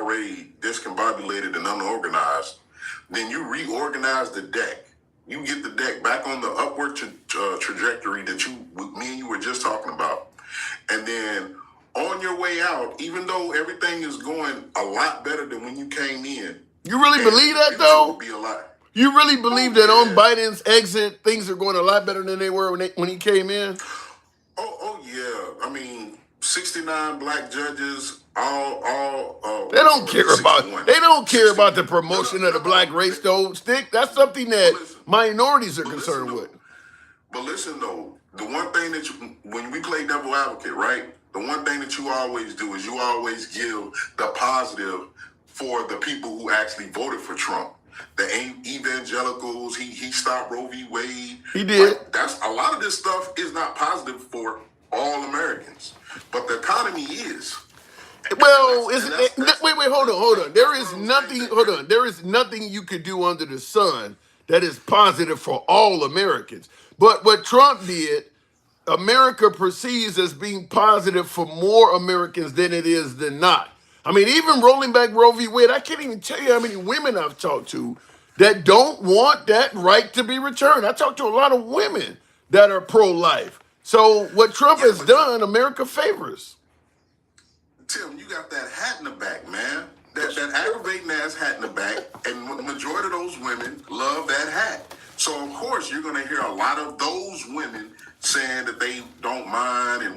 already discombobulated and unorganized, then you reorganize the deck. You get the deck back on the upward trajectory that me and you were just talking about. And then on your way out, even though everything is going a lot better than when you came in. You really believe that, though? Be a lot. You really believe that on Biden's exit, things are going a lot better than they were when he came in? Oh yeah. I mean, 69 black judges, all. They don't care about the promotion of the black race, though. Stick. That's something that minorities are concerned with. But listen, though, the one thing that when we play devil advocate, right? The one thing that you always do is you always give the positive for the people who actually voted for Trump. The evangelicals, he stopped Roe v. Wade. He did. That's a lot of this stuff is not positive for all Americans, but the economy is. Well, wait, hold on. There is nothing you could do under the sun that is positive for all Americans. But what Trump did, America perceives as being positive for more Americans than it is than not. I mean, even rolling back Roe v. Wade, I can't even tell you how many women I've talked to that don't want that right to be returned. I talked to a lot of women that are pro-life. So what Trump has done, America favors. Tim, you got that hat in the back, man. That aggravating ass hat in the back, and the majority of those women love that hat. So of course you're gonna hear a lot of those women saying that they don't mind and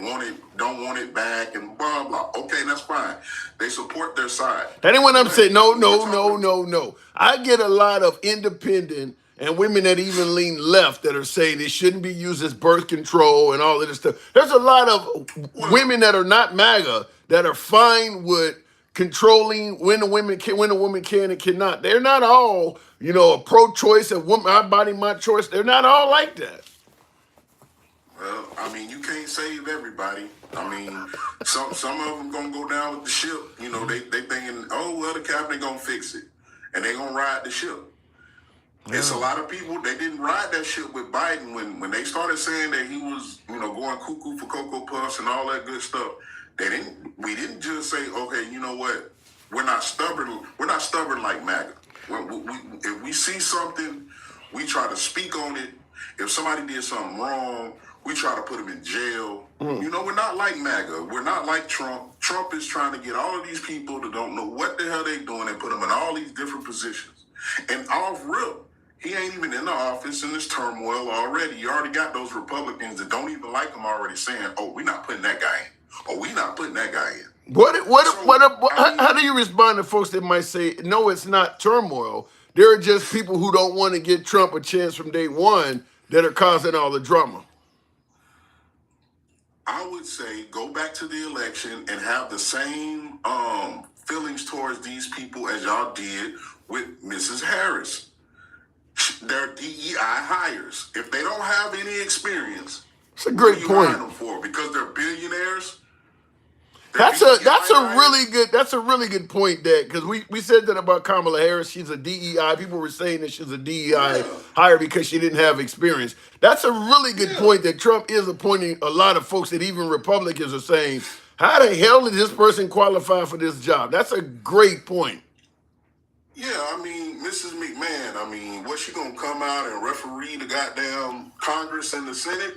don't want it back, and blah blah. Okay, that's fine. They support their side. That ain't what I'm saying. No. I get a lot of independent and women that even lean left that are saying it shouldn't be used as birth control and all of this stuff. There's a lot of women that are not MAGA that are fine with controlling when a woman can and cannot. They're not all, a pro-choice, a woman, my body, my choice. They're not all like that. Well, I mean, you can't save everybody. I mean, some of them gonna go down with the ship. They thinking, oh well, the captain gonna fix it, and they gonna ride the ship. Yeah. It's a lot of people, they didn't ride that shit with Biden when they started saying that he was, going cuckoo for Cocoa Puffs and all that good stuff. We didn't just say, okay, you know what? We're not stubborn. We're not stubborn like MAGA. If we see something, we try to speak on it. If somebody did something wrong, we try to put them in jail. We're not like MAGA. We're not like Trump. Trump is trying to get all of these people that don't know what the hell they're doing and put them in all these different positions. And off rip, he ain't even in the office in this turmoil already. You already got those Republicans that don't even like him already saying, oh, we're not putting that guy in. Oh, we're not putting that guy in. How do you respond to folks that might say, no, it's not turmoil. There are just people who don't want to get Trump a chance from day one that are causing all the drama? I would say go back to the election and have the same feelings towards these people as y'all did with Mrs. Harris. They're DEI hires. If they don't have any experience, that's a great point. Hire them for? Because they're billionaires. That's a really good point, Dad. Because we said that about Kamala Harris. She's a DEI. People were saying that she's a DEI hire because she didn't have experience. That's a really good point that Trump is appointing a lot of folks that even Republicans are saying, how the hell did this person qualify for this job? That's a great point. Yeah, I mean, Mrs. McMahon, what's she gonna come out and referee the goddamn Congress and the Senate?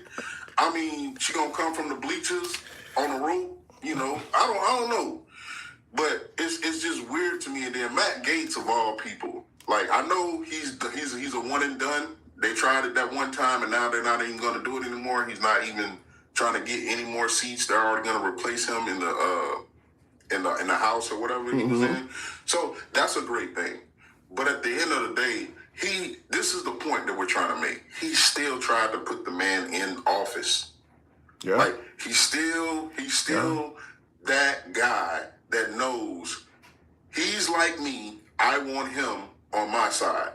I mean, she gonna come from the bleachers on the rope? I don't know. But it's just weird to me. And then Matt Gaetz, of all people, like, I know he's a one and done. They tried it that one time, and now they're not even gonna do it anymore. He's not even trying to get any more seats. They're already gonna replace him in the House or whatever he was in. So that's a great thing. But at the end of the day, this is the point that we're trying to make. He still tried to put the man in office. Yeah. Like he's still that guy that knows he's like me. I want him on my side.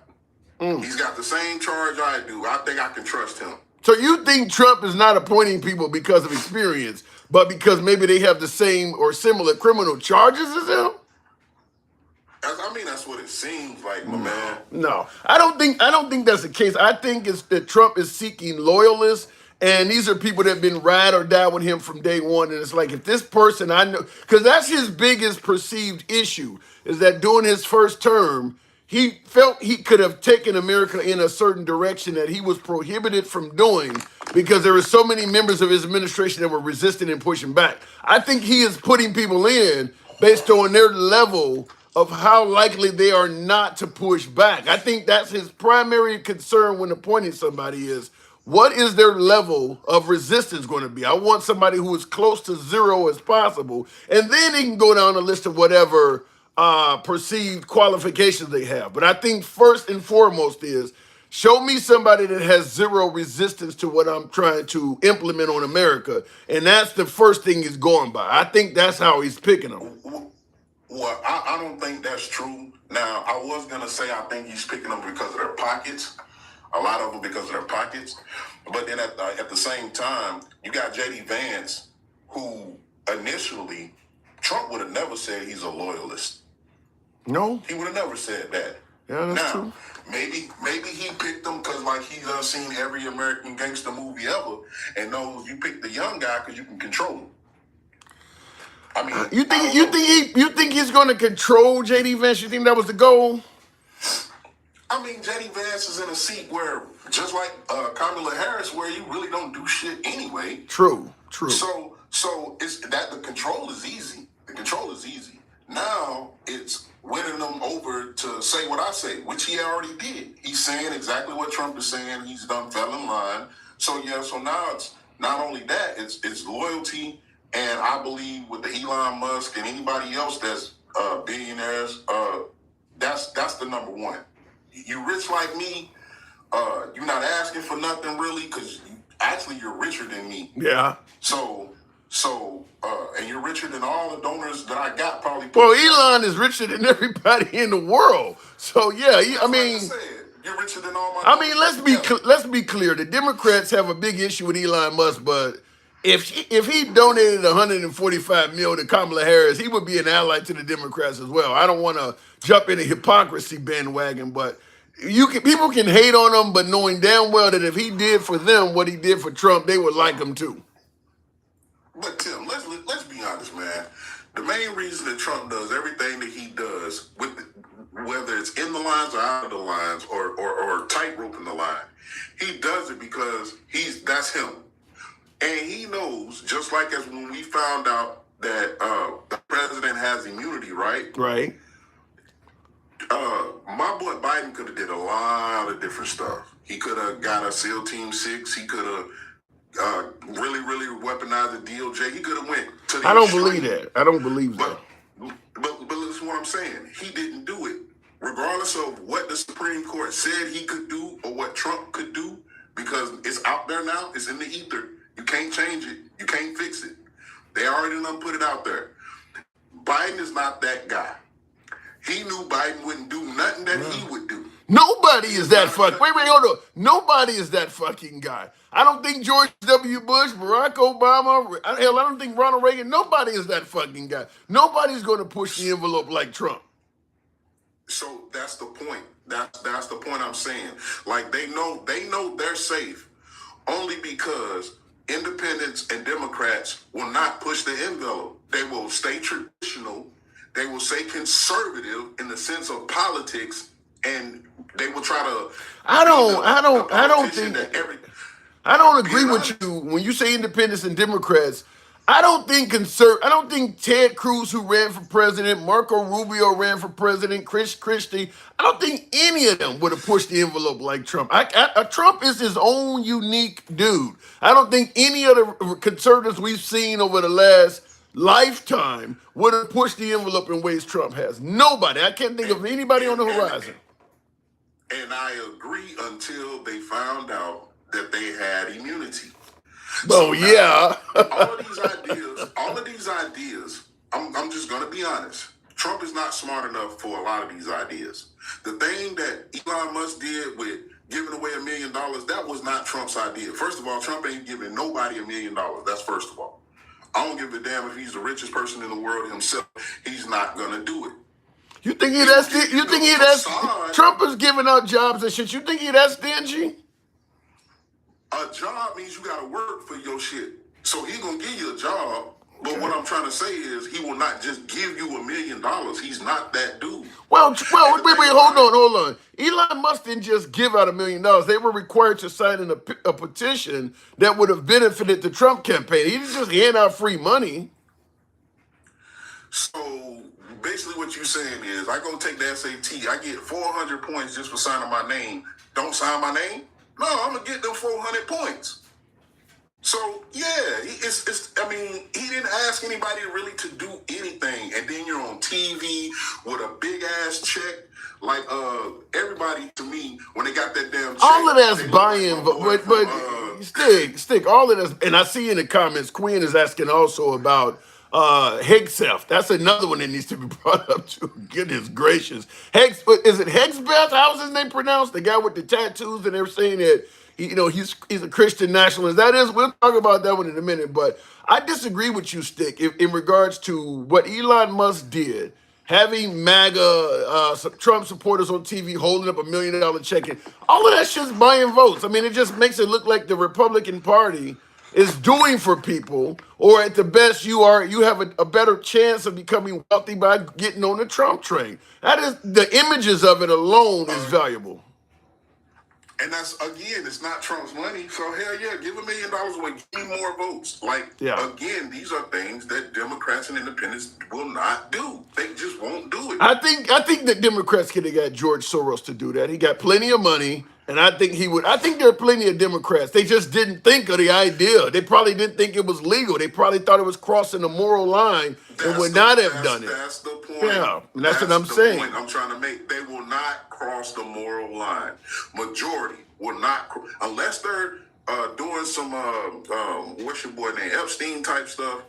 He's got the same charge I do. I think I can trust him. So you think Trump is not appointing people because of experience, but because maybe they have the same or similar criminal charges as him? I mean, that's what it seems like, my man. No, I don't think that's the case. I think it's that Trump is seeking loyalists And these are people that have been ride or die with him from day one. And it's like, if this person I know, because that's his biggest perceived issue, is that during his first term, he felt he could have taken America in a certain direction that he was prohibited from doing because there were so many members of his administration that were resisting and pushing back. I think he is putting people in based on their level of how likely they are not to push back. I think that's his primary concern when appointing somebody is, what is their level of resistance going to be? I want somebody who is close to zero as possible. And then he can go down a list of whatever perceived qualifications they have. But I think first and foremost is, show me somebody that has zero resistance to what I'm trying to implement on America. And that's the first thing he's going by. I think that's how he's picking them. Well, I don't think that's true. Now, I was going to say I think he's picking them because of their pockets. A lot of them because of their pockets. But then at the same time, you got J.D. Vance, who initially, Trump would have never said he's a loyalist. No. He would have never said that. Yeah, that's true. Maybe he picked them because like he's done seen every American gangster movie ever and knows you pick the young guy because you can control him. I mean, you think he's going to control J.D. Vance? You think that was the goal? I mean, J.D. Vance is in a seat where, just like Kamala Harris, where you really don't do shit anyway. True. So it's that the control is easy. The control is easy. Now it's winning them over to say what I say, which he already did. He's saying exactly what Trump is saying. He's done fell in line. So now it's not only that, it's loyalty. And I believe with the Elon Musk and anybody else that's billionaires, that's the number one. You rich like me, you're not asking for nothing really, because actually you're richer than me. Yeah. So, and you're richer than all the donors that I got probably. Well, Elon is richer than everybody in the world. So yeah, I mean, like I said, you're richer than all my. I mean, let's be clear. The Democrats have a big issue with Elon Musk, but if he donated 145 mil to Kamala Harris, he would be an ally to the Democrats as well. I don't want to jump in a hypocrisy bandwagon, but people can hate on him, but knowing damn well that if he did for them what he did for Trump, they would like him too. But Tim, let's be honest, man. The main reason that Trump does everything that he does, whether it's in the lines or out of the lines or tightroping the line, he does it because that's him. And he knows, just like as when we found out that the president has immunity, right? Right. My boy Biden could have did a lot of different stuff. He could have got a SEAL Team 6. He could have really weaponized the DOJ. He could have went to the I don't extreme. believe that. I don't believe that. But listen what I'm saying. He didn't do it. Regardless of what the Supreme Court said he could do or what Trump could do, because it's out there now. It's in the ether. You can't change it. You can't fix it. They already done put it out there. Biden is not that guy. He knew Biden wouldn't do nothing that he would do. Nobody is that fucking. Wait, hold on. Nobody is that fucking guy. I don't think George W. Bush, Barack Obama, hell, I don't think Ronald Reagan. Nobody is that fucking guy. Nobody's going to push the envelope like Trump. So that's the point. That's the point I'm saying. Like they know they're safe only because independents and Democrats will not push the envelope. They will stay traditional. They will stay conservative in the sense of politics, and they will try to. I don't agree with you when you say independents and Democrats. I don't think Ted Cruz, who ran for president, Marco Rubio ran for president, Chris Christie, I don't think any of them would have pushed the envelope like Trump. Trump is his own unique dude. I don't think any of the conservatives we've seen over the last lifetime would have pushed the envelope in ways Trump has. Nobody. I can't think of anybody on the horizon. And I agree until they found out that they had immunity. Oh, so yeah. all of these ideas, I'm just going to be honest. Trump is not smart enough for a lot of these ideas. The thing that Elon Musk did with giving away $1 million, that was not Trump's idea. First of all, Trump ain't giving nobody $1 million. That's first of all. I don't give a damn if he's the richest person in the world himself. He's not going to do it. You think Trump is giving out jobs and shit. You think he that stingy? A job means you gotta work for your shit. So he gonna give you a job. But Okay. what I'm trying to say is he will not just give you $1 million. He's not that dude. Well, And the wait, thing hold about it, on. Elon Musk didn't just give out $1 million. They were required to sign a petition that would have benefited the Trump campaign. He didn't just hand out free money. so basically what you're saying is I go take the SAT, I get 400 points just for signing my name. Don't sign my name? No, I'm gonna get them 400 points. So yeah, it's. I mean, he didn't ask anybody really to do anything, and then you're on TV with a big ass check. Like everybody to me when they got that damn check, All of that's they look like buying, my boy but from stick. All of this, and I see in the comments, Queen is asking also about Hegseth. That's another one that needs to be brought up too. Goodness gracious, is it Hegseth? How's his name pronounced? The guy with the tattoos, and they're saying that he's a Christian nationalist. That is, we'll talk about that one in a minute. But I disagree with you, Stick, in regards to what Elon Musk did. Having MAGA, some Trump supporters on TV holding up $1 million check, and all of that shit's buying votes. I mean, it just makes it look like the Republican Party is doing for people, or at the best, you have a better chance of becoming wealthy by getting on the Trump train. That is, the images of it alone is valuable. and that's again, it's not Trump's money. So hell yeah, give $1 million away, give me more votes. Like again, these are things that Democrats and independents will not do. They just won't do it. I think that Democrats could have got George Soros to do that. He got plenty of money, and I think he would. I think there are plenty of Democrats. They just didn't think of the idea. They probably didn't think it was legal. They probably thought it was crossing a moral line and would not have done it. That's the point. Yeah, that's what I'm saying. Point I'm trying to make. They will not cross the moral line. Majority will not, unless they're doing some what's your boy name, Epstein type stuff.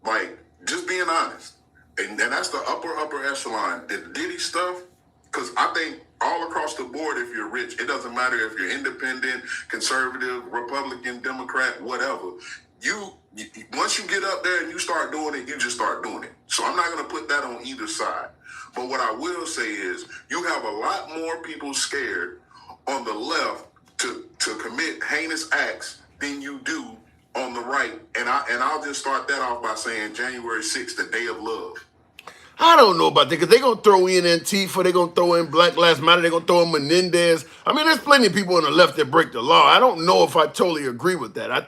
Like, just being honest, and that's the upper echelon. The Diddy stuff, because I think all across the board, if you're rich, it doesn't matter if you're independent, conservative, Republican, Democrat, whatever. You once you get up there and you start doing it, you just start doing it. So I'm not going to put that on either side. But what I will say is you have a lot more people scared on the left to commit heinous acts than you do on the right. And I'll just start that off by saying January 6th, the day of love. I don't know about that, because they're going to throw in Antifa, they're going to throw in Black Lives Matter, they're going to throw in Menendez. I mean, there's plenty of people on the left that break the law. I don't know if I totally agree with that. I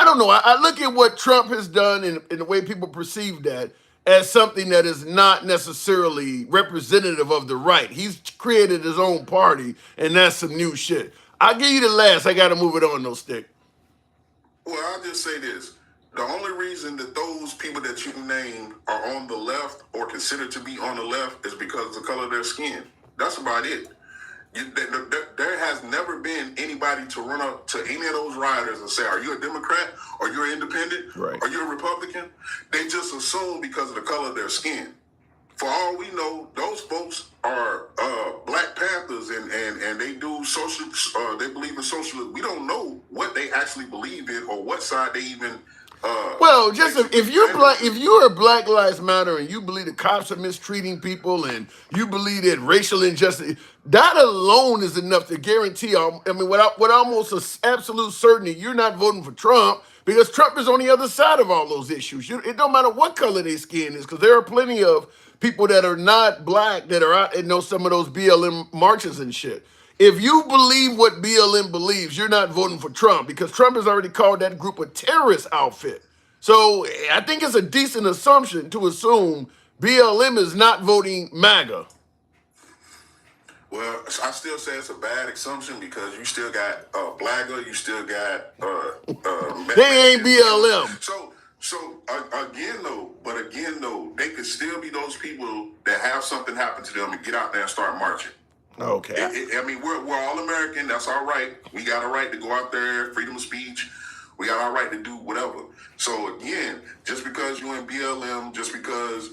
don't know. I look at what Trump has done and the way people perceive that as something that is not necessarily representative of the right. He's created his own party, and that's some new shit. I'll give you the last. I got to move it on, though, Stick. Well, I'll just say this. The only reason that those people that you named are on the left or considered to be on the left is because of the color of their skin. That's about it. There has never been anybody to run up to any of those riders and say, are you a Democrat? Or you're an independent? Right. Are you a Republican? They just assume because of the color of their skin. For all we know, those folks are Black Panthers and they do social. They believe in socialism. We don't know what they actually believe in or what side they even. Well, just if you're a Black Lives Matter and you believe the cops are mistreating people and you believe that racial injustice, that alone is enough to guarantee. I mean, with almost an absolute certainty, you're not voting for Trump because Trump is on the other side of all those issues. It don't matter what color their skin is, because there are plenty of people that are not Black that are out and know some of those BLM marches and shit. If you believe what BLM believes, you're not voting for Trump because Trump has already called that group a terrorist outfit. So I think it's a decent assumption to assume BLM is not voting MAGA. Well, I still say it's a bad assumption because you still got Blagger, you still got They ain't BLM. So again though, they could still be those people that have something happen to them and get out there and start marching. Okay. I mean, we're all American. That's our right. We got a right to go out there, freedom of speech. We got our right to do whatever. So again, just because you're in BLM, just because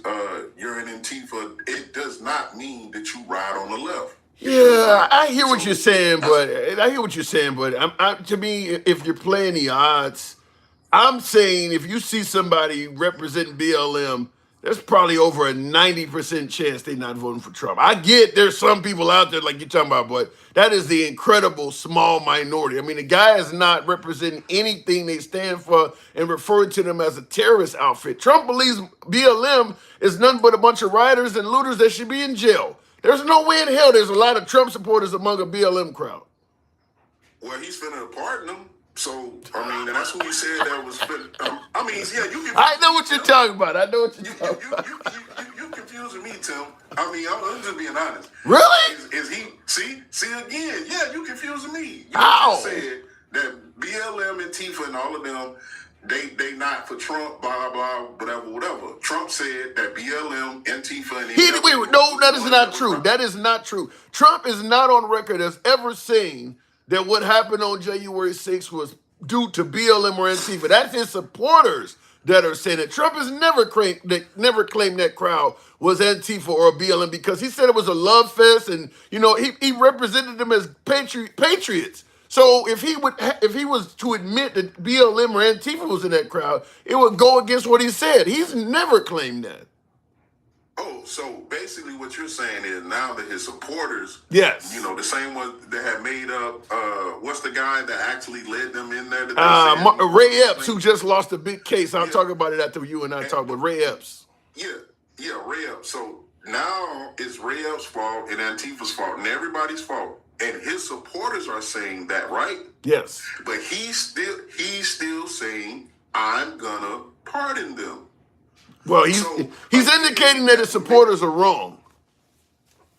you're in Antifa, it does not mean that you ride on the left. Yeah, I hear what you're saying, but to me, if you're playing the odds, I'm saying if you see somebody representing BLM there's probably over a 90% chance they're not voting for Trump. I get there's some people out there like you're talking about, but that is the incredible small minority. I mean, the guy is not representing anything they stand for and referring to them as a terrorist outfit. Trump believes BLM is nothing but a bunch of rioters and looters that should be in jail. There's no way in hell there's a lot of Trump supporters among a BLM crowd. Well, he's finna pardon them. So, I mean, and that's who he said that was finna. I mean, yeah, you can. I know what you're talking about. I know what you're talking about. You confusing me, Tim. I mean, I'm just being honest. Really? Is he? See again? Yeah, you confusing me. You How? just said that BLM and Tifa and all of them, they not for Trump, blah blah, whatever. Trump said that BLM, Antifa, and No, that is not true. That is not true. Trump is not on record as ever saying that what happened on January 6th was due to BLM or Antifa. That's his supporters that are saying it. Trump has never claimed that crowd was Antifa or BLM because he said it was a love fest, and he represented them as patriots. So if he was to admit that BLM or Antifa was in that crowd, it would go against what he said. He's never claimed that. Oh, so basically what you're saying is now that his supporters, yes, the same ones that had made up, what's the guy that actually led them in there? Ray Epps, who just lost a big case. I'll talk about it after you and I talk about Ray Epps. Yeah, Ray Epps. So now it's Ray Epps' fault and Antifa's fault and everybody's fault. And his supporters are saying that, right? Yes. But he's still saying, I'm gonna pardon them. Well, he's indicating that his supporters are wrong.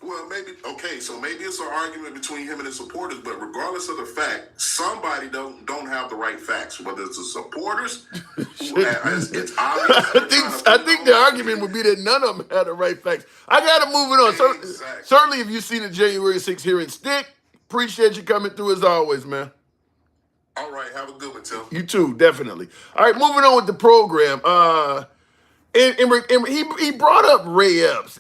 Well, maybe it's an argument between him and his supporters, but regardless of the fact, somebody don't have the right facts. Whether it's the supporters, it's obvious. I think the argument would be that none of them had the right facts. I got to move it on. Exactly. Certainly, if you've seen the January 6th hearing, Stick, appreciate you coming through as always, man. All right, have a good one, Tim. You too, definitely. All right, moving on with the program. And he brought up Ray Epps.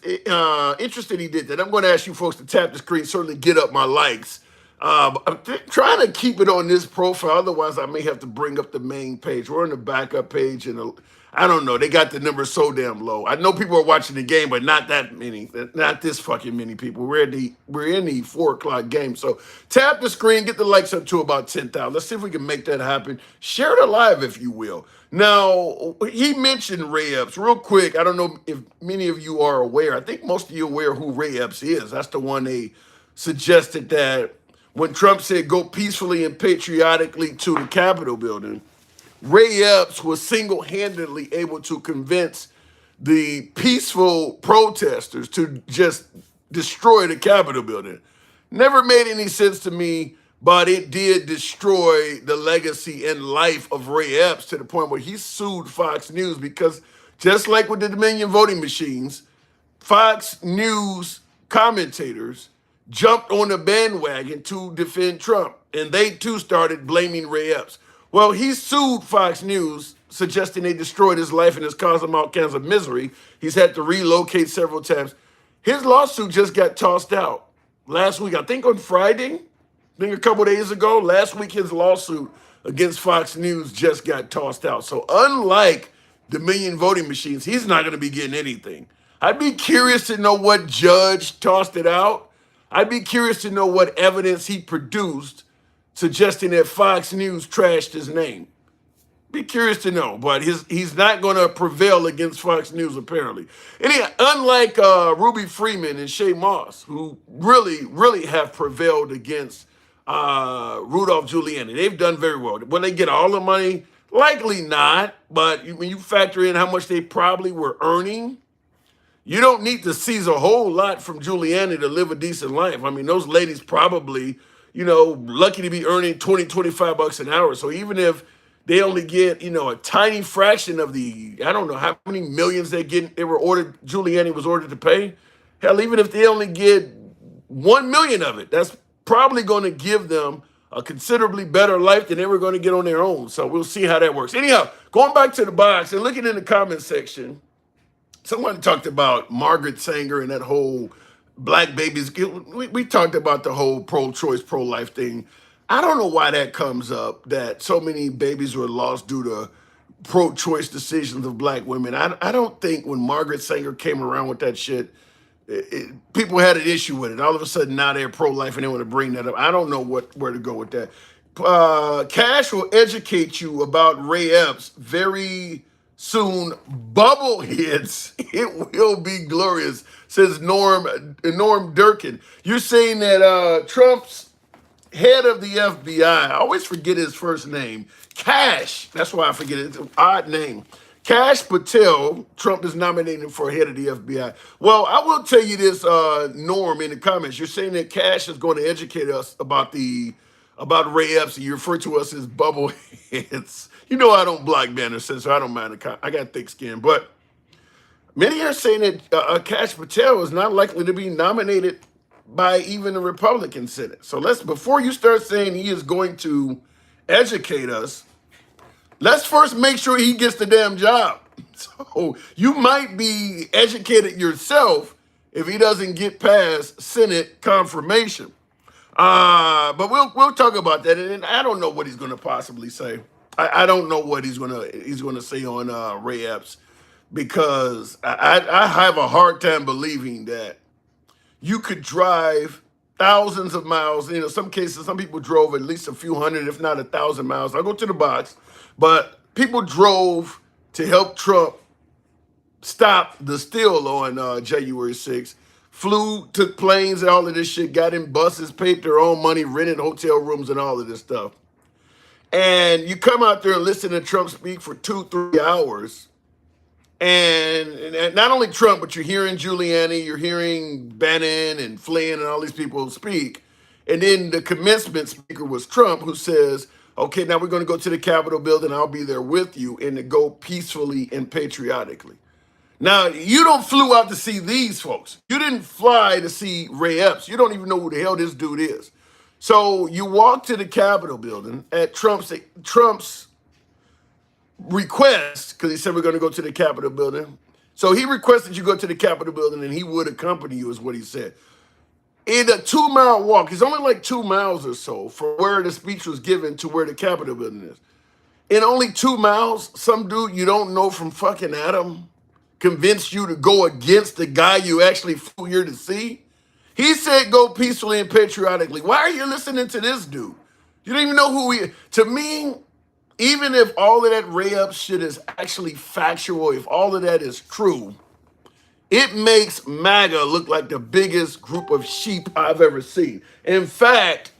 Interesting he did that. I'm going to ask you folks to tap the screen, certainly get up my likes. I'm trying to keep it on this profile. Otherwise, I may have to bring up the main page. We're on the backup page, and I don't know. They got the numbers so damn low. I know people are watching the game, but not that many. Not this fucking many people. We're in the 4:00 game. So tap the screen, get the likes up to about 10,000. Let's see if we can make that happen. Share it live, if you will. Now, he mentioned Ray Epps real quick. I don't know if many of you are aware. I think most of you are aware who Ray Epps is. That's the one they suggested that when Trump said go peacefully and patriotically to the Capitol building, Ray Epps was single-handedly able to convince the peaceful protesters to just destroy the Capitol building. Never made any sense to me, but it did destroy the legacy and life of Ray Epps to the point where he sued Fox News because just like with the Dominion voting machines, Fox News commentators jumped on the bandwagon to defend Trump, and they too started blaming Ray Epps. Well, he sued Fox News, suggesting they destroyed his life and has caused him all kinds of misery. He's had to relocate several times. His lawsuit just got tossed out last week. I think on Friday, I think a couple days ago. Last week, his lawsuit against Fox News just got tossed out. So unlike Dominion voting machines, he's not going to be getting anything. I'd be curious to know what judge tossed it out. I'd be curious to know what evidence he produced suggesting that Fox News trashed his name. Be curious to know, but he's not going to prevail against Fox News, apparently. Unlike Ruby Freeman and Shay Moss, who really have prevailed against Rudolph Giuliani. They've done very well. Will they get all the money? Likely not, but when you factor in how much they probably were earning, you don't need to seize a whole lot from Giuliani to live a decent life. I mean, those ladies probably, lucky to be earning $20-25 an hour. So even if they only get, a tiny fraction of the, I don't know how many millions Giuliani was ordered to pay. Hell, even if they only get 1 million of it, that's probably going to give them a considerably better life than they were going to get on their own. So we'll see how that works. Anyhow, going back to the box and looking in the comment section, someone talked about Margaret Sanger and that whole black babies. We talked about the whole pro-choice, pro-life thing. I don't know why that comes up, that so many babies were lost due to pro-choice decisions of black women. I don't think when Margaret Sanger came around with that shit, people had an issue with it. All of a sudden now they're pro-life and they want to bring that up. I don't know where to go with that. Cash will educate you about Ray Epps very soon. Bubble hits. It will be glorious, says Norm Durkin. You're saying that Trump's head of the FBI, I always forget his first name, Cash, that's why I forget it, it's an odd name. Cash Patel, Trump is nominated for head of the FBI. Well, I will tell you this, Norm, in the comments, you're saying that Cash is going to educate us about Ray Epps. You refer to us as bubble heads. You know I don't block banners, so I don't mind. I got thick skin. But many are saying that Cash Patel is not likely to be nominated by even the Republican Senate. So before you start saying he is going to educate us, let's first make sure he gets the damn job. So you might be educated yourself if he doesn't get past Senate confirmation. But we'll talk about that, and I don't know what he's going to possibly say. I don't know what he's going to say on Ray Epps, because I have a hard time believing that you could drive thousands of miles. You know, some cases, some people drove at least a few hundred, if not 1,000 miles. I'll go to the box, but people drove to help Trump stop the steal on January 6th. Took planes and all of this shit, got in buses, paid their own money, rented hotel rooms and all of this stuff. And you come out there and listen to Trump speak for 2-3 hours. And not only Trump, but you're hearing Giuliani, you're hearing Bannon and Flynn and all these people speak. And then the commencement speaker was Trump, who says, okay, now we're going to go to the Capitol building. I'll be there with you, and to go peacefully and patriotically. Now, you don't flew out to see these folks. You didn't fly to see Ray Epps. You don't even know who the hell this dude is. So you walk to the Capitol building at Trump's request, because he said we're going to go to the Capitol building. So he requested you go to the Capitol building, and he would accompany you, is what he said. In a 2-mile walk, it's only like 2 miles or so from where the speech was given to where the Capitol building is. In only 2 miles, some dude you don't know from fucking Adam convinced you to go against the guy you actually flew here to see. He said go peacefully and patriotically. Why are you listening to this dude? You don't even know who he is. To me, even if all of that Ray Epps shit is actually factual, if all of that is true, it makes MAGA look like the biggest group of sheep I've ever seen. In fact,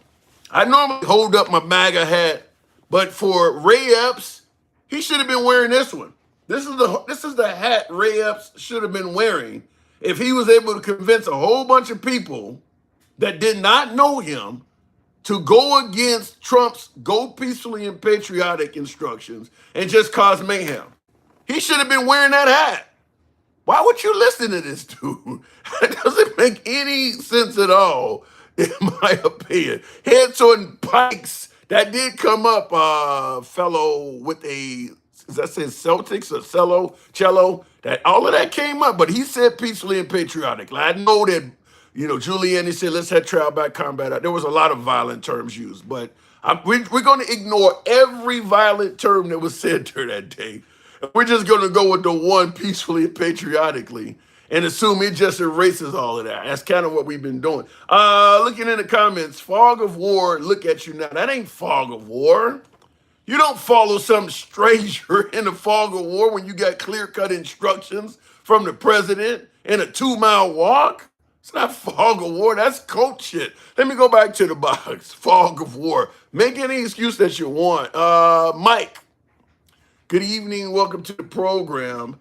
I normally hold up my MAGA hat, but for Ray Epps, he should have been wearing this one. This is the hat Ray Epps should have been wearing if he was able to convince a whole bunch of people that did not know him to go against Trump's go peacefully and patriotic instructions and just cause mayhem. He should have been wearing that hat. Why would you listen to this dude? It doesn't make any sense at all, in my opinion. Heads on pikes, that did come up, fellow with a, does that say Celtics or cello? That all of that came up, but he said peacefully and patriotically. I know that, Giuliani said, let's have trial by combat. There was a lot of violent terms used, but we're going to ignore every violent term that was said during that day. We're just going to go with the one peacefully and patriotically and assume it just erases all of that. That's kind of what we've been doing. Looking in the comments, fog of war, look at you now. That ain't fog of war. You don't follow some stranger in the fog of war when you got clear-cut instructions from the president in a 2-mile walk. It's not fog of war. That's cult shit. Let me go back to the box. Fog of war. Make any excuse that you want. Mike. Good evening. Welcome to the program.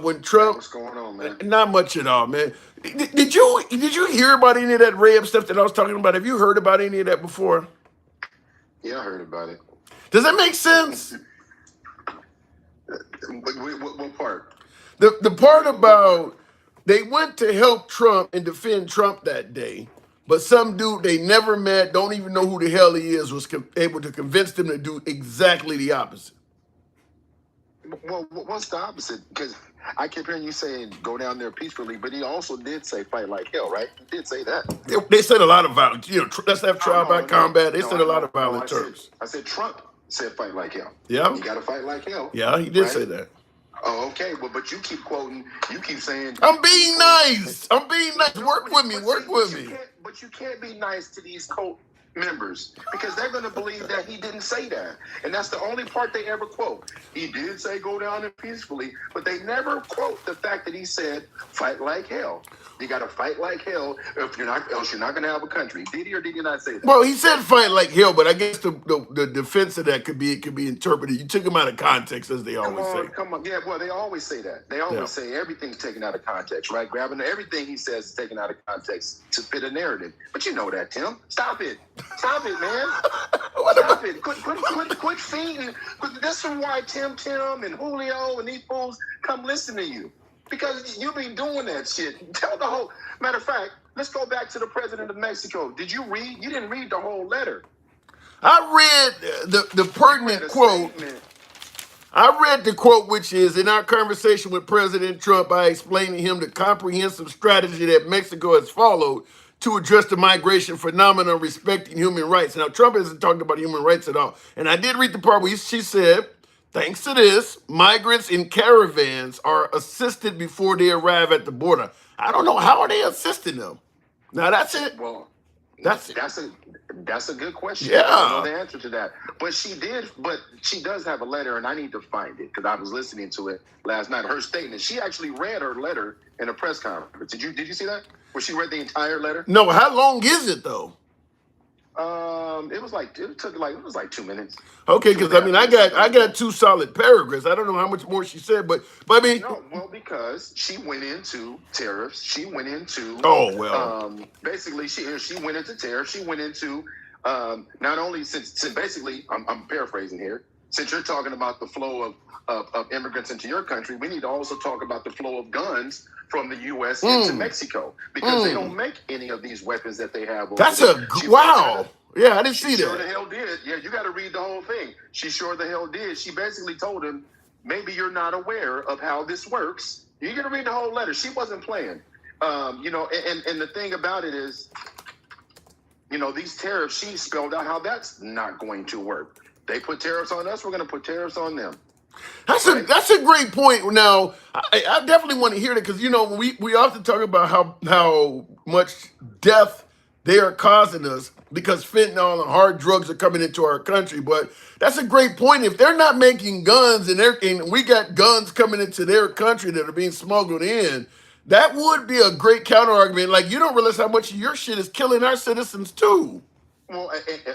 When Trump, what's going on, man? Not much at all, man. Did you hear about any of that Ray Epps stuff that I was talking about? Have you heard about any of that before? Yeah, I heard about it. Does that make sense? What part? The part about they went to help Trump and defend Trump that day, but some dude they never met, don't even know who the hell he is, was able to convince them to do exactly the opposite. Well, what's the opposite? Because I kept hearing you saying go down there peacefully, but he also did say fight like hell, right? He did say that. They said a lot of violence. Let's have trial by combat. They said a lot of violent terms. I said Trump said fight like hell. Yeah. You got to fight like hell. Yeah, he did right? say that. Oh, okay. Well, but you keep quoting. You keep saying. I'm being nice. I'm being nice. Work with me. Work with me. But you can't be nice to these cult members because they're going to believe that he didn't say that. And that's the only part they ever quote. He did say go down there peacefully, but they never quote the fact that he said fight like hell. You got to fight like hell if you're not, else you're not going to have a country. Did he or did he not say that? Well, he said fight like hell, but I guess the defense of that could be interpreted. You took him out of context, as they always say. Come on. Yeah, well, they always say that. They always say everything's taken out of context, right? Grabbing everything he says is taken out of context to fit a narrative. But you know that, Tim. Stop it. Stop it, man. Stop it. Quit feeding. This is why Tim and Julio and these fools come listen to you. Because you be doing that shit. Tell the whole... Matter of fact, let's go back to the president of Mexico. Did you read? You didn't read the whole letter. I read the pertinent quote. Statement. I read the quote, which is, in our conversation with President Trump, I explained to him the comprehensive strategy that Mexico has followed to address the migration phenomenon respecting human rights. Now, Trump hasn't talked about human rights at all. And I did read the part where she said, thanks to this, migrants in caravans are assisted before they arrive at the border. I don't know, how are they assisting them? Now, that's it. Well, That's a good question. Yeah. I don't know the answer to that. But she does have a letter, and I need to find it because I was listening to it last night. Her statement. She actually read her letter in a press conference. Did you see that? Where she read the entire letter? No, how long is it though? It was like 2 minutes. Okay, because I mean I got 2 solid paragraphs. I don't know how much more she said, but I mean No, well, because she went into tariffs. She went into basically she went into tariffs. She went into not only since basically I'm paraphrasing here. Since you're talking about the flow of immigrants into your country, we need to also talk about the flow of guns from the U.S. into Mexico because they don't make any of these weapons that they have. That's wow. Yeah, I didn't see that. Sure the hell did. Yeah, you got to read the whole thing. She sure the hell did. She basically told him, maybe you're not aware of how this works. You're going to read the whole letter. She wasn't playing. And the thing about it is, these tariffs, she spelled out how that's not going to work. They put tariffs on us, we're going to put tariffs on them. That's a great point. Now, I definitely want to hear that because we often talk about how much death they are causing us because fentanyl and hard drugs are coming into our country. But that's a great point. If they're not making guns and we got guns coming into their country that are being smuggled in, that would be a great counter argument. Like, you don't realize how much of your shit is killing our citizens too. Well,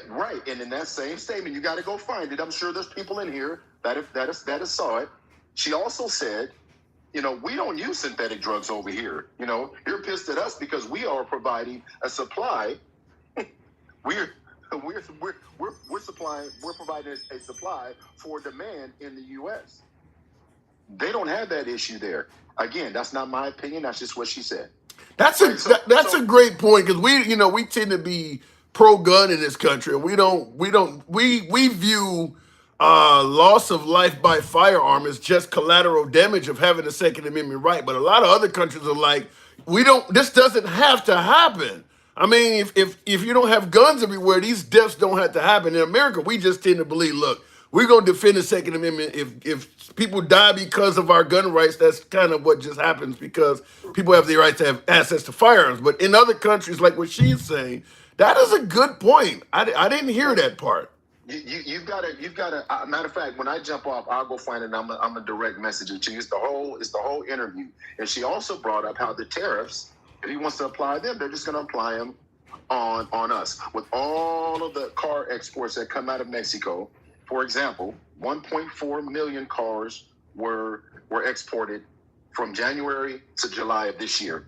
right, and in that same statement, you got to go find it. I'm sure there's people in here that have saw it. She also said, we don't use synthetic drugs over here. You're pissed at us because we are providing a supply. We're providing a supply for demand in the U.S. They don't have that issue there. Again, that's not my opinion. That's just what she said. That's a great point because we tend to be pro-gun in this country. We view loss of life by firearm as just collateral damage of having a Second Amendment right. But a lot of other countries are like, this doesn't have to happen. I mean, if you don't have guns everywhere, these deaths don't have to happen. In America, we just tend to believe, look, we're going to defend the Second Amendment. If people die because of our gun rights, that's kind of what just happens because people have the right to have access to firearms. But in other countries, like what she's saying, that is a good point. I didn't hear that part. You've got to. Matter of fact, when I jump off, I'll go find it. I'm a direct message it to you. It's the whole interview. And she also brought up how the tariffs, if he wants to apply them, they're just going to apply them on us. With all of the car exports that come out of Mexico, for example, 1.4 million cars were exported from January to July of this year.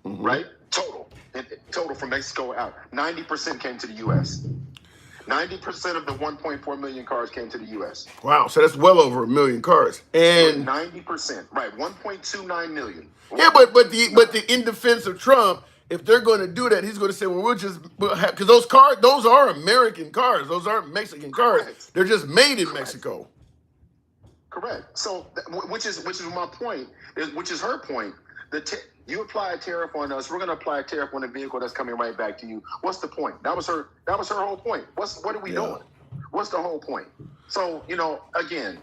Mm-hmm. Right? Total from Mexico out. 90% came to the U.S. 90% of the 1.4 million cars came to the U.S. Wow, so that's well over 1 million cars. And 90%, right? 1.29 million. Yeah, but in defense of Trump, if they're going to do that, he's going to say, well, we'll have because those are American cars. Those aren't Mexican cars. Correct. They're just made in Mexico. Correct. So, which is my point. Which is her point. You apply a tariff on us, we're going to apply a tariff on a vehicle that's coming right back to you. What's the point? That was her whole point. What are we doing? What's the whole point? So, again,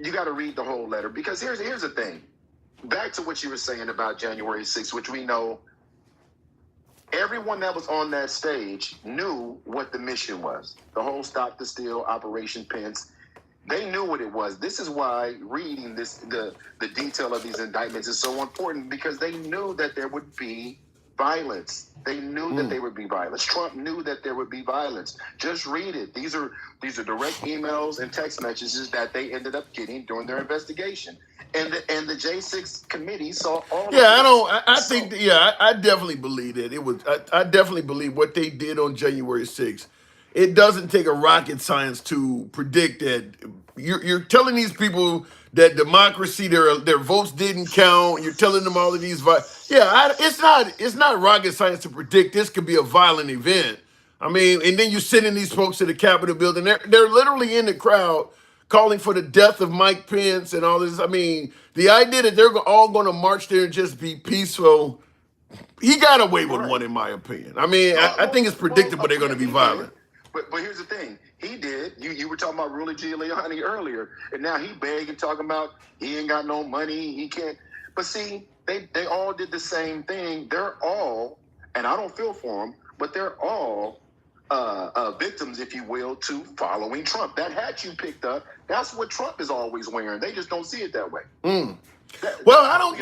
you got to read the whole letter, because here's the thing. Back to what you were saying about January 6th, which we know everyone that was on that stage knew what the mission was. The whole Stop the Steal, Operation Pence. They knew what it was. This is why reading the detail of these indictments is so important, because they knew that there would be violence. They knew that there would be violence. Trump knew that there would be violence. Just read it. These are direct emails and text messages that they ended up getting during their investigation. And the J6 committee saw all of this. I definitely believe that it was. I definitely believe what they did on January 6th. It doesn't take a rocket science to predict that you're telling these people that democracy, their votes didn't count. You're telling them all of these. It's not rocket science to predict this could be a violent event. I mean, and then you're sending these folks to the Capitol building. They're literally in the crowd calling for the death of Mike Pence and all this. I mean, the idea that they're all going to march there and just be peaceful, he got away with one, in my opinion. I mean, I think it's predictable they're going to be violent. But here's the thing. He did. You were talking about Rudy Giuliani earlier, and now he begging, talking about he ain't got no money, he can't. But see, they all did the same thing. They're all, and I don't feel for them, but they're all victims, if you will, to following Trump. That hat you picked up, that's what Trump is always wearing. They just don't see it that way. Well, I don't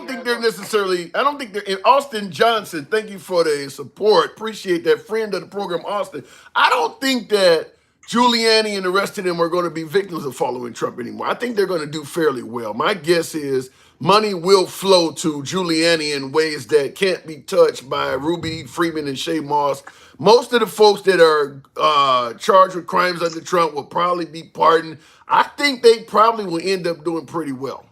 think they're necessarily. I don't think they're in Austin Johnson. Thank you for the support. Appreciate that, friend of the program, Austin. I don't think that Giuliani and the rest of them are going to be victims of following Trump anymore. I think they're going to do fairly well. My guess is money will flow to Giuliani in ways that can't be touched by Ruby Freeman and Shay Moss. Most of the folks that are charged with crimes under Trump will probably be pardoned. I think they probably will end up doing pretty well.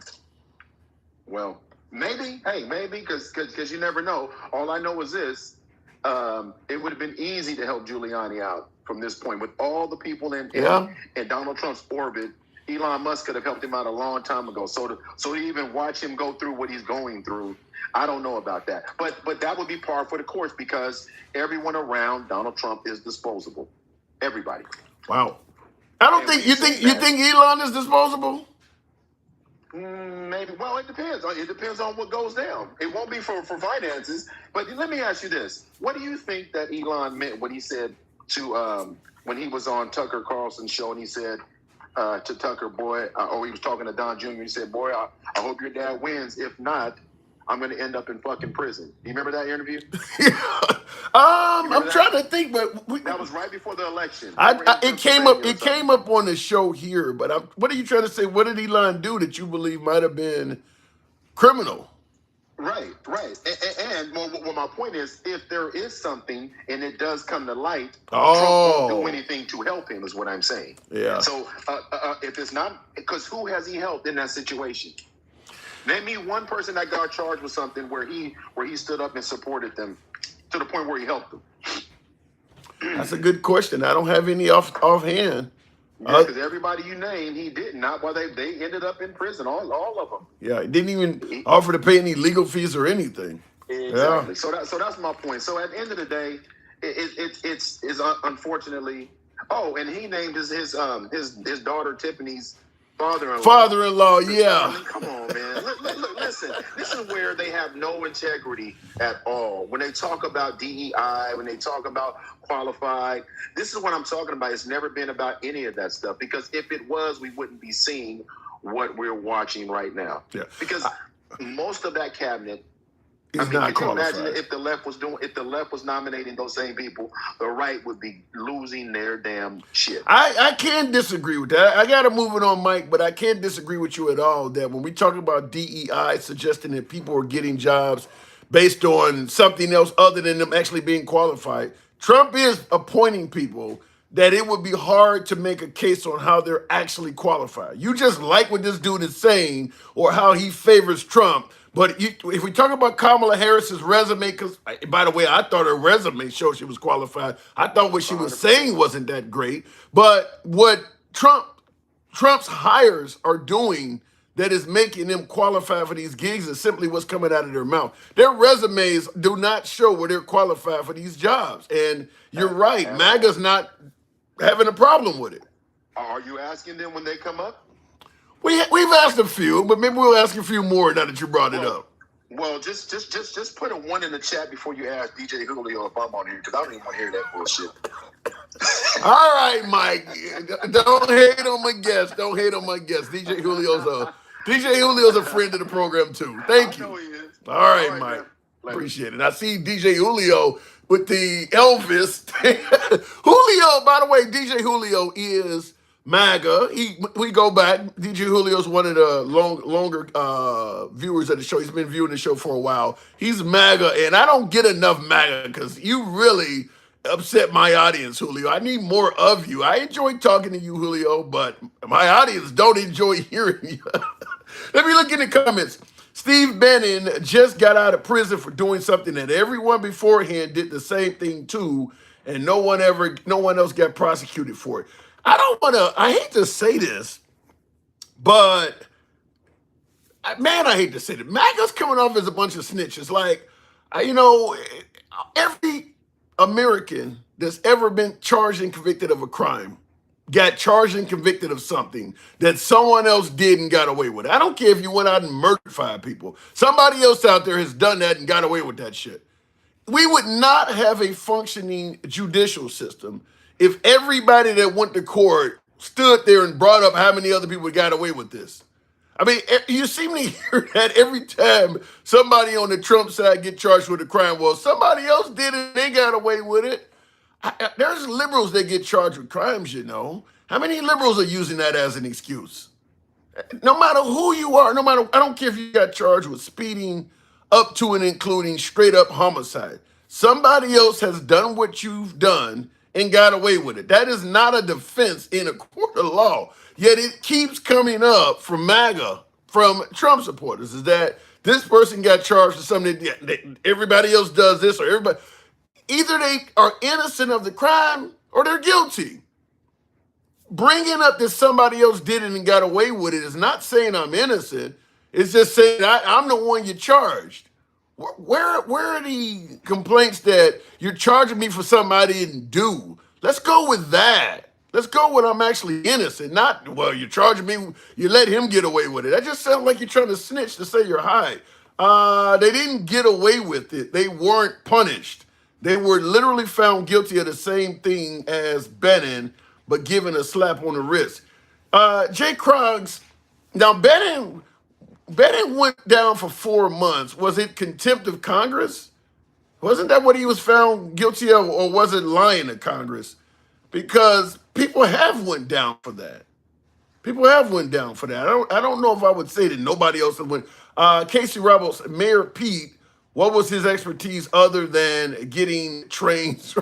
Well, maybe, because you never know. All I know is this: it would have been easy to help Giuliani out from this point with all the people in Donald Trump's orbit. Elon Musk could have helped him out a long time ago. So to even watch him go through what he's going through, I don't know about that. But that would be par for the course, because everyone around Donald Trump is disposable. Everybody. Wow. I don't think you think Elon is disposable. Maybe. Well, it depends. It depends on what goes down. It won't be for finances. But let me ask you this: what do you think that Elon meant when he said to when he was on Tucker Carlson's show and he said to Tucker, boy, he was talking to Don Jr. He said, boy, I hope your dad wins. If not, I'm going to end up in fucking prison. Do you remember that interview? I'm trying to think, but that was right before the election. It came up on the show here, but what are you trying to say? What did Elon do that you believe might have been criminal? Right. And well, my point is, if there is something and it does come to light, Trump won't do anything to help him, is what I'm saying. Yeah. So if it's not, because who has he helped in that situation? Name me one person that got charged with something where he stood up and supported them to the point where he helped them. That's a good question. I don't have any offhand. Because everybody you name, he did not. Well, they ended up in prison, all of them. Yeah, he didn't even offer to pay any legal fees or anything. Exactly. Yeah. So that's my point. So at the end of the day, it's unfortunately. Oh, and he named his daughter Tiffany's father-in-law. Yeah. I mean, come on, man. Listen. This is where they have no integrity at all. When they talk about DEI, when they talk about qualified, this is what I'm talking about. It's never been about any of that stuff, because if it was, we wouldn't be seeing what we're watching right now. Yeah. Because most of that cabinet is not can you qualified. imagine if the left was nominating those same people, the right would be losing their damn shit. I can't disagree with that. I got to move it on, Mike, but I can't disagree with you at all that when we talk about DEI suggesting that people are getting jobs based on something else other than them actually being qualified, Trump is appointing people that it would be hard to make a case on how they're actually qualified. You just like what this dude is saying or how he favors Trump. But if we talk about Kamala Harris's resume, because, by the way, I thought her resume showed she was qualified. I thought what she was saying wasn't that great. But what Trump's hires are doing that is making them qualify for these gigs is simply what's coming out of their mouth. Their resumes do not show where they're qualified for these jobs. And you're right, MAGA's not having a problem with it. Are you asking them when they come up? We've asked a few, but maybe we'll ask a few more now that you brought it up. Well, just put a 1 in the chat before you ask DJ Julio if I'm on here, because I don't even want to hear that bullshit. All right, Mike. Don't hate on my guest. Don't hate on my guest. DJ Julio's a friend of the program too. Thank I know you. he is. All right, Mike. Appreciate it. I see DJ Julio with the Elvis. Julio, by the way, DJ Julio is MAGA. We go back. DJ Julio's one of the longer viewers of the show. He's been viewing the show for a while. He's MAGA, and I don't get enough MAGA because you really upset my audience, Julio. I need more of you. I enjoy talking to you, Julio, but my audience don't enjoy hearing you. Let me look in the comments. Steve Bannon just got out of prison for doing something that everyone beforehand did the same thing too, and no one else got prosecuted for it. I hate to say this, but man, I hate to say it. MAGA's coming off as a bunch of snitches. Like, every American that's ever been charged and convicted of a crime got charged and convicted of something that someone else did and got away with it. I don't care if you went out and murdered 5 people. Somebody else out there has done that and got away with that shit. We would not have a functioning judicial system if everybody that went to court stood there and brought up how many other people got away with this. I mean, you seem to hear that every time somebody on the Trump side get charged with a crime. Well, somebody else did it, they got away with it. There's liberals that get charged with crimes, How many liberals are using that as an excuse? No matter who you are, I don't care if you got charged with speeding up to and including straight up homicide. Somebody else has done what you've done and got away with it. That is not a defense in a court of law. Yet it keeps coming up from MAGA, from Trump supporters, is that this person got charged with something that everybody else does this, or everybody. Either they are innocent of the crime or they're guilty. Bringing up that somebody else did it and got away with it is not saying I'm innocent. It's just saying I'm the one you charged. Where are the complaints that you're charging me for something I didn't do? Let's go with that. Let's go with I'm actually innocent. Not, well, you're charging me, you let him get away with it. That just sounds like you're trying to snitch to say you're high. They didn't get away with it. They weren't punished. They were literally found guilty of the same thing as Bannon, but given a slap on the wrist. Jay Krog's, now Bannon went down for 4 months. Was it contempt of Congress? Wasn't that what he was found guilty of, or was it lying to Congress? Because people have went down for that. I don't know if I would say that nobody else went. Casey Roberts, Mayor Pete, what was his expertise other than getting trains?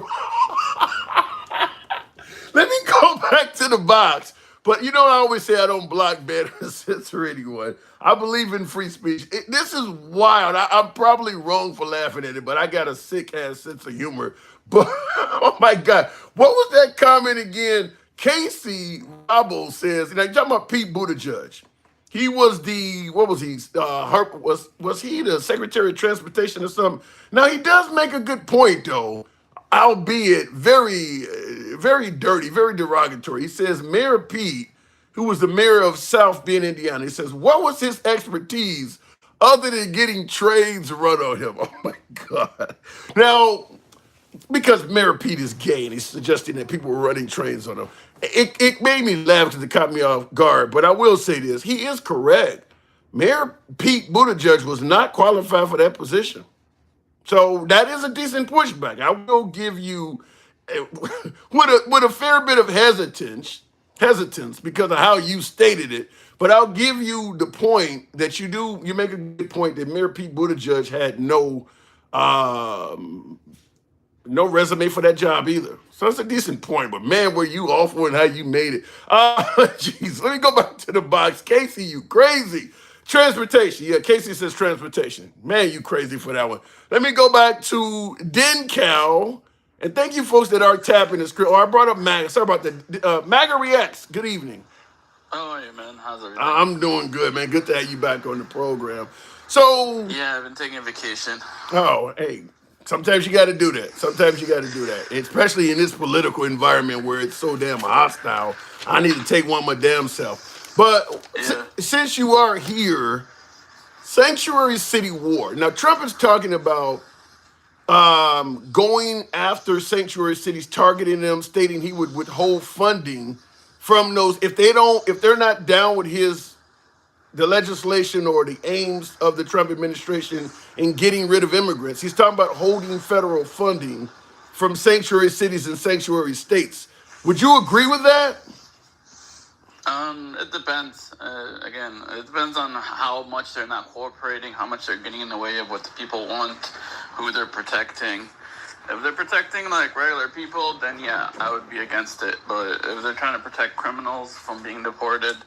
Let me go back to the box. But I always say I don't block bad sense or anyone. I believe in free speech. This is wild. I'm probably wrong for laughing at it, but I got a sick-ass sense of humor. But, oh my God. What was that comment again? Casey Robles says, you're talking about Pete Buttigieg. He was was he the Secretary of Transportation or something? Now, he does make a good point, though, albeit very, very dirty, very derogatory. He says, Mayor Pete, who was the mayor of South Bend, Indiana, he says, what was his expertise other than getting trains run on him? Oh, my God. Now, because Mayor Pete is gay and he's suggesting that people were running trains on him. It made me laugh because it caught me off guard. But I will say this. He is correct. Mayor Pete Buttigieg was not qualified for that position. So that is a decent pushback. I will give you, with a fair bit of hesitance because of how you stated it, but I'll give you the point that you make a good point that Mayor Pete Buttigieg had no resume for that job either. So that's a decent point, but man, were you awful in how you made it. Jeez, let me go back to the box. Casey, you crazy. Transportation. Yeah, Casey says transportation. Man, you crazy for that one. Let me go back to DenCal. And thank you folks that are tapping the screen. Oh, I brought up MAGA. Sorry about that. MAGA Reacts. Good evening. How are you, man? How's everything? I'm doing good, man. Good to have you back on the program. So yeah, I've been taking a vacation. Oh, hey. Sometimes you got to do that. Sometimes you got to do that, especially in this political environment where it's so damn hostile. I need to take one my damn self. But Yeah. since you are here, Sanctuary City War. Now Trump is talking about going after sanctuary cities, targeting them, stating he would withhold funding from those if they're not down with the legislation or the aims of the Trump administration in getting rid of immigrants. He's talking about holding federal funding from sanctuary cities and sanctuary states. Would you agree with that? It depends. Again, it depends on how much they're not cooperating, how much they're getting in the way of what the people want, who they're protecting. If they're protecting like regular people, then yeah, I would be against it. But if they're trying to protect criminals from being deported,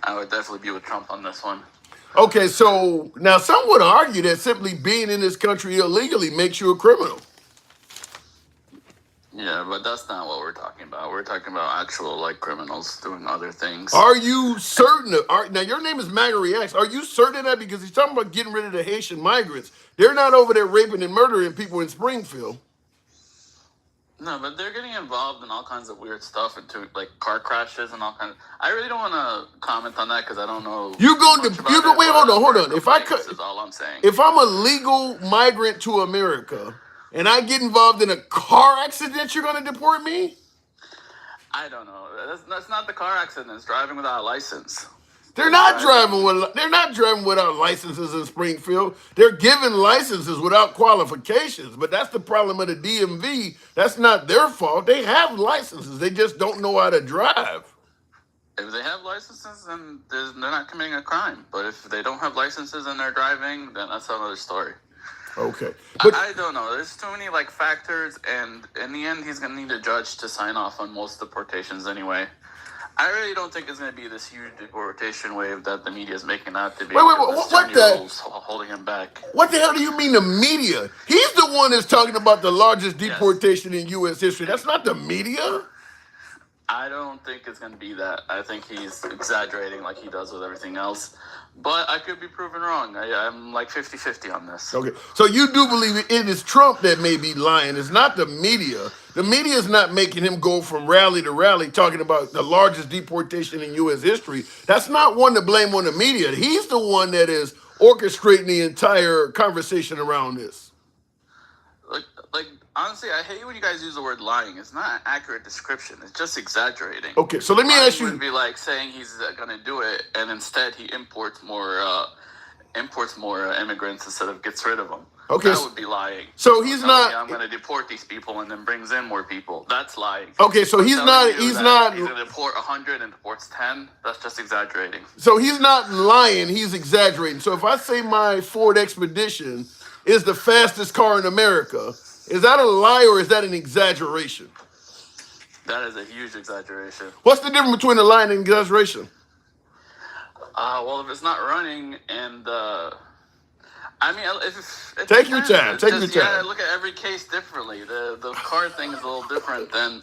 I would definitely be with Trump on this one. Okay, so now some would argue that simply being in this country illegally makes you a criminal. Yeah, but that's not what we're talking about. We're talking about actual like criminals doing other things. Are you certain? Now, your name is Magari X. Are you certain of that? Because he's talking about getting rid of the Haitian migrants. They're not over there raping and murdering people in Springfield. No, but they're getting involved in all kinds of weird stuff, into like car crashes and all kinds. I really don't want to comment on that because I don't know. You going to? You go? Wait, hold on. If I could, this is all I'm saying. if I'm a legal migrant to America and I get involved in a car accident, you're going to deport me? I don't know. That's not the car accident. It's driving without a license. They're not driving without licenses in Springfield. They're given licenses without qualifications. But that's the problem of the DMV. That's not their fault. They have licenses. They just don't know how to drive. If they have licenses, then they're not committing a crime. But if they don't have licenses and they're driving, then that's another story. Okay. But I don't know. There's too many like factors, and in the end, he's gonna need a judge to sign off on most deportations anyway. I really don't think it's going to be this huge deportation wave that the media is making out to be. Wait, what the? Holding him back. What the hell do you mean the media? He's the one that's talking about the largest deportation in U.S. history. That's not the media. I don't think it's going to be that. I think he's exaggerating like he does with everything else. But I could be proven wrong. I'm like 50-50 on this. Okay, so you do believe it is Trump that may be lying. It's not the media. The media is not making him go from rally to rally talking about the largest deportation in U.S. history. That's not one to blame on the media. He's the one that is orchestrating the entire conversation around this. Like honestly, I hate when you guys use the word lying. It's not an accurate description. It's just exaggerating. Okay, so let me ask you. It would be like saying he's going to do it, and instead he imports more immigrants instead of gets rid of them. Okay, that would be lying. So he's not. I'm going to deport these people and then brings in more people. That's lying. Okay, so he's not. He's not. He's going to deport 100 and deports 10. That's just exaggerating. So he's not lying. He's exaggerating. So if I say my Ford Expedition is the fastest car in America, is that a lie or is that an exaggeration? That is a huge exaggeration. What's the difference between a lie and an exaggeration? Well, if it's not running and I mean, if take your time. Take your time. Yeah, look at every case differently. The car thing is a little different than,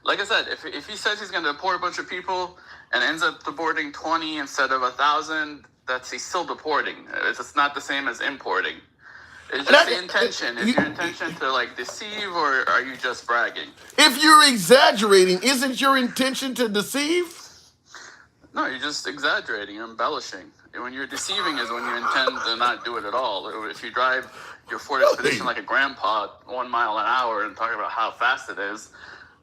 like I said, if he says he's going to deport a bunch of people and ends up deporting 20 instead of 1,000, he's still deporting. It's not the same as importing. It's just the intention. Is your intention to like deceive, or are you just bragging? If you're exaggerating, isn't your intention to deceive? No, you're just exaggerating. You're embellishing. When you're deceiving is when you intend to not do it at all. If you drive your Ford Expedition like a grandpa 1 mile an hour and talk about how fast it is,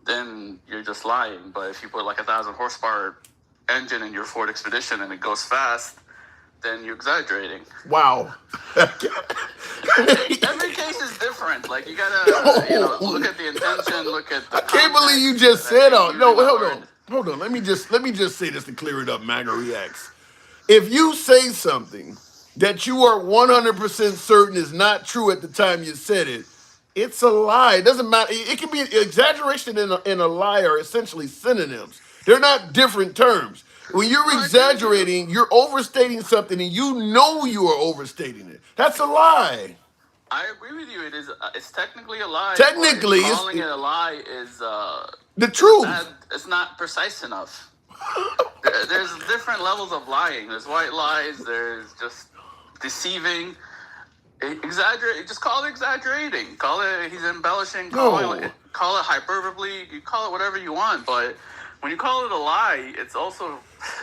then you're just lying. But if you put like 1,000 horsepower engine in your Ford Expedition and it goes fast, then you're exaggerating. Wow. Every case is different. Like you gotta, look at the intention. Look at. The I can't believe you just said all. No, hold on. Let me just say this to clear it up, MAGA Reacts. If you say something that you are 100% certain is not true at the time you said it, it's a lie. It doesn't matter. It can be exaggeration and a lie are essentially synonyms. They're not different terms. When you're exaggerating, you're overstating something, and you know you are overstating it. That's a lie. I agree with you. It's technically a lie. Technically, calling it a lie is the truth. It's not precise enough. There's different levels of lying. There's white lies. There's just deceiving. Exaggerate. Just call it exaggerating. Call it he's embellishing. No. Call it hyperbole. You call it whatever you want. But when you call it a lie, it's also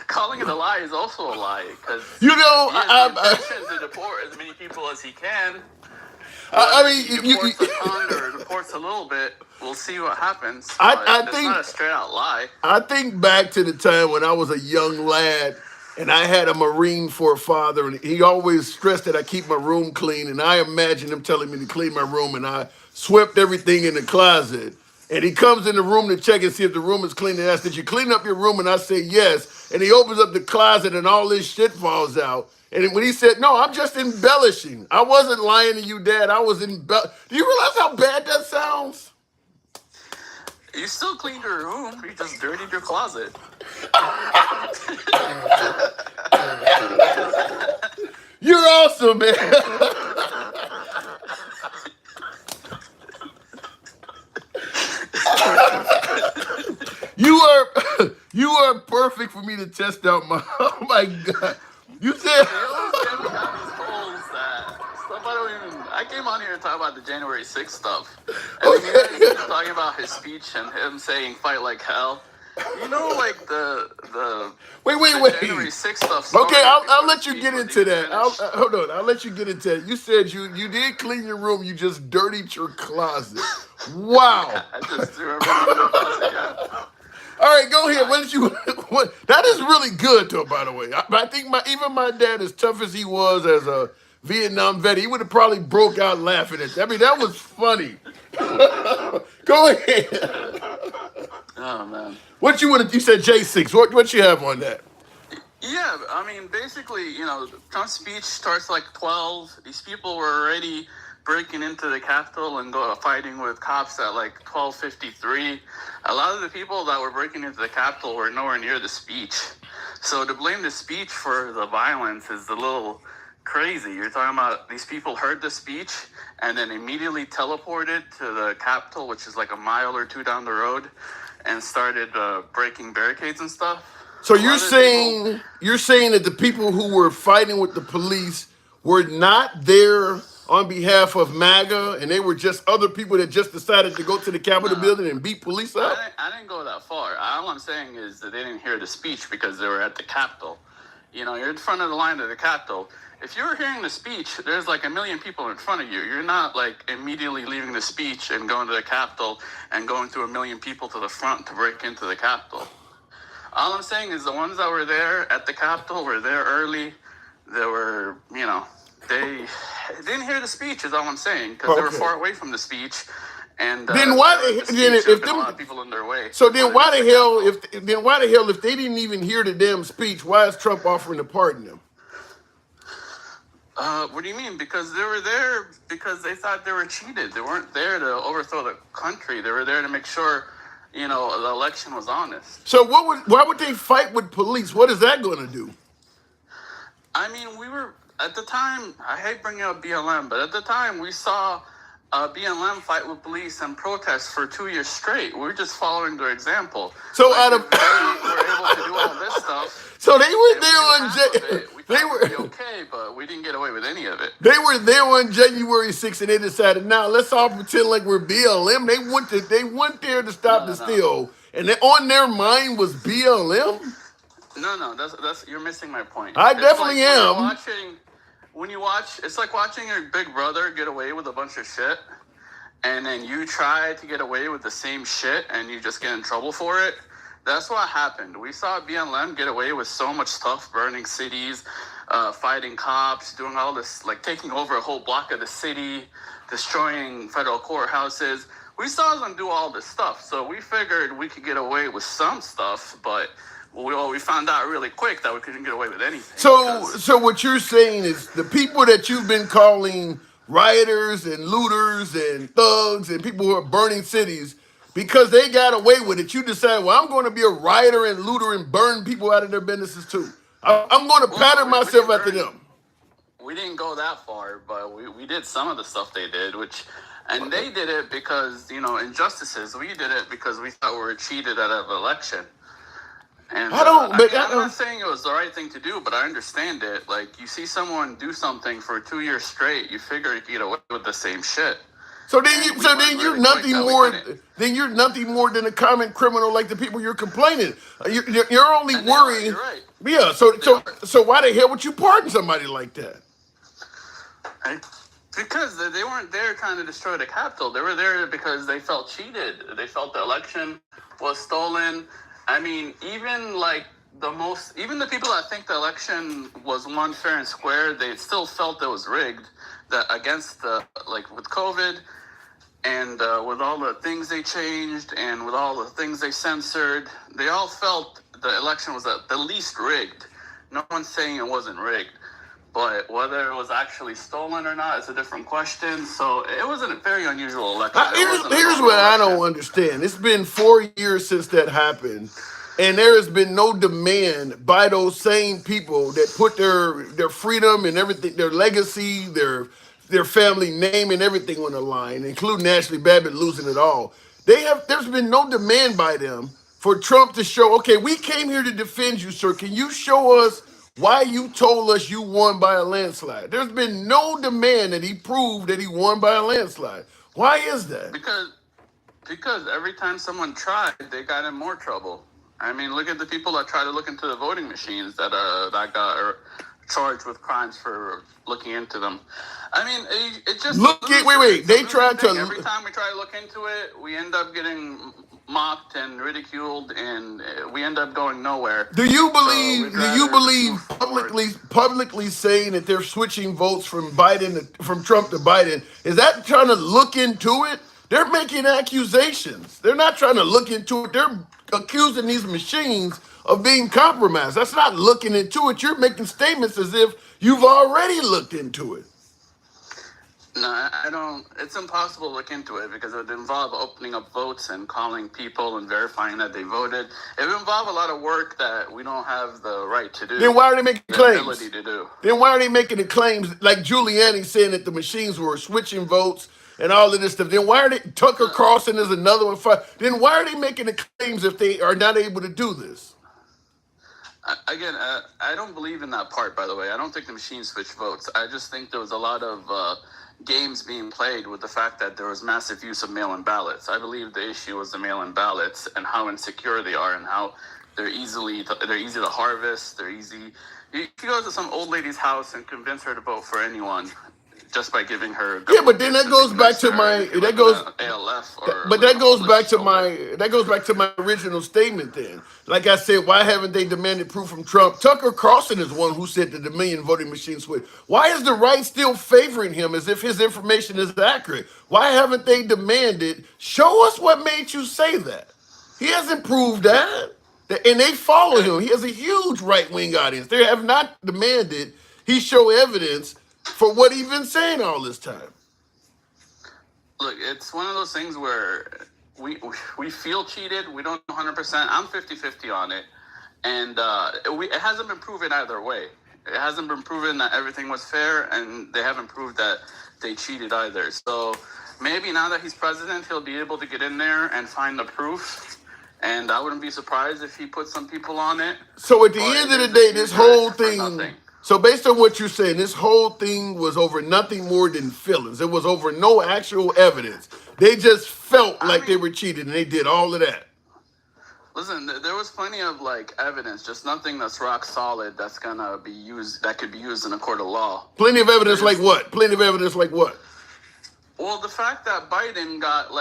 calling it a lie is also a lie because You know, he has the intention to deport as many people as he can. I mean, He deports a ton or deports a little bit. We'll see what happens. I It's think- not a straight out lie. I think back to the time when I was a young lad and I had a Marine for a father, and he always stressed that I keep my room clean. And I imagine him telling me to clean my room, and I swept everything in the closet. And he comes in the room to check and see if the room is clean. And asks, "Did you clean up your room?" And I say, "Yes." And he opens up the closet, and all this shit falls out. And when he said, "No, I'm just embellishing. I wasn't lying to you, Dad. I was Do you realize how bad that sounds? You still cleaned your room. You just dirtied your closet. You're awesome, man. You are perfect for me to test out my. Oh my God! You said. They always get me on these polls that stuff I don't even. I came on here to talk about the January 6th stuff. And then he's talking about his speech and him saying "fight like hell." You know, like the Wait. January 6th stuff. Okay, I'll let you get into that. Hold on, I'll let you get into it. You said you did clean your room. You just dirtied your closet. Wow. I just remember the closet, yeah. All right, go ahead. What did you? That is really good, though. By the way, I think even my dad, as tough as he was as a Vietnam vet, he would have probably broke out laughing at that. I mean, that was funny. Go ahead. Oh man. What you would have? You said J6. What you have on that? Yeah, I mean, basically, Trump's speech starts like 12. These people were already breaking into the Capitol and fighting with cops at like 12:53. A lot of the people that were breaking into the Capitol were nowhere near the speech. So to blame the speech for the violence is a little crazy. You're talking about these people heard the speech and then immediately teleported to the Capitol, which is like a mile or two down the road, and started breaking barricades and stuff. So you're saying that the people who were fighting with the police were not there on behalf of MAGA, and they were just other people that just decided to go to the Capitol building and beat police up? I didn't go that far. All I'm saying is that they didn't hear the speech because they were at the Capitol. You're in front of the line of the Capitol. If you were hearing the speech, there's like a million people in front of you. You're not like immediately leaving the speech and going to the Capitol and going through a million people to the front to break into the Capitol. All I'm saying is the ones that were there at the Capitol were there early. They were, they didn't hear the speech is all I'm saying because they were far away from the speech. And then why if a lot of people in their way? So then why the hell if they didn't even hear the damn speech, why is Trump offering to pardon them? What do you mean? Because they were there because they thought they were cheated. They weren't there to overthrow the country. They were there to make sure, the election was honest. So why would they fight with police? What is that going to do? I mean, we were, at the time, I hate bringing up BLM, but at the time we saw BLM fight with police and protest for 2 years straight. We were just following their example. So they were able to do all this stuff. So they were there on They were okay, but we didn't get away with any of it. They were there on January 6th, and they decided, now let's all pretend like we're BLM. They went there to stop the steal, and on their mind was BLM. No, that's you're missing my point. I definitely am. When you watch, it's like watching your big brother get away with a bunch of shit, and then you try to get away with the same shit, and you just get in trouble for it. That's what happened. We saw BLM get away with so much stuff, burning cities, fighting cops, doing all this, like taking over a whole block of the city, destroying federal courthouses. We saw them do all this stuff, so we figured we could get away with some stuff, but we found out really quick that we couldn't get away with anything. So what you're saying is the people that you've been calling rioters and looters and thugs and people who are burning cities, because they got away with it, you decide, well, I'm going to be a rioter and looter and burn people out of their businesses too. I'm going to pattern myself after them. We didn't go that far, but we did some of the stuff they did, and they did it because, injustices. We did it because we thought we were cheated out of an election. And I don't, I but mean, I I'm don't. not saying it was the right thing to do, but I understand it. Like, you see someone do something for 2 years straight, you figure you can get away with the same shit. So then And you, we so weren't then you're really quite nothing that. We more. couldn't. Then you're nothing more than a common criminal, like the people you're complaining. You're only And they are. worrying. You're right. Yeah. So They so are. so why the hell would you pardon somebody like that? Right? Because they weren't there trying to destroy the Capitol. They were there because they felt cheated. They felt the election was stolen. I mean, even like even the people that think the election was won fair and square, they still felt it was rigged. That against with COVID and with all the things they changed and with all the things they censored, they all felt the election was at the least rigged. No one's saying it wasn't rigged. But whether it was actually stolen or not is a different question. So it was a very unusual election. Here's what I don't understand. It's been 4 years since that happened, and there has been no demand by those same people that put their freedom and everything, their legacy, their family name and everything on the line, including Ashley Babbitt losing it all. There's been no demand by them for Trump to show, okay, we came here to defend you, sir. Can you show us why you told us you won by a landslide? There's been no demand that he proved that he won by a landslide. Why is that? Because every time someone tried, they got in more trouble. I mean, look at the people that try to look into the voting machines that got charged with crimes for looking into them. I mean, it just wait. They tried to. Every time we try to look into it, we end up getting mocked and ridiculed, and we end up going nowhere. Do you believe publicly saying that they're switching votes from Trump to Biden? Is that trying to look into it? They're making accusations. They're not trying to look into it. They're accusing these machines of being compromised. That's not looking into it. You're making statements as if you've already looked into it. No, I don't. It's impossible to look into it because it would involve opening up votes and calling people and verifying that they voted. It would involve a lot of work that we don't have the right to do. Then why are they making claims? Ability to do. Then why are they making the claims like Giuliani saying that the machines were switching votes and all of this stuff? Then why are they Tucker Carlson is another one? Then why are they making the claims if they are not able to do this? Again, I don't believe in that part. By the way, I don't think the machines switch votes. I just think there was a lot of games being played with the fact that there was massive use of mail-in ballots. I believe the issue was the mail-in ballots and how insecure they are and how they're easy to harvest. They're easy. You can go to some old lady's house and convince her to vote for anyone just by giving her. Yeah, but then that goes back to my ALF. That goes back to my original statement. Then, like I said, why haven't they demanded proof from Trump? Tucker Carlson is one who said that the million voting machines switch. Why is the right still favoring him as if his information is accurate? Why haven't they demanded? Show us what made you say that. He hasn't proved that, and they follow him. He has a huge right-wing audience. They have not demanded he show evidence for what he's been saying all this time. Look, it's one of those things where we feel cheated. We don't know 100%. I'm 50-50 on it. And it hasn't been proven either way. It hasn't been proven that everything was fair, and they haven't proved that they cheated either. So maybe now that he's president, he'll be able to get in there and find the proof. And I wouldn't be surprised if he put some people on it. So at the end of the day, this whole thing... So based on what you're saying, this whole thing was over nothing more than feelings. It was over no actual evidence. They just felt like they were cheated, and they did all of that. Listen, there was plenty of evidence, just nothing that's rock solid that's gonna be used, that could be used in a court of law. Plenty of evidence like what? Plenty of evidence like what? Well, the fact that Biden got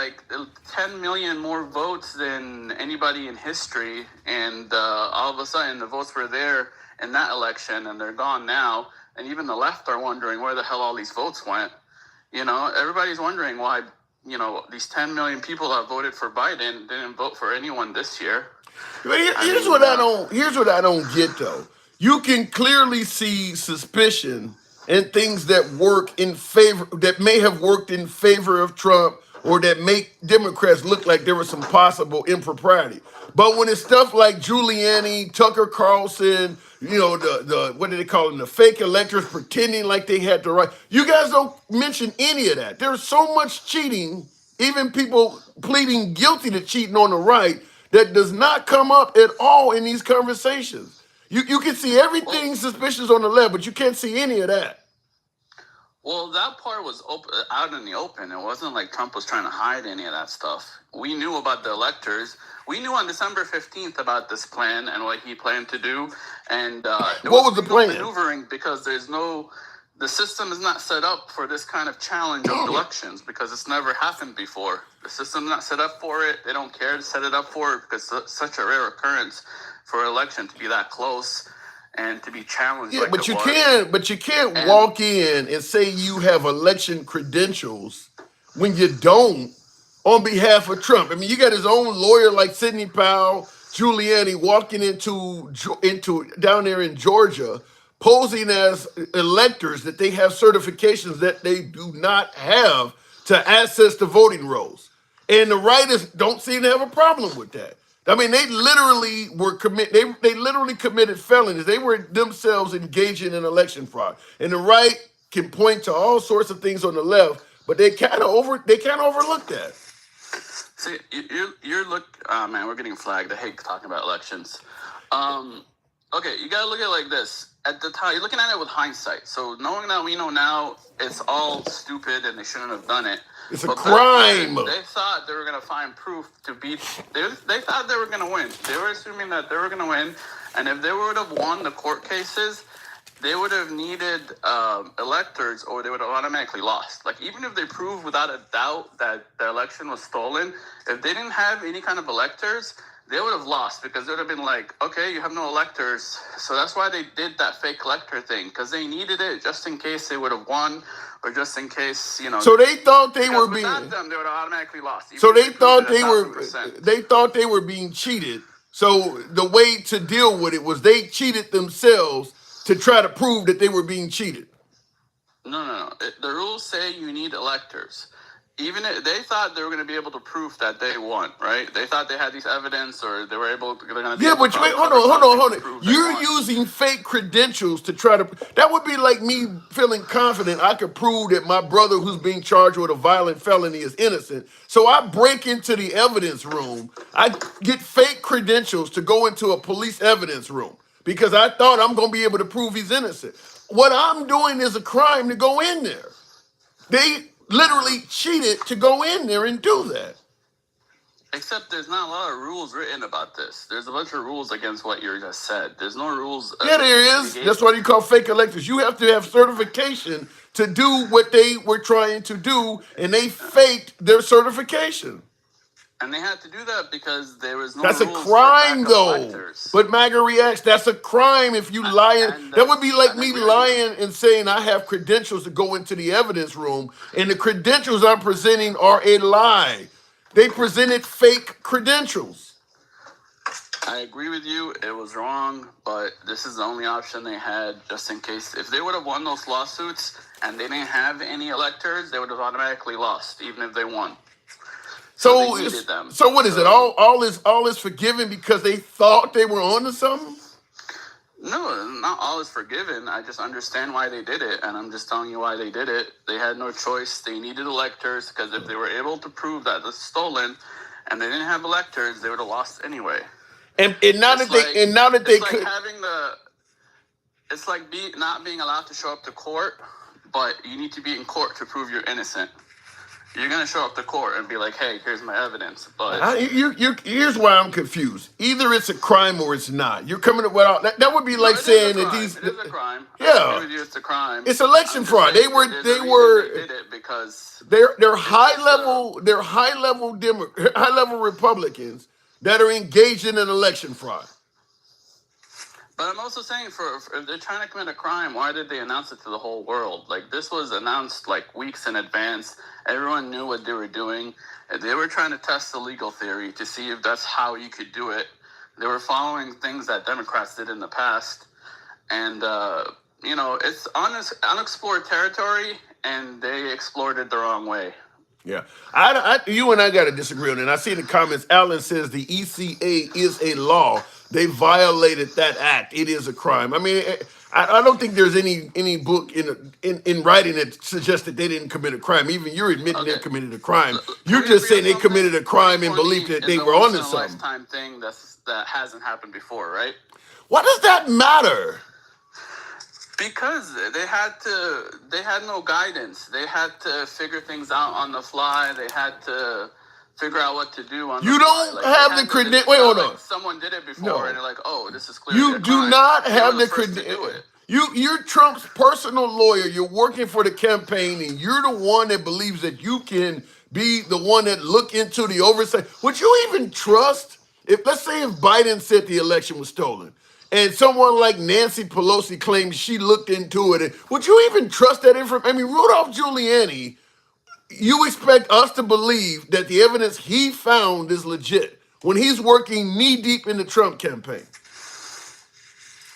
10 million more votes than anybody in history, and all of a sudden the votes were there in that election, and they're gone now, and even the left are wondering where the hell all these votes went. You know, everybody's wondering why, these 10 million people that voted for Biden didn't vote for anyone this year. Here's what I don't get though. You can clearly see suspicion and things that may have worked in favor of Trump, or that make Democrats look like there was some possible impropriety. But when it's stuff like Giuliani, Tucker Carlson, the what do they call them, the fake electors pretending like they had the right, you guys don't mention any of that. There's so much cheating, even people pleading guilty to cheating on the right, that does not come up at all in these conversations. You can see everything suspicious on the left, but you can't see any of that. Well, that part was out in the open. It wasn't like Trump was trying to hide any of that stuff. We knew about the electors. We knew on December 15th about this plan and what he planned to do. And What was the plan? Maneuvering because the system is not set up for this kind of challenge of elections because it's never happened before. The system's not set up for it. They don't care to set it up for it because it's such a rare occurrence for an election to be that close and to be challenged. Yeah, like but it you was. can't. But you can't walk in and say you have election credentials when you don't, on behalf of Trump. I mean, you got his own lawyer like Sidney Powell, Giuliani walking into down there in Georgia, posing as electors that they have certifications that they do not have to access the voting rolls, and the writers don't seem to have a problem with that. I mean, they literally were they literally committed felonies. They were themselves engaging in election fraud. And the right can point to all sorts of things on the left, but they can't overlook that. See, man, we're getting flagged. I hate talking about elections. Okay, you gotta look at it like this. At the time, you're looking at it with hindsight. So knowing that we know now, it's all stupid and they shouldn't have done it. It's a But crime. they thought they were gonna find proof to beat. They thought they were gonna win. They were assuming that they were gonna win, and if they would have won the court cases, they would have needed electors, or they would have automatically lost. Like, even if they proved without a doubt that the election was stolen, if they didn't have any kind of electors, they would have lost because they would have been like, okay, you have no electors. So that's why they did that fake elector thing, because they needed it just in case they would have won, or just in case, So they thought they were being. Without them, they would have automatically lost. So they thought they thought they were being cheated. So the way to deal with it was they cheated themselves to try to prove that they were being cheated. No. The rules say you need electors. Even if they thought they were going to be able to prove that they won, right? They thought they had these evidence, or they were able. They're going to. Yeah, but wait, hold on. You're using fake credentials to try to. That would be like me feeling confident I could prove that my brother, who's being charged with a violent felony, is innocent. So I break into the evidence room. I get fake credentials to go into a police evidence room because I thought I'm going to be able to prove he's innocent. What I'm doing is a crime to go in there. They literally cheated to go in there and do that. Except there's not a lot of rules written about this. There's a bunch of rules against what you just said. There's no rules. Yeah, there is. That's what you call fake electors. You have to have certification to do what they were trying to do, and they faked their certification. And they had to do that because there was no That's a rules crime, for though. electors. But MAGA reacts, that's a crime if you lie. That would be like me lying and saying I have credentials to go into the evidence room, and the credentials I'm presenting are a lie. They presented fake credentials. I agree with you. It was wrong, but this is the only option they had just in case. If they would have won those lawsuits and they didn't have any electors, they would have automatically lost, even if they won. So they needed them. So what is it? All is forgiven because they thought they were onto something? No, not all is forgiven. I just understand why they did it, and I'm just telling you why they did it. They had no choice. They needed electors because if they were able to prove that this is stolen, and they didn't have electors, they would have lost anyway. And now that they could. It's like not being allowed to show up to court, but you need to be in court to prove you're innocent. You're gonna show up to court and be like, "Hey, here's my evidence." But here's why I'm confused. Either it's a crime or it's not. You're coming up without that would be like saying that these. It is a crime. Yeah, I agree with you, it's a crime. It's election fraud. They did it because they're high level Republicans that are engaged in an election fraud. But I'm also saying, if they're trying to commit a crime, why did they announce it to the whole world? Like, this was announced like weeks in advance. Everyone knew what they were doing. They were trying to test the legal theory to see if that's how you could do it. They were following things that Democrats did in the past. And, it's unexplored territory, and they explored it the wrong way. Yeah, you and I got to disagree on it. And I see in the comments, Alan says the ECA is a law. They violated that act. It is a crime. I mean, I don't think there's any book in writing that suggests that they didn't commit a crime. Even you're admitting they Okay. committed a crime. Can You're we just agree saying on they something? committed a crime in 2020 belief that is they a were once onto in a something. lifetime thing that hasn't happened before, right? Why does that matter? Because they had no guidance. They had to figure things out on the fly. They had to figure out what to do on the You fly. don't Like they have had the to, credit. it's Wait, not hold like on. someone did it before No. and they're like, oh, this is clearly You a do crime. not They have were the the first to credit. do it. You're Trump's personal lawyer. You're working for the campaign, and you're the one that believes that you can be the one that look into the oversight. Would you even trust if, let's say, if Biden said the election was stolen, and someone like Nancy Pelosi claims she looked into it? Would you even trust that information? I mean, Rudolph Giuliani. You expect us to believe that the evidence he found is legit when he's working knee deep in the Trump campaign?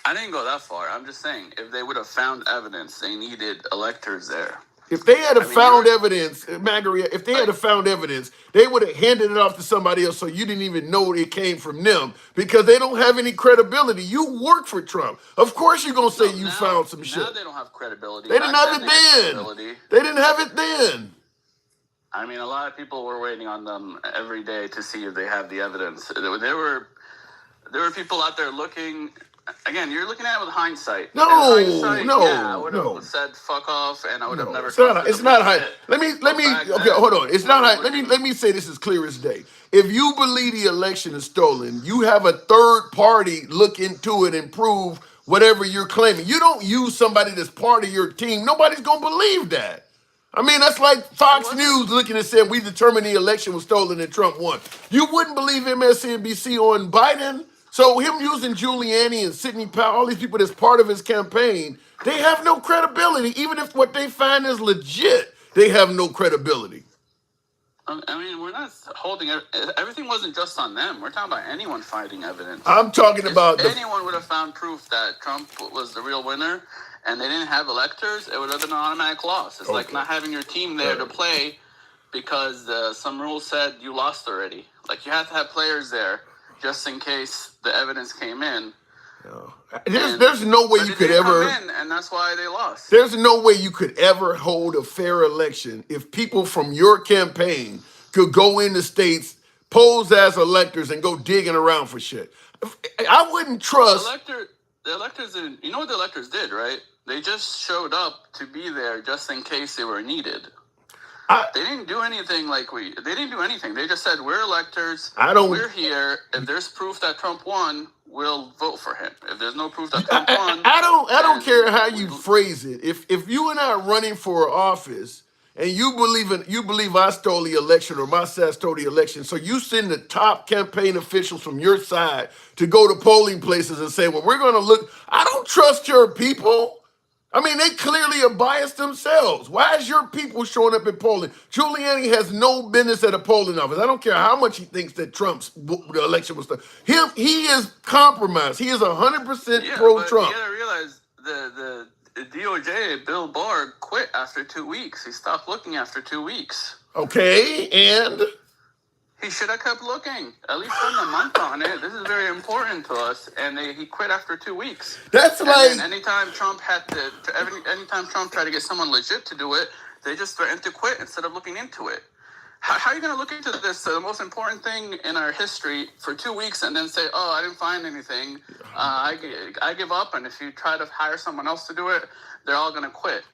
I didn't go that far. I'm just saying, if they would have found evidence, they needed electors there. If they had I mean, found you're evidence, Magaria, if they like, had found evidence, they would have handed it off to somebody else so you didn't even know it came from them because they don't have any credibility. You work for Trump. Of course you're going to say no, you found some now shit. they don't have credibility. They didn't Back have then it they had then. credibility. They didn't have it then. I mean, a lot of people were waiting on them every day to see if they have the evidence. There were people out there looking. Again, you're looking at it with hindsight. No, In hindsight, yeah, I would have no. said fuck off, and I would have No, never it's not. trusted It's them not with high. shit. Let me. But back Okay, then, hold on. It's we not were high. looking. Let me say this as clear as day. If you believe the election is stolen, you have a third party look into it and prove whatever you're claiming. You don't use somebody that's part of your team. Nobody's gonna believe that. I mean, that's like It Fox wasn't. News looking and saying we determined the election was stolen and Trump won. You wouldn't believe MSNBC on Biden. So him using Giuliani and Sidney Powell, all these people that's part of his campaign, they have no credibility. Even if what they find is legit, they have no credibility. I mean, we're not holding everything. Wasn't just on them. We're talking about anyone finding evidence. I'm talking If about the anyone would have found proof that Trump was the real winner, and they didn't have electors, it would have been an automatic loss. It's like Okay. not having your team there to play because some rules said you lost already. Like you have to have players there just in case the evidence came in. there's no way But you it could didn't ever. come in, and that's why they lost. There's no way you could ever hold a fair election if people from your campaign could go into states, pose as electors, and go digging around for shit. I wouldn't trust. The electors didn't. You know what the electors did, right? They just showed up to be there just in case they were needed. They didn't do anything they didn't do anything. They just said, we're electors. We're here. If there's proof that Trump won, we'll vote for him. If there's no proof that Trump won, I don't care how then you phrase it. If you and I are running for office and you believe I stole the election or my side stole the election, so you send the top campaign officials from your side to go to polling places and say, well, we're going to look. I don't trust your people. I mean, they clearly are biased themselves. Why is your people showing up at polling? Giuliani has no business at a polling office. I don't care how much he thinks that the election was stolen. He is compromised. He is 100% yeah, pro but Trump. you gotta realize the DOJ, Bill Barr, quit after 2 weeks. He stopped looking after 2 weeks. Okay, and He should have kept looking. At least spend a month on it. This is very important to us. And he quit after 2 weeks. that's And like then anytime Trump anytime Trump tried to get someone legit to do it, they just threatened to quit instead of looking into it. How are you going to look into this, the most important thing in our history, for 2 weeks and then say, oh, I didn't find anything. I give up. And if you try to hire someone else to do it, they're all going to quit.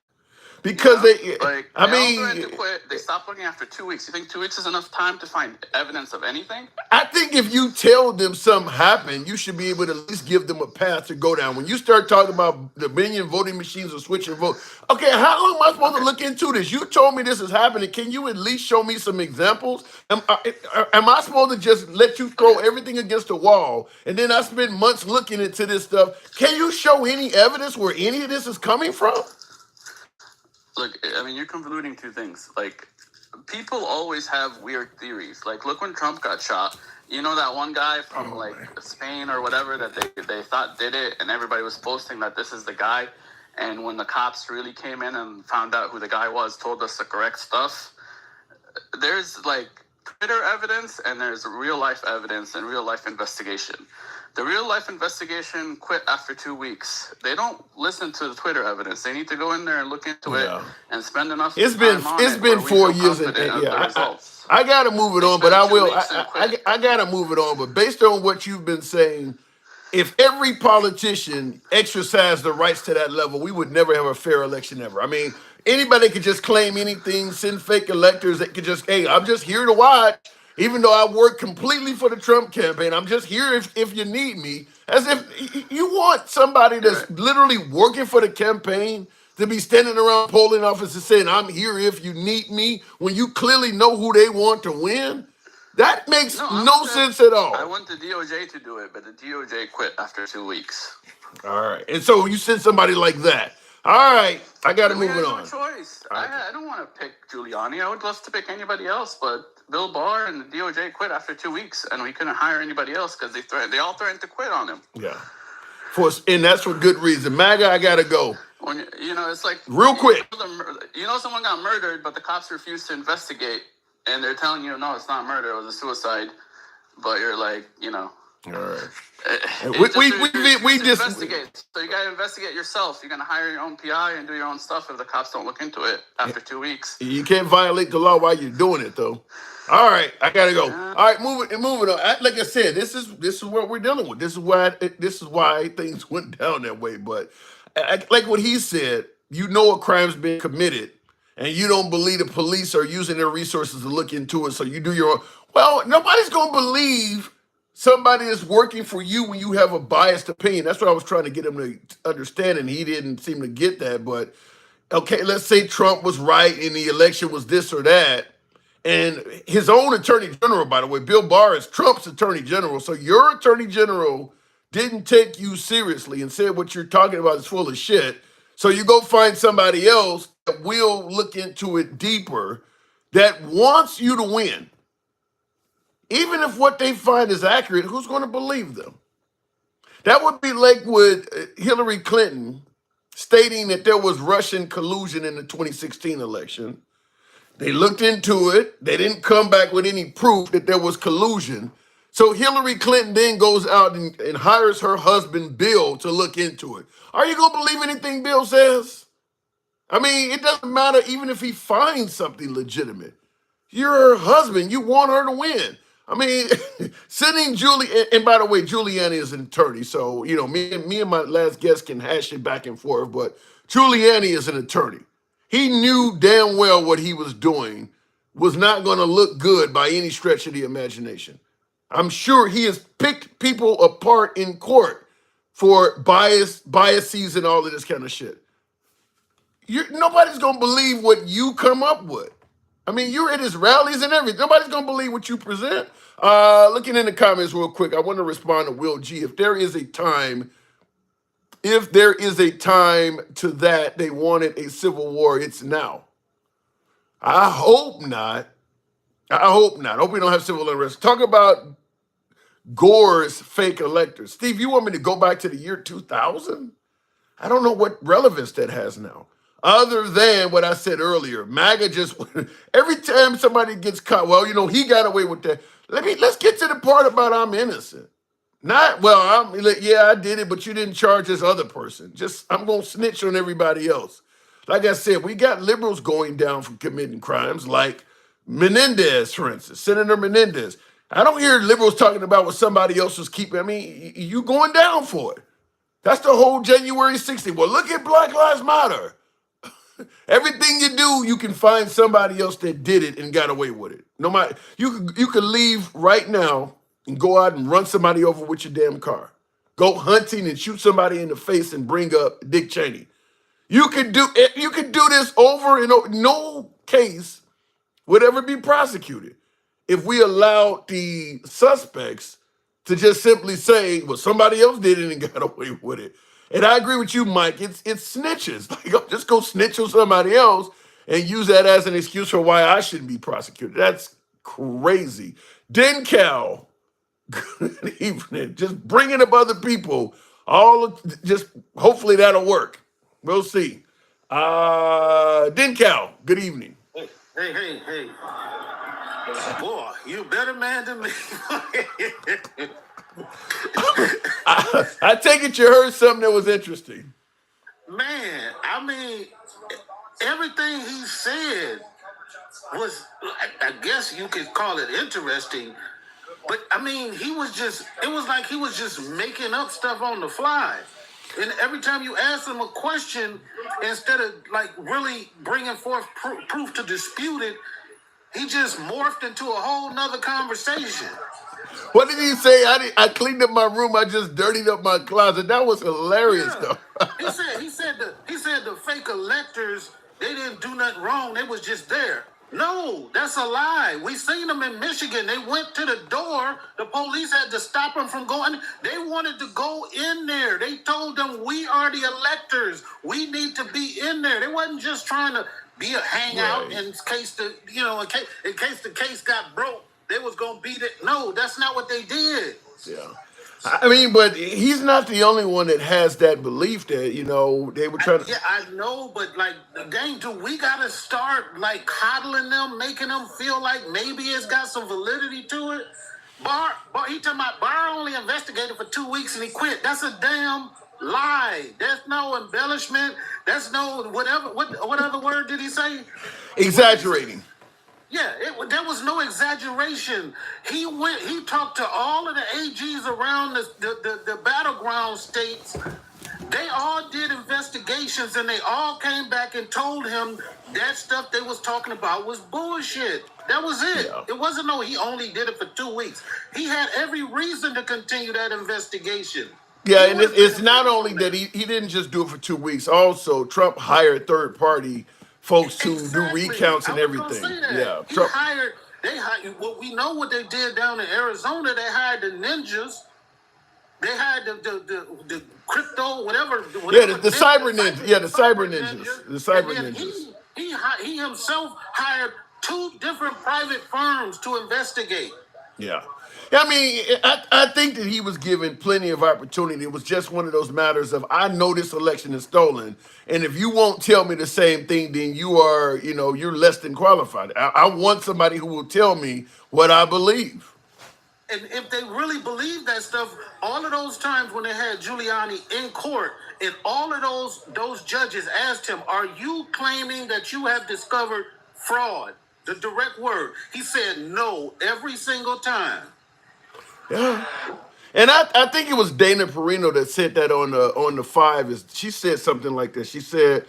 because They I all mean, threatened to quit. They stopped looking after 2 weeks. You think 2 weeks is enough time to find evidence of anything? I think if you tell them something happened, you should be able to at least give them a path to go down. When you start talking about the Dominion voting machines or switching vote, okay, how long am I supposed to look into this? You told me this is happening. Can you at least show me some examples? Am I supposed to just let you throw everything against the wall and then I spend months looking into this stuff? Can you show any evidence where any of this is coming from? Look, I mean, you're convoluting two things. Like, people always have weird theories. Like, look when Trump got shot. You know that one guy from Spain or whatever that they thought did it, and everybody was posting that this is the guy. And when the cops really came in and found out who the guy was, told us the correct stuff. There's like Twitter evidence and there's real life evidence and real life investigation. The real life investigation quit after 2 weeks. They don't listen to the Twitter evidence. They need to go in there and look into it and spend enough It's time on it's it been where we 4 feel years, and confident of the results. I gotta move it They on, but spend I 2 will. weeks and quit. I gotta move it on. But based on what you've been saying, if every politician exercised the rights to that level, we would never have a fair election ever. I mean, anybody could just claim anything, send fake electors that could just, hey, I'm just here to watch. Even though I work completely for the Trump campaign, I'm just here if you need me. As if you want somebody that's Right. literally working for the campaign to be standing around polling offices saying, I'm here if you need me, when you clearly know who they want to win. That makes No, no sense at I all. want the DOJ to do it, but the DOJ quit after 2 weeks. All right. And so you send somebody like that. All right. I got to We move had it no on. choice. All right. I don't want to pick Giuliani. I would love to pick anybody else, but Bill Barr and the DOJ quit after 2 weeks, and we couldn't hire anybody else because they all threatened to quit on him. Yeah. And that's for good reason. MAGA, I got to go. When it's like Real quick. Someone got murdered, but the cops refused to investigate, and they're telling you, no, it's not murder, it was a suicide. But you're like, All right. we investigate. So you gotta investigate yourself. You're gonna hire your own PI and do your own stuff if the cops don't look into it after 2 weeks. You can't violate the law while you're doing it, though. All right, I gotta go. All right, moving on. Like I said, this is what we're dealing with. This is why things went down that way. But like what he said, you know a crime's been committed, and you don't believe the police are using their resources to look into it. So you do your own. Well, nobody's gonna believe somebody is working for you when you have a biased opinion. That's what I was trying to get him to understand, and he didn't seem to get that. But okay, let's say Trump was right and the election was this or that. And his own attorney general, by the way, Bill Barr is Trump's attorney general. So your attorney general didn't take you seriously and said what you're talking about is full of shit. So you go find somebody else that will look into it deeper, that wants you to win. Even if what they find is accurate, who's going to believe them? That would be like with Hillary Clinton stating that there was Russian collusion in the 2016 election. They looked into it. They didn't come back with any proof that there was collusion. So Hillary Clinton then goes out and hires her husband, Bill, to look into it. Are you going to believe anything Bill says? I mean, it doesn't matter even if he finds something legitimate. You're her husband. You want her to win. I mean, sending Julie, and by the way, Giuliani is an attorney. So, me and my last guest can hash it back and forth, but Giuliani is an attorney. He knew damn well what he was doing was not going to look good by any stretch of the imagination. I'm sure he has picked people apart in court for biases and all of this kind of shit. Nobody's going to believe what you come up with. I mean, you're at his rallies and everything. Nobody's going to believe what you present. Looking in the comments real quick, I want to respond to Will G. If there is a time to that they wanted a civil war, it's now. I hope not. I hope we don't have civil unrest. Talk about Gore's fake electors. Steve, you want me to go back to the year 2000? I don't know what relevance that has now. Other than what I said earlier, MAGA just, every time somebody gets caught, well, he got away with that. Let's get to the part about I'm innocent. I did it, but you didn't charge this other person. I'm going to snitch on everybody else. Like I said, we got liberals going down for committing crimes, like Menendez, for instance, Senator Menendez. I don't hear liberals talking about what somebody else was keeping. I mean, you going down for it. That's the whole January 60th. Well, look at Black Lives Matter. Everything you do, you can find somebody else that did it and got away with it. No matter, you could leave right now and go out and run somebody over with your damn car. Go hunting and shoot somebody in the face and bring up Dick Cheney. You could do this over and over. No case would ever be prosecuted if we allowed the suspects to just simply say, well, somebody else did it and got away with it. And I agree with you, Mike. It's snitches. Like, just go snitch on somebody else and use that as an excuse for why I shouldn't be prosecuted. That's crazy. Dencal, good evening. Just bringing up other people. Hopefully that'll work. We'll see. Dencal, good evening. Hey. Boy, you a better man than me. I take it you heard something that was interesting. Man, I mean, everything he said was, I guess you could call it interesting, but I mean, it was like he was just making up stuff on the fly. And every time you ask him a question, instead of like really bringing forth proof to dispute it, he just morphed into a whole nother conversation. What did he say? I cleaned up my room. I just dirtied up my closet. That was hilarious, Yeah, though. he said the fake electors, they didn't do nothing wrong. They was just there. No, that's a lie. We seen them in Michigan. They went to the door. The police had to stop them from going. They wanted to go in there. They told them, "We are the electors. We need to be in there." They wasn't just trying to be a hangout Right. in case in case the case got broke. They was gonna be there. No, that's not what they did. Yeah. I mean, but he's not the only one that has that belief that, they were trying to. Yeah, I know, but like, dang, do we gotta start like coddling them, making them feel like maybe it's got some validity to it? He talking about Barr only investigated for 2 weeks and he quit. That's a damn lie. There's no embellishment. That's no whatever. What other word did he say? Exaggerating. Yeah, there was no exaggeration. He talked to all of the AGs around the battleground states. They all did investigations and they all came back and told him that stuff they was talking about was bullshit. That was it. Yeah. It wasn't he only did it for 2 weeks. He had every reason to continue that investigation. Yeah, He and would've it's been not able only to- that he didn't just do it for 2 weeks. Also, Trump hired third party folks to do Exactly. recounts and I was gonna everything. say that. Yeah, He Trump. hired. They hired. Well, we know what they did down in Arizona. They hired the ninjas. They hired the crypto, whatever. Yeah, the cyber ninjas. Yeah, the cyber ninjas. The cyber And then ninjas. he himself hired 2 different private firms to investigate. Yeah. I mean, I think that he was given plenty of opportunity. It was just one of those matters of, I know this election is stolen, and if you won't tell me the same thing, then you're less than qualified. I want somebody who will tell me what I believe. And if they really believe that stuff, all of those times when they had Giuliani in court, and all of those judges asked him, "Are you claiming that you have discovered fraud?" The direct word. He said no every single time. Yeah. And I think it was Dana Perino that said that on the 5. Is she said something like this. She said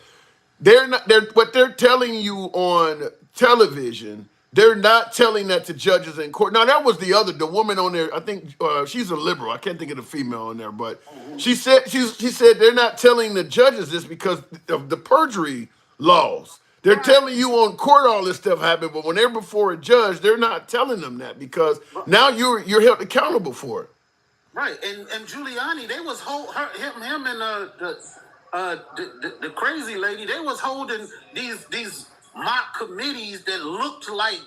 what they're telling you on television, they're not telling that to judges in court. Now that was the woman on there. I think she's a liberal. I can't think of the female on there, but she said they're not telling the judges this because of the perjury laws. They're telling you on court all this stuff happened, but when they're before a judge, they're not telling them that because now you're held accountable for it. Right, and Giuliani, they was him and the crazy lady. They was holding these mock committees that looked like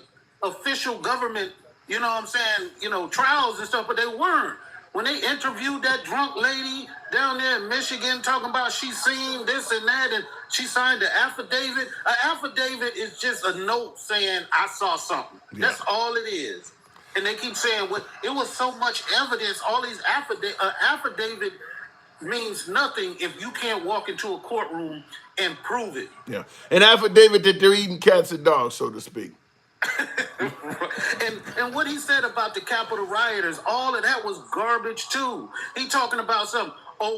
official government. You know what I'm saying? Trials and stuff, but they weren't. When they interviewed that drunk lady down there in Michigan, talking about she seen this and that, and she signed an affidavit. An affidavit is just a note saying I saw something. Yeah. That's all it is. And they keep saying, it was so much evidence. All these affidavit means nothing if you can't walk into a courtroom and prove it. Yeah, an affidavit that they're eating cats and dogs, so to speak. And what he said about the Capitol rioters, all of that was garbage too. He talking about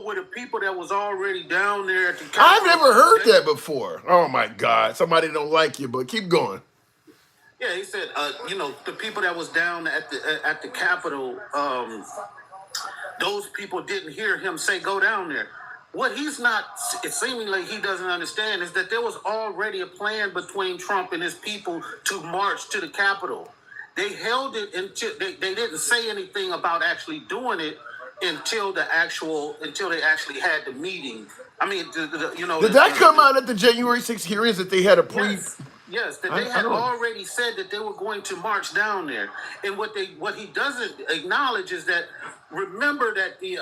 with the people that was already down there at the Capitol. I've never heard that before. Oh my God, somebody don't like you, but keep going. Yeah, he said, the people that was down at the Capitol, those people didn't hear him say go down there. What he's not, it seeming like he doesn't understand, is that there was already a plan between Trump and his people to march to the Capitol. They held it until they didn't say anything about actually doing it until they actually had the meeting. I mean, Did that come out at the January 6th hearings that they had a pre? Yes, that I they had don't know. already said that they were going to march down there, and what he doesn't acknowledge is that, remember that the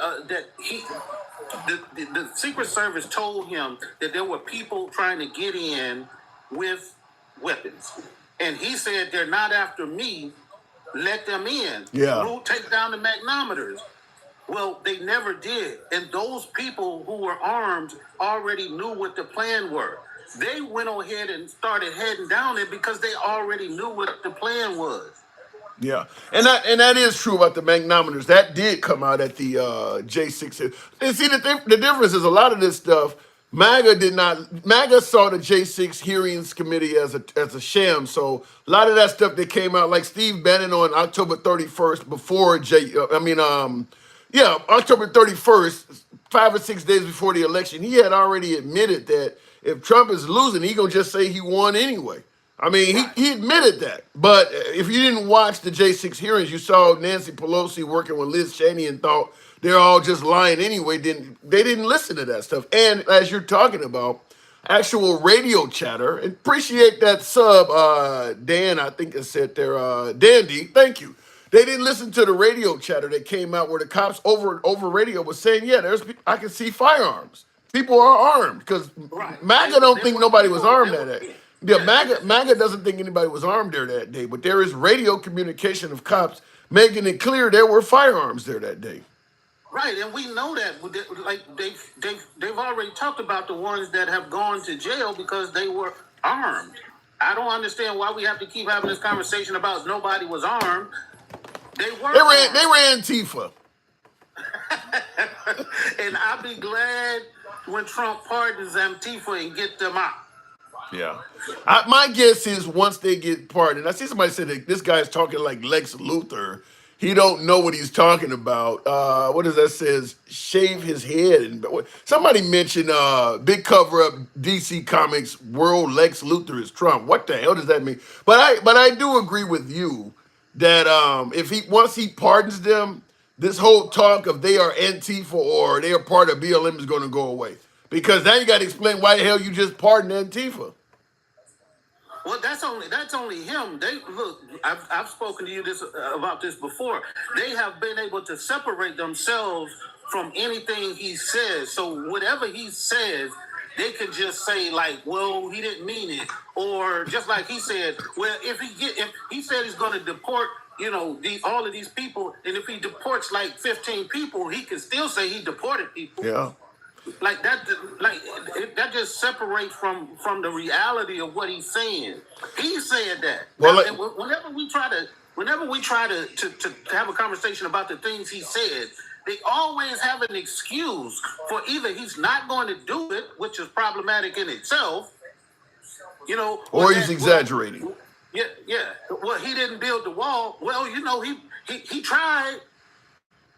Secret Service told him that there were people trying to get in with weapons, and he said they're not after me. Let them in. Yeah. Take down the magnetometers. Well, they never did. And those people who were armed already knew what the plan were. They went ahead and started heading down it because they already knew what the plan was. Yeah, and that is true about the magnometers. That did come out at the J6. And see, the difference is a lot of this stuff. MAGA did not. MAGA saw the J6 hearings committee as a sham. So a lot of that stuff that came out, like Steve Bannon on October 31st, before October 31st, 5 or 6 days before the election, he had already admitted that if Trump is losing, he gonna just say he won anyway. I mean, he admitted that. But if you didn't watch the J6 hearings, you saw Nancy Pelosi working with Liz Cheney and thought they're all just lying anyway. They didn't listen to that stuff. And as you're talking about, actual radio chatter, and appreciate that sub, Dan, I think it said there, Dandy, thank you. They didn't listen to the radio chatter that came out where the cops over radio was saying, yeah, I can see firearms. People are armed because Right. MAGA don't think nobody was armed They that were- day. Yeah, MAGA doesn't think anybody was armed there that day, but there is radio communication of cops making it clear there were firearms there that day. Right, and we know that. Like they've already talked about the ones that have gone to jail because they were armed. I don't understand why we have to keep having this conversation about nobody was armed. They were. They ran Antifa. And I'll be glad when Trump pardons Antifa and get them out. Yeah. My guess is once they get pardoned, I see somebody said that this guy's talking like Lex Luthor. He don't know what he's talking about. What does that says? Shave his head. And somebody mentioned big cover up DC Comics world Lex Luthor is Trump. What the hell does that mean? But I do agree with you that once he pardons them, this whole talk of they are Antifa or they are part of BLM is going to go away. Because now you got to explain why the hell you just pardoned Antifa. Well, that's only him. I've spoken to you about this before. They have been able to separate themselves from anything he says. So whatever he says, they can just say like, "Well, he didn't mean it," or just like he said, "Well, if he said he's going to deport." All of these people, and if he deports like 15 people, he can still say he deported people. Yeah. Like that just separates from the reality of what he's saying. He said that. Well, whenever we try to have a conversation about the things he said, they always have an excuse for either he's not going to do it, which is problematic in itself, or he's exaggerating. Yeah. Well, he didn't build the wall. Well, he tried.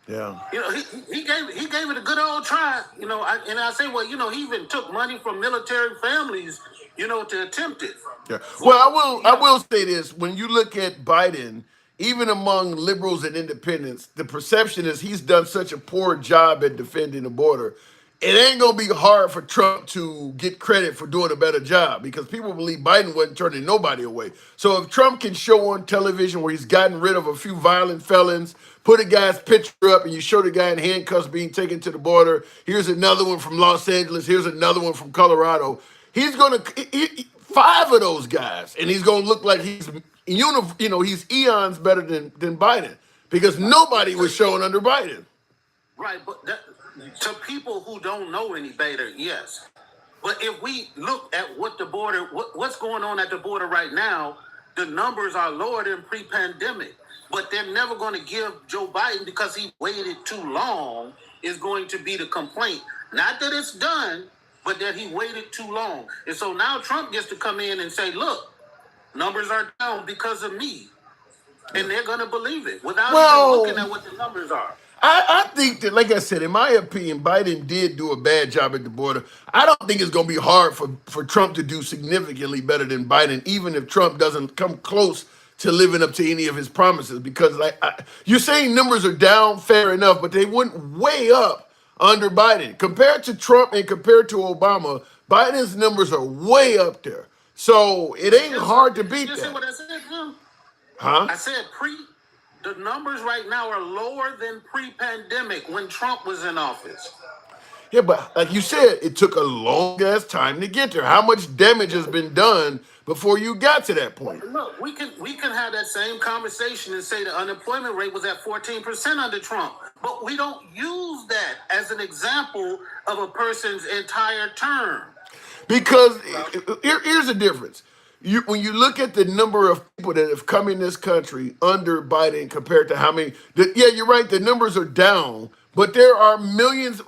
Yeah. He gave it a good old try. I say, well, he even took money from military families, to attempt it. Yeah. Well, I will say this: when you look at Biden, even among liberals and independents, the perception is he's done such a poor job at defending the border. It ain't gonna be hard for Trump to get credit for doing a better job because people believe Biden wasn't turning nobody away. So if Trump can show on television where he's gotten rid of a few violent felons, put a guy's picture up and you show the guy in handcuffs being taken to the border, here's another one from Los Angeles, here's another one from Colorado, he's gonna 5 of those guys, and he's gonna look like he's he's eons better than Biden because nobody was shown under Biden. Right, but to people who don't know any better, yes. But if we look at what's going on at the border right now, the numbers are lower than pre-pandemic. But they're never going to give Joe Biden because he waited too long is going to be the complaint. Not that it's done, but that he waited too long. And so now Trump gets to come in and say, look, numbers are down because of me. And they're going to believe it without even looking at what the numbers are. I think that, like I said, in my opinion, Biden did do a bad job at the border. I don't think it's going to be hard for Trump to do significantly better than Biden, even if Trump doesn't come close to living up to any of his promises. Because you're saying numbers are down, fair enough, but they went way up under Biden. Compared to Trump and compared to Obama, Biden's numbers are way up there. So it ain't hard to beat that. You see what I said, Jim? Huh? I said the numbers right now are lower than pre-pandemic when Trump was in office. Yeah, but like you said, it took a long ass time to get there. How much damage has been done before you got to that point? Look, we can have that same conversation and say the unemployment rate was at 14% under Trump. but we don't use that as an example of a person's entire term. Because here's the difference. When you look at the number of people that have come in this country under Biden compared to how many, yeah, you're right, the numbers are down, but there are millions.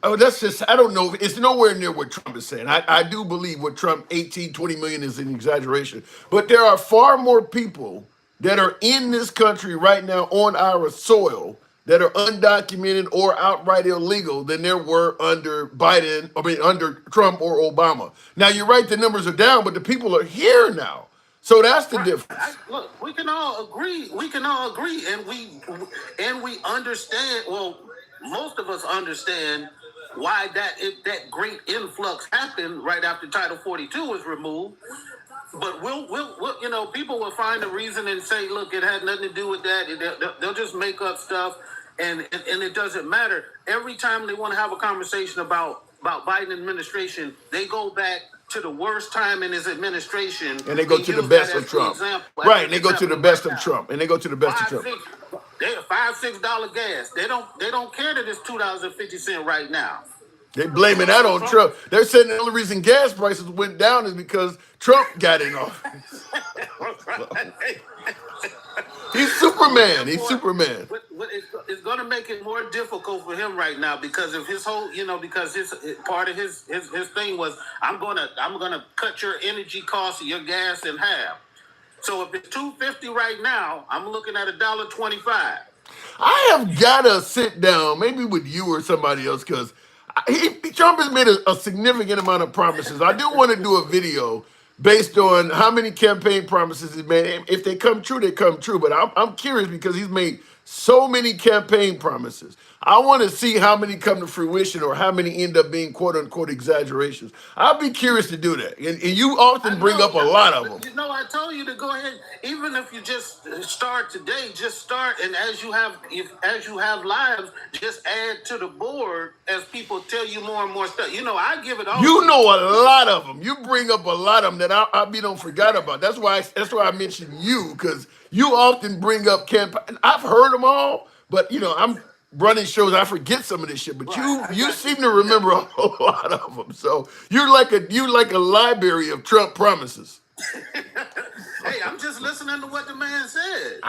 That's just, I don't know. It's nowhere near what Trump is saying. I do believe what Trump, 18, 20 million is an exaggeration. But there are far more people that are in this country right now on our soil that are undocumented or outright illegal than there were under Biden, under Trump or Obama. Now, you're right, the numbers are down, but the people are here now. So that's the difference. Look, we can all agree. We can all agree, and we understand. Well, most of us understand why that great influx happened right after Title 42 was removed. But we'll people will find a reason and say, look, it had nothing to do with that. They'll just make up stuff, and it doesn't matter. Every time they want to have a conversation about Biden administration, they go back to the worst time in his administration, and they go to the best of Trump. Right, and they go to the best of Trump, and they go to the best of Trump. They $5-6 gas. They don't care that it's $2.50 right now. They blaming that on Trump. They're saying the only reason gas prices went down is because Trump got in office. He's Superman. He's Superman. But it's going to make it more difficult for him right now because of his whole, because his part of his thing was I'm gonna cut your energy costs of your gas in half. So if it's $2.50 right now, I'm looking at $1.25. I have gotta sit down, maybe with you or somebody else, because Trump has made a significant amount of promises. I do want to do a video based on how many campaign promises he's made. If they come true, they come true. But I'm curious because he's made so many campaign promises. I want to see how many come to fruition or how many end up being quote unquote exaggerations. I'd be curious to do that. And you often bring up a lot of them. I told you to go ahead. Even if you just start today, just start. And as you have lives, just add to the board as people tell you more and more stuff. I give it all. You know a lot of them. You bring up a lot of them that I don't forget about. That's why I mentioned you, because you often bring up campaign. I've heard them all, but I'm running shows, I forget some of this shit, but you seem to remember a whole lot of them. So you're like a library of Trump promises. Hey, I'm just listening to what the man said.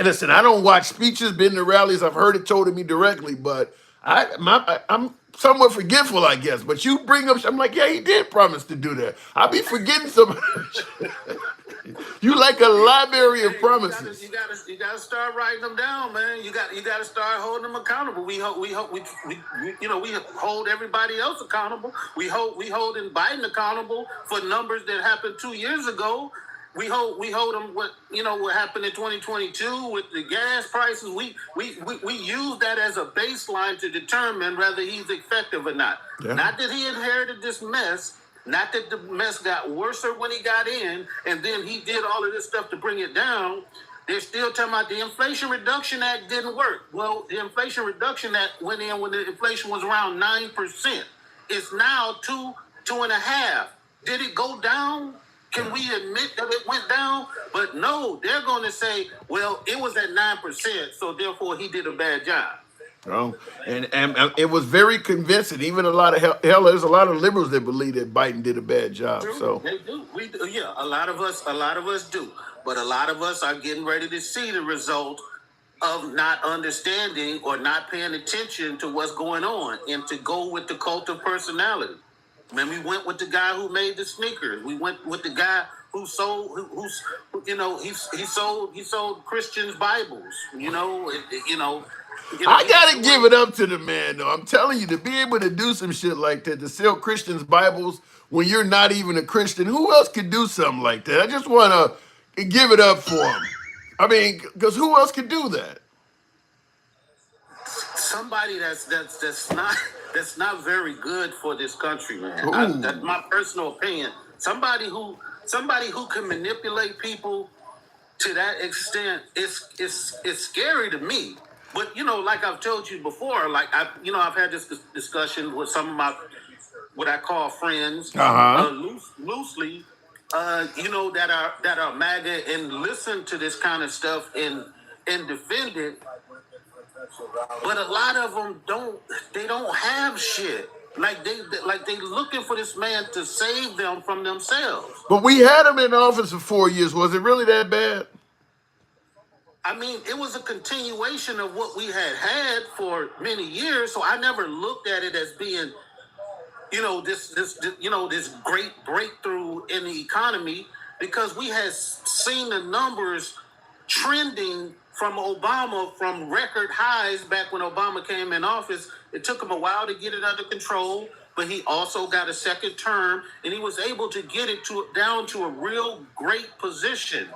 Listen, I don't watch speeches, been to rallies, I've heard it told to me directly, but I'm somewhat forgetful, I guess. But you bring up, I'm like, yeah, he did promise to do that. I'll be forgetting some of that. You like a library of promises. You gotta start writing them down, man. You got to start holding them accountable. We hold everybody else accountable. We holding Biden accountable for numbers that happened 2 years ago. We hold them what happened in 2022 with the gas prices. We use that as a baseline to determine whether he's effective or not. Yeah. Not that he inherited this mess. Not that the mess got worse when he got in, and then he did all of this stuff to bring it down. They're still talking about the Inflation Reduction Act didn't work. Well, the Inflation Reduction Act went in when the inflation was around 9%. It's now 2.5. Did it go down? Can we admit that it went down? But no, they're going to say, well, it was at 9%, so therefore he did a bad job. Oh, and it was very convincing. Even a lot of there's a lot of liberals that believe that Biden did a bad job. True. So they do. We do. Yeah, a lot of us do. But a lot of us are getting ready to see the result of not understanding or not paying attention to what's going on, and to go with the cult of personality. Man, we went with the guy who made the sneakers. We went with the guy who sold, he sold Christians Bibles. I gotta give it up to the man, though. I'm telling you, to be able to do some shit like that, to sell Christians Bibles when you're not even a Christian, who else could do something like that? I just want to give it up for him. I mean, because who else could do that? Somebody that's not very good for this country, man. That's my personal opinion. Somebody who can manipulate people to that extent is scary to me. But like I've told you before, like I've had this discussion with some of my what I call friends, loosely, that are MAGA and listen to this kind of stuff and defend it. but a lot of them don't. They don't have shit. Like they looking for this man to save them from themselves. But we had him in office for 4 years. Was it really that bad? I mean, it was a continuation of what we had for many years. So I never looked at it as being, this great breakthrough in the economy, because we had seen the numbers trending from Obama from record highs back when Obama came in office. It took him a while to get it under control, but he also got a second term, and he was able to get it down to a real great position.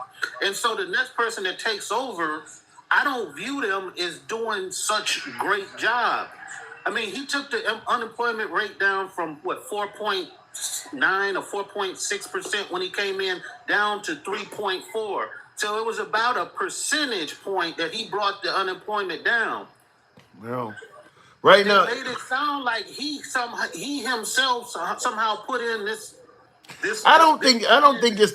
And so the next person that takes over, I don't view them as doing such a great job. I mean, he took the unemployment rate down from 4.9 or 4.6% when he came in, down to 3.4. So it was about a percentage point that he brought the unemployment down. No. Right now, They made it sound like he himself somehow put in this. I don't think it's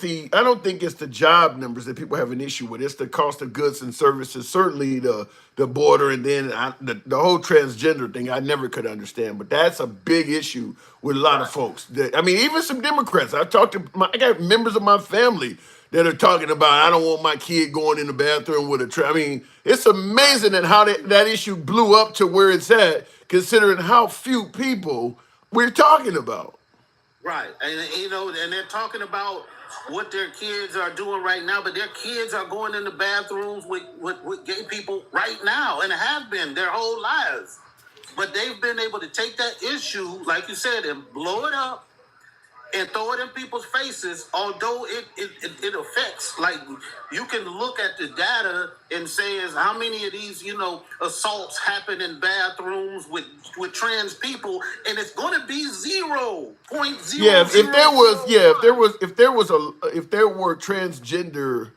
the job numbers that people have an issue with. It's the cost of goods and services. Certainly the border, and then the whole transgender thing. I never could understand, but that's a big issue with a lot of folks. I mean, even some Democrats. I got members of my family that are talking about, I don't want my kid going in the bathroom with a I mean, it's amazing that how that issue blew up to where it's at, considering how few people we're talking about. Right, and they're talking about what their kids are doing right now, but their kids are going in the bathrooms with gay people right now, and have been their whole lives. But they've been able to take that issue, like you said, and blow it up and throw it in people's faces, although it affects, like, you can look at the data and say is how many of these, assaults happen in bathrooms with trans people, and it's going to be 0.0. Yeah, if there were transgender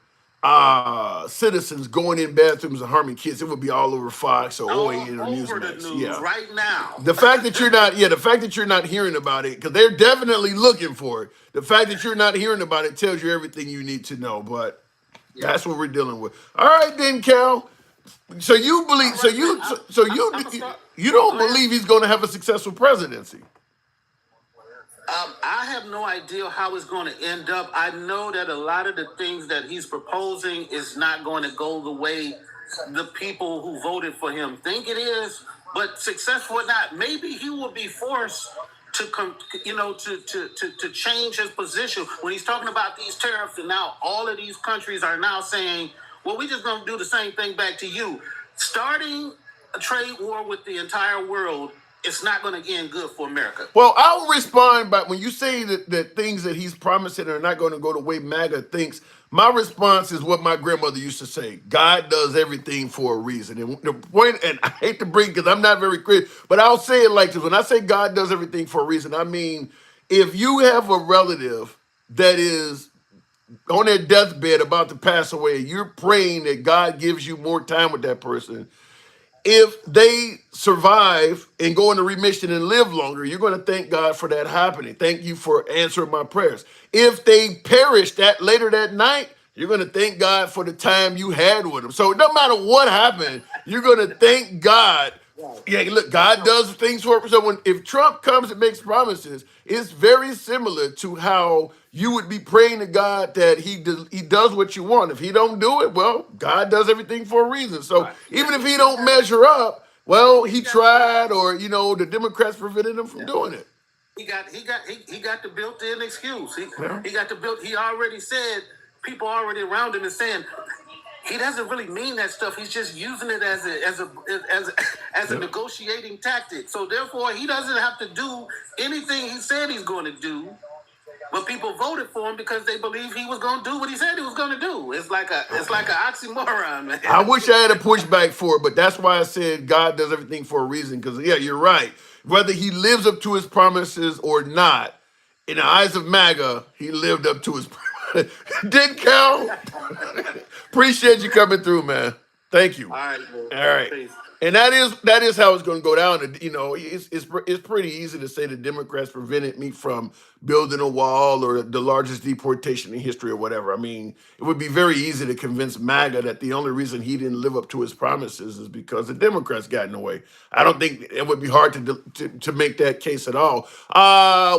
citizens going in bathrooms and harming kids, it would be all over Fox or all OAN or over the Newsmax. news Yeah. right now. The fact that you're not hearing about it, because they're definitely looking for it. The fact that you're not hearing about it tells you everything you need to know. But that's what we're dealing with. All right, then, Cal. So you believe? You don't believe he's going to have a successful presidency? I have no idea how it's going to end up. I know that a lot of the things that he's proposing is not going to go the way the people who voted for him think it is. But successful or not, maybe he will be forced to change his position when he's talking about these tariffs. And now all of these countries are now saying, "Well, we're just going to do the same thing back to you." Starting a trade war with the entire world, it's not going to end good for America. Well, I'll respond, but when you say that things that he's promising are not going to go the way MAGA thinks, my response is what my grandmother used to say: God does everything for a reason. And the point, and I hate to bring, because I'm not very clear, but I'll say it like this: when I say God does everything for a reason, I mean, if you have a relative that is on their deathbed about to pass away, you're praying that God gives you more time with that person. If they survive and go into remission and live longer, you're going to thank God for that happening. Thank you for answering my prayers. If they perish later that night, you're going to thank God for the time you had with them. So it doesn't matter what happened, you're going to thank God. Yeah, look, God does things for us. So if Trump comes and makes promises, it's very similar to how you would be praying to God that he does what you want. If he don't do it, well, God does everything for a reason. So even if he don't measure up, well, he tried, or the Democrats prevented him from doing it. He got the built-in excuse. He got the built. He already said, people already around him is saying, he doesn't really mean that stuff. He's just using it as a negotiating tactic. So therefore, he doesn't have to do anything he said he's going to do. But people voted for him because they believe he was going to do what he said he was going to do. It's like an oxymoron, man. I wish I had a pushback for it, but that's why I said God does everything for a reason. Because you're right. Whether he lives up to his promises or not, in the eyes of MAGA, he lived up to his promises. Did Cal? Appreciate you coming through, man. Thank you. All right, man. All right. Peace. And that is how it's going to go down. And, it's pretty easy to say the Democrats prevented me from building a wall or the largest deportation in history or whatever. I mean, it would be very easy to convince MAGA that the only reason he didn't live up to his promises is because the Democrats got in the way. I don't think it would be hard to make that case at all.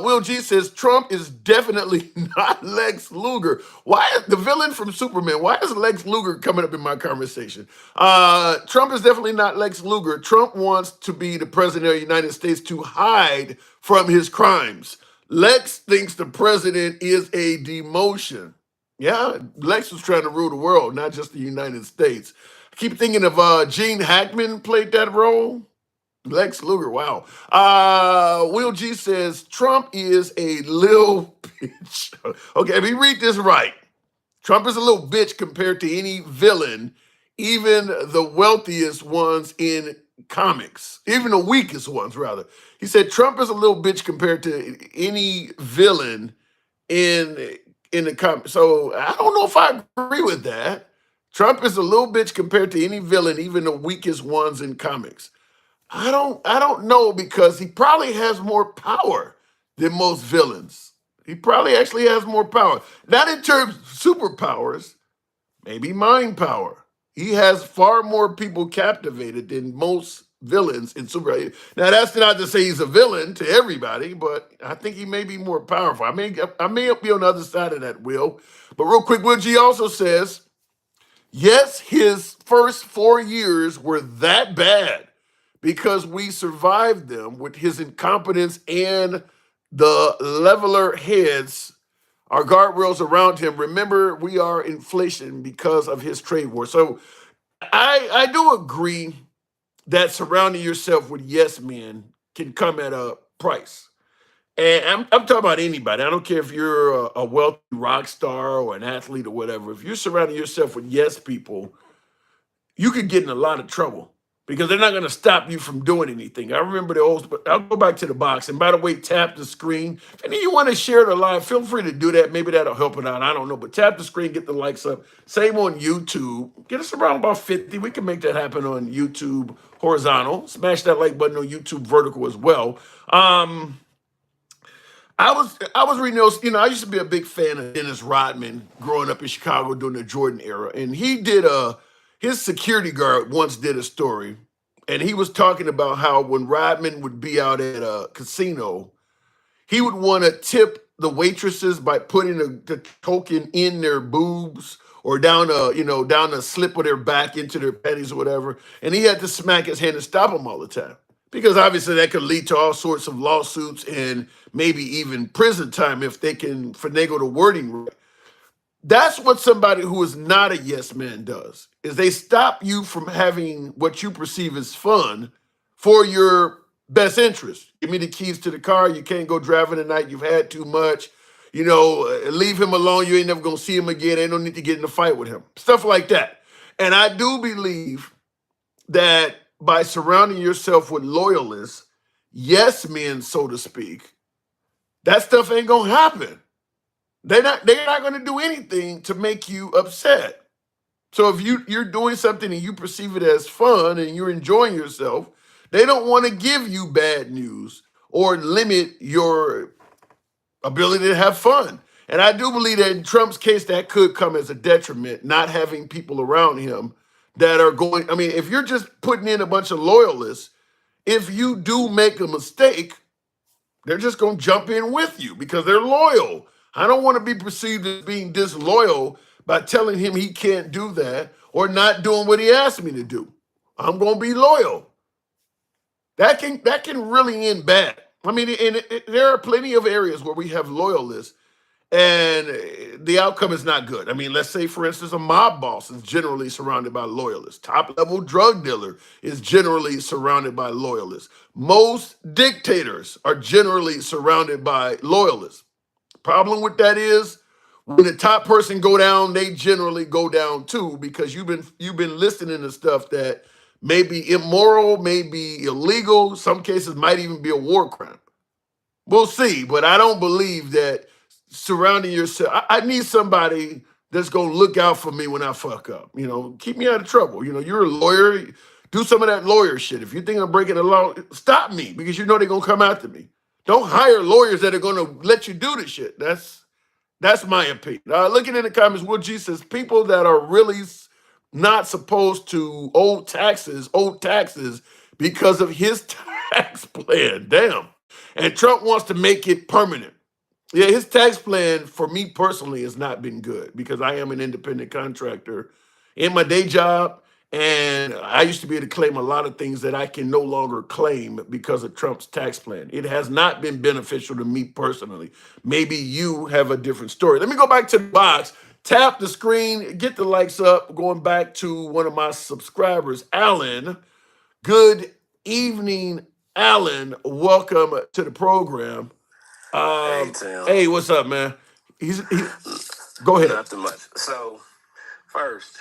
Will G says Trump is definitely not Lex Luger. Why is the villain from Superman? Why is Lex Luger coming up in my conversation? Trump is definitely not Lex Luger. Trump wants to be the president of the United States to hide from his crimes. Lex thinks the president is a demotion. Yeah, Lex was trying to rule the world, not just the United States. I keep thinking of Gene Hackman played that role. Lex Luger, wow. Will G says Trump is a little bitch. Okay, let me read this right. Trump is a little bitch compared to any villain, even the wealthiest ones in comics, even the weakest ones, rather. He said Trump is a little bitch compared to any villain in the comics. So I don't know if I agree with that. Trump is a little bitch compared to any villain, even the weakest ones in comics. I don't know because he probably has more power than most villains. He probably actually has more power. Not in terms of superpowers, maybe mind power. He has far more people captivated than most villains in super. Now that's not to say he's a villain to everybody, but I think he may be more powerful. I may be on the other side of that, Will. But real quick, Will G also says, yes, his first 4 years were that bad because we survived them with his incompetence and the leveler heads, our guardrails around him. Remember, we are inflation because of his trade war. So I do agree that surrounding yourself with yes men can come at a price. And I'm talking about anybody. I don't care if you're a wealthy rock star or an athlete or whatever. If you're surrounding yourself with yes people, you could get in a lot of trouble because they're not going to stop you from doing anything. I remember the old, I'll go back to the box. And by the way, tap the screen. If any of you want to share the live, feel free to do that. Maybe that'll help it out. I don't know. But tap the screen, get the likes up. Same on YouTube. Get us around about 50. We can make that happen on YouTube horizontal. Smash that like button on YouTube vertical as well. I was reading those, I used to be a big fan of Dennis Rodman growing up in Chicago during the Jordan era. And he did his security guard once did a story, and he was talking about how when Rodman would be out at a casino, he would want to tip the waitresses by putting the token in their boobs or down a slip of their back into their panties or whatever. And he had to smack his hand and stop them all the time because obviously that could lead to all sorts of lawsuits and maybe even prison time if they can finagle the wording right. That's what somebody who is not a yes man does, is they stop you from having what you perceive as fun for your best interest. Give me the keys to the car. You can't go driving tonight. You've had too much. Leave him alone. You ain't never going to see him again. Ain't no need to get in a fight with him. Stuff like that. And I do believe that by surrounding yourself with loyalists, yes men, so to speak, that stuff ain't going to happen. They're not going to do anything to make you upset. So if you're doing something and you perceive it as fun and you're enjoying yourself, they don't want to give you bad news or limit your ability to have fun. And I do believe that in Trump's case, that could come as a detriment, not having people around him that are going. I mean, if you're just putting in a bunch of loyalists, if you do make a mistake, they're just going to jump in with you because they're loyal. I don't want to be perceived as being disloyal by telling him he can't do that or not doing what he asked me to do. I'm going to be loyal. That can really end bad. I mean, there are plenty of areas where we have loyalists and the outcome is not good. I mean, let's say, for instance, a mob boss is generally surrounded by loyalists. Top-level drug dealer is generally surrounded by loyalists. Most dictators are generally surrounded by loyalists. Problem with that is when the top person go down, they generally go down too because you've been listening to stuff that may be immoral, may be illegal. Some cases might even be a war crime. We'll see, but I don't believe that surrounding yourself. I need somebody that's gonna look out for me when I fuck up. Keep me out of trouble. You're a lawyer. Do some of that lawyer shit. If you think I'm breaking the law, stop me because you know they're gonna come after me. Don't hire lawyers that are gonna let you do this shit. That's my opinion. Looking in the comments, Will G says people that are really not supposed to owe taxes because of his tax plan. Damn. And Trump wants to make it permanent. Yeah, his tax plan for me personally has not been good because I am an independent contractor in my day job. And I used to be able to claim a lot of things that I can no longer claim because of Trump's tax plan. It has not been beneficial to me personally. Maybe you have a different story. Let me go back to the box, tap the screen, get the likes up. Going back to one of my subscribers, Alan. Good evening, Alan. Welcome to the program. Hey Tim, Hey, what's up, man? Go ahead. nothing much. So first,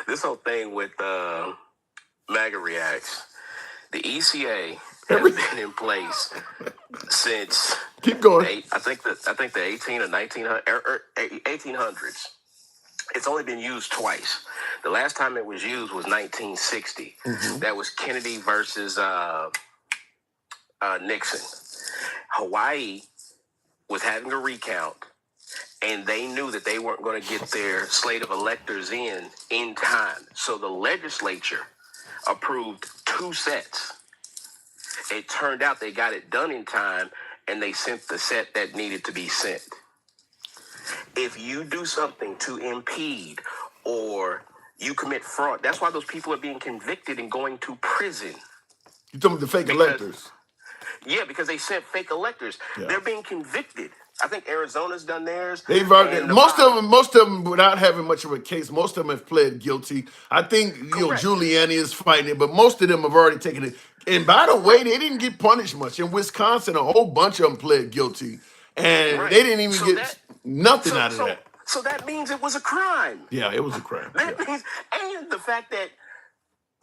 this whole thing with MAGA Reacts, the ECA has been in place since Keep going. I think the 18 or 1800s. It's only been used twice. The last time it was used was 1960. That was Kennedy versus Nixon. Hawaii was having a recount, and they knew that they weren't going to get their slate of electors in time. So the legislature approved 2 sets. It turned out they got it done in time, and they sent the set that needed to be sent. If you do something to impede or you commit fraud, that's why those people are being convicted and going to prison. You talking about the fake electors? Yeah, because they sent fake electors. Yeah. They're being convicted. I think Arizona's done theirs. They've already, most of them, without having much of a case, most of them have pled guilty. I think Correct. Giuliani is fighting it, but most of them have already taken it. And by the way, they didn't get punished much. In Wisconsin, a whole bunch of them pled guilty, and Right. they didn't even So get that- nothing out of so, that. So that means it was a crime. Yeah, it was a crime. That Yeah. means, and the fact that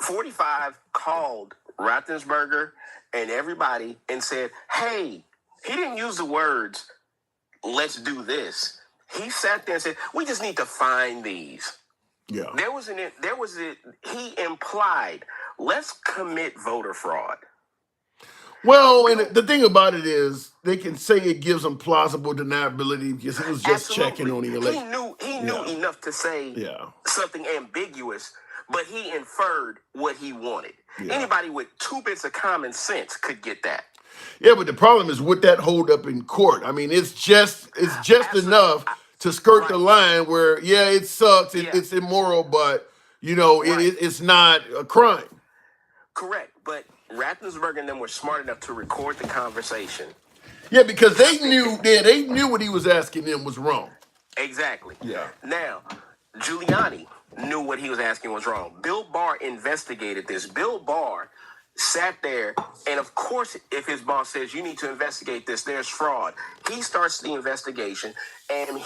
45 called Raffensperger and everybody and said, hey, he didn't use the words, let's do this. He sat there and said, we just need to find these. Yeah. He implied, let's commit voter fraud. Well, and the thing about it is, they can say it gives them plausible deniability because he was just Absolutely. checking on the election. He knew enough to say something ambiguous, but he inferred what he wanted. Yeah. Anybody with 2 bits of common sense could get that. Yeah, but the problem is with that hold up in court. I mean, it's just enough to skirt the line where, it sucks, it's immoral, but it's not a crime. Correct, but Raffensperger and them were smart enough to record the conversation. Yeah, because they knew what he was asking them was wrong. Exactly. Yeah. Now, Giuliani knew what he was asking was wrong. Bill Barr investigated this. Bill Barr sat there, and of course, if his boss says you need to investigate this, there's fraud. He starts the investigation, and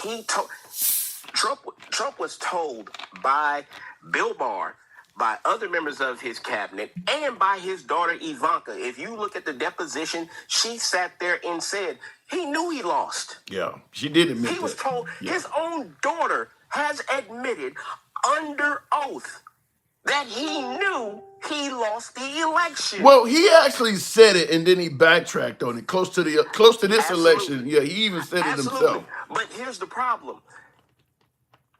Trump was told by Bill Barr, by other members of his cabinet, and by his daughter Ivanka. If you look at the deposition, she sat there and said he knew he lost. Yeah, she did admit He was that. told, his own daughter has admitted under oath that he knew he lost the election. Well, he actually said it, and then he backtracked on it close to this Absolutely. election. Yeah, he even said it himself. But here's the problem.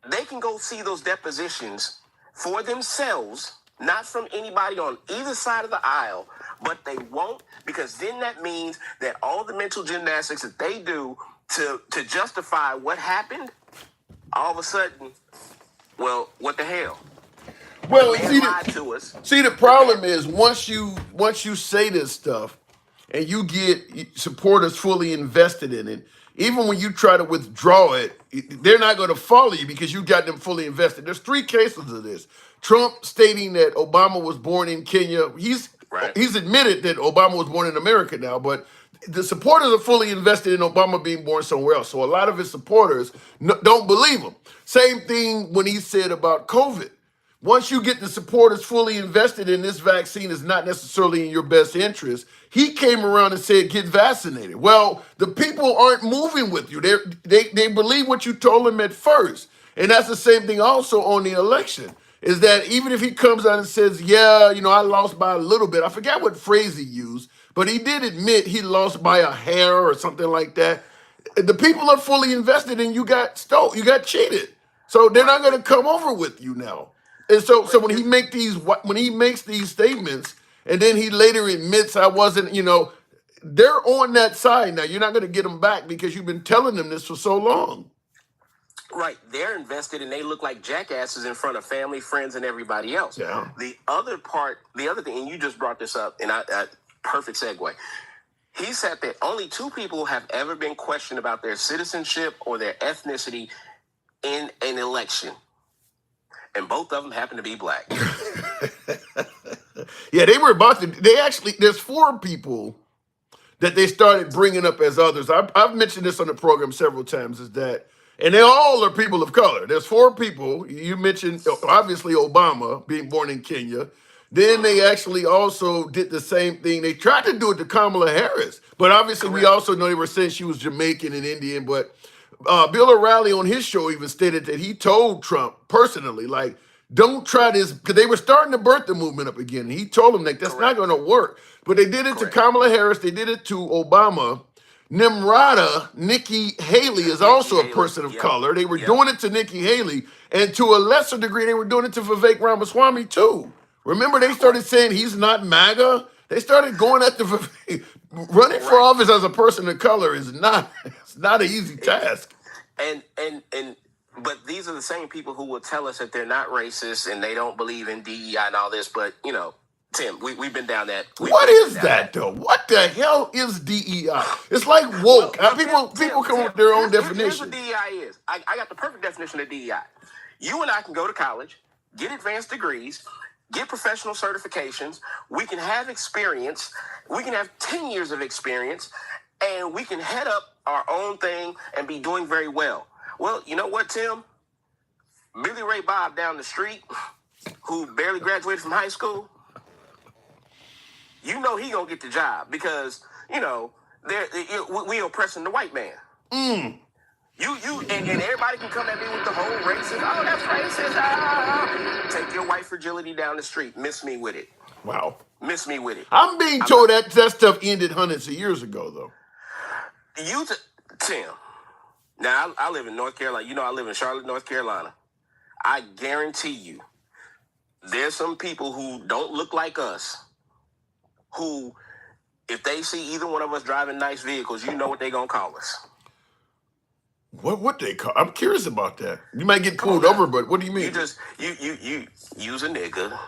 They can go see those depositions for themselves, not from anybody on either side of the aisle, but they won't, because then that means that all the mental gymnastics that they do to justify what happened, all of a sudden, well, what the hell? Well, The man lied to us. See, the problem is once you say this stuff and you get supporters fully invested in it, even when you try to withdraw it, they're not going to follow you because you got them fully invested. There's 3 cases of this. Trump stating that Obama was born in Kenya. He's admitted that Obama was born in America now, but the supporters are fully invested in Obama being born somewhere else. So a lot of his supporters don't believe him. Same thing when he said about COVID. Once you get the supporters fully invested in this vaccine is not necessarily in your best interest, he came around and said, get vaccinated. Well, the people aren't moving with you. They believe what you told them at first. And that's the same thing also on the election. is that even if he comes out and says, yeah, I lost by a little bit, I forgot what phrase he used, but he did admit he lost by a hair or something like that. The people are fully invested and you got stole, you got cheated. So they're not going to come over with you now. And so when he makes these statements and then he later admits I wasn't, they're on that side now. You're not going to get them back because you've been telling them this for so long. Right. They're invested and they look like jackasses in front of family, friends, and everybody else. Yeah. The other thing, and you just brought this up, and I perfect segue. He said that only 2 people have ever been questioned about their citizenship or their ethnicity in an election. And both of them happen to be black. Yeah, they were about to. There's 4 people that they started bringing up as others. I've mentioned this on the program several times, is that, and they all are people of color. There's 4 people. You mentioned, obviously, Obama being born in Kenya. Then they actually also did the same thing. They tried to do it to Kamala Harris, but obviously we also know they were saying she was Jamaican and Indian. But Bill O'Reilly on his show even stated that he told Trump personally, like, don't try this, because they were starting to birth the movement up again. And he told them that that's not going to work. But they did it to Kamala Harris. They did it to Obama. Nimrata, Nikki Haley is also a person of color. They were doing it to Nikki Haley. And to a lesser degree, they were doing it to Vivek Ramaswamy too. Remember, they started saying he's not MAGA. They started going at the Vivek. Running for office as a person of color is not an easy task. But these are the same people who will tell us that they're not racist and they don't believe in DEI and all this. But, Tim, we've been down that. What is that, though? What the hell is DEI? It's like woke. People come up with their own definition. Here's what DEI is. I got the perfect definition of DEI. You and I can go to college, get advanced degrees, get professional certifications. We can have experience. We can have 10 years of experience, and we can head up our own thing and be doing very well. Well, you know what, Tim? Billy Ray Bob down the street, who barely graduated from high school, he gonna get the job because we oppressing the white man. And everybody can come at me with the whole racist. Oh, that's racist. Take your white fragility down the street. Miss me with it. Wow. Miss me with it. I'm being told that stuff ended hundreds of years ago, though. Tim. Now, I live in North Carolina. I live in Charlotte, North Carolina. I guarantee you, there's some people who don't look like us who, if they see either one of us driving nice vehicles, you know what they're going to call us. What they call? I'm curious about that. You might get pulled over, but what do you mean? You use a nigga.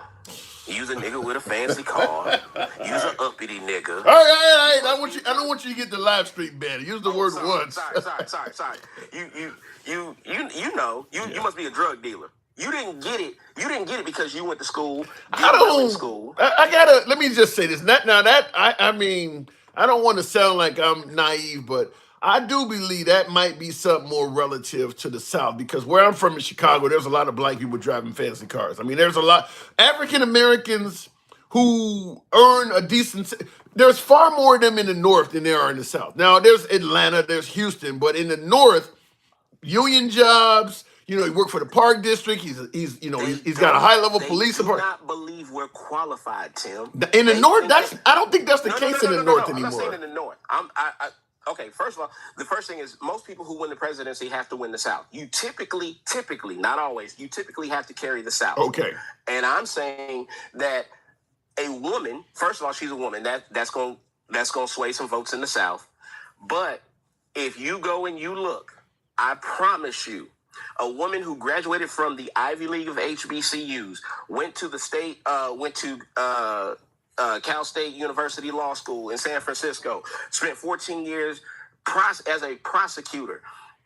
Use a nigga with a fancy car. Use an uppity nigga. All right. I don't want you to get the live stream banned. Use the word once. Sorry. You must be a drug dealer. You didn't get it. You didn't get it because you went to school. I gotta. Let me just say this. I mean, I don't want to sound like I'm naive, but I do believe that might be something more relative to the South, because where I'm from in Chicago, there's a lot of black people driving fancy cars. I mean, there's a lot African Americans who earn a decent. There's far more of them in the North than there are in the South. Now, there's Atlanta, there's Houston, but in the North, union jobs. He worked for the Park District. He's got a high level police department. I do not believe we're qualified, Tim. In the North, I don't think that's the case in the North anymore. I'm not saying in the North. Okay, first of all, the first thing is most people who win the presidency have to win the South. You typically, not always, you typically have to carry the South. Okay. And I'm saying that a woman, first of all, she's a woman. That's going to sway some votes in the South. But if you go and you look, I promise you, a woman who graduated from the Ivy League of HBCUs, went to Cal State University Law School in San Francisco, spent 14 years as a prosecutor,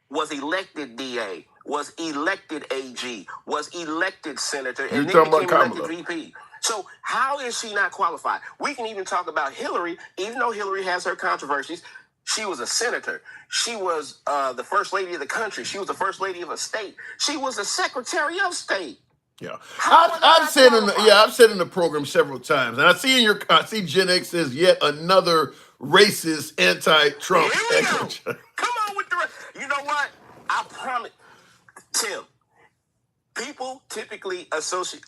was elected DA, was elected AG, was elected senator, and then became elected VP. So how is she not qualified? We can even talk about Hillary, even though Hillary has her controversies. She was a senator. She was the first lady of the country. She was the first lady of a state. She was the secretary of state. Yeah, I've said in the program several times, and I see Gen X says yet another racist anti-Trump. Come on with the. You know what? I promise, Tim. People typically associate.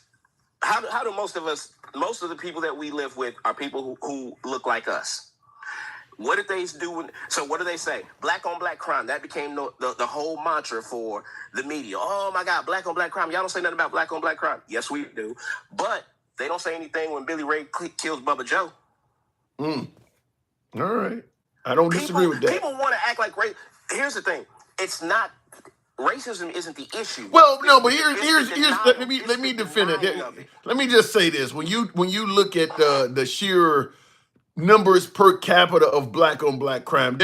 How do most of the people that we live with are people who look like us? What did they do? So what do they say? Black on black crime. That became the whole mantra for the media. Oh my God, black on black crime. Y'all don't say nothing about black on black crime. Yes, we do. But they don't say anything when Billy Ray kills Bubba Joe. All right. I don't disagree with that. People want to act like race. Here's the thing. It's not. Racism isn't the issue. Well, no, but here's let me defend it. Let me just say this: when you look at the sheer numbers per capita of black on black crime,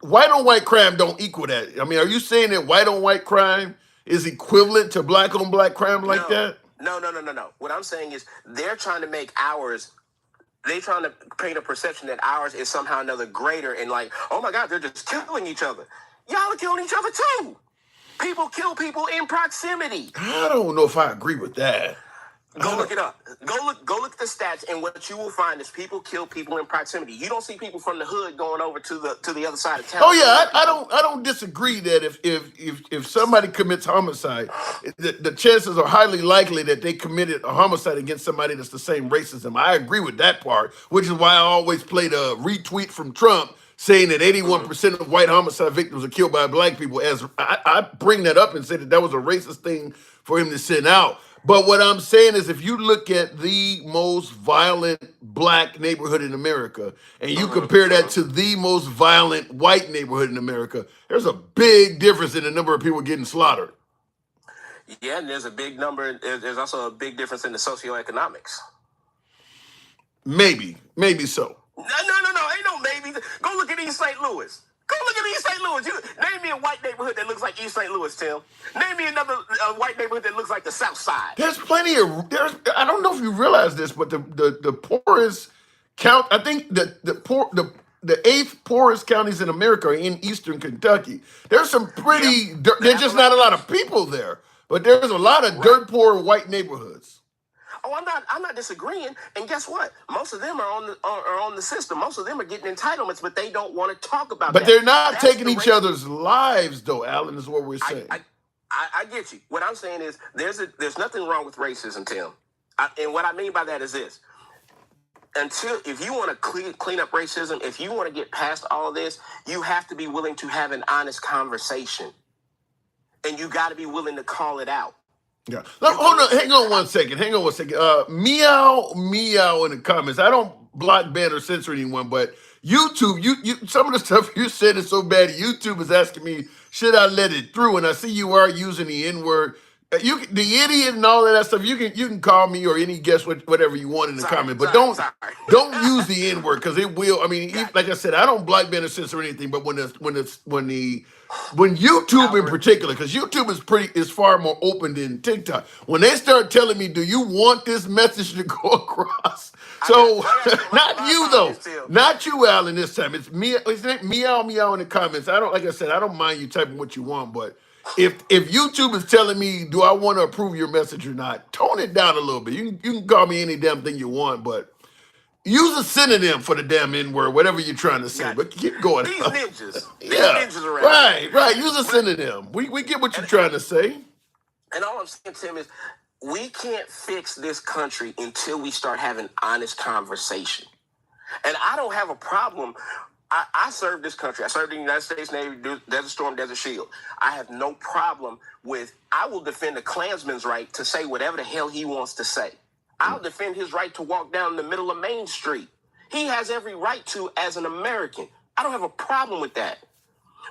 white on white crime don't equal that. I mean, are you saying that white on white crime is equivalent to black on black crime like that? No. What I'm saying is they're trying to make ours. They're trying to paint a perception that ours is somehow another greater and like, oh my God, they're just killing each other. Y'all are killing each other too. People kill people in proximity. I don't know if I agree with that. Go look it up. Go look at the stats, and what you will find is people kill people in proximity. You don't see people from the hood going over to the other side of town. Oh yeah, I don't disagree that if somebody commits homicide, the chances are highly likely that they committed a homicide against somebody that's the same race as them. I agree with that part, which is why I always played a retweet from Trump saying that 81% of white homicide victims are killed by black people. As I bring that up and say that was a racist thing for him to send out. But what I'm saying is if you look at the most violent black neighborhood in America and you compare that to the most violent white neighborhood in America, there's a big difference in the number of people getting slaughtered. Yeah, and there's a big number. There's also a big difference in the socioeconomics. Maybe so. No. Ain't no maybe. Go look at East St. Louis. Go look at East St. Louis. Name me a white neighborhood that looks like East St. Louis, Tim. Name me another white neighborhood that looks like the South Side. There's plenty of. I don't know if you realize this, but the poorest count. I think the 8th poorest counties in America are in Eastern Kentucky. There's some pretty. There's just not a lot of people there, but there's a lot of dirt poor white neighborhoods. Oh, I'm not disagreeing. And guess what? Most of them are on the system. Most of them are getting entitlements, but they don't want to talk about that. But they're not taking each other's lives, though, Alan, is what we're saying. I get you. What I'm saying is there's nothing wrong with racism, Tim. And what I mean by that is this. If you want to clean up racism, if you want to get past all of this, you have to be willing to have an honest conversation. And you got to be willing to call it out. Yeah. Hold on. Hang on one second. Meow in the comments. I don't block, ban, or censor anyone, but YouTube, you some of the stuff you said is so bad. YouTube is asking me, should I let it through? And I see you are using the N-word. The idiot and all of that stuff. You can call me or any guest whatever you want in the comment, but don't use the N-word because it will. I mean, like I said, I don't block, ban, or censor anything, but when YouTube in particular, because YouTube is far more open than TikTok. When they start telling me, do you want this message to go across? So not you though, not you, Alan. This time it's me. Isn't it meow in the comments? I don't mind you typing what you want, but if YouTube is telling me, do I want to approve your message or not, tone it down a little bit. You can call me any damn thing you want, but use a synonym for the damn N-word, whatever you're trying to say. But keep going. These ninjas. Yeah. These ninjas around. Right. Use a synonym. We get what you're trying to say. And all I'm saying, Tim, is we can't fix this country until we start having honest conversation. And I don't have a problem. I served this country. I served in the United States Navy, Desert Storm, Desert Shield. I have no problem I will defend a Klansman's right to say whatever the hell he wants to say. I'll defend his right to walk down the middle of Main Street. He has every right to as an American. I don't have a problem with that.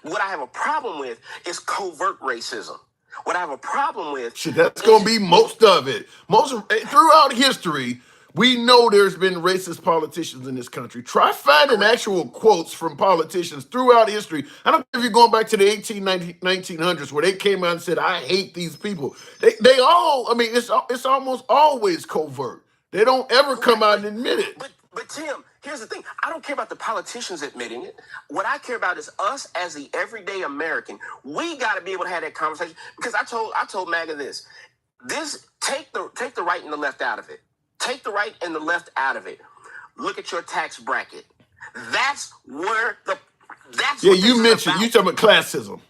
What I have a problem with is covert racism. What I have a problem with... That's going to be most of it. Throughout history, we know there's been racist politicians in this country. Try finding actual quotes from politicians throughout history. I don't know if you're going back to the 1900s where they came out and said, I hate these people. They all, I mean, it's almost always covert. They don't ever come out and admit it. But Tim, here's the thing. I don't care about the politicians admitting it. What I care about is us as the everyday American. We got to be able to have that conversation. Because I told MAGA this. Take the right and the left out of it. Take the right and the left out of it. Look at your tax bracket. That's where you mentioned. You talking about classism.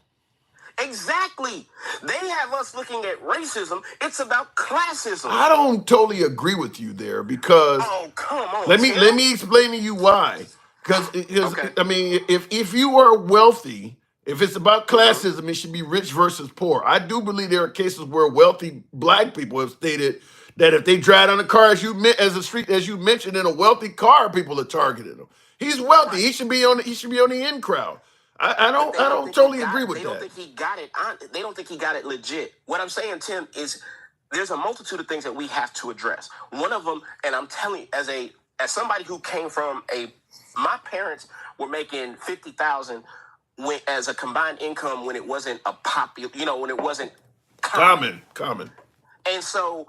Exactly. They have us looking at racism. It's about classism. I don't totally agree with you there because Oh, come on, let Tim. me explain to you why. Because Okay. I mean, if you are wealthy, if it's about Mhm. classism, it should be rich versus poor. I do believe there are cases where wealthy black people have stated that if they drive down a car as you mentioned in a wealthy car, people are targeting him. He's wealthy. Right. He should be on the in crowd. I But don't they I don't don't think he totally got. agree They with don't that. think he got it on. They don't think he got it legit. What I'm saying, Tim, is there's a multitude of things that we have to address. One of them, and I'm telling you, as somebody who came from my parents were making 50,000 as a combined income when it wasn't a popular, when it wasn't common, Common. and so,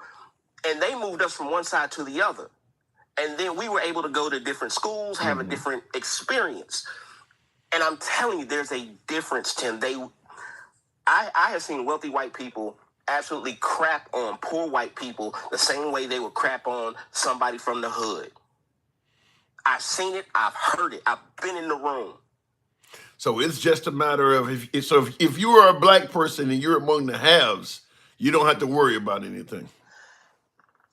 and they moved us from one side to the other, and then we were able to go to different schools, have a different experience. And I'm telling you, there's a difference, Tim. I have seen wealthy white people absolutely crap on poor white people the same way they would crap on somebody from the hood. I've seen it. I've heard it. I've been in the room. So it's just a matter of if you are a black person and you're among the haves, you don't have to worry about anything.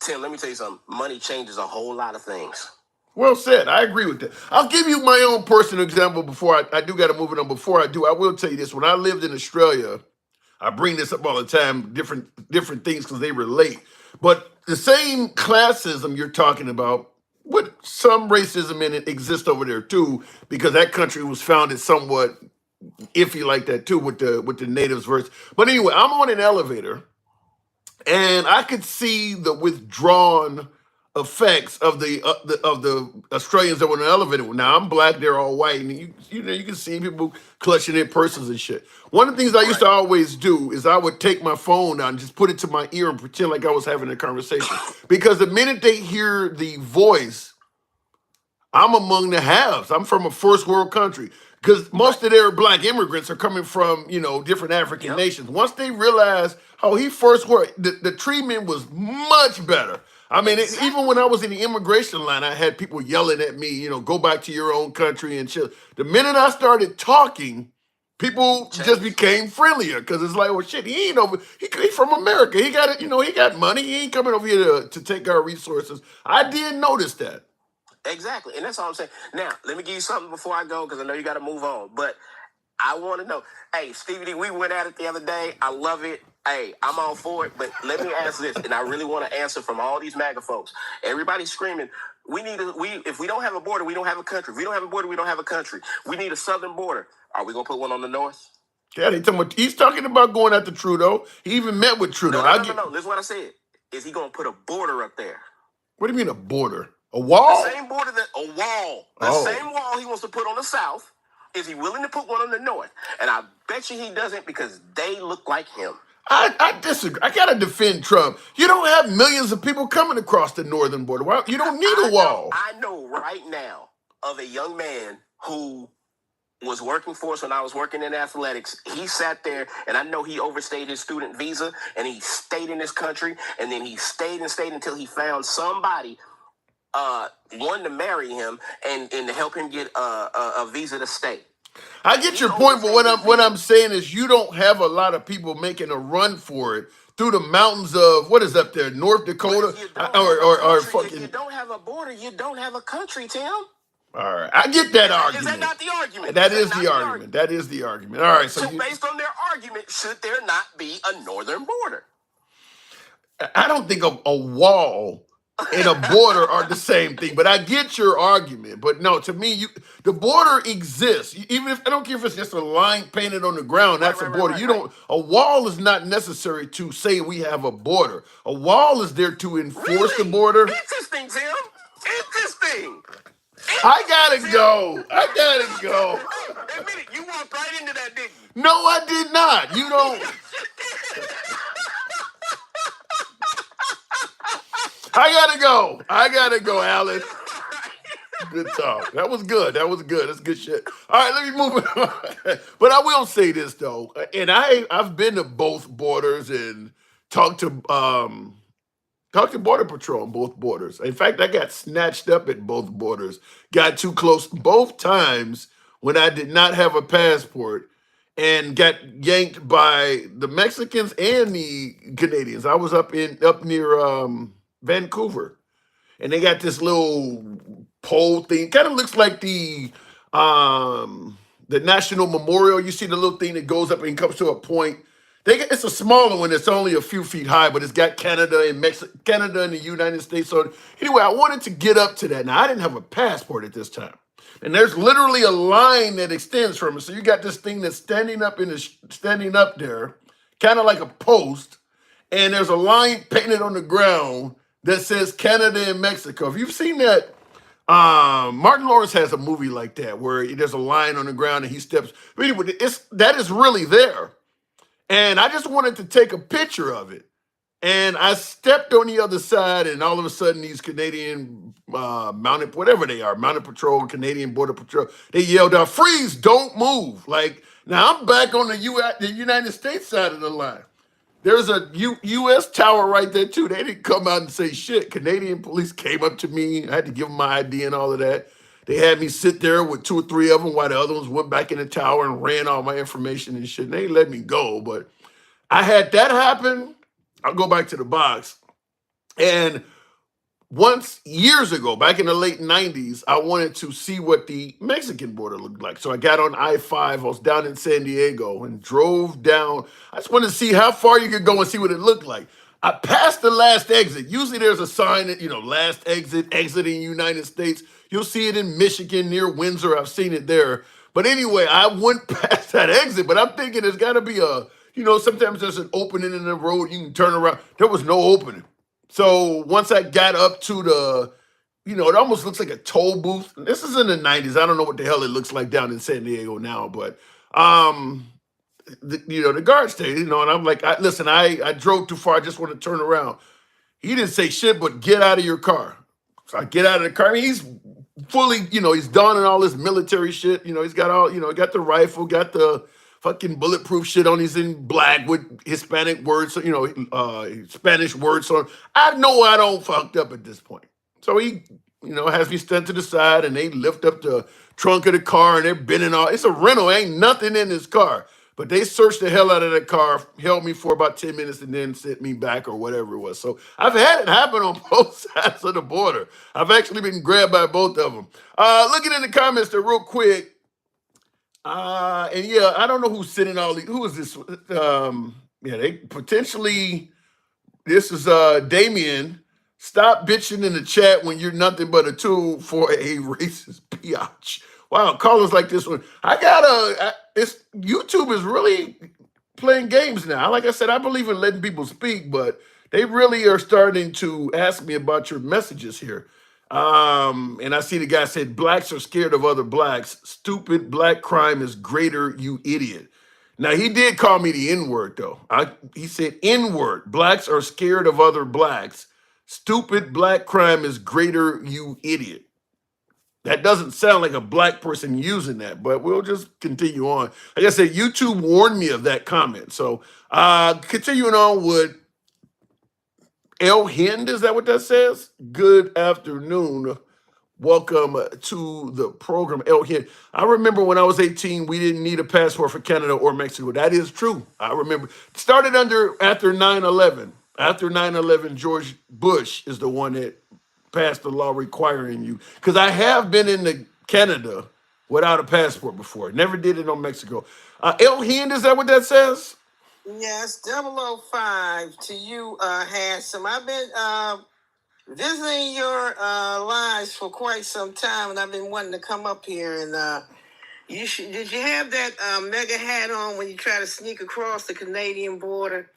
Tim, let me tell you something. Money changes a whole lot of things. Well said. I agree with that. I'll give you my own personal example before I do got to move it on. Before I do, I will tell you this. When I lived in Australia, I bring this up all the time, different things because they relate. But the same classism you're talking about, with some racism in it, exists over there too, because that country was founded somewhat iffy like that too with the natives verse. But anyway, I'm on an elevator and I could see the withdrawn effects of the Australians that were in the elevator. Now I'm black, they're all white, and you can see people clutching their purses and shit. One of the things I used to Right. always do is I would take my phone out and just put it to my ear and pretend like I was having a conversation. Because the minute they hear the voice, I'm among the haves. I'm from a first world country. Because most of their black immigrants are coming from, different African Yep. nations. Once they realize how he first worked, the treatment was much better. I mean, even when I was in the immigration line, I had people yelling at me, go back to your own country and shit. The minute I started talking, people just Change. became friendlier because it's like, well, shit, he ain't over. He from America. He got it. He got money. He ain't coming over here to take our resources. I did notice that. Exactly. And that's all I'm saying. Now, let me give you something before I go because I know you got to move on. But I want to know. Hey, Stevie D, we went at it the other day. I love it. Hey, I'm all for it. But let me ask this, and I really want to answer from all these MAGA folks. Everybody's screaming. If we don't have a border, we don't have a country. If we don't have a border, we don't have a country. We need a southern border. Are we gonna put one on the north? Yeah, he's talking about going after Trudeau. He even met with Trudeau. No. Listen what I said. Is he gonna put a border up there? What do you mean a border? A The wall? same border a wall. The Oh. same wall he wants to put on the south. Is he willing to put one on the north? And I bet you he doesn't because they look like him. I disagree. I gotta defend Trump. You don't have millions of people coming across the northern border. Well, you don't need a wall. I know right now of a young man who was working for us when I was working in athletics. He sat there, and I know he overstayed his student visa, and he stayed in this country, and then he stayed until he found somebody wanted to marry him and to help him get a visa to stay. I get your point, but what I'm saying is you don't have a lot of people making a run for it through the mountains of what is up there, North Dakota, If you don't have a border, you don't have a country, Tim. All right, I get that argument. Is that not the argument? That is the argument. That is the argument. All right, So based on their argument, should there not be a northern border? I don't think a wall and a border are the same thing, but I get your argument. But no, to me, the border exists. Even if I don't care if it's just a line painted on the ground, that's a border. A wall is not necessary to say we have a border. A wall is there to enforce the border. Interesting, Tim. Interesting. I gotta go. Admit it, you walked right into that, didn't you? No, I did not. You don't. I gotta go, Alice. Good talk. That was good. That's good shit. All right, let me move it on. But I will say this though, and I've been to both borders and talked to Border Patrol on both borders. In fact, I got snatched up at both borders. Got too close both times when I did not have a passport. and got yanked by the Mexicans and the Canadians. I was up near Vancouver, and they got this little pole thing. Kind of looks like the National Memorial. You see the little thing that goes up and comes to a point. It's a smaller one. It's only a few feet high, but it's got Canada and the United States. So anyway, I wanted to get up to that. Now I didn't have a passport at this time, and there's literally a line that extends from it. So you got this thing that's standing up there, kind of like a post, and there's a line painted on the ground that says Canada and Mexico. If you've seen that, Martin Lawrence has a movie like that where there's a line on the ground and he steps. But anyway, that is really there. And I just wanted to take a picture of it. And I stepped on the other side, and all of a sudden, these Canadian mounted, whatever they are, mounted patrol, Canadian Border Patrol, they yelled out, "Freeze! Don't move!" Like, now I'm back on the United States side of the line. There's a U.S. tower right there, too. They didn't come out and say shit. Canadian police came up to me. I had to give them my ID and all of that. They had me sit there with 2 or 3 of them while the other ones went back in the tower and ran all my information and shit. And they let me go. But I had that happen. I'll go back to the box. And once, years ago, back in the late 90s, I wanted to see what the Mexican border looked like. So I got on I-5. I was down in San Diego and drove down. I just wanted to see how far you could go and see what it looked like. I passed the last exit. Usually there's a sign that, last exit, exiting United States. You'll see it in Michigan near Windsor. I've seen it there. But anyway, I went past that exit, but I'm thinking there's got to be sometimes there's an opening in the road. You can turn around. There was no opening. So once I got up to it almost looks like a toll booth. This is in the 90s. I don't know what the hell it looks like down in San Diego now, but the guard stayed, and I'm like, listen, I drove too far. I just want to turn around. He didn't say shit, but get out of your car. So I get out of the car. I mean, he's fully, he's donning all this military shit. He's got all, got the rifle, got the fucking bulletproof shit on. He's in black with Hispanic words, Spanish words on. I know I don't fucked up at this point. So he, has me stand to the side, and they lift up the trunk of the car, and they're bending all. It's a rental. Ain't nothing in this car. But they searched the hell out of that car, held me for about 10 minutes, and then sent me back or whatever it was. So I've had it happen on both sides of the border. I've actually been grabbed by both of them. Looking in the comments there real quick. And yeah, I don't know who's sending all these. Who is this? They potentially, this is Damien. Stop bitching in the chat when you're nothing but a tool for a racist biatch. Wow, callers like this one. YouTube is really playing games now. Like I said, I believe in letting people speak, but they really are starting to ask me about your messages here. And I see the guy said, blacks are scared of other blacks. Stupid black crime is greater, you idiot. Now, he did call me the N-word, though. He said, N-word, blacks are scared of other blacks. Stupid black crime is greater, you idiot. That doesn't sound like a black person using that, but we'll just continue on. Like I said, YouTube warned me of that comment. So continuing on with El Hind, is that what that says? Good afternoon. Welcome to the program, El Hind. I remember when I was 18, we didn't need a passport for Canada or Mexico. That is true. I remember. Started after 9/11. After 9/11, George Bush is the one that passed the law requiring you. Because I have been into Canada without a passport before. Never did it on Mexico. El Hind, is that what that says? Yes, 005 to you, Handsome. I've been visiting your lives for quite some time, and I've been wanting to come up here. And did you have that mega hat on when you try to sneak across the Canadian border?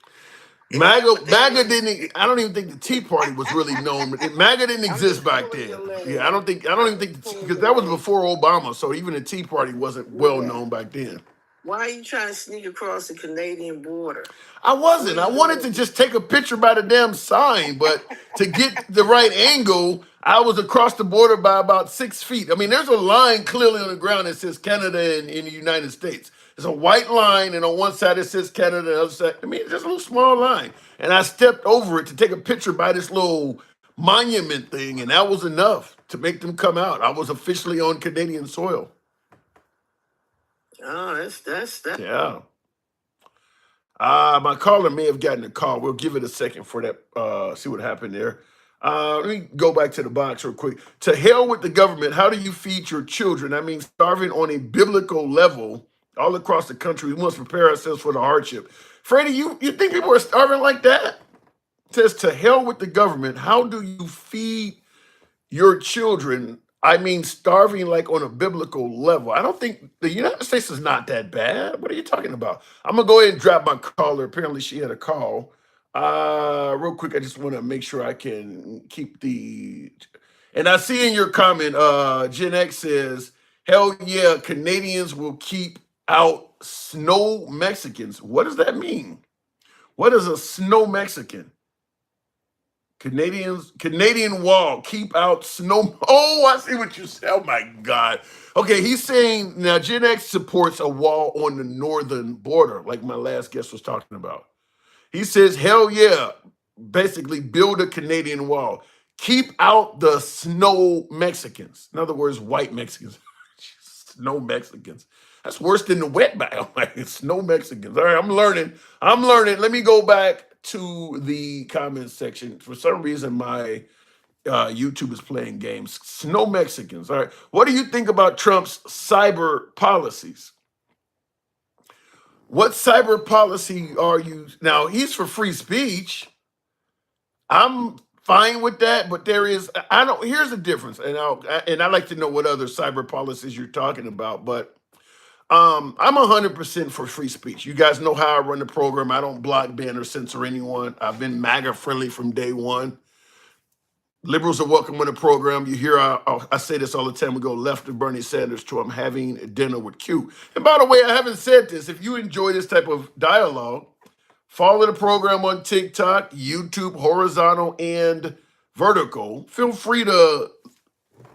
MAGA didn't. I don't even think the Tea Party was really known. MAGA didn't exist back then. Yeah, I don't think because that was before Obama. So even the Tea Party wasn't well known back then. Why are you trying to sneak across the Canadian border? I wasn't. I wanted to just take a picture by the damn sign, but to get the right angle, I was across the border by about 6 feet. I mean, there's a line clearly on the ground that says Canada and in the United States. There's a white line, and on one side it says Canada, and the other side, I mean, it's just a little small line. And I stepped over it to take a picture by this little monument thing, and that was enough to make them come out. I was officially on Canadian soil. Oh, that's that. Yeah. My caller may have gotten a call. We'll give it a second for that. See what happened there. Let me go back to the box real quick. To hell with the government. How do you feed your children? I mean, starving on a biblical level all across the country. We must prepare ourselves for the hardship. Freddie, you think people are starving like that? It says to hell with the government. How do you feed your children? I mean, starving like on a biblical level. I don't think the United States is not that bad. What are you talking about? I'm gonna go ahead and drop my caller. Apparently, she had a call. Real quick, I just want to make sure I can keep the. And I see in your comment, Gen X says, "Hell yeah, Canadians will keep out snow Mexicans." What does that mean? What is a snow Mexican? Canadian wall, keep out snow. Oh, I see what you said. Oh my God. Okay, he's saying now Gen X supports a wall on the northern border, like my last guest was talking about. He says, hell yeah, basically build a Canadian wall. Keep out the snow Mexicans. In other words, white Mexicans. Snow Mexicans. That's worse than the wet bag. I'm like, snow Mexicans. All right, I'm learning. Let me go back to the comments section. For some reason, my YouTube is playing games. Snow Mexicans. All right. What do you think about Trump's cyber policies? What cyber policy are you? Now, he's for free speech. I'm fine with that, but here's the difference. And I'd like to know what other cyber policies you're talking about, but I'm 100% for free speech. You guys know how I run the program. I don't block, ban, or censor anyone. I've been MAGA friendly from day one. Liberals are welcome on the program. You hear I say this all the time. We go left of Bernie Sanders to I'm having dinner with Q. And by the way, I haven't said this. If you enjoy this type of dialogue, follow the program on TikTok, YouTube, horizontal and vertical. Feel free to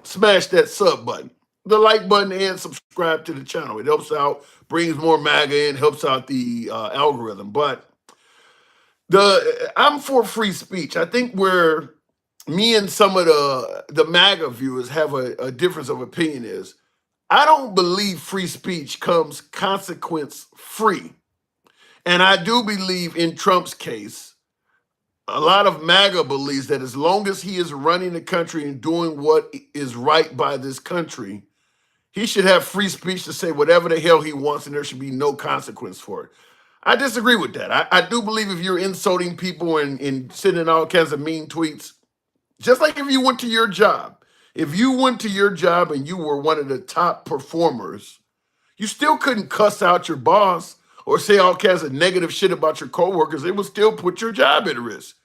smash that sub button, the like button, and subscribe to the channel. It helps out, brings more MAGA in, helps out the algorithm. But I'm for free speech. I think where me and some of the MAGA viewers have a difference of opinion is I don't believe free speech comes consequence free. And I do believe in Trump's case, a lot of MAGA believes that as long as he is running the country and doing what is right by this country, he should have free speech to say whatever the hell he wants and there should be no consequence for it. I disagree with that. I do believe if you're insulting people and sending all kinds of mean tweets, just like if you went to your job, if you went to your job and you were one of the top performers, you still couldn't cuss out your boss or say all kinds of negative shit about your coworkers. It would still put your job at risk.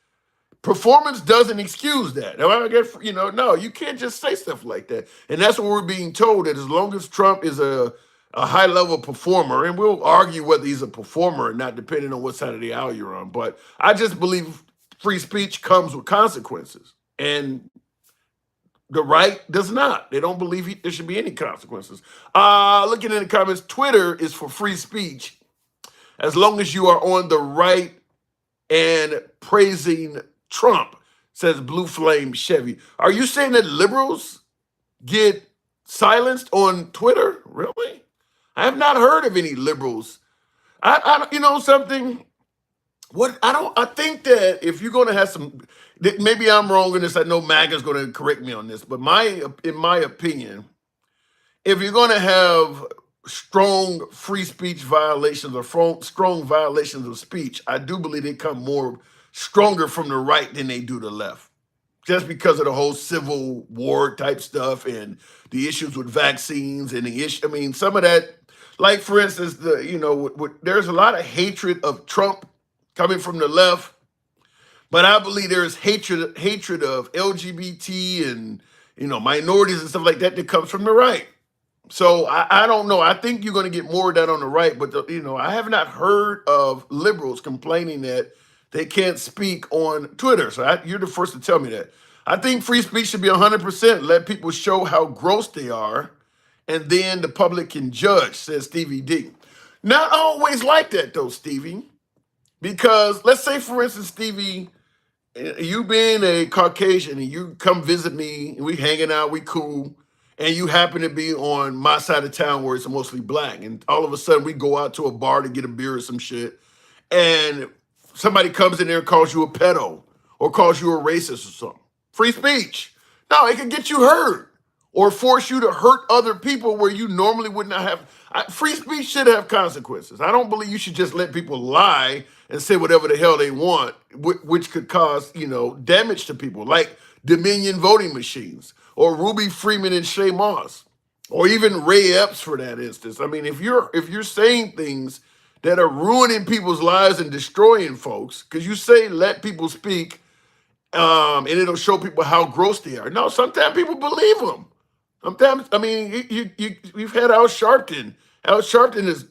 Performance doesn't excuse that. No, you can't just say stuff like that. And that's what we're being told, that as long as Trump is a high-level performer, and we'll argue whether he's a performer or not, depending on what side of the aisle you're on. But I just believe free speech comes with consequences. And the right does not. They don't believe there should be any consequences. Looking in the comments, Twitter is for free speech as long as you are on the right and praising Trump, says Blue Flame Chevy. Are you saying that liberals get silenced on Twitter? Really? I have not heard of any liberals. You know something? I think that if you're going to have some, maybe I'm wrong in this. I know MAGA's going to correct me on this, but in my opinion, if you're going to have strong free speech violations or strong violations of speech, I do believe they come more stronger from the right than they do the left, just because of the whole Civil War type stuff and the issues with vaccines and the issue. I mean, some of that, like for instance, there's a lot of hatred of Trump coming from the left, but I believe there's hatred of LGBT and minorities and stuff like that comes from the right. So I don't know. I think you're going to get more of that on the right, but I have not heard of liberals complaining that they can't speak on Twitter. So you're the first to tell me that. I think free speech should be 100%. Let people show how gross they are, and then the public can judge, says Stevie D. Not always like that, though, Stevie. Because let's say, for instance, Stevie, you being a Caucasian and you come visit me, and we hanging out, we cool, and you happen to be on my side of town where it's mostly black, and all of a sudden we go out to a bar to get a beer or some shit, and somebody comes in there and calls you a pedo or calls you a racist or something. Free speech. No, it can get you hurt or force you to hurt other people where you normally would not have. Free speech should have consequences. I don't believe you should just let people lie and say whatever the hell they want, which could cause, damage to people, like Dominion voting machines or Ruby Freeman and Shay Moss, or even Ray Epps for that instance. I mean, if you're saying things that are ruining people's lives and destroying folks, because you say let people speak, and it'll show people how gross they are. No, sometimes people believe them. Sometimes, I mean, you've had Al Sharpton. Al Sharpton has,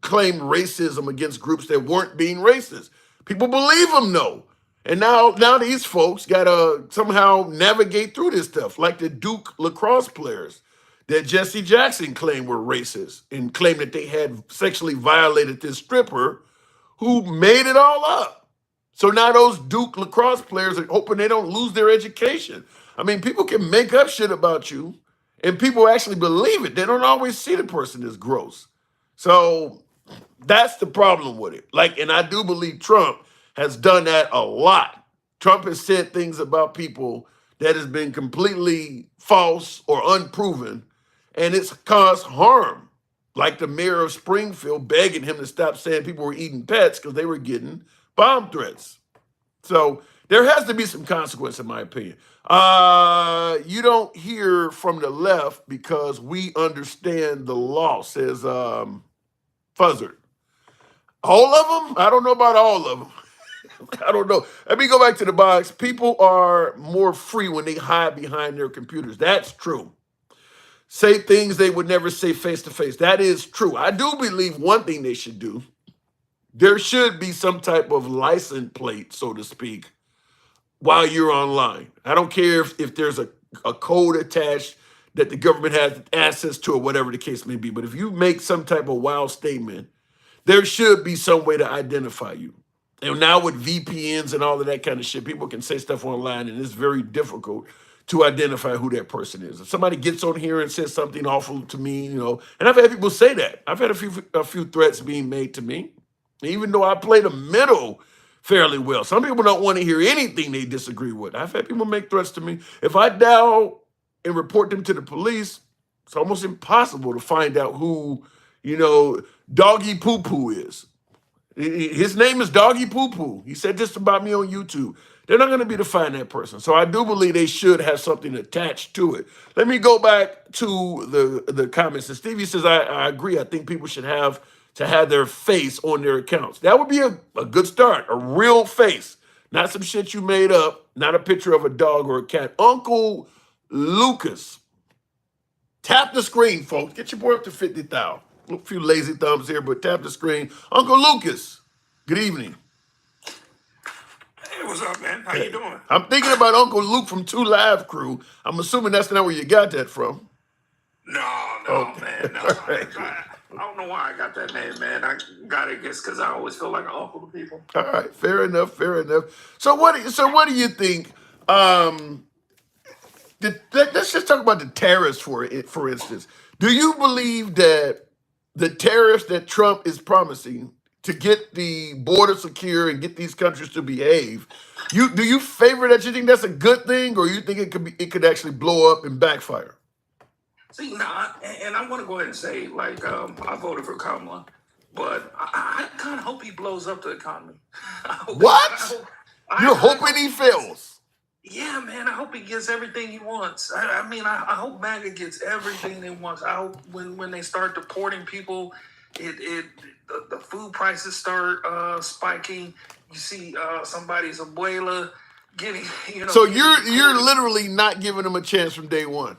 claimed racism against groups that weren't being racist. People believe him, though. And now these folks got to somehow navigate through this stuff, like the Duke lacrosse players that Jesse Jackson claimed were racist and claimed that they had sexually violated this stripper who made it all up. So now those Duke lacrosse players are hoping they don't lose their education. I mean, people can make up shit about you, and people actually believe it. They don't always see the person as gross. So that's the problem with it. And I do believe Trump has done that a lot. Trump has said things about people that has been completely false or unproven, and it's caused harm. Like the mayor of Springfield begging him to stop saying people were eating pets because they were getting bomb threats. So there has to be some consequence, in my opinion. You don't hear from the left because we understand the law, says Fuzzard. All of them? I don't know about all of them. I don't know. Let me go back to the box. People are more free when they hide behind their computers. That's true. Say things they would never say face to face. That is true. I do believe one thing they should do. There should be some type of license plate, so to speak, while you're online. I don't care if there's a code attached that the government has access to or whatever the case may be. But if you make some type of wild statement, there should be some way to identify you. And now with VPNs and all of that kind of shit, people can say stuff online and it's very difficult to identify who that person is. If somebody gets on here and says something awful to me, and I've had people say that. I've had a few threats being made to me, even though I play the middle fairly well. Some people don't want to hear anything they disagree with. I've had people make threats to me. If I dial and report them to the police, it's almost impossible to find out who, Doggy Poo Poo is. His name is Doggy Poo Poo. He said this about me on YouTube. They're not going to be able to find that person. So I do believe they should have something attached to it. Let me go back to the comments. And Stevie says, I agree. I think people should have to have their face on their accounts. That would be a good start, a real face. Not some shit you made up, not a picture of a dog or a cat. Uncle Lucas. Tap the screen, folks. Get your boy up to 50,000. A few lazy thumbs here, but tap the screen. Uncle Lucas, good evening. Hey, what's up, man? How you doing? I'm thinking about Uncle Luke from 2 Live Crew. I'm assuming that's not where you got that from. No, man, no. Right. I don't know why I got that name, man. I got it just because I always feel like an uncle to people. All right, fair enough. So what do you think? Let's just talk about the tariffs for instance. Do you believe that the tariffs that Trump is promising to get the border secure and get these countries to behave, do you favor that? You think that's a good thing, or you think it could actually blow up and backfire? See, and I want to go ahead and say, I voted for Kamala, but I kind of hope he blows up the economy. What? You're hoping he fails? Yeah, man. I hope he gets everything he wants. I hope MAGA gets everything they want. I hope when they start deporting people, the food prices start spiking. You see somebody's abuela getting, So you're literally not giving them a chance from day one.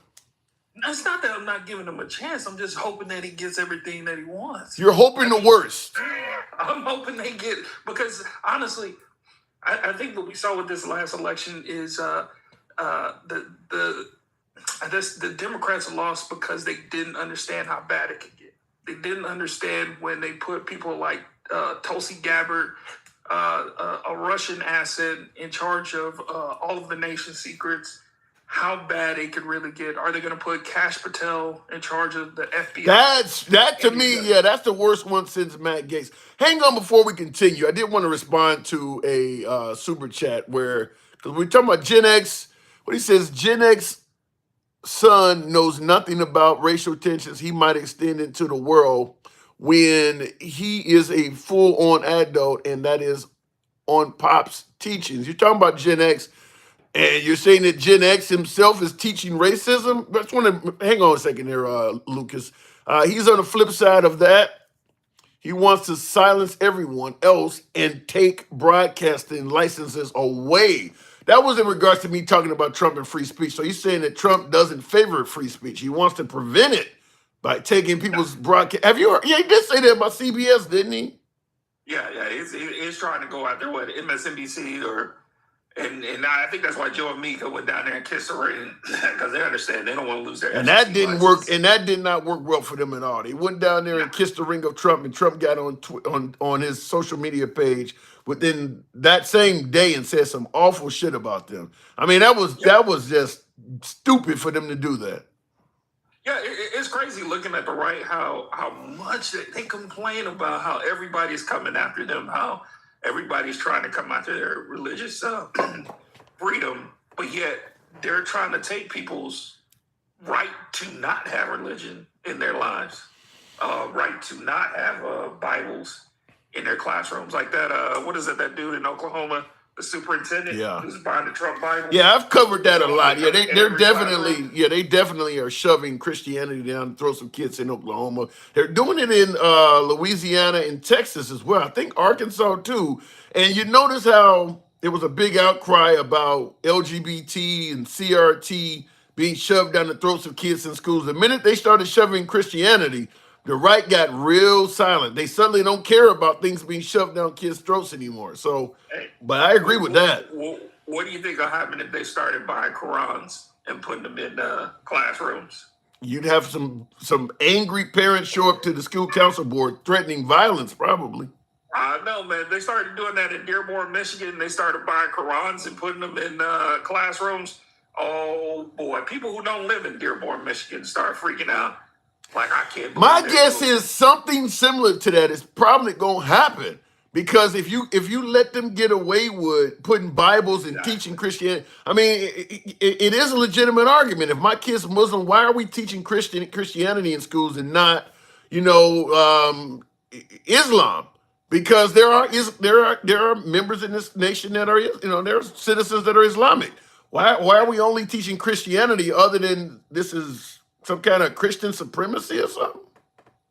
It's not that I'm not giving him a chance. I'm just hoping that he gets everything that he wants. You're hoping the worst. I'm hoping they get, because honestly, I think what we saw with this last election is the Democrats lost because they didn't understand how bad it could get. They didn't understand when they put people like Tulsi Gabbard, a Russian asset, in charge of all of the nation's secrets, how bad it could really get. Are they going to put Kash Patel in charge of the FBI? That to me, yeah, that's the worst one since Matt Gaetz. Hang on before we continue. I did want to respond to a super chat where, because we're talking about Gen X, what he says, Gen X son knows nothing about racial tensions he might extend into the world when he is a full-on adult, and that is on Pop's teachings. You're talking about Gen X, and you're saying that Gen X himself is teaching racism? I just want to hang on a second there, Lucas. He's on the flip side of that. He wants to silence everyone else and take broadcasting licenses away. That was in regards to me talking about Trump and free speech. So he's saying that Trump doesn't favor free speech. He wants to prevent it by taking people's broadcast. Have you heard? Yeah, he did say that about CBS, didn't he? Yeah, he's trying to go out there with MSNBC and I think that's why Joe and Mika went down there and kissed the ring because they understand they don't want to lose their. And that didn't work. And that did not work well for them at all. They went down there and kissed the ring of Trump, and Trump got on his social media page within that same day and said some awful shit about them. I mean, that was just stupid for them to do that. Yeah, it's crazy looking at the right how much they complain about how everybody's coming after them, how everybody's trying to come after their religious freedom, but yet they're trying to take people's right to not have religion in their lives, right to not have Bibles in their classrooms. Like that, what is it, that dude in Oklahoma, the superintendent who's buying the Trump Bible? Yeah, I've covered that a lot. Yeah, they're definitely are shoving Christianity down the throats of kids in Oklahoma. They're doing it in Louisiana and Texas as well. I think Arkansas too. And you notice how there was a big outcry about LGBT and CRT being shoved down the throats of kids in schools. The minute they started shoving Christianity, the right got real silent. They suddenly don't care about things being shoved down kids' throats anymore. So, but I agree with that. What do you think will happen if they started buying Qurans and putting them in classrooms? You'd have some angry parents show up to the school council board threatening violence, probably. I know, man. They started doing that in Dearborn, Michigan. They started buying Qurans and putting them in classrooms. Oh, boy. People who don't live in Dearborn, Michigan start freaking out. Like, I can't believe My guess is something similar to that is probably gonna happen, because if you let them get away with putting Bibles and teaching Christianity, I mean, it is a legitimate argument. If my kid's Muslim, why are we teaching Christianity in schools and not, Islam? Because there are members in this nation that are, there are citizens that are Islamic. Why are we only teaching Christianity other than this is some kind of Christian supremacy or something?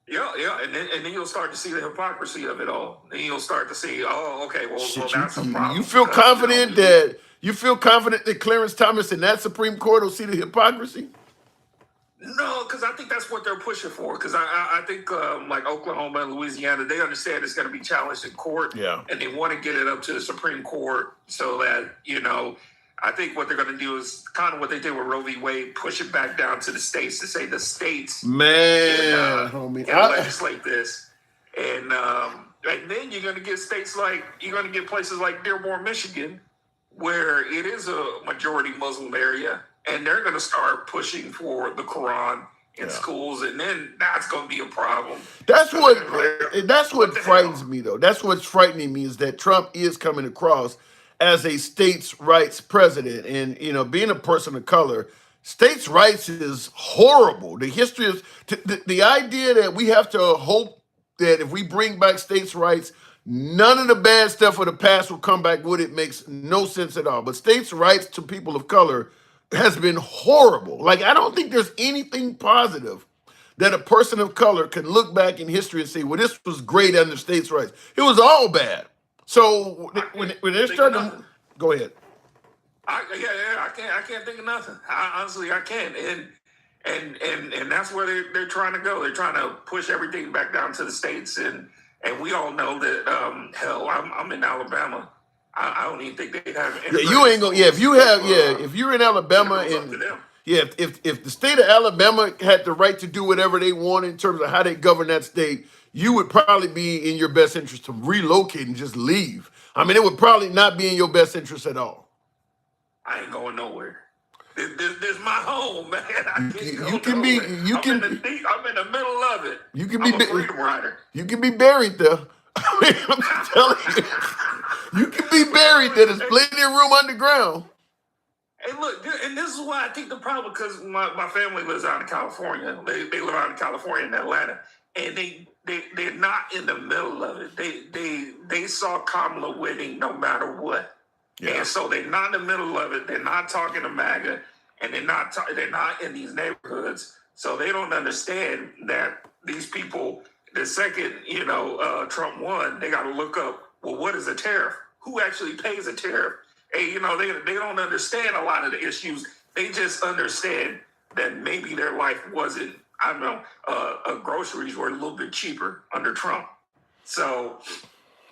Yeah, and then you'll start to see the hypocrisy of it all. Then you'll start to see, okay, well that's a problem. You feel confident that Clarence Thomas and that Supreme Court will see the hypocrisy? No, because I think that's what they're pushing for. Because I think like Oklahoma and Louisiana, they understand it's going to be challenged in court. Yeah. And they want to get it up to the Supreme Court so that, I think what they're going to do is kind of what they did with Roe v. Wade, push it back down to the states to say the states can legislate this. And then you're going to get places like Dearborn, Michigan, where it is a majority Muslim area, and they're going to start pushing for the Quran in schools, and then that's going to be a problem. That's what frightens me, though. That's what's frightening me, is that Trump is coming across as a states' rights president. And, being a person of color, states' rights is horrible. The history is, the idea that we have to hope that if we bring back states' rights, none of the bad stuff of the past will come back with it makes no sense at all. But states' rights to people of color has been horrible. Like, I don't think there's anything positive that a person of color can look back in history and say, well, this was great under states' rights. It was all bad. So when they're starting to go ahead. I can't think of nothing. Honestly, I can't. And that's where they're trying to go. They're trying to push everything back down to the states. And we all know that, I'm in Alabama. I don't even think they have. You ain't gonna. If you're in Alabama, and if the state of Alabama had the right to do whatever they want in terms of how they govern that state, you would probably be in your best interest to relocate and just leave. I mean, it would probably not be in your best interest at all. I ain't going nowhere. This is my home, man. I can't go You can be, nowhere. you I'm in can, the middle of it. you can I'm a be, freedom rider. you can be buried there. I mean, I'm just telling you, you can be buried there. There's plenty of room underground. Hey, look, and this is why I think the problem, because my family lives out in California. They live out in California and Atlanta, and they're not in the middle of it. They saw Kamala winning no matter what, and so they're not in the middle of it. They're not talking to MAGA, and they're not in these neighborhoods, so they don't understand that these people. The second Trump won, they got to look up. Well, what is a tariff? Who actually pays a tariff? Hey, they don't understand a lot of the issues. They just understand that maybe their life wasn't, I don't know, groceries were a little bit cheaper under Trump. So,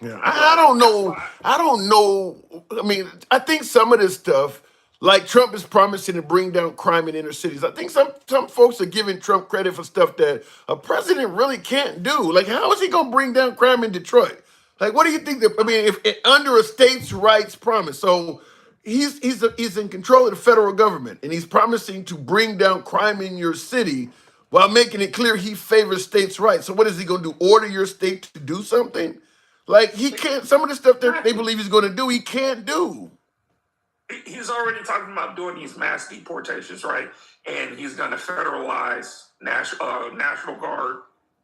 yeah, I don't know. I don't know. I mean, I think some of this stuff, like Trump is promising to bring down crime in inner cities. I think some folks are giving Trump credit for stuff that a president really can't do. Like, how is he going to bring down crime in Detroit? Like, what do you think that, I mean, if under a states' rights promise, so he's in control of the federal government, and he's promising to bring down crime in your city while making it clear he favors states' rights. So what is he going to do? Order your state to do something? Like, he can't. Some of the stuff that they believe he's going to do, he can't do. He's already talking about doing these mass deportations, right? And he's going to federalize National Guard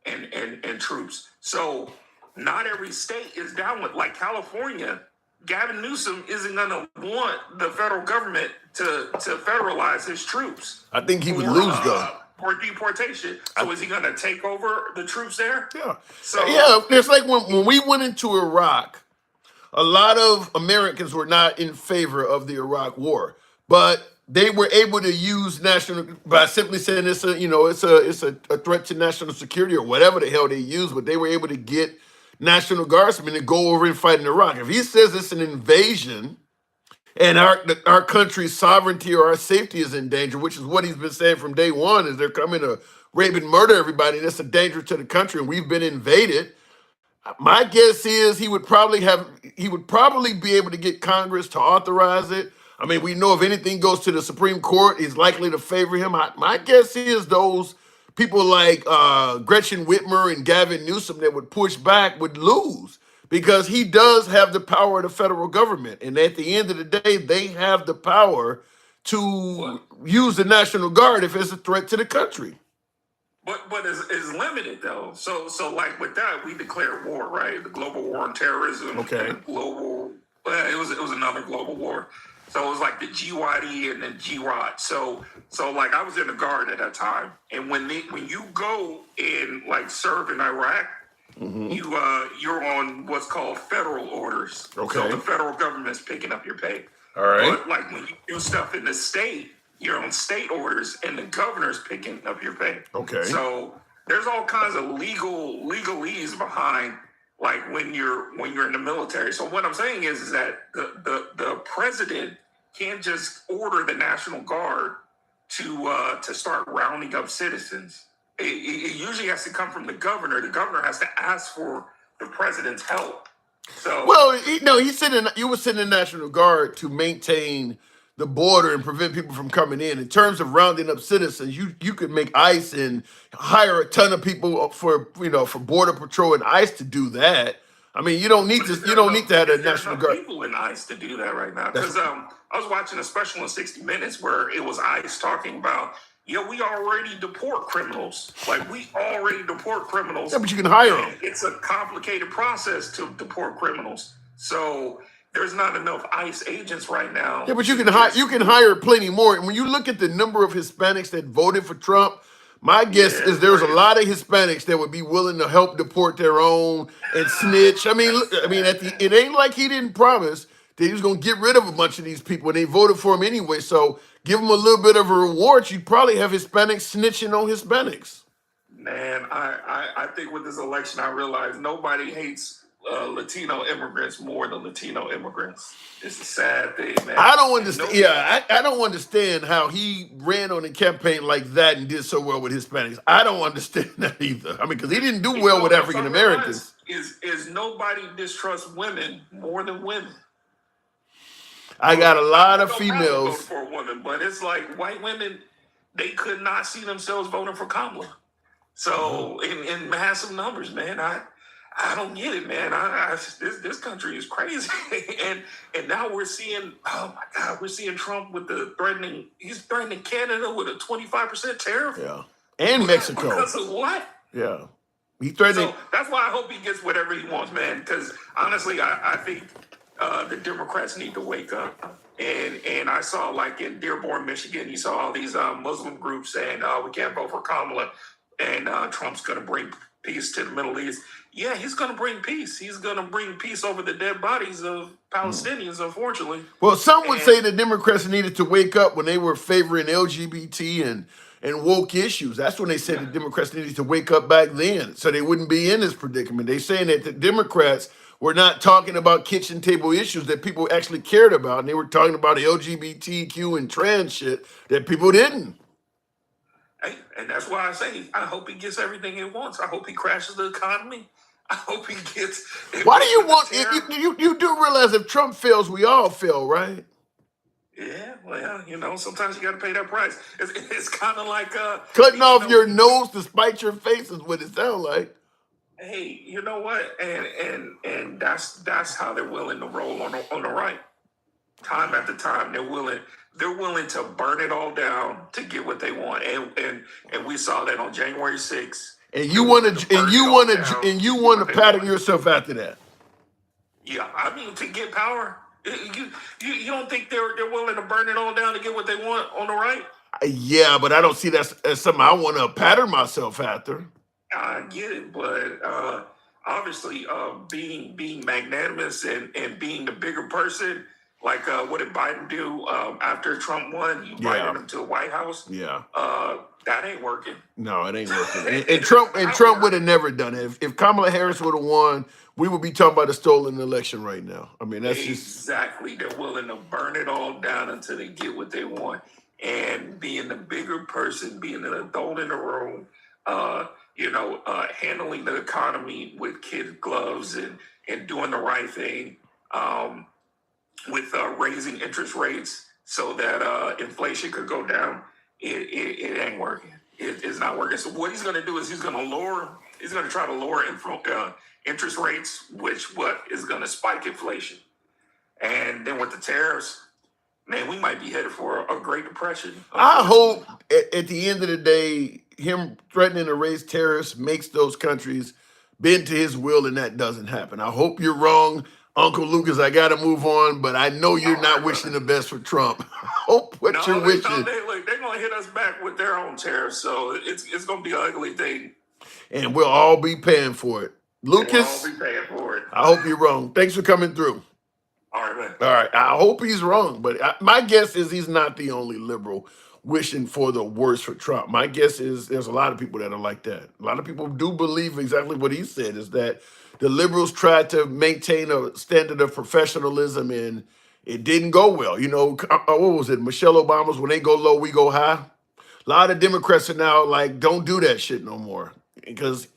and troops. So not every state is down with, like California. Gavin Newsom isn't going to want the federal government to federalize his troops. I think he would lose, though. For deportation. So is he going to take over the troops there? Yeah. So yeah, it's like when we went into Iraq, a lot of Americans were not in favor of the Iraq War, but they were able to use by simply saying it's a threat to national security or whatever the hell they use, but they were able to get National Guardsmen to go over and fight in Iraq. If he says it's an invasion and our country's sovereignty or our safety is in danger, which is what he's been saying from day one, is they're coming to rape and murder everybody, and it's a danger to the country, and we've been invaded. My guess is he would probably be able to get Congress to authorize it. I mean, we know if anything goes to the Supreme Court, he's likely to favor him. My guess is those people like Gretchen Whitmer and Gavin Newsom that would push back would lose, because he does have the power of the federal government. And at the end of the day, they have the power to use the National Guard if it's a threat to the country. But it's limited, though. So like with that, we declared war, right? The global war on terrorism. Okay. And global. It was another global war. So it was like the GYD and the GROT. So like I was in the Guard at that time, and when you go and like serve in Iraq, you're on what's called federal orders. Okay. So the federal government's picking up your pay. All right. But like when you do stuff in the state, you're on state orders, and the governor's picking up your pay. Okay. So there's all kinds of legalese behind, like when you're in the military. So what I'm saying is that the president can't just order the National Guard to start rounding up citizens. It usually has to come from the governor. The governor has to ask for the president's help. So you were sending the National Guard to maintain the border and prevent people from coming in. In terms of rounding up citizens, you could make ICE and hire a ton of people for border patrol and ICE to do that. I mean, you don't need to have a National Guard. People in ICE to do that right now, because I was watching a special on 60 Minutes where it was ICE talking about, we already deport criminals. Like, we already deport criminals. Yeah, but you can hire them. It's a complicated process to deport criminals. So there's not enough ICE agents right now. Yeah, but you can hire plenty more. And when you look at the number of Hispanics that voted for Trump, my guess is there's a lot of Hispanics that would be willing to help deport their own and snitch. It ain't like he didn't promise that he was going to get rid of a bunch of these people, and they voted for him anyway. So give him a little bit of a reward. You'd probably have Hispanics snitching on Hispanics. Man, I think with this election, I realized nobody hates Latino immigrants more than Latino immigrants. It's a sad thing, man. I don't understand. I don't understand how he ran on a campaign like that and did so well with Hispanics. I don't understand that either. I mean, because he didn't do well with African Americans. Is nobody distrusts women more than women? I got a lot I of don't mind voting females. for a woman, but it's like white women, they could not see themselves voting for Kamala. So in massive numbers, man, I don't get it, man. This country is crazy, and now we're seeing, oh my God, we're seeing Trump with he's threatening Canada with a 25% tariff. Yeah. And Mexico. Because of what? Yeah. He threatening. So that's why I hope he gets whatever he wants, man. Because honestly, I think the Democrats need to wake up. And I saw, like in Dearborn, Michigan, you saw all these Muslim groups saying we can't vote for Kamala, and Trump's going to bring peace to the Middle East. Yeah, he's going to bring peace. He's going to bring peace over the dead bodies of Palestinians, unfortunately. Well, some would say the Democrats needed to wake up when they were favoring LGBT and woke issues. That's when they said the Democrats needed to wake up back then, so they wouldn't be in this predicament. They saying that the Democrats were not talking about kitchen table issues that people actually cared about, and they were talking about LGBTQ and trans shit that people didn't. Hey, and that's why I say I hope he gets everything he wants. I hope he crashes the economy. I hope he gets. Why do you want? You do realize if Trump fails, we all fail, right? Yeah, well, sometimes you got to pay that price. It's kind of like Cutting off your nose to spite your face is what it sounds like. Hey, you know what? And that's how they're willing to roll on the right. Time after time, they're willing to burn it all down to get what they want, and we saw that on January 6th. And you want to pattern yourself after that. Yeah, I mean, to get power, you don't think they're willing to burn it all down to get what they want on the right? Yeah, but I don't see that as something I want to pattern myself after. I get it, but obviously, being magnanimous and being the bigger person. Like, what did Biden do after Trump won? He invited him to the White House. Yeah. That ain't working. No, it ain't working. And Trump would have never done it. If Kamala Harris would have won, we would be talking about a stolen election right now. I mean, that's exactly. They're willing to burn it all down until they get what they want. And being the bigger person, being an adult in the room, handling the economy with kid gloves and doing the right thing. With raising interest rates so that inflation could go down, it ain't working. It's not working. So what he's going to do is he's going to try to lower interest rates, which is going to spike inflation. And then with the tariffs, man, we might be headed for a Great Depression. I hope at the end of the day, him threatening to raise tariffs makes those countries bend to his will, and that doesn't happen. I hope you're wrong, Uncle Lucas. I got to move on, but I know you're not wishing the best for Trump. Hope what you're wishing. They're going to hit us back with their own tariffs, so it's going to be an ugly thing. And we'll all be paying for it. Lucas, we'll all be paying for it. I hope you're wrong. Thanks for coming through. All right, man. All right. I hope he's wrong, but my guess is he's not the only liberal wishing for the worst for Trump. My guess is there's a lot of people that are like that. A lot of people do believe exactly what he said, is that the liberals tried to maintain a standard of professionalism and it didn't go well. What was it? Michelle Obama's when they go low, we go high. A lot of Democrats are now like, don't do that shit no more because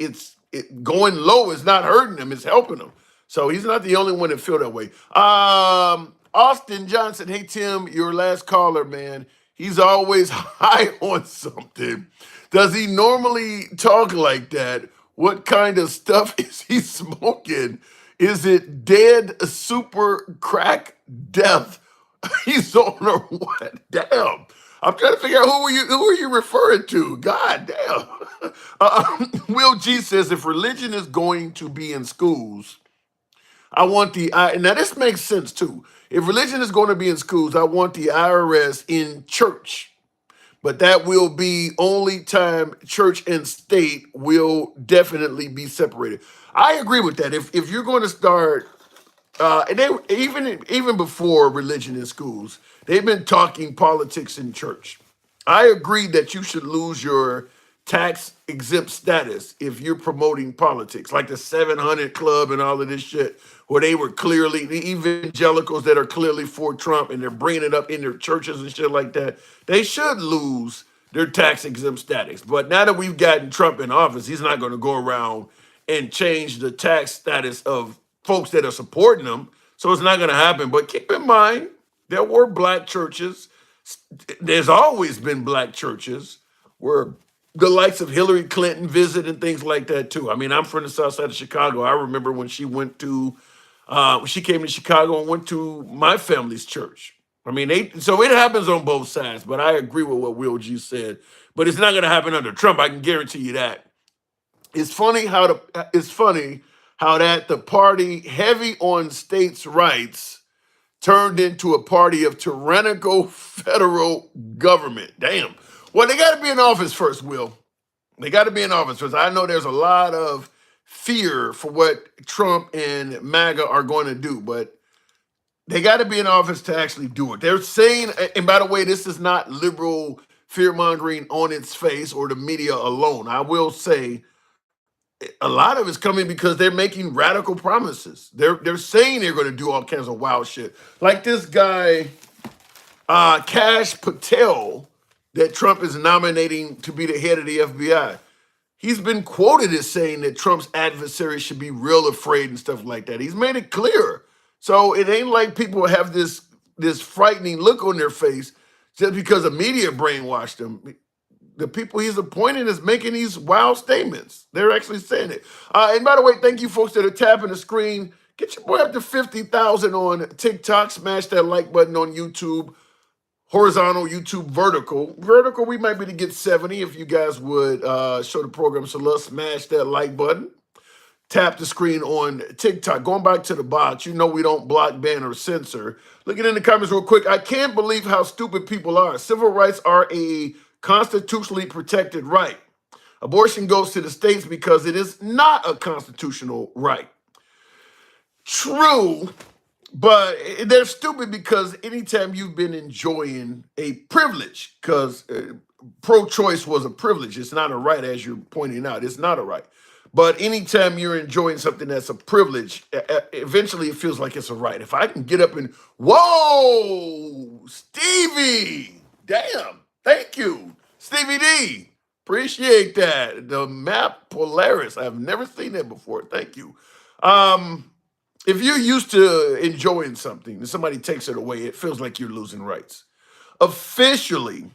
going low is not hurting them, it's helping them. So he's not the only one that feel that way. Austin Johnson, hey Tim, your last caller, man. He's always high on something. Does he normally talk like that? What kind of stuff is he smoking? Is it dead super crack death? He's on or what? Damn. I'm trying to figure out who are you referring to? God damn. Will G says if religion is going to be in schools, I want now this makes sense too. If religion is going to be in schools, I want the IRS in church. But that will be only time church and state will definitely be separated. I agree with that. If you're going to start, and they even before religion in schools, they've been talking politics in church. I agree that you should lose your tax exempt status if you're promoting politics, like the 700 Club and all of this shit, where they were clearly the evangelicals that are clearly for Trump and they're bringing it up in their churches and shit like that. They should lose their tax exempt status. But now that we've gotten Trump in office, he's not going to go around and change the tax status of folks that are supporting him. So it's not going to happen. But keep in mind, There were black churches. There's always been black churches where the likes of Hillary Clinton visit and things like that too. I mean, I'm from the south side of Chicago. I remember when she went to, when she came to Chicago and went to my family's church. I mean, so it happens on both sides, but I agree with what Will G said. But it's not going to happen under Trump. I can guarantee you that. It's funny how the party heavy on states' rights turned into a party of tyrannical federal government. Damn. Well, they got to be in office first, Will. They got to be in office first. I know there's a lot of fear for what Trump and MAGA are going to do, but they got to be in office to actually do it. They're saying, and by the way, this is not liberal fear-mongering on its face or the media alone. I will say a lot of it's coming because they're making radical promises. They're saying they're going to do all kinds of wild shit. Like this guy, Kash Patel, that Trump is nominating to be the head of the FBI. He's been quoted as saying that Trump's adversaries should be real afraid and stuff like that. He's made it clear. So it ain't like people have this frightening look on their face just because the media brainwashed them. The people he's appointing is making these wild statements. They're actually saying it. And by the way, thank you folks that are tapping the screen. Get your boy up to 50,000 on TikTok. Smash that like button on YouTube. Horizontal, YouTube, vertical. Vertical, we might be to get 70 if you guys would show the program. So let's smash that like button. Tap the screen on TikTok. Going back to the box, you know we don't block, ban, or censor. Looking in the comments real quick. I can't believe how stupid people are. Civil rights are a constitutionally protected right. Abortion goes to the states because it is not a constitutional right. True, but they're stupid because anytime you've been enjoying a privilege, because pro-choice was a privilege, it's not a right, as you're pointing out, it's not a right. But anytime you're enjoying something that's a privilege, eventually it feels like it's a right. If I can get up and, whoa, Stevie, damn. Thank you, Stevie D. Appreciate that. The map Polaris. I've never seen that before. Thank you. If you're used to enjoying something and somebody takes it away, it feels like you're losing rights. Officially,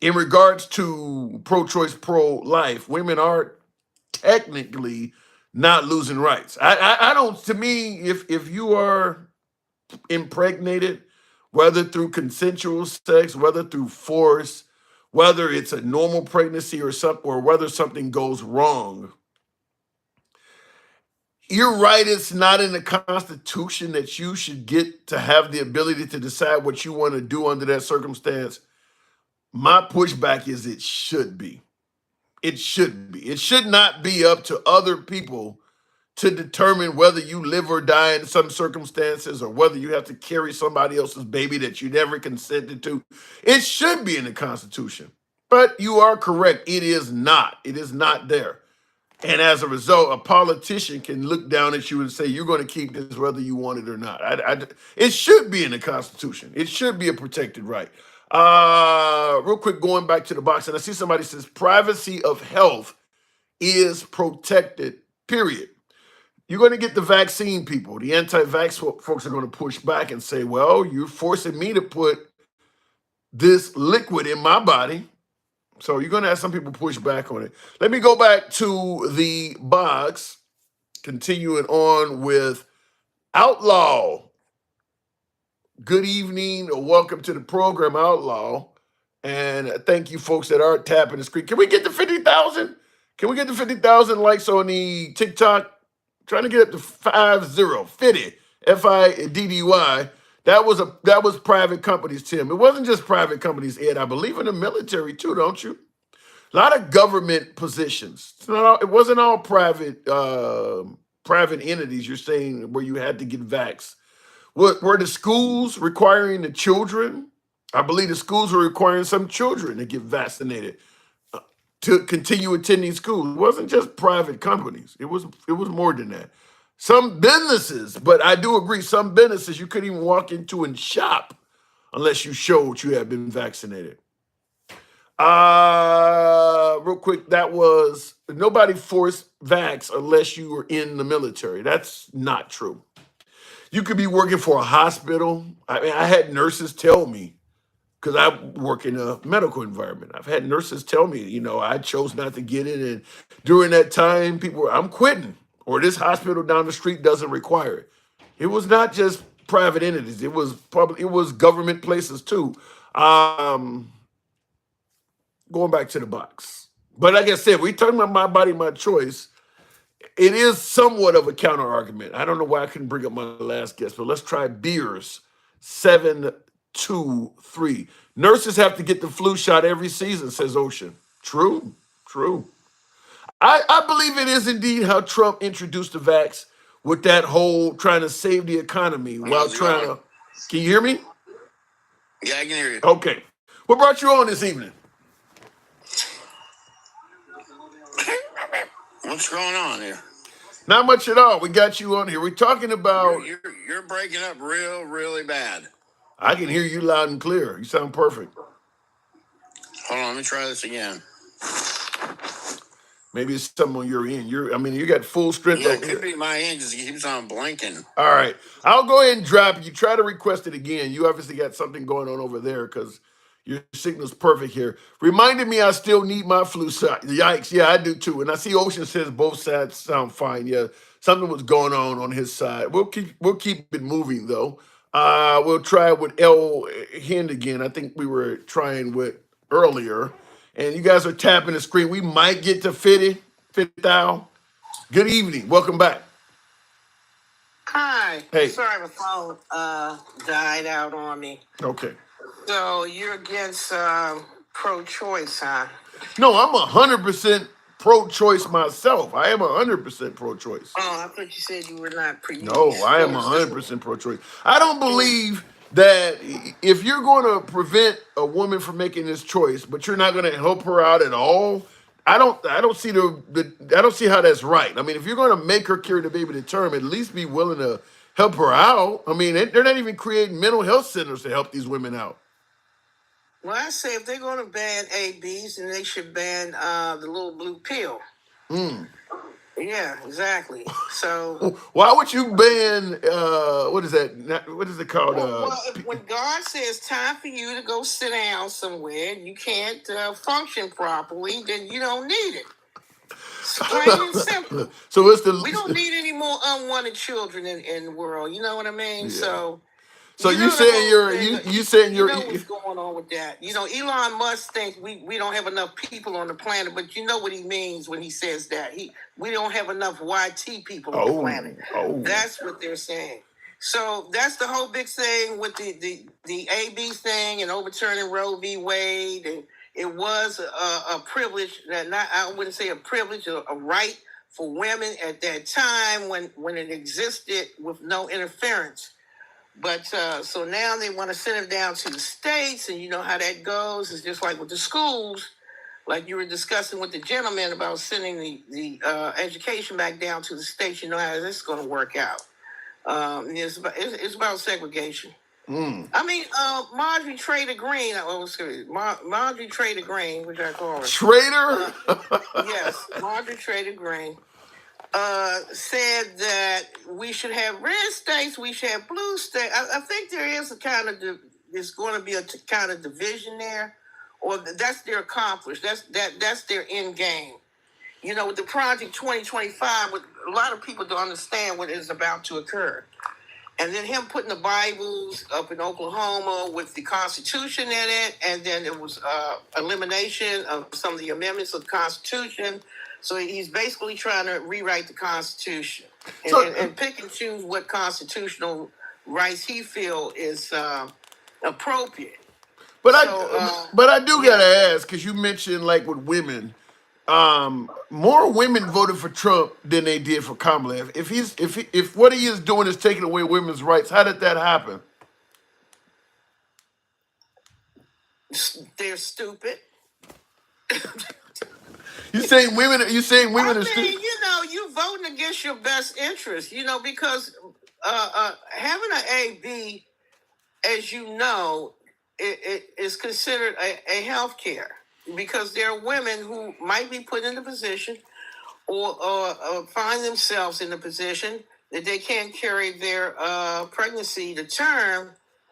in regards to pro-choice, pro-life, women are technically not losing rights. I don't, to me, if you are impregnated, whether through consensual sex, whether through force, whether it's a normal pregnancy or whether something goes wrong, you're right, it's not in the Constitution that you should get to have the ability to decide what you want to do under that circumstance. My pushback is it should be. It should be. It should not be up to other people to determine whether you live or die in some circumstances or whether you have to carry somebody else's baby that you never consented to. It should be in the Constitution. But you are correct. It is not. It is not there. And as a result, a politician can look down at you and say, you're going to keep this whether you want it or not. It should be in the Constitution. It should be a protected right. Real quick, going back to the box, and I see somebody says privacy of health is protected, period. You're going to get the vaccine people. The anti-vax folks are going to push back and say, well, you're forcing me to put this liquid in my body. So you're going to have some people push back on it. Let me go back to the box, continuing on with Outlaw. Good evening or welcome to the program, Outlaw. And thank you folks that are tapping the screen. Can we get to 50,000? Can we get to 50,000 likes on the TikTok? Trying to get up to 50, F-I-D-D-Y. That was private companies, Tim. It wasn't just private companies, Ed. I believe in the military too, don't you? A lot of government positions. It wasn't all private entities. You're saying where you had to get vaxxed. Were the schools requiring the children? I believe the schools were requiring some children to get vaccinated to continue attending school. It wasn't just private companies. It was more than that. Some businesses, but I do agree, some businesses you couldn't even walk into and shop unless you showed you had been vaccinated. Real quick, that was nobody forced vax unless you were in the military. That's not true. You could be working for a hospital. I mean, I had nurses tell me, because I work in a medical environment. I've had nurses tell me, I chose not to get it. And during that time, people were, I'm quitting, or this hospital down the street doesn't require it. It was not just private entities. It was public. It was government places too. Um, Going back to the box. But like I said, we talking about my body, my choice. It is somewhat of a counter argument. I don't know why I couldn't bring up my last guest, but let's try Beers 723. Nurses have to get the flu shot every season, says Ocean. True, true. I believe it is indeed how Trump introduced the vax with that whole trying to save the economy while trying to. Can you hear me? Yeah, I can hear you. Okay. What brought you on this evening? What's going on here? Not much at all. We got you on here. We're talking about. You're breaking up really bad. I can hear you loud and clear. You sound perfect. Hold on, let me try this again. Maybe it's something on your end. You got full strength. Yeah, it could be my end because it keeps on blinking. All right. I'll go ahead and drop it. You try to request it again. You obviously got something going on over there because your signal's perfect here. Reminded me I still need my flu shot. Yikes. Yeah, I do too. And I see Ocean says both sides sound fine. Yeah, something was going on his side. We'll keep it moving though. We'll try with L Hind again. I think we were trying with earlier. And you guys are tapping the screen. We might get to 50,000. Good evening. Welcome back. Hi. Hey. Sorry, my phone died out on me. Okay. So you're against pro-choice, huh? No, I'm 100% pro-choice myself. I am 100% pro-choice. Oh, I thought you said you were not No, I am 100% pro-choice. I don't believe that if you're going to prevent a woman from making this choice, but you're not going to help her out at all, I don't see I don't see how that's right. I mean, if you're going to make her carry the baby to term, at least be willing to help her out. I mean, they're not even creating mental health centers to help these women out. Well, I say if they're going to ban ABs, then they should ban the little blue pill. Yeah, exactly. So why would you ban what is that? What is it called? When God says time for you to go sit down somewhere and you can't function properly, then you don't need it. It's plain and simple. So we don't need any more unwanted children in the world. You know what I mean? Yeah. So you saying you saying you know what's going on with that. Elon Musk thinks we don't have enough people on the planet, but you know what he means when he says that. We don't have enough YT people on the planet. That's what they're saying. So that's the whole big thing with the AB thing and overturning Roe v. Wade, and it was a privilege, I wouldn't say a privilege, a right for women at that time when it existed with no interference. But so now they want to send it down to the states, and you know how that goes. It's just like with the schools, like you were discussing with the gentleman about sending the education back down to the states. You know how this is going to work out. It's about segregation. I mean, Marjorie Trader Green. Marjorie Trader Green, which I call her. Trader? Yes, Marjorie Trader Green. Said that we should have red states, we should have blue states. I think there is there's going to be a kind of division there, or that's their accomplished. That's their end game. With the Project 2025, a lot of people don't understand what is about to occur. And then him putting the Bibles up in Oklahoma with the Constitution in it, and then it was elimination of some of the amendments of the Constitution. So he's basically trying to rewrite the Constitution and pick and choose what constitutional rights he feels is appropriate. But I do gotta ask, because you mentioned like with women, more women voted for Trump than they did for Kamala. If what he is doing is taking away women's rights, how did that happen? They're stupid. You saying women are stupid? You voting against your best interest, because having an AB, as you know, it is considered a health care, because there are women who might be put in the position or find themselves in the position that they can't carry their pregnancy to term.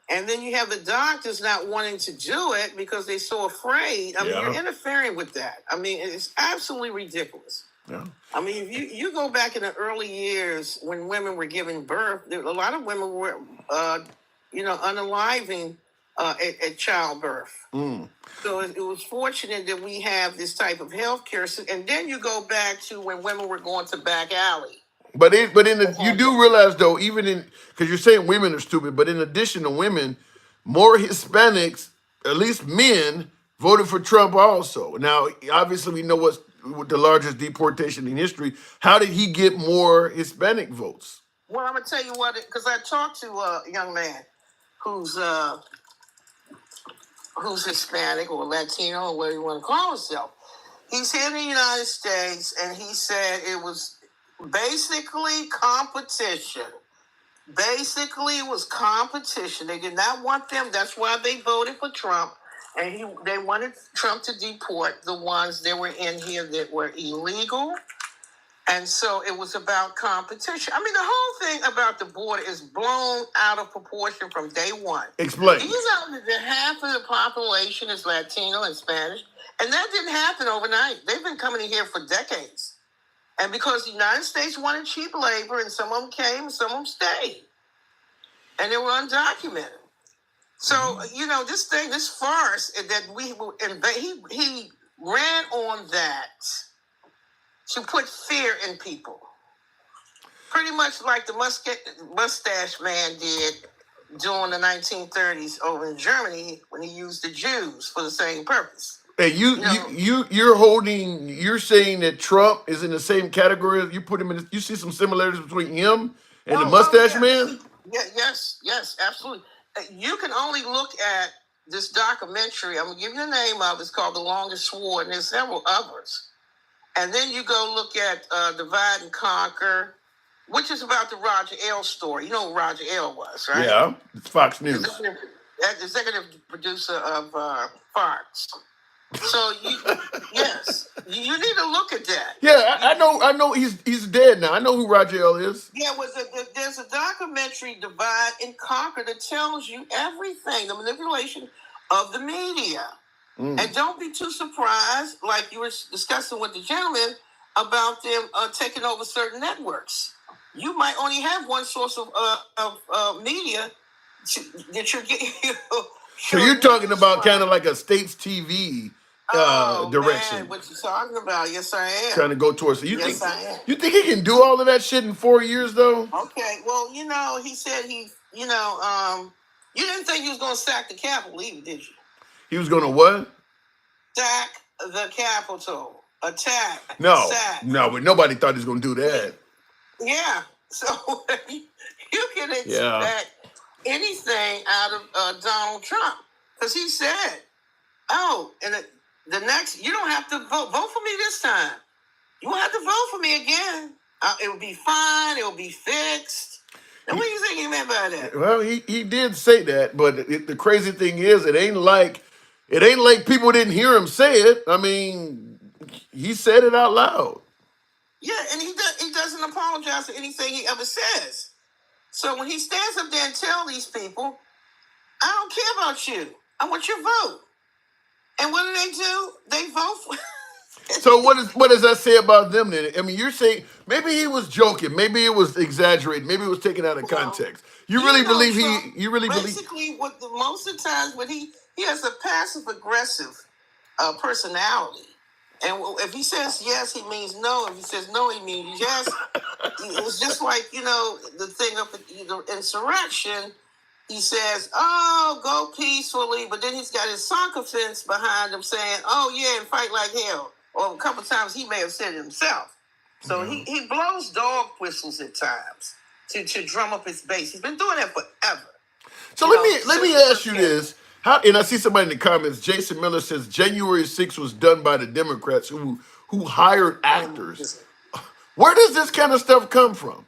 And then you have the doctors not wanting to do it because they're so afraid. I mean, you're interfering with that. I mean, it's absolutely ridiculous. Yeah. I mean, if you go back in the early years when women were giving birth, a lot of women were, unaliving at childbirth. So it was fortunate that we have this type of health care. And then you go back to when women were going to back alley. But you do realize though, even in because you're saying women are stupid, but in addition to women, more Hispanics, at least men, voted for Trump also. Now, obviously, we know what's the largest deportation in history. How did he get more Hispanic votes? Well, I'm gonna tell you what, because I talked to a young man who's Hispanic or Latino or whatever you want to call himself. He's here in the United States, and he said it was basically competition. Basically, it was competition. They did not want them. That's why they voted for Trump. And they wanted Trump to deport the ones that were in here that were illegal. And so it was about competition. I mean, the whole thing about the border is blown out of proportion from day one. Explain. You know that half of the population is Latino and Spanish, and that didn't happen overnight. They've been coming in here for decades. And because the United States wanted cheap labor, and some of them came, some of them stayed. And they were undocumented. So, this farce that he ran on that to put fear in people. Pretty much like the mustache man did during the 1930s over in Germany when he used the Jews for the same purpose. Hey, you're saying that Trump is in the same category as you put him in. You see some similarities between him and the mustache man? Yeah, yes, absolutely. You can only look at this documentary. I'm going to give you the name of it. It's called The Longest War, and there's several others. And then you go look at Divide and Conquer, which is about the Roger Ailes story. You know who Roger Ailes was, right? Yeah, it's Fox News. Executive producer of Fox. So yes, you need to look at that. Yeah, I know he's dead now. I know who Roger Ailes is. Yeah, there's a documentary, Divide and Conquer, that tells you everything, the manipulation of the media. And don't be too surprised, like you were discussing with the gentleman, about them taking over certain networks. You might only have one source of media that you're getting. So you're talking about kind of like a state's TV direction. Man, what you talking about? Yes, I am. Trying to go towards. So I am. You think he can do all of that shit in 4 years though? Okay. Well, he said you didn't think he was going to sack the Capitol either, did you? He was going to what? Sack the Capitol. Attack. No, sack. no, but nobody thought he was going to do that. Yeah. So you can expect anything out of Donald Trump, because he said, and the next, you don't have to vote for me this time. You won't have to vote for me again. It will be fine. It will be fixed. And what do you think he meant by that? Well, he did say that, but the crazy thing is, it ain't like people didn't hear him say it. I mean, he said it out loud. Yeah, and he doesn't apologize for anything he ever says. So when he stands up there and tells these people, I don't care about you. I want your vote. And what do? They vote for. So what does that say about them then? I mean, you're saying maybe he was joking, maybe it was exaggerated, maybe it was taken out of context. You really believe basically most of the times when he has a passive aggressive personality. And if he says yes, he means no. If he says no, he means yes. It was just like, the thing of the insurrection. He says, go peacefully. But then he's got his soccer fence behind him saying, and fight like hell. Or a couple of times he may have said it himself. So he blows dog whistles at times to drum up his base. He's been doing that forever. So let me ask you this. And I see somebody in the comments, Jason Miller says January 6th was done by the Democrats who hired actors. Where does this kind of stuff come from?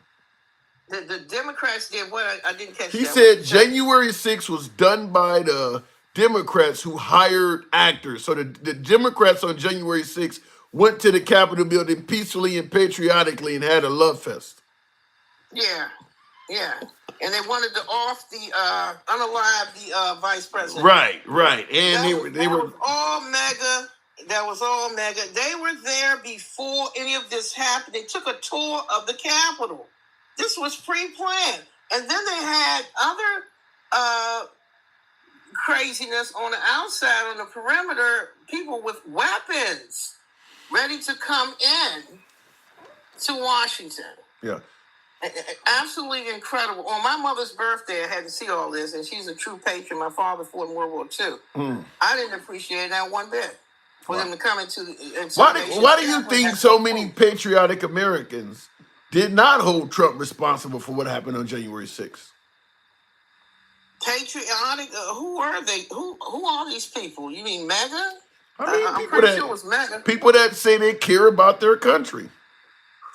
The Democrats did what? I didn't catch that. He said January 6th was done by the Democrats who hired actors. So the Democrats on January 6th went to the Capitol building peacefully and patriotically and had a love fest. Yeah, yeah. And they wanted to unalive the vice president. Right. And they were was all mega. That was all mega. They were there before any of this happened. They took a tour of the Capitol. This was pre-planned. And then they had other craziness on the outside, on the perimeter, people with weapons ready to come in to Washington. Yeah. Absolutely incredible. On my mother's birthday, I had to see all this, and she's a true patriot. My father fought in World War II. I didn't appreciate that one bit for them to come into the. Why do you think so many patriotic Americans did not hold Trump responsible for what happened on January 6th? Patriotic? Who are they? Who are these people? You mean MAGA? I mean, I'm pretty sure it was MAGA. People that say they care about their country.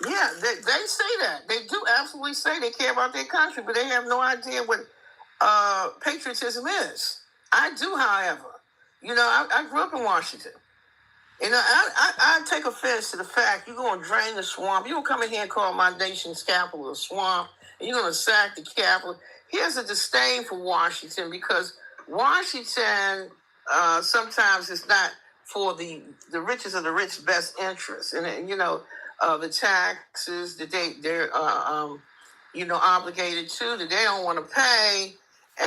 Yeah, they say that. They do absolutely say they care about their country, but they have no idea what patriotism is. I do, however. You know, I grew up in Washington. You know, I take offense to the fact you're going to drain the swamp. You're going to come in here and call my nation's capital a swamp, and you're going to sack the Capitol. Here's a disdain for Washington because Washington sometimes is not for the richest of the rich best interest. And you know, the taxes that they're obligated to that they don't want to pay.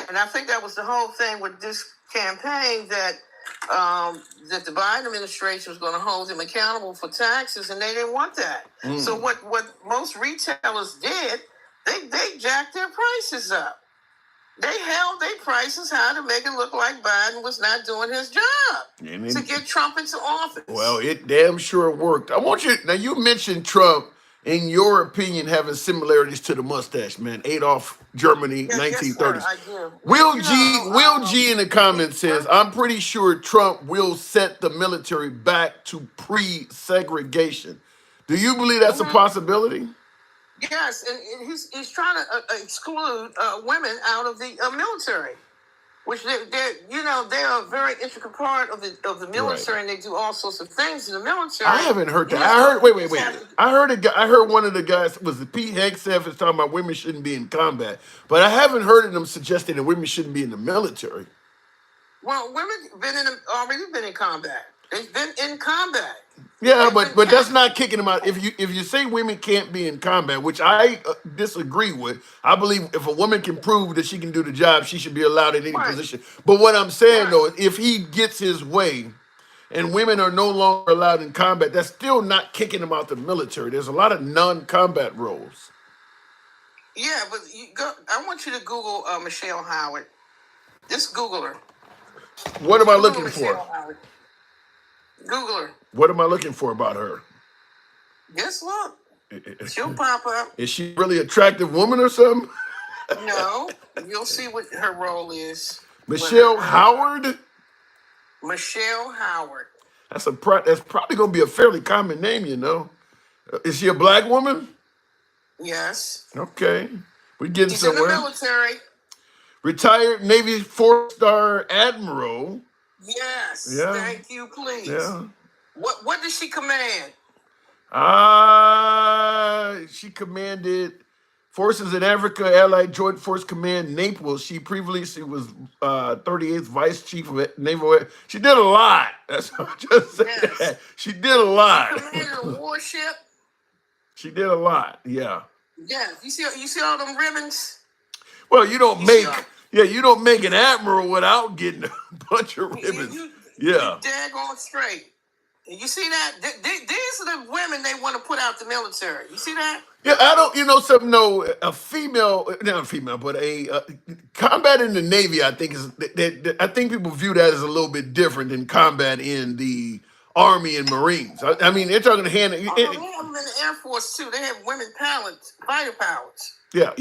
And I think that was the whole thing with this campaign that the Biden administration was going to hold them accountable for taxes, and they didn't want that. So what most retailers did, they jacked their prices up. They held their prices high to make it look like Biden was not doing his job to get Trump into office. Well, it damn sure worked. I want you, now you mentioned Trump, in your opinion, having similarities to the mustache man, Adolf Germany, 1930s. Yes, I do. Will G in the comments says, I'm pretty sure Trump will set the military back to pre-segregation. Do you believe that's a possibility? Yes, and he's trying to exclude women out of the military, which they're a very intricate part of the military, and they do all sorts of things in the military. I haven't heard that. I heard wait. I heard one of the guys was the Pete Hegseth is talking about women shouldn't be in combat, but I haven't heard of them suggesting that women shouldn't be in the military. Well, women already been in combat. They've been in combat. Yeah, but that's not kicking them out. If you say women can't be in combat, which I disagree with, I believe if a woman can prove that she can do the job, she should be allowed in any position. But what I'm saying though, is if he gets his way, and women are no longer allowed in combat, that's still not kicking them out the military. There's a lot of non-combat roles. Yeah, but I want you to Google Michelle Howard. Just Google her. What am I looking for? Howard. Google her. What am I looking for about her? Just look. She'll pop up. Is she a really attractive woman or something? No, you'll see what her role is. Michelle Howard? Michelle Howard. That's probably going to be a fairly common name, you know. Is she a black woman? Yes. Okay. We're getting She's somewhere. in the military. Retired Navy 4-star admiral. Yes. Yeah. Thank you, please. Yeah. What does she command? She commanded forces in Africa, Allied Joint Force Command, Naples. She previously was 38th Vice Chief of Naval. She did a lot. That's what I'm just saying. Yes. She did a lot. She commanded a warship. She did a lot. Yeah. Yeah. You see all them ribbons? Well, you don't make an admiral without getting a bunch of ribbons. You're daggone straight. You see that? These are the women they want to put out the military. You see that? Yeah, I don't. You know something? No, a female, not a female, but a combat in the Navy. I think I think people view that as a little bit different than combat in the Army and Marines. I mean, they're talking hand. They have them in the Air Force too. They have women pilots, fighter pilots. Yeah.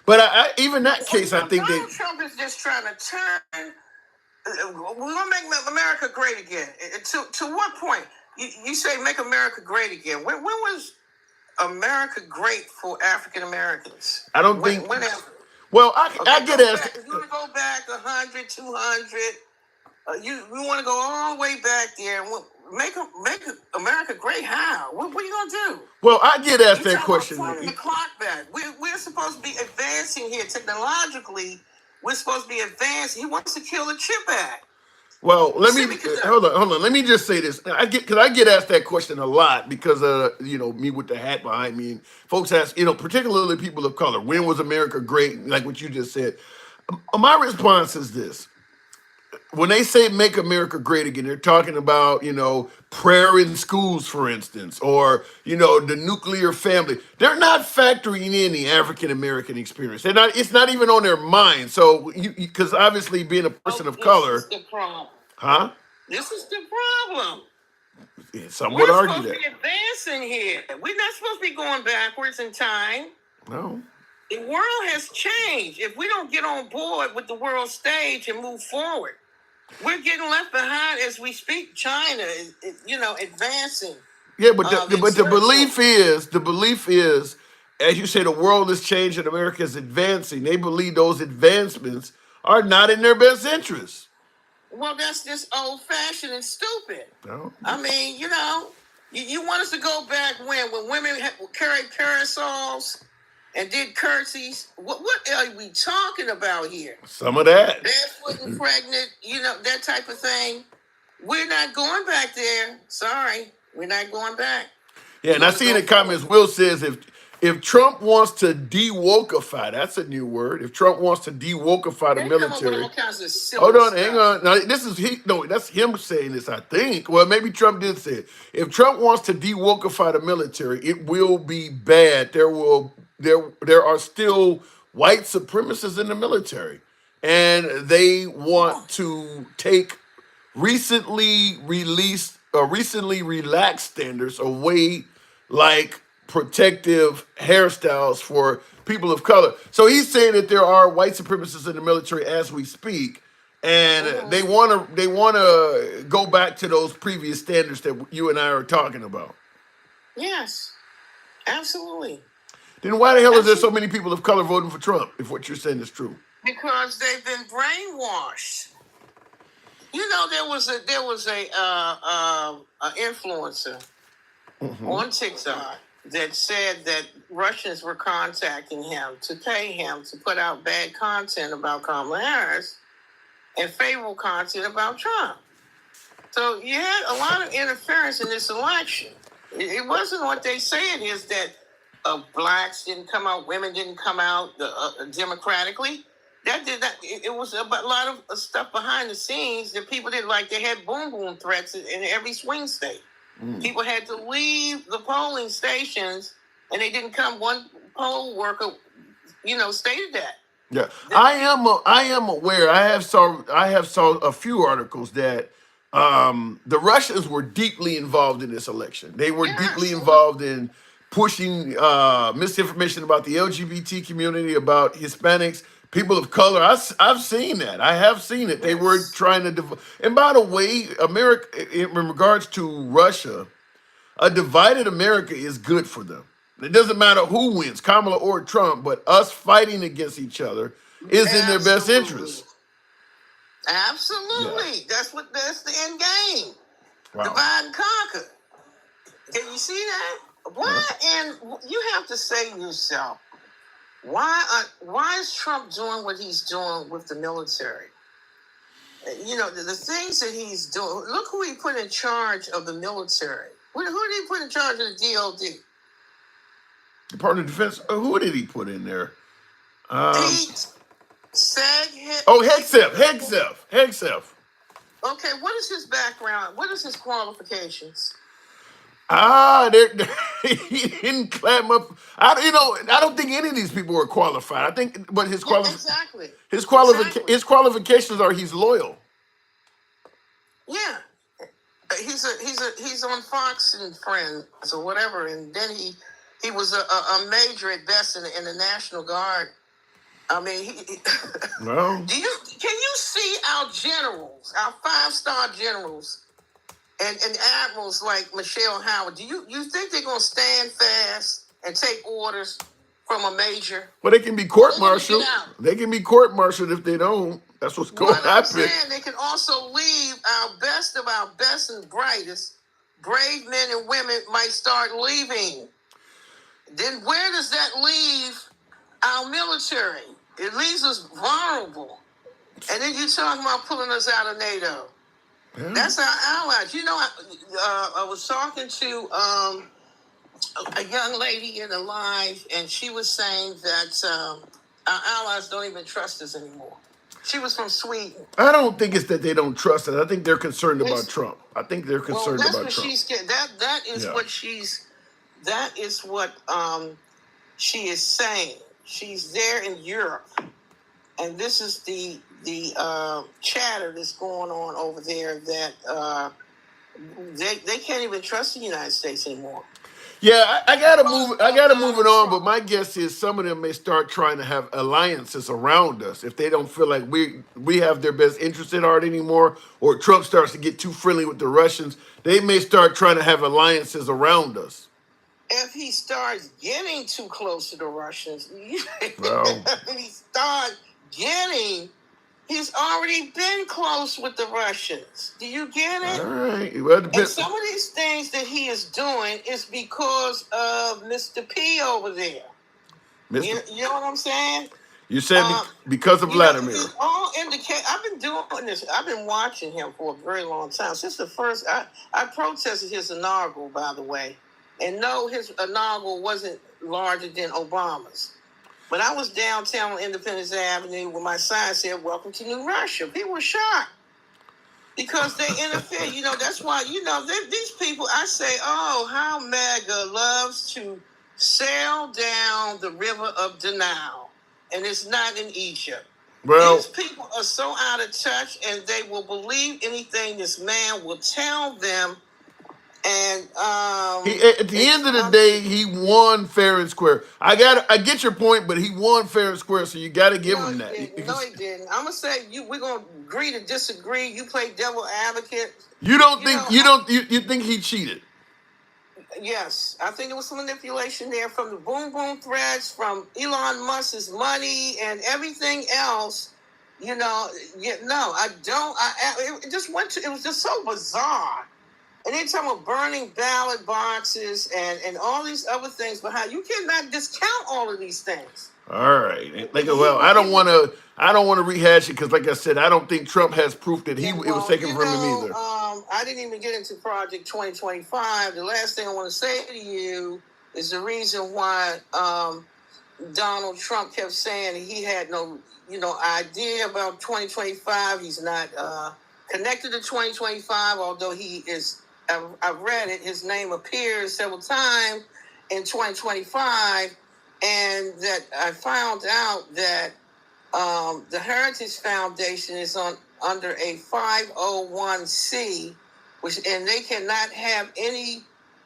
But even that case, I think Donald Trump is just trying to turn. We're gonna make America great again. To what point? You say make America great again. When was America great for African Americans? I don't think. Whenever. Well, I get asked. If you want to go back 100, 200, you want to go all the way back there. Make America great. How? What are you gonna do? Well, I get asked that question. The clock back. We're supposed to be advancing here technologically. We're supposed to be advancing. He wants to kill the Chip Act. Well, let me Semiconductor. hold on. Let me just say this. I get asked that question a lot because me with the hat behind me, and folks ask, particularly people of color, when was America great? Like what you just said. My response is this: when they say "Make America Great Again," they're talking about prayer in schools, for instance, or the nuclear family. They're not factoring in the African American experience. They're not. It's not even on their mind. So, because obviously being a person of color, This is the problem. huh? This is the problem. Some We're would argue supposed to that. be advancing here. We're not supposed to be going backwards in time. No. The world has changed. If we don't get on board with the world stage and move forward, we're getting left behind as we speak. China is, advancing. Yeah, but the belief is, as you say, the world is changing, America is advancing. They believe those advancements are not in their best interest. Well, that's just old-fashioned and stupid. No. I mean, you want us to go back when women carried parasols and did curtsies? What are we talking about here? Some of that. Barefoot and pregnant, that type of thing. We're not going back there. Sorry, we're not going back. Yeah, and I see in the comments, Will says if Trump wants to de-wokeify, that's a new word. If Trump wants to de-wokeify the They come up with military. all kinds of silly Hold on, stuff. hang on. Now that's him saying this, I think. Well, maybe Trump did say it. If Trump wants to de-wokeify the military, it will be bad. There are still white supremacists in the military, and they want to take recently relaxed standards away, like protective hairstyles for people of color. So he's saying that there are white supremacists in the military as we speak, and they want to go back to those previous standards that you and I are talking about. Yes, absolutely. Then why the hell is there so many people of color voting for Trump if what you're saying is true? Because they've been brainwashed. There was a influencer on TikTok that said that Russians were contacting him to pay him to put out bad content about Kamala Harris and favorable content about Trump. So you had a lot of interference in this election. It wasn't what they say it is, that blacks didn't come out, women didn't come out democratically. That did that. It was a lot of stuff behind the scenes that people didn't like. They had boom threats in every swing state. People had to leave the polling stations, and they didn't come. One poll worker, stated that. Yeah, I am aware. I have saw a few articles that the Russians were deeply involved in this election. They were deeply involved in pushing misinformation about the LGBT community, about Hispanics, people of color. I've seen that. I have seen it. They were trying to and by the way, America, in regards to Russia, a divided America is good for them. It doesn't matter who wins, Kamala or Trump, but us fighting against each other is in their best interest. Absolutely. Yeah. That's the end game. Wow. Divide and conquer. Can you see that? Why? And you have to say to yourself, why is Trump doing what he's doing with the military? The things that he's doing. Look who he put in charge of the military. Who did he put in charge of the DOD? Department of Defense. Who did he put in there? Hegseth. Hegseth. Okay, what is his background? What is his qualifications? He didn't climb up. I don't think any of these people were qualified. I think, but his qualifications are he's loyal. Yeah, he's on Fox and Friends or whatever, and then he was a major at best in the National Guard. I mean, well, can you see our generals, our 5-star generals? And admirals like Michelle Howard, do you think they're gonna stand fast and take orders from a major? Well, they can be court-martialed. They can be court-martialed if they don't. That's what's going to happen. I'm saying they can also leave our best of our best and brightest. Brave men and women might start leaving. Then where does that leave our military. It leaves us vulnerable. And then you're talking about pulling us out of NATO. Yeah. That's our allies. You know, I was talking to a young lady in a live, and she was saying that our allies don't even trust us anymore. She was from Sweden. I don't think it's that they don't trust us. I think they're concerned about It's- Trump. I think they're Well, concerned that's about what Trump. she's getting. That is Yeah. what she is saying. She's there in Europe, and this is the chatter that's going on over there that they can't even trust the United States anymore. Yeah, I gotta move. I gotta move it on. But my guess is some of them may start trying to have alliances around us if they don't feel like we have their best interest at heart anymore, or Trump starts to get too friendly with the Russians. They may start trying to have alliances around us. If he starts getting too close to the Russians, Well. if he starts getting, he's already been close with the Russians. Do you get it? All right. Well, And some of these things that he is doing is because of Mr. P over there. You know what I'm saying? You said because of Vladimir. It all indicate. I've been doing this. I've been watching him for a very long time. Since the first, I protested his inaugural, by the way. And no, his inaugural wasn't larger than Obama's. But I was downtown on Independence Avenue where my sign said, "Welcome to New Russia." People were shocked because they interfere. You know, that's why, you know, these people, I say, oh, how MAGA loves to sail down the river of denial. And it's not in Egypt. Well, these people are so out of touch, and they will believe anything this man will tell them. And at the end of the day, he won fair and square. I get your point, but he won fair and square, so you got to give him that. No, he didn't. I'm gonna say we're gonna agree to disagree. You play devil advocate. You don't think you think he cheated? Yes, I think it was some manipulation there from the boom threads, from Elon Musk's money and everything else. You know, no, I don't. It just went to. It was just so bizarre. And they're talking about burning ballot boxes and all these other things, but how you cannot discount all of these things. All right. Well, I don't want to rehash it because, like I said, I don't think Trump has proof that it was taken from him either. I didn't even get into Project 2025. The last thing I want to say to you is the reason why Donald Trump kept saying he had no, idea about 2025. He's not connected to 2025, although he is. I've read it. His name appears several times in 2025, and that I found out that the Heritage Foundation is under a 501c, and they cannot have any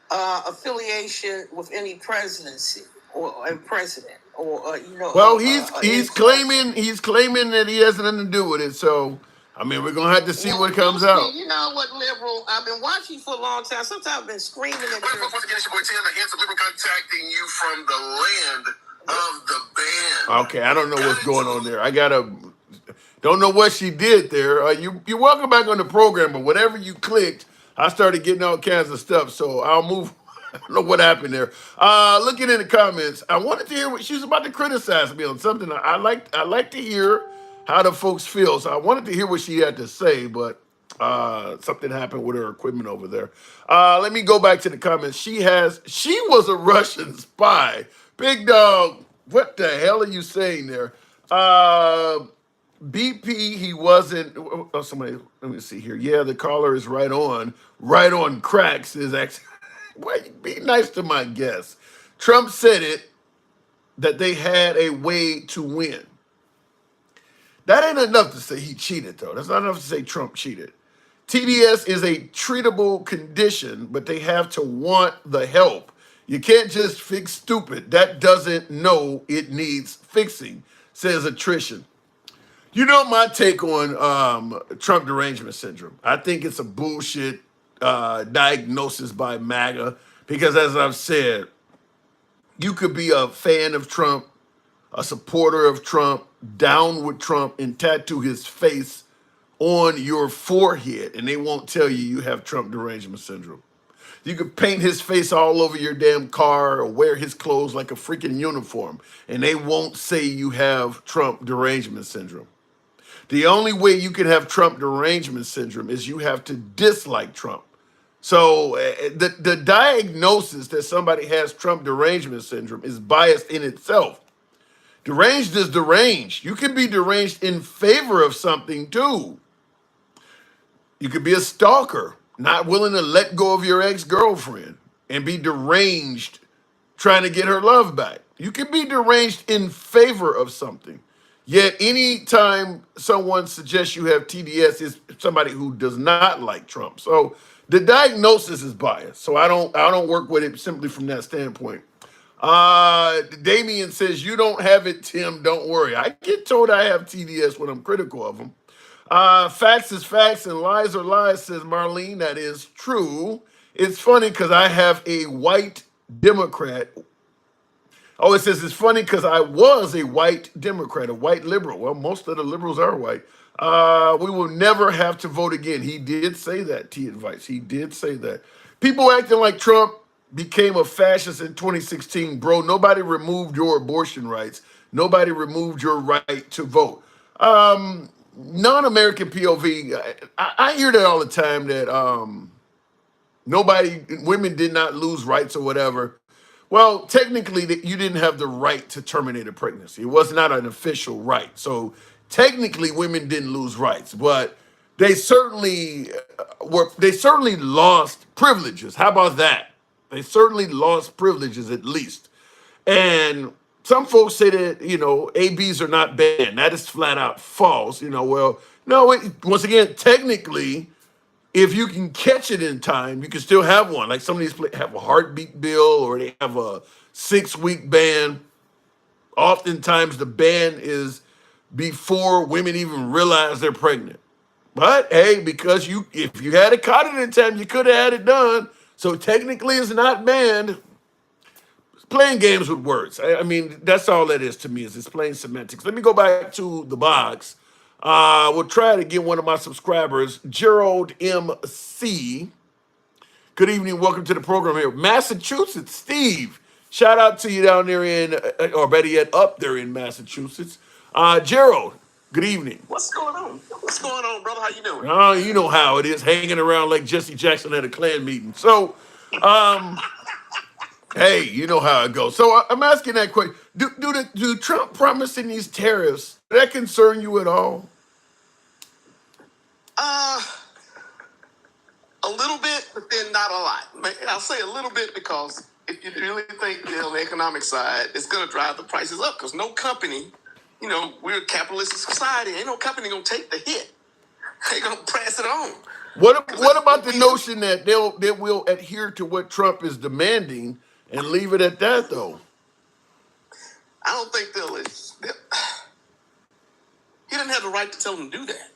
affiliation with any presidency or a president or Well, he's claiming that he has nothing to do with it. So. I mean, we're going to have to see what comes out. You know what, Liberal? I've been watching for a long time. Sometimes I've been screaming at you. Once again, it's your boy Tim, the handsome Liberal, contacting you from the land of the band. Okay, I don't know what's going on there. Don't know what she did there. You're welcome back on the program, but whatever you clicked, I started getting all kinds of stuff. So I'll move. I don't know what happened there. Looking in the comments, I wanted to hear what she was about to criticize me on something. I like to hear how the folks feel. So I wanted to hear what she had to say, but something happened with her equipment over there. Let me go back to the comments. She was a Russian spy. Big dog, what the hell are you saying there? BP, he wasn't. Oh, somebody, let me see here. Yeah, the caller is right on cracks is actually. Well, be nice to my guest. Trump said it, that they had a way to win. That ain't enough to say he cheated, though. That's not enough to say Trump cheated. TDS is a treatable condition, but they have to want the help. You can't just fix stupid. That doesn't know it needs fixing, says attrition. You know my take on Trump derangement syndrome. I think it's a bullshit diagnosis by MAGA because, as I've said, you could be a fan of Trump, a supporter of Trump, down with Trump, and tattoo his face on your forehead, and they won't tell you have Trump derangement syndrome. You could paint his face all over your damn car or wear his clothes like a freaking uniform, and they won't say you have Trump derangement syndrome. The only way you can have Trump derangement syndrome is you have to dislike Trump. So the diagnosis that somebody has Trump derangement syndrome is biased in itself. Deranged is deranged. You can be deranged in favor of something too. You could be a stalker, not willing to let go of your ex-girlfriend and be deranged trying to get her love back. You can be deranged in favor of something. Yet anytime someone suggests you have TDS is somebody who does not like Trump. So the diagnosis is biased. So I don't work with it simply from that standpoint. Damien says you don't have it, Tim. Don't worry. I get told I have TDS when I'm critical of them. Facts is facts and lies are lies, says Marlene. That is true. It's funny because I have a white Democrat. Oh, it says it's funny because I was a white Democrat, a white liberal. Well, most of the liberals are white. We will never have to vote again. He did say that, T Advice. He did say that. People acting like Trump became a fascist in 2016. Bro, nobody removed your abortion rights. Nobody removed your right to vote. Non-American POV, I hear that all the time that women did not lose rights or whatever. Well, technically, you didn't have the right to terminate a pregnancy. It was not an official right. So technically, women didn't lose rights, but they certainly lost privileges. How about that? They certainly lost privileges at least. And some folks say that, ABs are not banned. That is flat out false. Well, no, once again, technically, if you can catch it in time, you can still have one. Like some of these have a heartbeat bill or they have a 6-week ban. Oftentimes the ban is before women even realize they're pregnant. But hey, because if you had it caught it in time, you could have had it done. So technically it's not banned. It's playing games with words. I mean, that's all that is to me, is it's playing semantics. Let me go back to the box. We'll try to get one of my subscribers, Gerald MC. Good evening. Welcome to the program here. Massachusetts, Steve. Shout out to you down there or better yet, up there in Massachusetts. Gerald, good evening. What's going on? What's going on, brother? How you doing? You know how it is, hanging around like Jesse Jackson at a Klan meeting. So, hey, you know how it goes. So I'm asking that question. Do Trump promising these tariffs, does that concern you at all? A little bit, but then not a lot. I'll say a little bit because if you really think on the economic side, it's going to drive the prices up because no company, we're a capitalistic society. Ain't no company going to take the hit. They're going to pass it on. What about the notion that they will adhere to what Trump is demanding and leave it at that, though? I don't think he doesn't have the right to tell them to do that.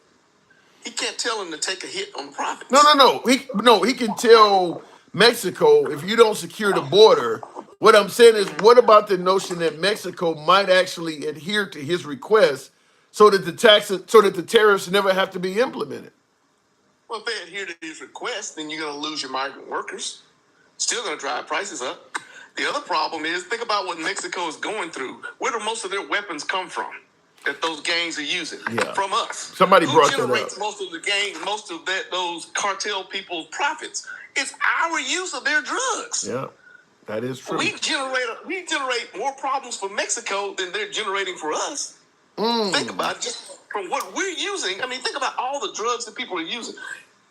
He can't tell them to take a hit on the profits. No. He can tell Mexico, if you don't secure the border. What I'm saying is, what about the notion that Mexico might actually adhere to his request so that the tariffs never have to be implemented? Well, if they adhere to his request, then you're going to lose your migrant workers. Still going to drive prices up. The other problem is, think about what Mexico is going through. Where do most of their weapons come from that those gangs are using? Yeah. From us. Somebody brought that up. Who generates most of the gangs, most of those cartel people's profits? It's our use of their drugs. Yeah, that is true. We generate more problems for Mexico than they're generating for us. Think about it, just from what we're using. I mean, think about all the drugs that people are using.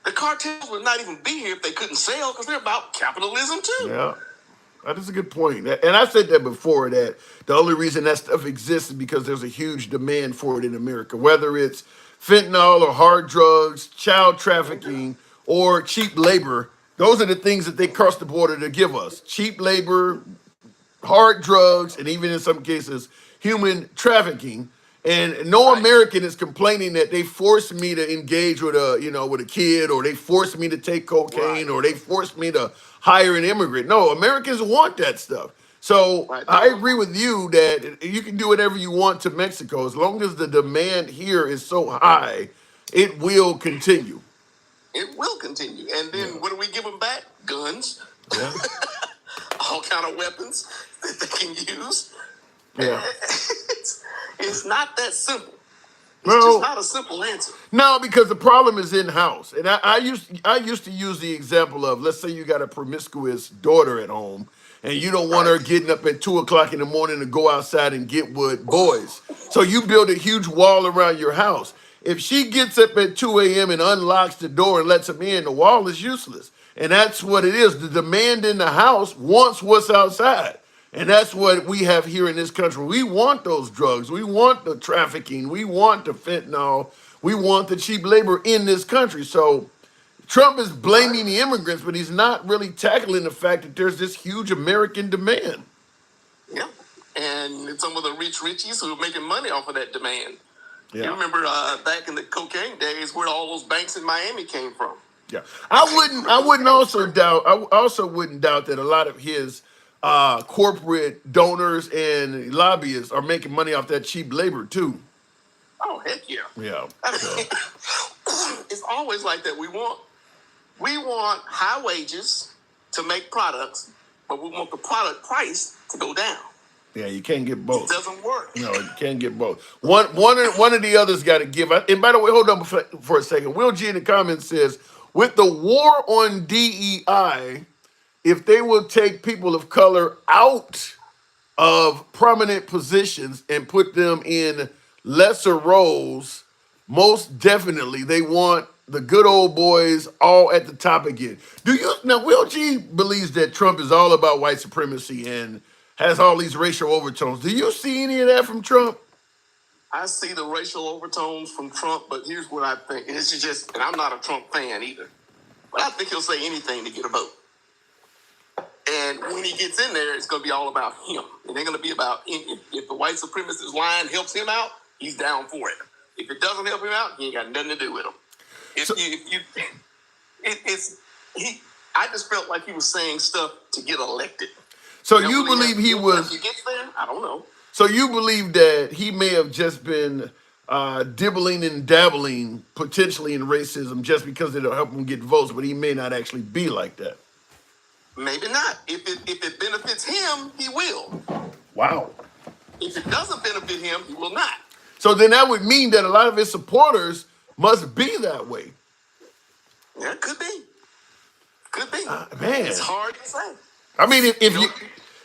The cartels would not even be here if they couldn't sell because they're about capitalism too. Yeah, that is a good point. And I said that before, that the only reason that stuff exists is because there's a huge demand for it in America, whether it's fentanyl or hard drugs, child trafficking, or cheap labor. Those are the things that they cross the border to give us. Cheap labor, hard drugs, and even in some cases, human trafficking. And no American is complaining that they forced me to engage with a kid, or they forced me to take cocaine, or they forced me to hire an immigrant. No, Americans want that stuff. So I agree with you that you can do whatever you want to Mexico. As long as the demand here is so high, it will continue. It will continue. And then what do we give them back? Guns. Yeah. All kind of weapons that they can use. Yeah. It's not that simple. It's Well, just not a simple answer. no, because the problem is in house, and I used to use the example of, let's say you got a promiscuous daughter at home, and you don't want her getting up at 2:00 in the morning to go outside and get with boys, so you build a huge wall around your house. If she gets up at 2 a.m. and unlocks the door and lets him in, the wall is useless, and that's what it is. The demand in the house wants what's outside. And that's what we have here in this country. We want those drugs. We want the trafficking. We want the fentanyl. We want the cheap labor in this country. So Trump is blaming the immigrants, but he's not really tackling the fact that there's this huge American demand. Yeah. And some of the richies who are making money off of that demand. Yeah. You remember back in the cocaine days where all those banks in Miami came from. Yeah. I also wouldn't doubt that a lot of his corporate donors and lobbyists are making money off that cheap labor too. Oh, heck yeah. Yeah. It's always like that. We want high wages to make products, but we want the product price to go down. Yeah, you can't get both. It doesn't work. No, you can't get both. One of the others got to give. And by the way, hold on for a second. Will G in the comments says, with the war on DEI, if they will take people of color out of prominent positions and put them in lesser roles, most definitely they want the good old boys all at the top again. Now, Will G believes that Trump is all about white supremacy and has all these racial overtones. Do you see any of that from Trump? I see the racial overtones from Trump, but here's what I think. And this is just, and I'm not a Trump fan either, but I think he'll say anything to get a vote. And when he gets in there, it's going to be all about him. It ain't going to be about, if the white supremacist line helps him out, he's down for it. If it doesn't help him out, he ain't got nothing to do with him. I just felt like he was saying stuff to get elected. So you believe he was? If he gets there, I don't know. So you believe that he may have just been dibbling and dabbling potentially in racism just because it'll help him get votes, but he may not actually be like that. Maybe not. If it benefits him, he will. Wow. If it doesn't benefit him, he will not. So then that would mean that a lot of his supporters must be that way. Yeah, it could be. Could be. Man, it's hard to say. I mean,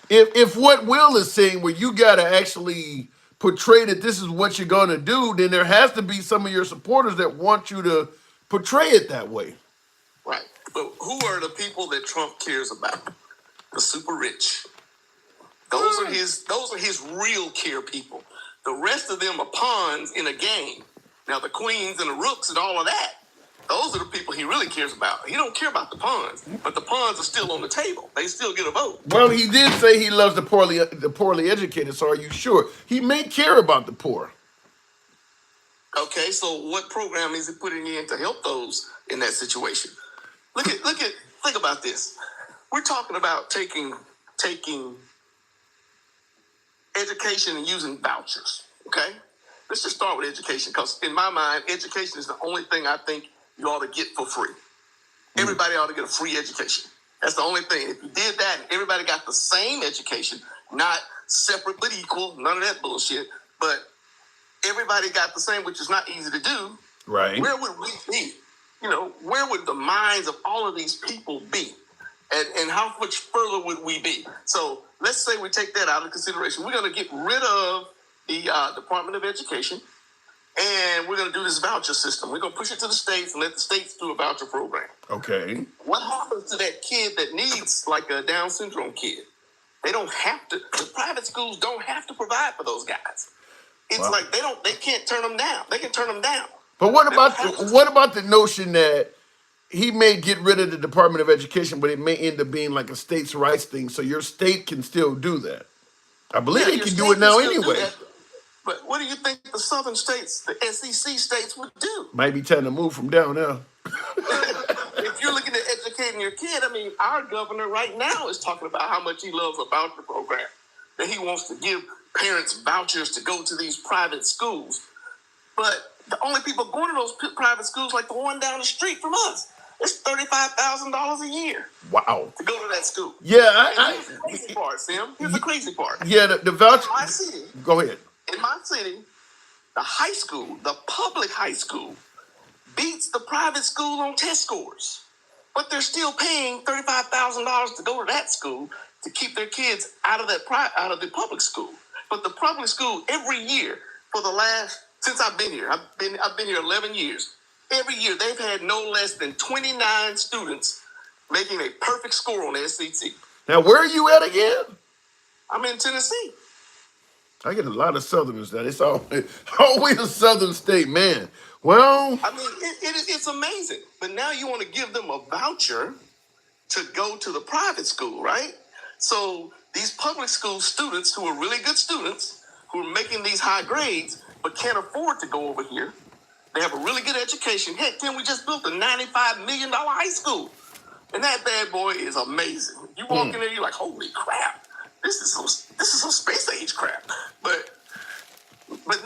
if what Will is saying, where you got to actually portray that this is what you're going to do, then there has to be some of your supporters that want you to portray it that way. Right. But who are the people that Trump cares about? The super rich. Those are his real care people. The rest of them are pawns in a game. Now the queens and the rooks and all of that, those are the people he really cares about. He don't care about the pawns, but the pawns are still on the table. They still get a vote. Well, he did say he loves the poorly educated, so are you sure? He may care about the poor. Okay, so what program is he putting in to help those in that situation? Think about this. We're talking about taking education and using vouchers, okay? Let's just start with education, because in my mind, education is the only thing I think you ought to get for free. Everybody ought to get a free education. That's the only thing. If you did that and everybody got the same education, not separate but equal, none of that bullshit, but everybody got the same, which is not easy to do, right? Where would we be? Where would the minds of all of these people be? And how much further would we be? So let's say we take that out of consideration. We're going to get rid of the Department of Education, and we're going to do this voucher system. We're going to push it to the states and let the states do a voucher program. Okay. What happens to that kid that needs, like a Down syndrome kid? They don't have to. The private schools don't have to provide for those guys. It's like they can't turn them down. They can turn them down. But what about the notion that he may get rid of the Department of Education, but it may end up being like a states' rights thing, so your state can still do that? I believe they can do it now anyway. But what do you think the southern states, the SEC states, would do? Might be time to move from down there. If you're looking at educating your kid, our governor right now is talking about how much he loves a voucher program, that he wants to give parents vouchers to go to these private schools. But the only people going to those private schools, like the one down the street from us, It's $35,000 a year Wow. to go to that school. Yeah, And here's the crazy part, Sim. Here's the crazy part. yeah, the voucher. In my city, Go ahead. the high school, the public high school, beats the private school on test scores. But they're still paying $35,000 to go to that school to keep their kids out of the public school. But the public school every year since I've been here, I've been here 11 years. Every year they've had no less than 29 students making a perfect score on the SAT. Now, where are you at again? I'm in Tennessee. I get a lot of Southerners that it's always a Southern state, man. Well, I mean, it's amazing. But now you want to give them a voucher to go to the private school, right? So these public school students who are really good students, who are making these high grades, but can't afford to go over here. They have a really good education. Heck, Tim, we just built a $95 million high school. And that bad boy is amazing. You walk in there, you're like, holy crap. This is some space age crap. But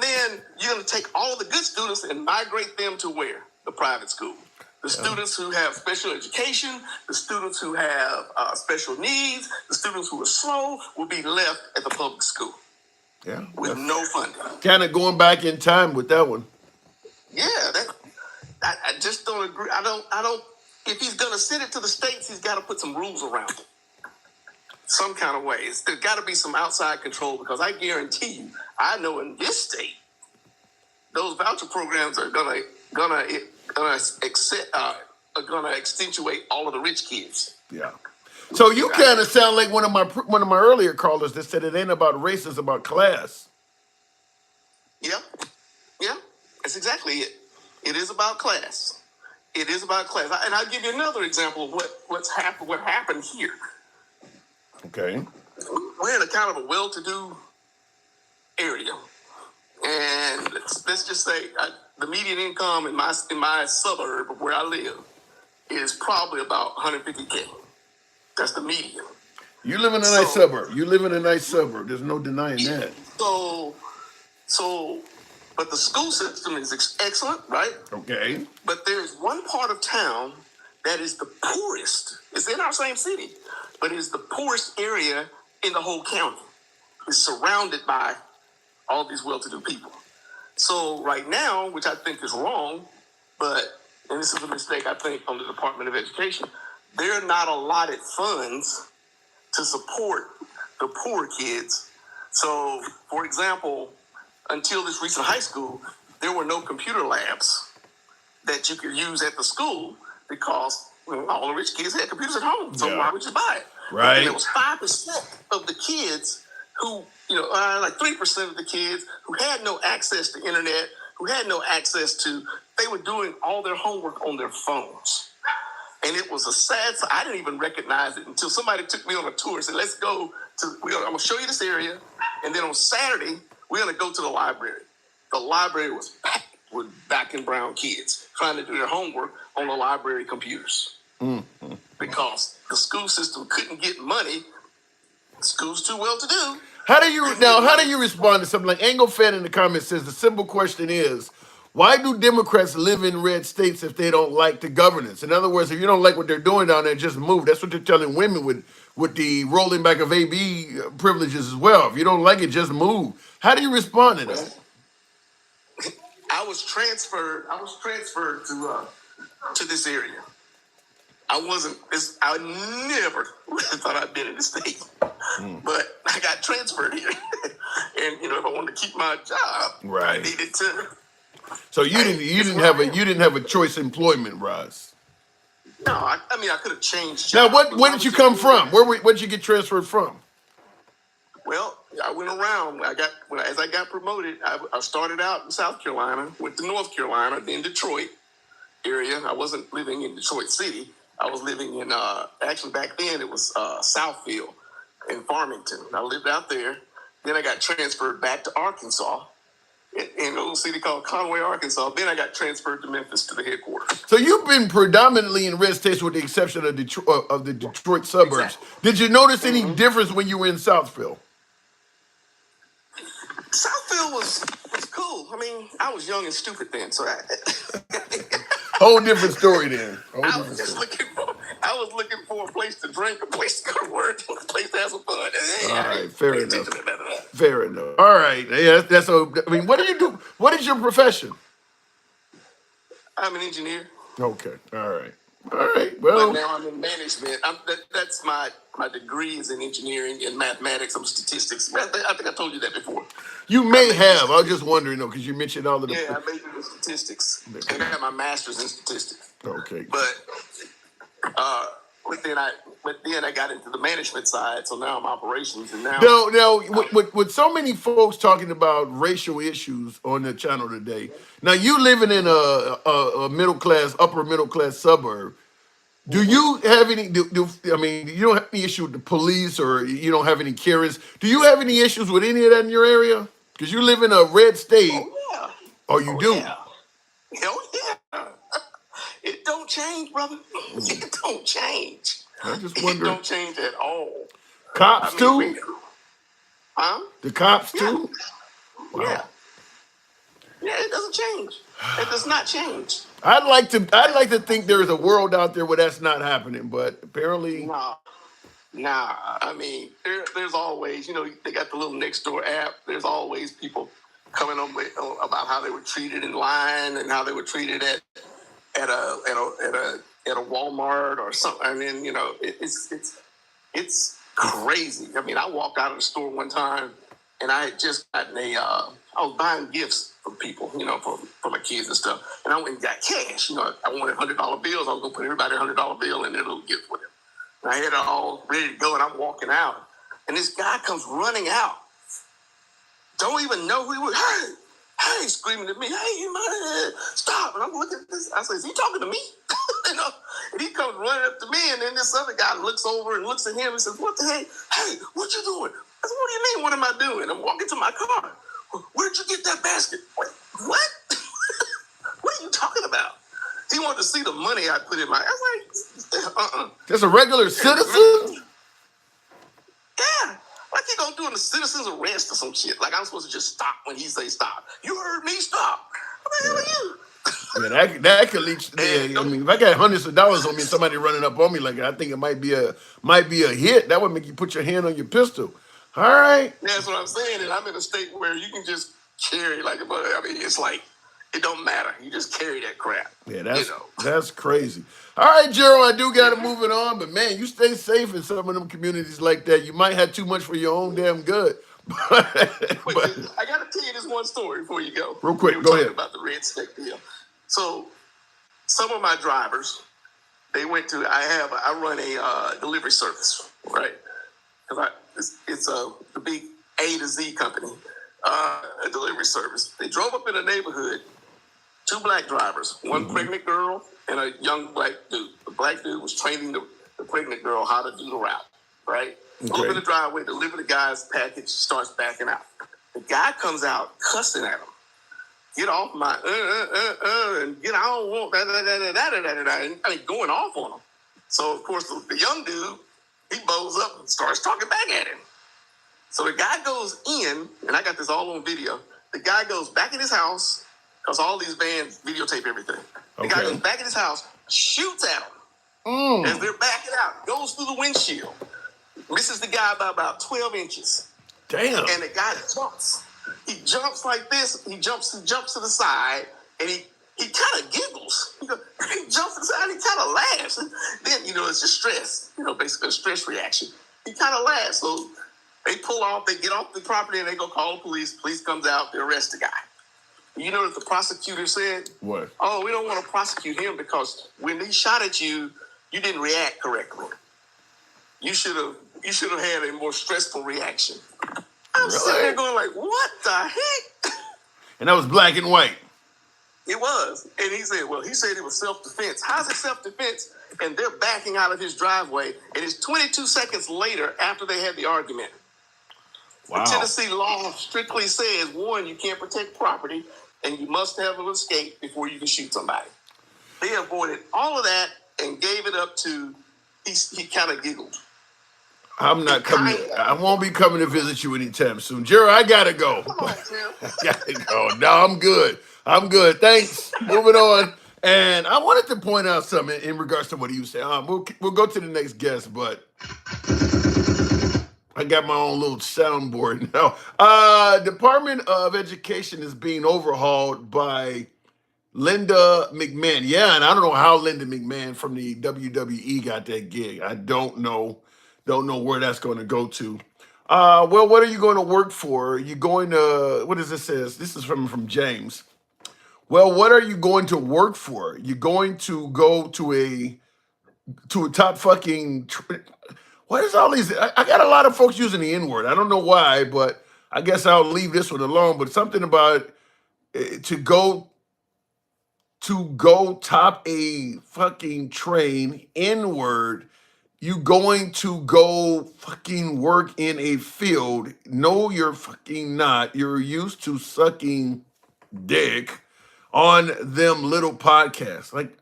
then you're going to take all the good students and migrate them to where? The private school. The students who have special education, the students who have special needs, the students who are slow will be left at the public school. yeah, With no funding. kind of going back in time with that one. Yeah, I just don't agree. I don't. If he's going to send it to the states, he's got to put some rules around it. Some kind of ways. There's got to be some outside control because I guarantee you, I know in this state, those voucher programs are gonna accentuate all of the rich kids. Yeah. So you kind of sound like one of my earlier callers that said it ain't about race, it's about class. Yeah, that's exactly it. It is about class. It is about class. And I'll give you another example of what happened here. Okay. We're in a kind of a well-to-do area, and let's just say the median income in my suburb of where I live is probably about $150K. That's the median. You live in a nice suburb. You live in a nice suburb. There's no denying that. But the school system is excellent, right? Okay. But there's one part of town that is the poorest. It's in our same city, but it's the poorest area in the whole county. It's surrounded by all these well-to-do people. So right now, which I think is wrong, and this is a mistake I think on the Department of Education, they're not allotted funds to support the poor kids. So, for example, until this recent high school, there were no computer labs that you could use at the school because all the rich kids had computers at home. So why would you buy it? Right. And it was 5% of the kids who, like 3% of the kids who had no access to internet, who had no access to, they were doing all their homework on their phones. And it was a sad, I didn't even recognize it until somebody took me on a tour and said, let's go I'm going to show you this area. And then on Saturday, we're going to go to the library. The library was packed with black and brown kids trying to do their homework on the library computers. Mm-hmm. Because the school system couldn't get money. The school's too well to do. How do you respond to something like Angle Fan in the comments says the simple question is, why do Democrats live in red states if they don't like the governance? In other words, if you don't like what they're doing down there, just move. That's what they're telling women with the rolling back of AB privileges as well. If you don't like it, just move. How do you respond to that? I was transferred to this area. I never thought I'd been in the state, but I got transferred here. And if I wanted to keep my job, right, I needed to. So you didn't have a choice employment, Roz. No, I could have changed jobs. Now, where did you come from? Where did you get transferred from? Well, I went around. As I got promoted, I started out in South Carolina, went to North Carolina, then Detroit area. I wasn't living in Detroit City. I was living in, actually back then it was Southfield in Farmington. I lived out there. Then I got transferred back to Arkansas, in a little city called Conway, Arkansas. Then I got transferred to Memphis to the headquarters. So you've been predominantly in red states with the exception of the Detroit suburbs. Exactly. Did you notice any difference when you were in Southfield? Southfield was cool. I mean, I was young and stupid then, so Whole different story then. Whole I different was just story. I was looking for a place to drink, a place to go to work, a place to have some fun. All I right, didn't fair pay enough. attention to none of that. Fair enough. All right. Yeah, that's so. I mean, what do you do? What is your profession? I'm an engineer, Okay. All right. All right. but Well, now I'm in management. That's my degree is in engineering and mathematics. I'm statistics. I think I told you that before. you may have. I was just wondering though, because you mentioned all of the. Yeah, I majored in statistics. And I got my master's in statistics. Okay. But but then I got into the management side, so now I'm operations, and now Now, with so many folks talking about racial issues on the channel today, now you living in a middle class, upper middle class suburb. Do you have any? I mean, you don't have any issue with the police, or you don't have any Karens? Do you have any issues with any of that in your area? Because you live in a red state, yeah, or you do? yeah, yeah. It don't change, brother. It don't change. I just It wonder. don't change at all. Cops I too? mean, huh? The cops Yeah. too? Wow. Yeah. Yeah, it doesn't change. It does not change. I'd like to think there's a world out there where that's not happening, but apparently, Nah. I mean, there's always, they got the little Nextdoor app. There's always people coming up with about how they were treated in line and how they were treated at a Walmart or something. I mean, it's crazy. I mean, I walked out of the store one time and I had just gotten I was buying gifts for people, for my kids and stuff. And I went and got cash. I wanted $100 bills. I was going to put everybody a $100 bill in their little gift for them. And I had it all ready to go and I'm walking out. And this guy comes running out. Don't even know who he was. Hey, screaming at me. Hey, you might stop. And I'm looking at this. I say, is he talking to me? And he comes running up to me. And then this other guy looks over and looks at him and says, what the heck? Hey, what you doing? I said, what do you mean? What am I doing? I'm walking to my car. Where'd you get that basket? Wait, what? What are you talking about? He wanted to see the money I put in my. I was like, just a regular citizen? Yeah. Like he gonna do a citizen's arrest or some shit. Like I'm supposed to just stop when he say stop. You heard me, stop. What the hell are you? Yeah, that could lead. Yeah, I mean, if I got hundreds of dollars on me, and somebody running up on me like that, I think it might be a hit. That would make you put your hand on your pistol. All right. That's what I'm saying. And I'm in a state where you can just carry like a. I mean, it's like it don't matter. You just carry that crap. Yeah, that's crazy. All right, Gerald, I do got to move it on, but man, you stay safe in some of them communities like that. You might have too much for your own damn good. But I got to tell you this one story before you go. Real quick, we were go talking ahead. about the red stick deal. So some of my drivers, they went to. I run a delivery service, right? Because it's the big A to Z company, a delivery service. They drove up in a neighborhood. 2 black drivers, one pregnant girl and a young black dude. The black dude was training the pregnant girl how to do the route, right? Pull up in the driveway, deliver the guy's package, starts backing out. The guy comes out cussing at him. Get off my, and get, I don't want that. I mean, going off on him. So, of course, the young dude, he bows up and starts talking back at him. So the guy goes in, and I got this all on video. The guy goes back in his house, because all these bands videotape everything. The guy goes back in his house, shoots at him as they're backing out, goes through the windshield, misses the guy by about 12 inches. damn. And the guy jumps. He jumps like this. He jumps to the side, and he kind of giggles. He jumps to the side, and he kind of laughs. And then, it's just stress, basically a stress reaction. He kind of laughs. So they pull off, they get off the property, and they go call the police. Police comes out, they arrest the guy. You know what the prosecutor said? What? Oh, we don't want to prosecute him because when he shot at you, you didn't react correctly. You should have had a more stressful reaction. I'm sitting there going like, what the heck? And that was black and white. It was. And he said it was self-defense. How's it self-defense? And they're backing out of his driveway. And it's 22 seconds later after they had the argument. Wow. The Tennessee law strictly says, one, you can't protect property, and you must have an escape before you can shoot somebody. They avoided all of that and gave it up to, he kind of giggled. I'm not coming. I won't be coming to visit you anytime soon. Gerald, I got to go. Come on, Tim. I got to go. No, I'm good. Thanks. Moving on. And I wanted to point out something in regards to what he was saying. We'll go to the next guest, but I got my own little soundboard now. Department of Education is being overhauled by Linda McMahon. Yeah, and I don't know how Linda McMahon from the WWE got that gig. I don't know. Don't know where that's going to go to. Well, what are you going to work for? You going to, what does this says? This is from James. Well, what are you going to work for? You're going to go to a top fucking. What is all these? I got a lot of folks using the N word. I don't know why, but I guess I'll leave this one alone. But something about to go top a fucking train N word. You going to go fucking work in a field? No, you're fucking not. You're used to sucking dick on them little podcasts. Like,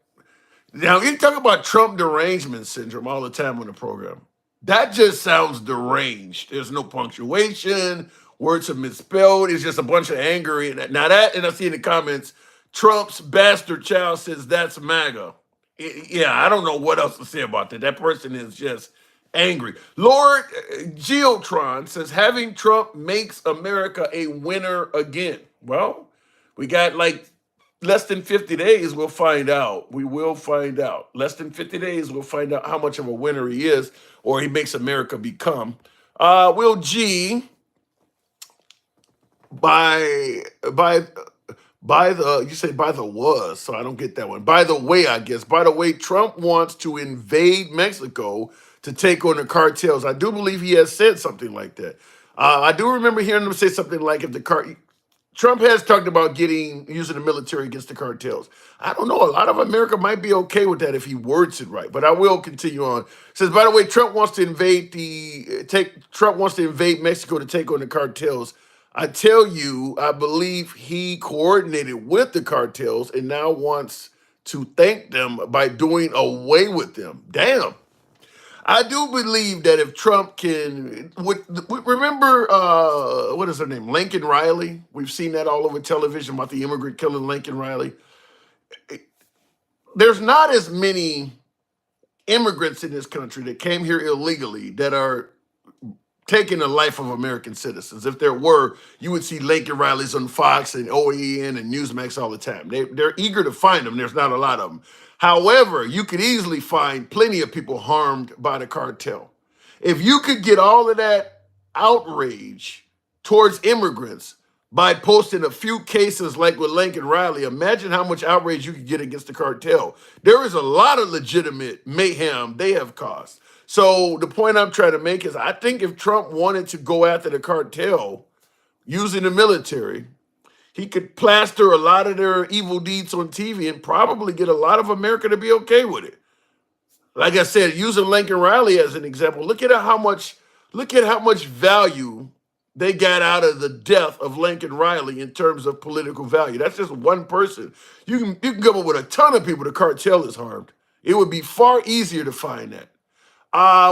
now you talk about Trump derangement syndrome all the time on the program. That just sounds deranged. There's no punctuation, words are misspelled. It's just a bunch of anger. Now that, and I see in the comments, Trump's bastard child says that's MAGA. Yeah, I don't know what else to say about that. That person is just angry. Lord Geotron says having Trump makes America a winner again. Well, we got like less than 50 days. We'll find out. We will find out. Less than 50 days, we'll find out how much of a winner he is, or he makes America become. Will G, by the, you say by the was, so I don't get that one. By the way, I guess. By the way, Trump wants to invade Mexico to take on the cartels. I do believe he has said something like that. I do remember hearing him say something like, if the Trump has talked about using the military against the cartels. I don't know. A lot of America might be okay with that if he words it right. But I will continue on. It says, by the way, Trump wants to invade Mexico to take on the cartels. I tell you, I believe he coordinated with the cartels and now wants to thank them by doing away with them. Damn. I do believe that if Trump can, remember, what is her name? Lincoln Riley. We've seen that all over television about the immigrant killing Lincoln Riley. There's not as many immigrants in this country that came here illegally that are taking the life of American citizens. If there were, you would see Lincoln Riley's on Fox and OAN and Newsmax all the time. They're eager to find them. There's not a lot of them. However, you could easily find plenty of people harmed by the cartel. If you could get all of that outrage towards immigrants by posting a few cases like with Lincoln Riley, imagine how much outrage you could get against the cartel. There is a lot of legitimate mayhem they have caused. So the point I'm trying to make is I think if Trump wanted to go after the cartel using the military, he could plaster a lot of their evil deeds on TV and probably get a lot of America to be okay with it. Like I said, using Lincoln Riley as an example, look at how much value they got out of the death of Lincoln Riley in terms of political value. That's just one person. You can come up with a ton of people the cartel is harmed. It would be far easier to find that.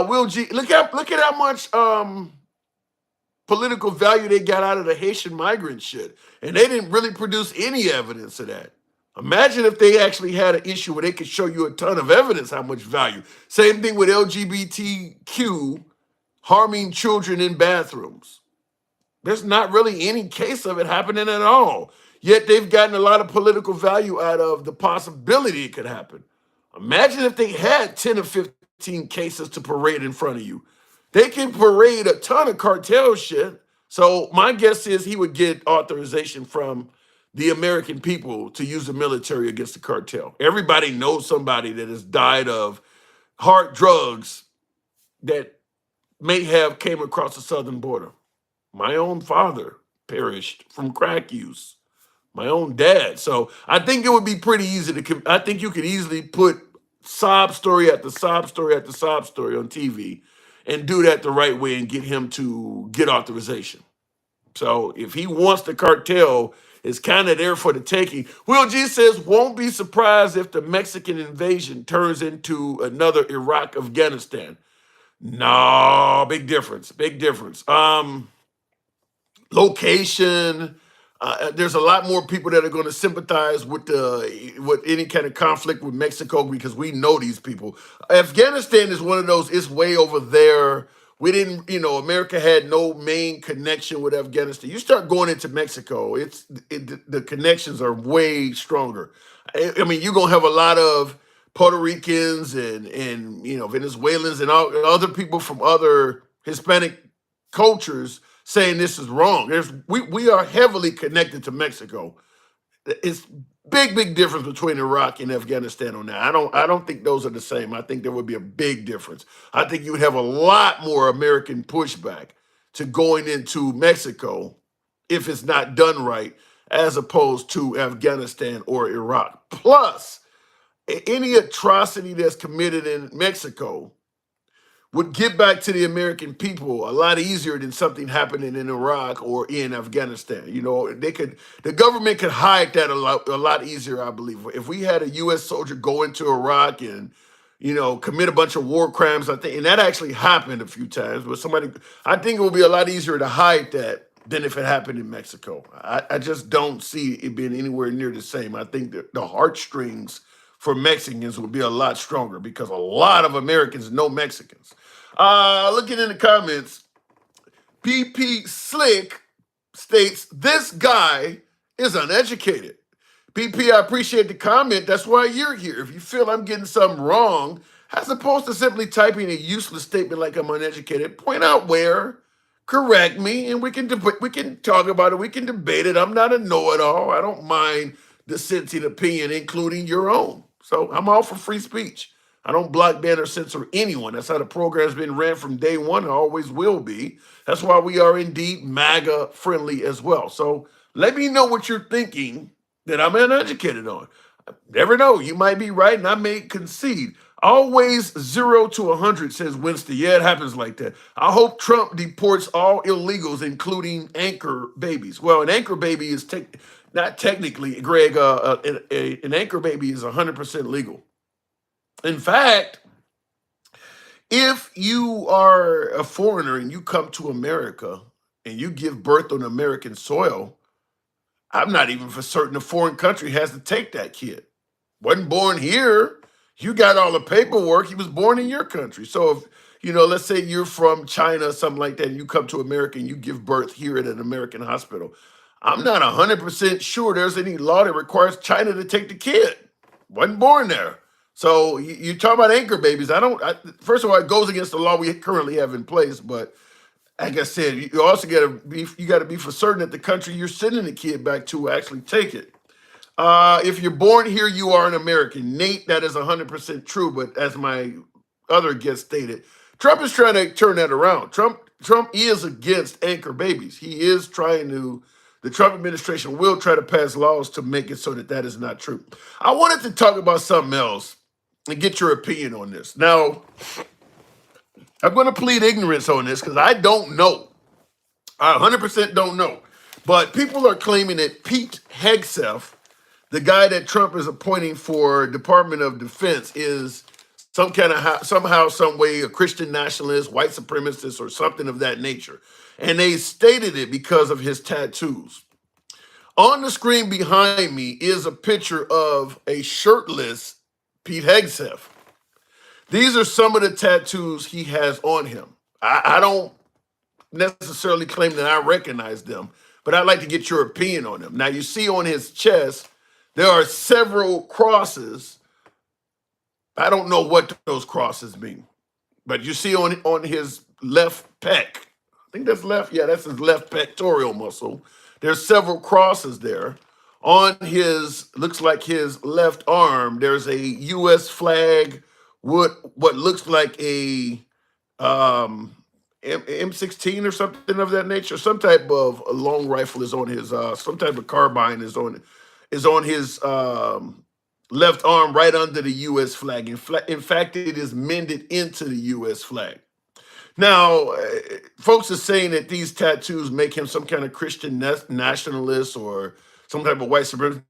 Will G, look at how much political value they got out of the Haitian migrant shit, and they didn't really produce any evidence of that. Imagine if they actually had an issue where they could show you a ton of evidence how much value. Same thing with LGBTQ harming children in bathrooms. There's not really any case of it happening at all. Yet they've gotten a lot of political value out of the possibility it could happen. Imagine if they had 10 or 15 cases to parade in front of you. They can parade a ton of cartel shit. So my guess is he would get authorization from the American people to use the military against the cartel. Everybody knows somebody that has died of hard drugs that may have came across the southern border. My own father perished from crack use. My own dad. So I think it would be pretty easy I think you could easily put sob story after sob story after sob story on TV and do that the right way and get him to get authorization. So if he wants the cartel, it's kind of there for the taking. Will G says, won't be surprised if the Mexican invasion turns into another Iraq, Afghanistan. No, big difference, big difference. Location, There's a lot more people that are going to sympathize with any kind of conflict with Mexico because we know these people. Afghanistan is one of those. It's way over there. We didn't, America had no main connection with Afghanistan. You start going into Mexico, the connections are way stronger. I mean, you're gonna have a lot of Puerto Ricans and Venezuelans and all other people from other Hispanic cultures saying this is wrong. We are heavily connected to Mexico. It's big difference between Iraq and Afghanistan on that. I don't think those are the same. I think there would be a big difference. I think you would have a lot more American pushback to going into Mexico if it's not done right, as opposed to Afghanistan or Iraq. Plus, any atrocity that's committed in Mexico would get back to the American people a lot easier than something happening in Iraq or in Afghanistan. The government could hide that a lot easier, I believe. If we had a U.S. soldier go into Iraq and, commit a bunch of war crimes, I think, and that actually happened a few times, but I think it would be a lot easier to hide that than if it happened in Mexico. I just don't see it being anywhere near the same. I think that the heartstrings for Mexicans would be a lot stronger because a lot of Americans know Mexicans. Looking in the comments, PP Slick states, this guy is uneducated. PP, I appreciate the comment. That's why you're here. If you feel I'm getting something wrong, as opposed to simply typing a useless statement like I'm uneducated, point out where, correct me, and we can talk about it. We can debate it. I'm not a know-it-all. I don't mind dissenting opinion, including your own. So I'm all for free speech. I don't block, ban, or censor anyone. That's how the program's been ran from day one and always will be. That's why we are indeed MAGA friendly as well. So let me know what you're thinking that I'm uneducated on. Never know. You might be right and I may concede. Always 0 to 100, says Winston. Yeah, it happens like that. I hope Trump deports all illegals, including anchor babies. Well, an anchor baby is not technically, Greg, an anchor baby is 100% legal. In fact, if you are a foreigner and you come to America and you give birth on American soil, I'm not even for certain a foreign country has to take that kid. Wasn't born here. You got all the paperwork. He was born in your country. So if, let's say you're from China, something like that, and you come to America and you give birth here at an American hospital, I'm not 100% sure there's any law that requires China to take the kid. Wasn't born there. So you talk about anchor babies. First of all, it goes against the law we currently have in place. But like I said, you also got to be for certain that the country you're sending the kid back to will actually take it. If you're born here, you are an American. Nate, that is 100% true. But as my other guest stated, Trump is trying to turn that around. Trump is against anchor babies. He is trying to. The Trump administration will try to pass laws to make it so that is not true. I wanted to talk about something else and get your opinion on this. Now, I'm going to plead ignorance on this because I don't know. I 100% don't know. But people are claiming that Pete Hegseth, the guy that Trump is appointing for Department of Defense, is somehow, some way, a Christian nationalist, white supremacist, or something of that nature. And they stated it because of his tattoos. On the screen behind me is a picture of a shirtless Pete Hegseth. These are some of the tattoos he has on him. I don't necessarily claim that I recognize them, but I'd like to get your opinion on them. Now, you see on his chest, there are several crosses. I don't know what those crosses mean, but you see on his left pec, I think that's left. Yeah, that's his left pectoral muscle. There's several crosses there. On looks like his left arm, there's a U.S. flag, what looks like a M16 or something of that nature. Some type of a long rifle is on his, some type of carbine is on his left arm right under the U.S. flag. In fact, it is mended into the U.S. flag. Now, folks are saying that these tattoos make him some kind of Christian nationalist or some type of white supremacist.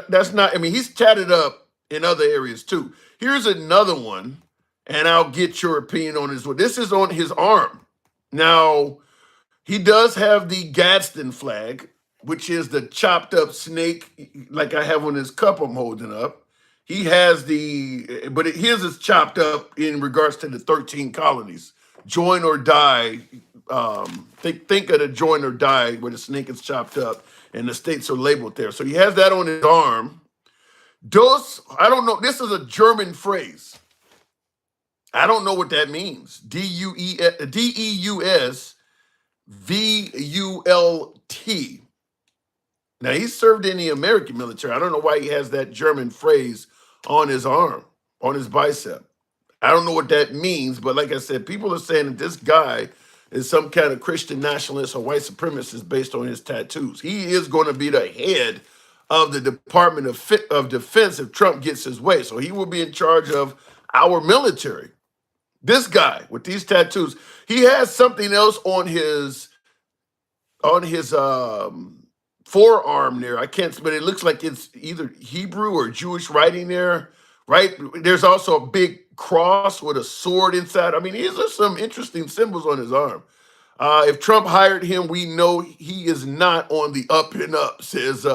That's not, I mean, he's tatted up in other areas too. Here's another one, and I'll get your opinion on this one. This is on his arm. Now, he does have the Gadsden flag, which is the chopped up snake, like I have on this cup I'm holding up. He has his is chopped up in regards to the 13 colonies. Join or die. Think of the join or die where the snake is chopped up and the states are labeled there. So he has that on his arm. I don't know. This is a German phrase. I don't know what that means. Deus Vult. Now, he served in the American military. I don't know why he has that German phrase on his arm, on his bicep. I don't know what that means, but like I said, people are saying that this guy is some kind of Christian nationalist or white supremacist based on his tattoos. He is going to be the head of the Department of Defense if Trump gets his way. So he will be in charge of our military. This guy with these tattoos, he has something else on his forearm there. I can't, but it looks like it's either Hebrew or Jewish writing there, right? There's also a big cross with a sword inside. I mean, these are some interesting symbols on his arm. If Trump hired him, we know he is not on the up and up. Says,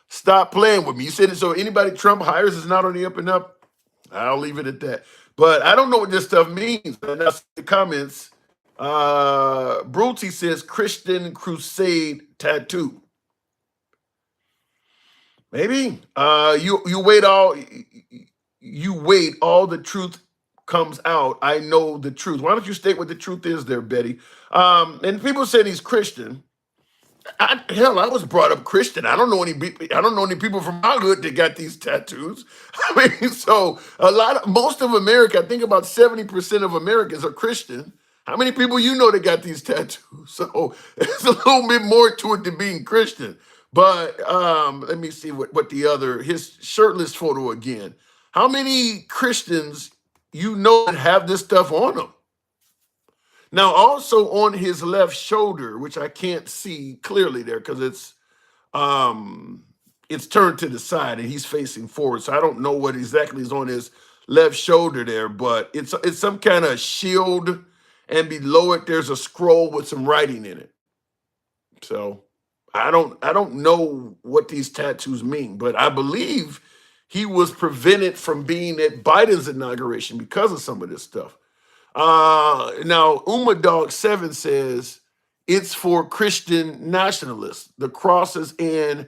stop playing with me. You said it. So anybody Trump hires is not on the up and up. I'll leave it at that. But I don't know what this stuff means. And that's the comments. Bruty says Christian Crusade tattoo. Maybe you wait all the truth comes out. I know the truth. Why don't you state what the truth is there, Betty? And people say he's Christian. I was brought up Christian. I don't know any people from my hood that got these tattoos. I mean, so most of America, I think about 70% of Americans are Christian. How many people you know that got these tattoos? So there's a little bit more to it than being Christian. But let me see what his shirtless photo again. How many Christians you know that have this stuff on them? Now, also on his left shoulder, which I can't see clearly there because it's turned to the side and he's facing forward. So I don't know what exactly is on his left shoulder there, but it's some kind of shield, and below it there's a scroll with some writing in it. So I don't know what these tattoos mean, but I believe he was prevented from being at Biden's inauguration because of some of this stuff. Now, Dog7 says it's for Christian nationalists. The crosses and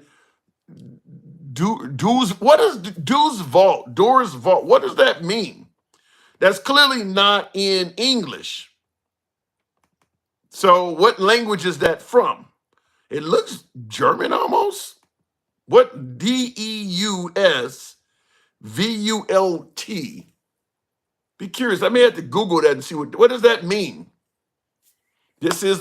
what is Doors Vault? What does that mean? That's clearly not in English. So what language is that from? It looks German almost. What Deus Vult? Be curious. I may have to Google that and see what does that mean. This is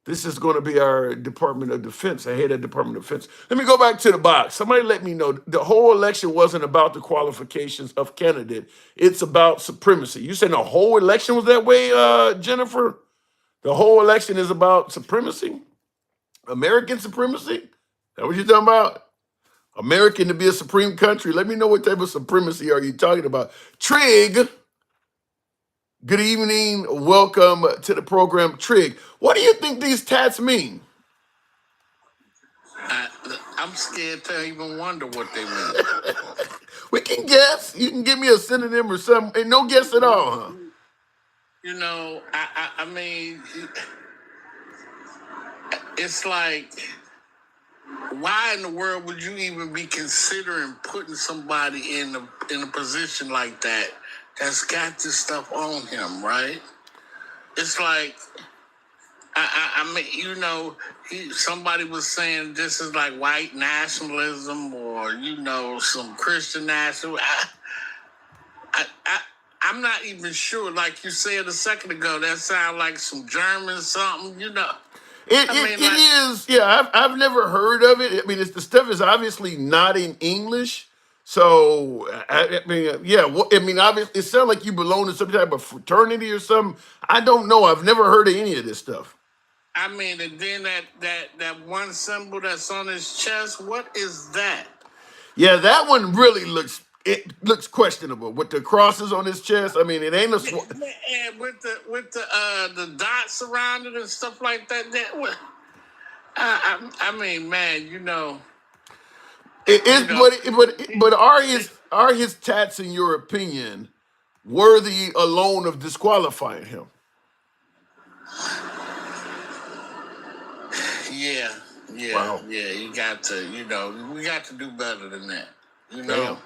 this is going to be our Department of Defense. I hate that Department of Defense. Let me go back to the box. Somebody let me know. The whole election wasn't about the qualifications of candidate. It's about supremacy. You saying the whole election was that way, Jennifer? The whole election is about supremacy? American supremacy? Is that what you're talking about? American to be a supreme country? Let me know what type of supremacy are you talking about. Trig, good evening. Welcome to the program. Trig, what do you think these tats mean? I'm scared to even wonder what they mean. We can guess. You can give me a synonym or something. And no guess at all, huh? You know, I mean, it's like, why in the world would you even be considering putting somebody in a position like that that's got this stuff on him, right? It's like, I mean, you know, somebody was saying this is like white nationalism or, you know, some Christian nationalism. I'm not even sure. Like you said a second ago, that sounds like some German something, you know. It is, yeah. I've never heard of it. I mean, the stuff is obviously not in English. So, I mean, yeah. Obviously, it sounds like you belong to some type of fraternity or something. I don't know. I've never heard of any of this stuff. I mean, and then that one symbol that's on his chest, what is that? Yeah, that one really looks questionable with the crosses on his chest. I mean, it ain't a and with the dots around it and stuff like that. I mean, man, you know, It you is, know, but are his tats, in your opinion, worthy alone of disqualifying him? yeah, Wow. yeah. You got to, you know, we got to do better than that. You Damn. know,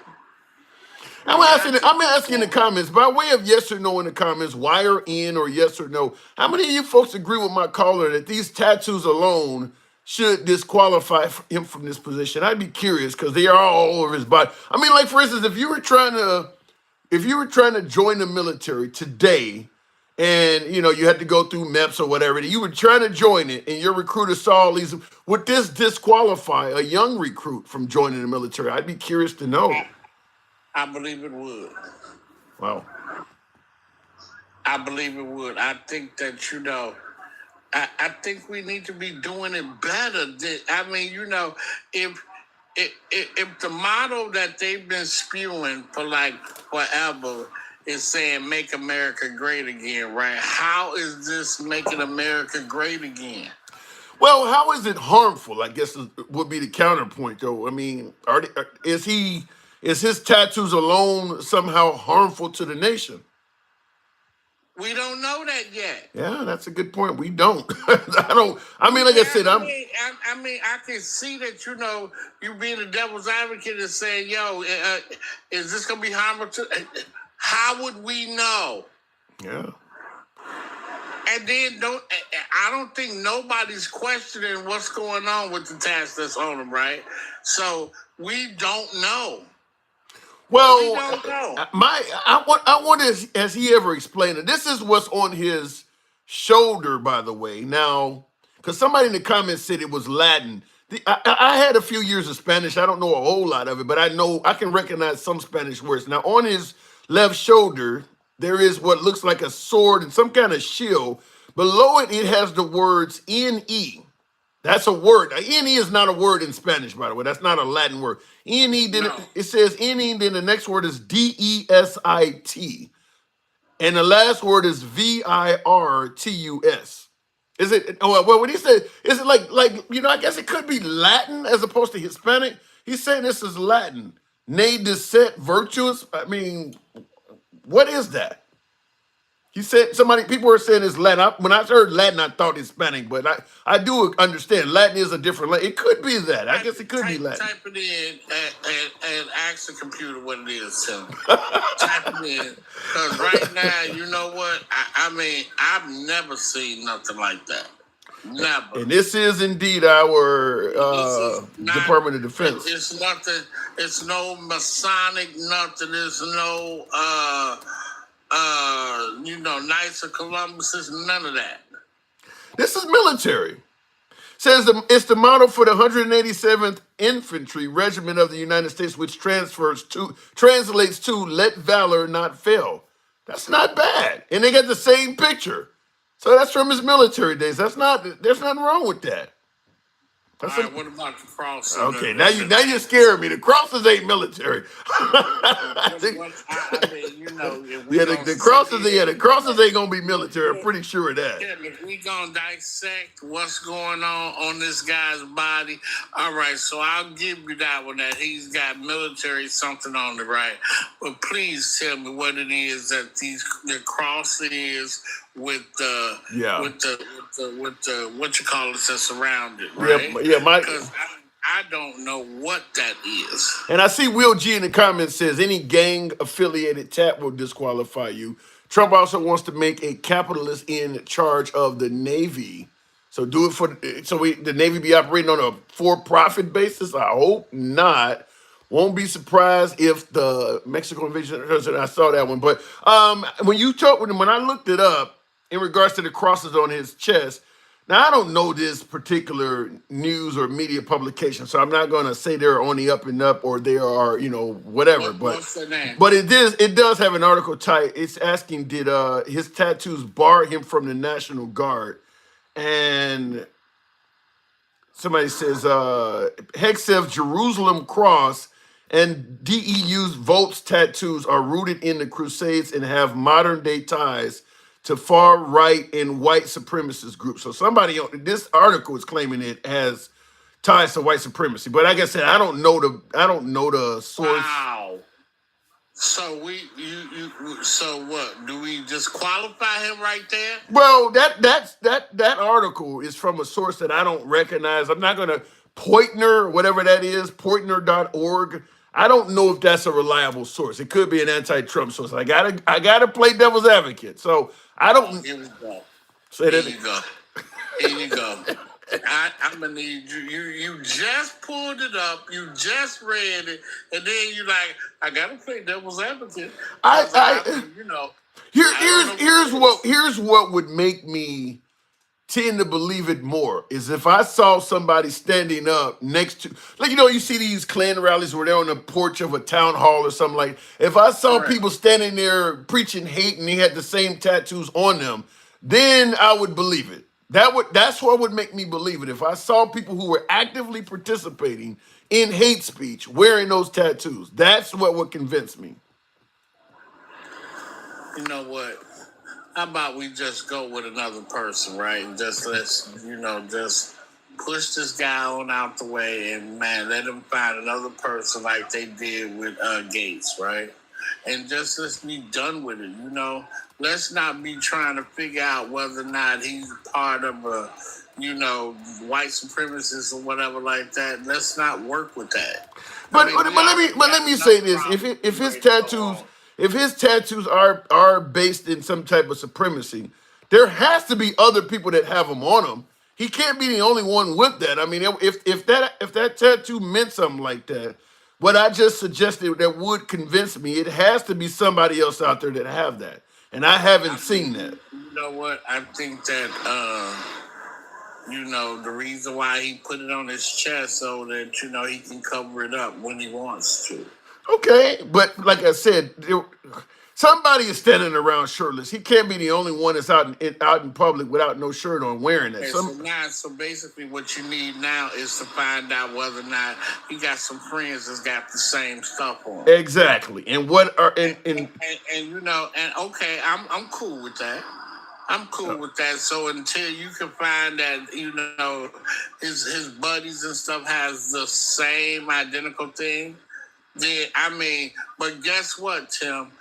I'm we asking. got to I'm do asking in the better. comments by way of yes or no in the comments. Wire in or yes or no. How many of you folks agree with my caller that these tattoos alone should disqualify him from this position? I'd be curious because they are all over his body. I mean, like for instance, if you were trying to join the military today, and you had to go through MEPS or whatever, you were trying to join it, and your recruiter saw all these, would this disqualify a young recruit from joining the military? I'd be curious to know. I believe it would. Wow. I believe it would. I think that, you know, I think we need to be doing it better. I mean, you know, if the motto that they've been spewing for like forever is saying "Make America Great Again," right? How is this making America great again? Well, how is it harmful? I guess would be the counterpoint, though. I mean, is his tattoos alone somehow harmful to the nation? We don't know that yet. Yeah, that's a good point. We don't. I don't. I mean, like I said, I mean, I can see that, you know, you being a devil's advocate and saying, "Yo, is this gonna be harmful to?" How would we know? Yeah. And then I don't think nobody's questioning what's going on with the tax that's on them, right? So we don't know. Well, We don't know. I wonder, has he ever explained it? This is what's on his shoulder, by the way. Now, because somebody in the comments said it was Latin. I had a few years of Spanish. I don't know a whole lot of it, but I know I can recognize some Spanish words. Now, on his left shoulder, there is what looks like a sword and some kind of shield. Below it, it has the words NE. That's a word. NE is not a word in Spanish, by the way. That's not a Latin word. NE, then No. it says NE, then the next word is DESIT. And the last word is VIRTUS. Is it, well, when he said, is it like, I guess it could be Latin as opposed to Hispanic. He's saying this is Latin. Ne decet virtuous. I mean, what is that? He said people were saying it's Latin. When I heard Latin, I thought Hispanic, but I do understand Latin is a different language. It could be that. I guess it could be Latin. Type it in and ask the computer what it is. So type it in. Because right now, you know what? I mean, I've never seen nothing like that. Never. And this is indeed our Department of Defense. It's nothing. It's no Masonic nothing. There's no Knights of Columbus. It's none of that. This is military. Says it's the model for the 187th Infantry Regiment of the United States, which translates to "Let valor not fail." That's not bad, and they got the same picture. So that's from his military days. There's nothing wrong with that. All right, what about the crosses? Okay, now you're scaring me. The crosses ain't military. The crosses ain't gonna be military. I'm pretty sure of that. Yeah, if we gonna dissect what's going on this guy's body, all right. So I'll give you that one, that he's got military something on it, right? But please tell me what it is that the cross is with the what you call it that's around it, right? Yeah, because I don't know what that is. And I see Will G in the comments says any gang affiliated tat will disqualify you. Trump also wants to make a capitalist in charge of the Navy. So do it the Navy be operating on a for-profit basis? I hope not. Won't be surprised if the Mexico invasion. I saw that one, but when I looked it up in regards to the crosses on his chest. Now, I don't know this particular news or media publication, so I'm not going to say they're on the up and up or they are, whatever. What's the name? But it does have an article title. It's asking, did his tattoos bar him from the National Guard? And somebody says, Hexef Jerusalem Cross and DEU's Volts tattoos are rooted in the Crusades and have modern day ties to far right and white supremacist groups. So somebody on this article is claiming it has ties to white supremacy. But like I said, I don't know the source. Wow. So so what? Do we disqualify him right there? Well, that article is from a source that I don't recognize. I'm not gonna Poitner, whatever that is, Poitner.org. I don't know if that's a reliable source. It could be an anti-Trump source. I gotta play devil's advocate. So I don't Here we go. say Here that. you go. Here you go. I'm gonna need you. You just pulled it up. You just read it, and then you like, I gotta play devil's advocate. You know. Here's what would make me tend to believe it more is if I saw somebody standing up next to, like, you see these Klan rallies where they're on the porch of a town hall or something like. If I saw Correct. people standing there preaching hate and they had the same tattoos on them, then I would believe it. That's what would make me believe it. If I saw people who were actively participating in hate speech wearing those tattoos, that's what would convince me. You know what? How about we just go with another person, right? And just just push this guy on out the way, and man, let him find another person like they did with Gates, right? And just let's be done with it. Let's not be trying to figure out whether or not he's part of a, white supremacist or whatever like that. Let's not work with that. But let me say this: if his tattoos are based in some type of supremacy, there has to be other people that have them on them. He can't be the only one with that. I mean, if that tattoo meant something like that, what I just suggested that would convince me, it has to be somebody else out there that have that, and I haven't seen that. You know what? I think that the reason why he put it on his chest so that he can cover it up when he wants to. Okay, but like I said, somebody is standing around shirtless. He can't be the only one that's out in public without no shirt on wearing that. Okay, so basically what you need now is to find out whether or not he got some friends that's got the same stuff on. Exactly. And what are and okay, I'm cool with that. I'm cool with that. So until you can find that, his buddies and stuff has the same identical thing, then but guess what, Tim?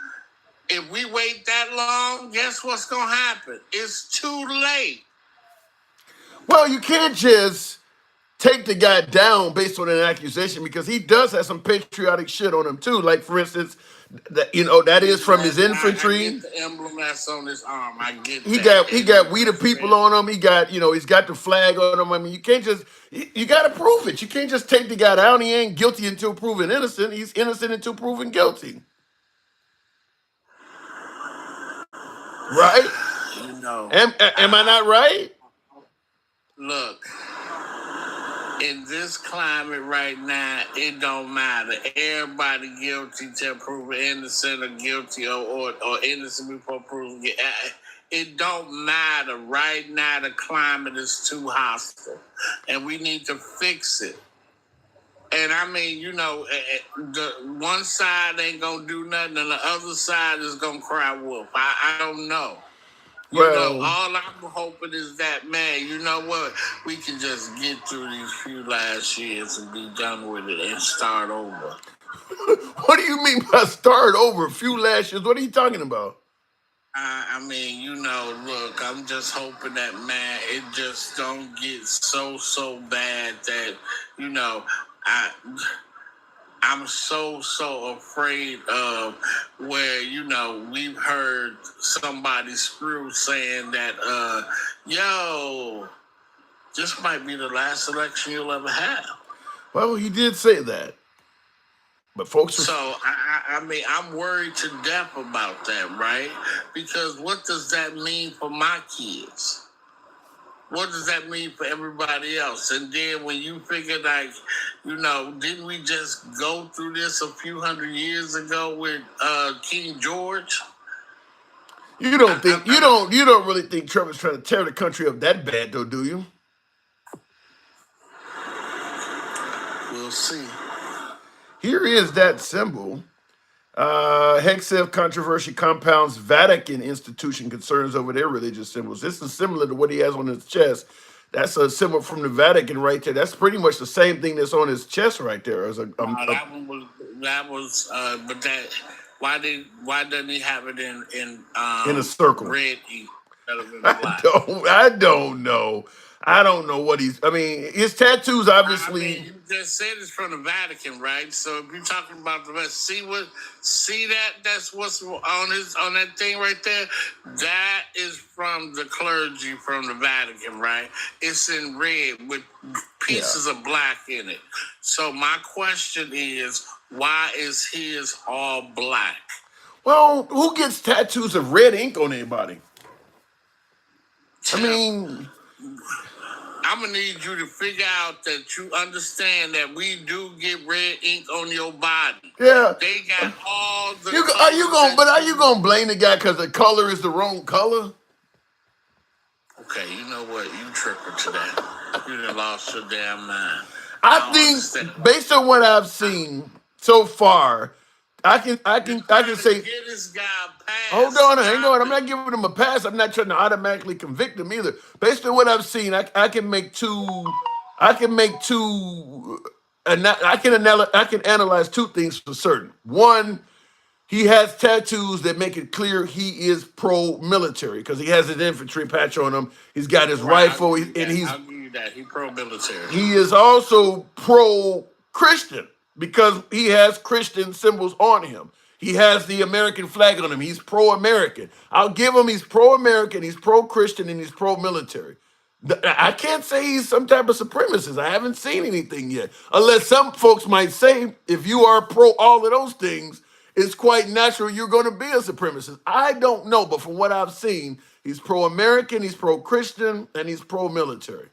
If we wait that long, guess what's gonna happen? It's too late. Well, you can't just take the guy down based on an accusation because he does have some patriotic shit on him too. Like for instance, that is from his infantry. I get the emblem that's on his arm. I get he that. He got We the People on him. He got he's got the flag on him. I mean, you can't just you got to prove it. You can't just take the guy down. He ain't guilty until proven innocent. He's innocent until proven guilty. Right? Am I not right? Look, in this climate right now, it don't matter. Everybody guilty till proven innocent or guilty or innocent before proven guilty. It don't matter. Right now, the climate is too hostile, and we need to fix it. And the one side ain't gonna do nothing, and the other side is gonna cry wolf. I don't know. All I'm hoping is that, man, you know what? We can just get through these few last years and be done with it and start over. What do you mean by start over? A few last years? What are you talking about? Look, I'm just hoping that, man, it just don't get so bad that, I'm so afraid of where, we've heard somebody screw saying that, this might be the last election you'll ever have. Well, he did say that. But folks... So, I'm worried to death about that, right? Because what does that mean for my kids? What does that mean for everybody else? And then when you figure didn't we just go through this a few hundred years ago with King George? You don't really think Trump is trying to tear the country up that bad, though, do you? We'll see. Here is that symbol. Hegseth controversy compounds Vatican institution concerns over their religious symbols. This is similar to what he has on his chest. That's a symbol from the Vatican right there. That's pretty much the same thing that's on his chest right there. As That one was but that why doesn't he have it in a circle. red ink instead of in I black? don't know. I don't know what he's. I mean, his tattoos obviously. I mean, you just said it's from the Vatican, right? So if you're talking about the rest, see that's what's on that thing right there. That is from the clergy from the Vatican, right? It's in red with pieces of black in it. So my question is, why is his all black? Well, who gets tattoos of red ink on anybody? I mean, I'm gonna need you to figure out that you understand that we do get red ink on your body. yeah. They got all the. Are you gonna blame the guy because the color is the wrong color? Okay, you know what? You tripping today. You done lost your damn mind. I think based on what I've seen so far, I can say. Get this guy a pass. Hold on, hang on. I'm not giving him a pass. I'm not trying to automatically convict him either. Based on what I've seen, I can make two. I can analyze two things for certain. One, he has tattoos that make it clear he is pro-military because he has his infantry patch on him. He's got his rifle, I'll give you that. He's pro-military. He is also pro-Christian because he has Christian symbols on him. He has the American flag on him. He's pro-American. I'll give him he's pro-American, he's pro-Christian, and he's pro-military. I can't say he's some type of supremacist. I haven't seen anything yet. Unless some folks might say if you are pro all of those things, it's quite natural you're going to be a supremacist. I don't know, but from what I've seen, he's pro-American, he's pro-Christian, and he's pro-military.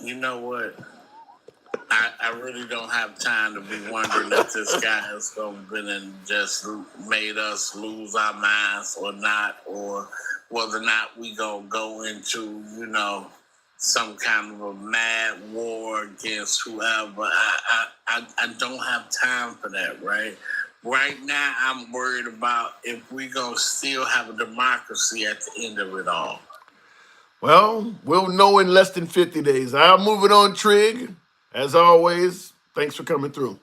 You know what? I really don't have time to be wondering if this guy has been and just made us lose our minds or not, or whether or not we gonna go into, some kind of a mad war against whoever. I don't have time for that, right? Right now, I'm worried about if we gonna still have a democracy at the end of it all. Well, we'll know in less than 50 days. I'll move it on, Trig. As always, thanks for coming through.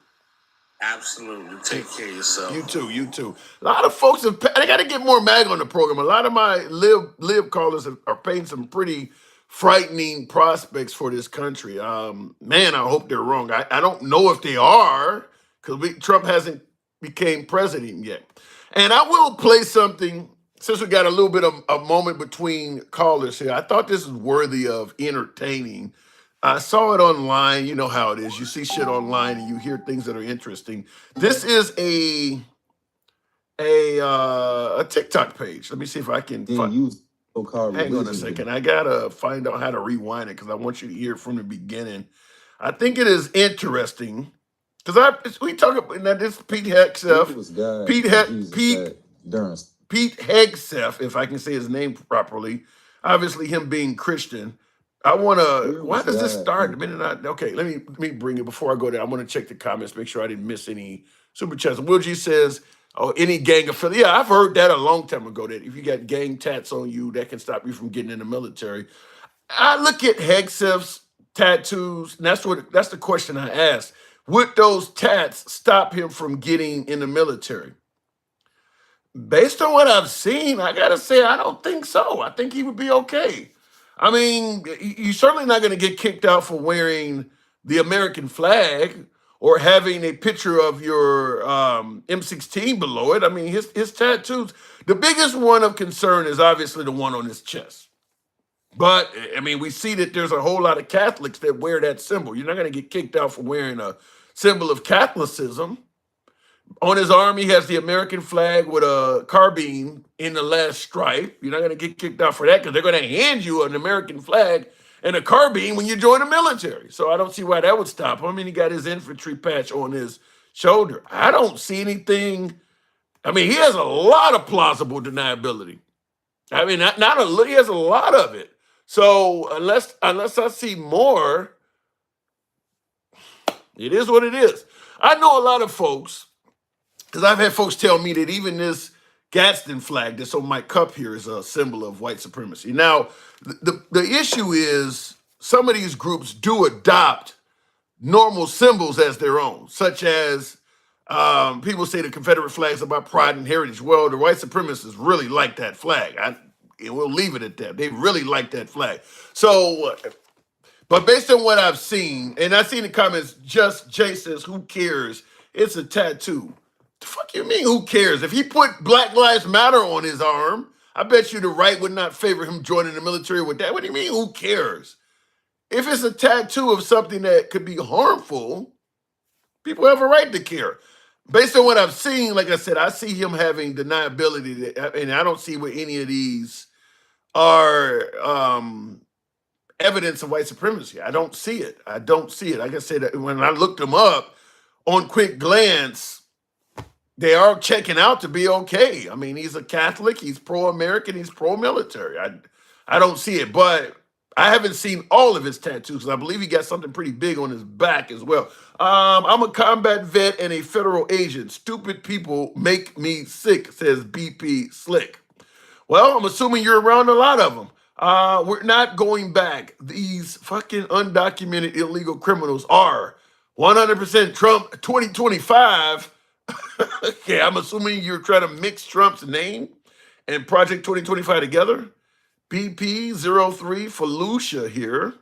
Absolutely. Take care of yourself. You too. A lot of folks I got to get more MAG on the program. A lot of my live callers are painting some pretty frightening prospects for this country. Man, I hope they're wrong. I don't know if they are because Trump hasn't became president yet. And I will play something since we got a little bit of a moment between callers here. I thought this was worthy of entertaining. I saw it online. You know how it is. You see shit online and you hear things that are interesting. This is a TikTok page. Let me see if I can find. Hang on a second. I gotta find out how to rewind it because I want you to hear it from the beginning. I think it is interesting because we talk about now. This Pete Hegseth. Pete Hegseth, if I can say his name properly. Obviously, him being Christian. I want to. Why does this start? Okay, let me bring it before I go there. I want to check the comments, make sure I didn't miss any super chats. Will G says, "Oh, any gang affiliate." Yeah, I've heard that a long time ago. That if you got gang tats on you, that can stop you from getting in the military. I look at Hegseth's tattoos, and that's the question I asked. Would those tats stop him from getting in the military? Based on what I've seen, I gotta say I don't think so. I think he would be okay. I mean, you're certainly not going to get kicked out for wearing the American flag or having a picture of your M16 below it. I mean, his tattoos. The biggest one of concern is obviously the one on his chest. But, I mean, we see that there's a whole lot of Catholics that wear that symbol. You're not going to get kicked out for wearing a symbol of Catholicism. On his arm, he has the American flag with a carbine in the last stripe. You're not going to get kicked out for that because they're going to hand you an American flag and a carbine when you join the military. So I don't see why that would stop him. I mean, he got his infantry patch on his shoulder. I don't see anything. I mean, he has a lot of plausible deniability. I mean, he has a lot of it. So unless I see more, It is what it is. I know a lot of folks, because I've had folks tell me that even this Gadsden flag that's on my cup here is a symbol of white supremacy. Now, the issue is some of these groups do adopt normal symbols as their own, such as people say the Confederate flag is about pride and heritage. Well, the white supremacists really like that flag. And we'll leave it at that. They really like that flag. So, but based on what I've seen, and I've seen the comments, just Jay says, who cares? It's a tattoo. The fuck you mean, who cares? If he put Black Lives Matter on his arm, I bet you the right would not favor him joining the military with that. What do you mean, who cares? If it's a tattoo of something that could be harmful, people have a right to care. Based on what I've seen, like I said, I see him having deniability, and I don't see where any of these are evidence of white supremacy. I don't see it. I don't see it. Like I said, when I looked them up on quick glance, they are checking out to be okay. I mean, he's a Catholic, he's pro-American, he's pro-military. I don't see it, but I haven't seen all of his tattoos. I believe he got something pretty big on his back as well. I'm a combat vet and a federal agent. Stupid people make me sick, says BP Slick. Well, I'm assuming you're around a lot of them. We're not going back. These fucking undocumented illegal criminals are 100% Trump 2025. Okay, I'm assuming you're trying to mix Trump's name and Project 2025 together. BP03 Felucia here.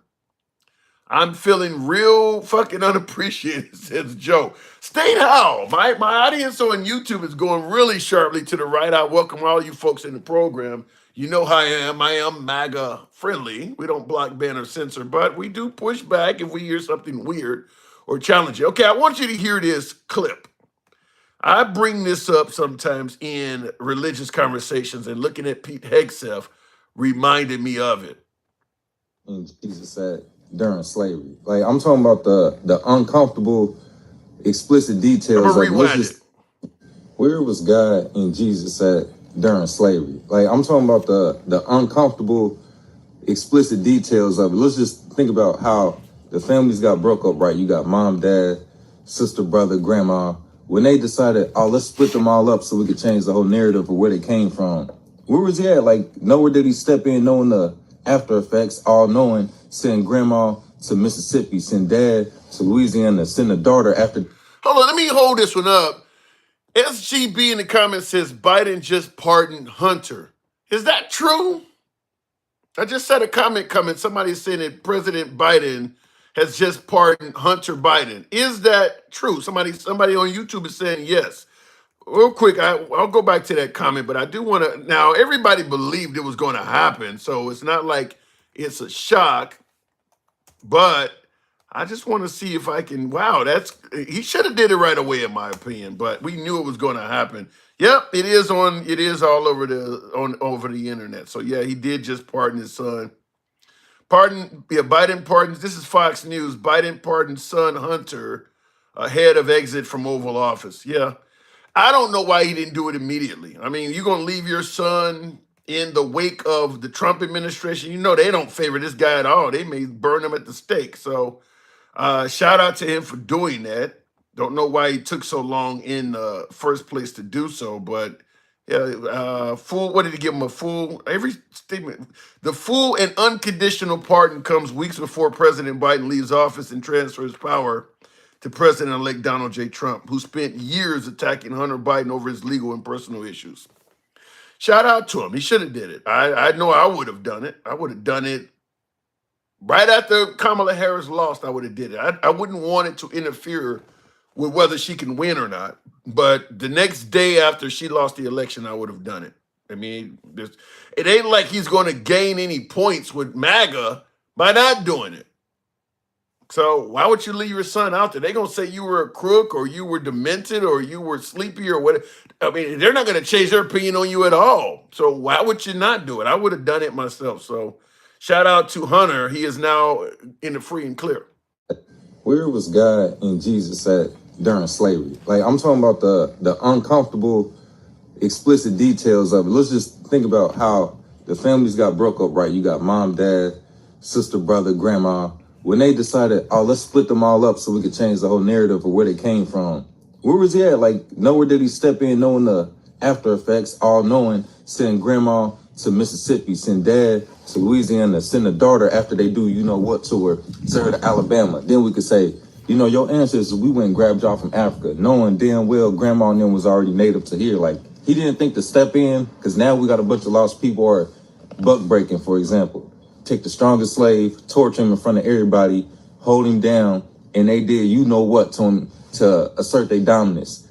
I'm feeling real fucking unappreciated, says Joe. State how? My audience on YouTube is going really sharply to the right. I welcome all you folks in the program. You know how I am. I am MAGA friendly. We don't block, ban, or censor, but we do push back if we hear something weird or challenging. Okay, I want you to hear this clip. I bring this up sometimes in religious conversations, and looking at Pete Hegseth reminded me of it. And Jesus said during slavery. Like, I'm talking about the uncomfortable, explicit details of where was God and Jesus at during slavery. Like, I'm talking about the uncomfortable, explicit details of it. Let's just think about how the families got broke up, right? You got mom, dad, sister, brother, grandma. When they decided, oh, let's split them all up so we could change the whole narrative of where they came from. Where was he at? Like, nowhere did he step in knowing the after effects, all knowing, send grandma to Mississippi, send dad to Louisiana, send a daughter after. Hold on, let me hold this one up. SGB in the comments says Biden just pardoned Hunter. Is that true? I just said a comment coming. Somebody said that President Biden has just pardoned Hunter Biden. Is that true? Somebody on YouTube is saying yes. Real quick, I'll go back to that comment, but I do want to. Now, everybody believed it was going to happen, so it's not like it's a shock, but I just want to see if I can. Wow, he should have did it right away, in my opinion, but we knew it was going to happen. Yep, it is all over the internet. So yeah, he did just pardon his son. Biden pardons. This is Fox News. Biden pardons son Hunter ahead of exit from Oval Office. Yeah. I don't know why he didn't do it immediately. I mean, you're going to leave your son in the wake of the Trump administration. You know they don't favor this guy at all. They may burn him at the stake. So shout out to him for doing that. Don't know why he took so long in the first place to do so. But yeah, full. What did he give him? A full? Every statement. The full and unconditional pardon comes weeks before President Biden leaves office and transfers power to President-elect Donald J. Trump, who spent years attacking Hunter Biden over his legal and personal issues. Shout out to him. He should have did it. I know I would have done it. I would have done it right after Kamala Harris lost. I would have did it. I wouldn't want it to interfere with whether she can win or not. But the next day after she lost the election, I would have done it. I mean, it ain't like he's going to gain any points with MAGA by not doing it. So why would you leave your son out there? They're going to say you were a crook or you were demented or you were sleepy or whatever. I mean, they're not going to change their opinion on you at all. So why would you not do it? I would have done it myself. So shout out to Hunter. He is now in the free and clear. Where was God and Jesus at during slavery? Like, I'm talking about the uncomfortable, explicit details of it. Let's just think about how the families got broke up, right? You got mom, dad, sister, brother, grandma. when they decided, oh, let's split them all up so we could change the whole narrative of where they came from. Where was he at? Like, nowhere did he step in knowing the after effects, all knowing, send grandma to Mississippi, send dad to Louisiana, send a daughter after they do you know what to her, send her to Alabama. Then we could say, you know, your ancestors, we went and grabbed y'all from Africa, knowing damn well grandma and them was already native to here. Like, he didn't think to step in, because now we got a bunch of lost people, or buck breaking, for example. Take the strongest slave, torture him in front of everybody, hold him down, and they did you know what to him to assert their dominance.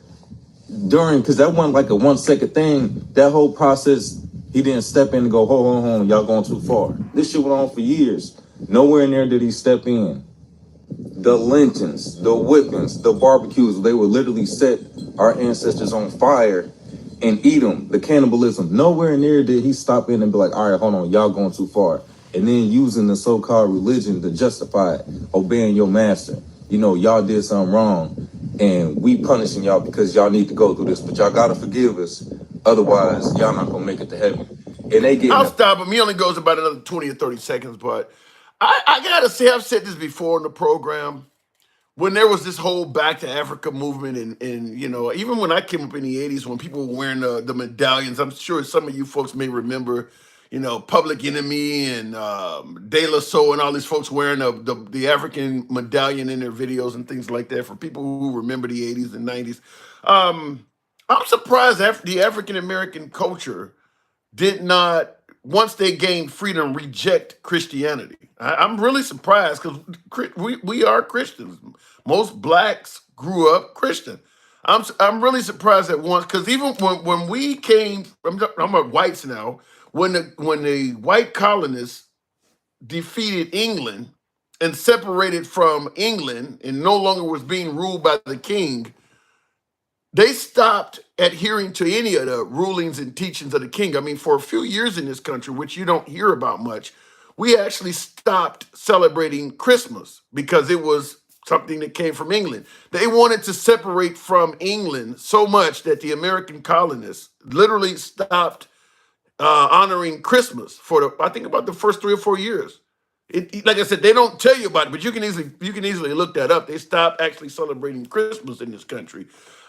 Because that wasn't like a 1 second thing, that whole process, he didn't step in and go, hold on, y'all going too far. This shit went on for years. Nowhere in there did he step in. The lynchings, the whippings, the barbecues, they would literally set our ancestors on fire and eat them. The cannibalism, nowhere in there did he stop in and be like, all right, hold on, y'all going too far. And then using the so-called religion to justify it, obeying your master. You know, y'all did something wrong, and we punishing y'all because y'all need to go through this, but y'all gotta forgive us. Otherwise, y'all not gonna make it to heaven. And they get. I'll stop him. He only goes about another 20 or 30 seconds, but I gotta say, I've said this before in the program. When there was this whole Back to Africa movement, and you know, even when I came up in the 80s, when people were wearing the medallions, I'm sure some of you folks may remember, you know, Public Enemy and De La Soul and all these folks wearing the African medallion in their videos and things like that. For people who remember the 80s and 90s, I'm surprised the African American culture did not, once they gained freedom, reject Christianity. I'm really surprised, because we are Christians. Most blacks grew up Christian. I'm really surprised at once, because even when we came, I'm about whites now, when the white colonists defeated England and separated from England and no longer was being ruled by the king, they stopped adhering to any of the rulings and teachings of the king. I mean, for a few years in this country, which you don't hear about much, we actually stopped celebrating Christmas because it was something that came from England. They wanted to separate from England so much that the American colonists literally stopped honoring Christmas for I think about the first 3 or 4 years. Like I said, they don't tell you about it, but you can easily look that up. They stopped actually celebrating Christmas in this country.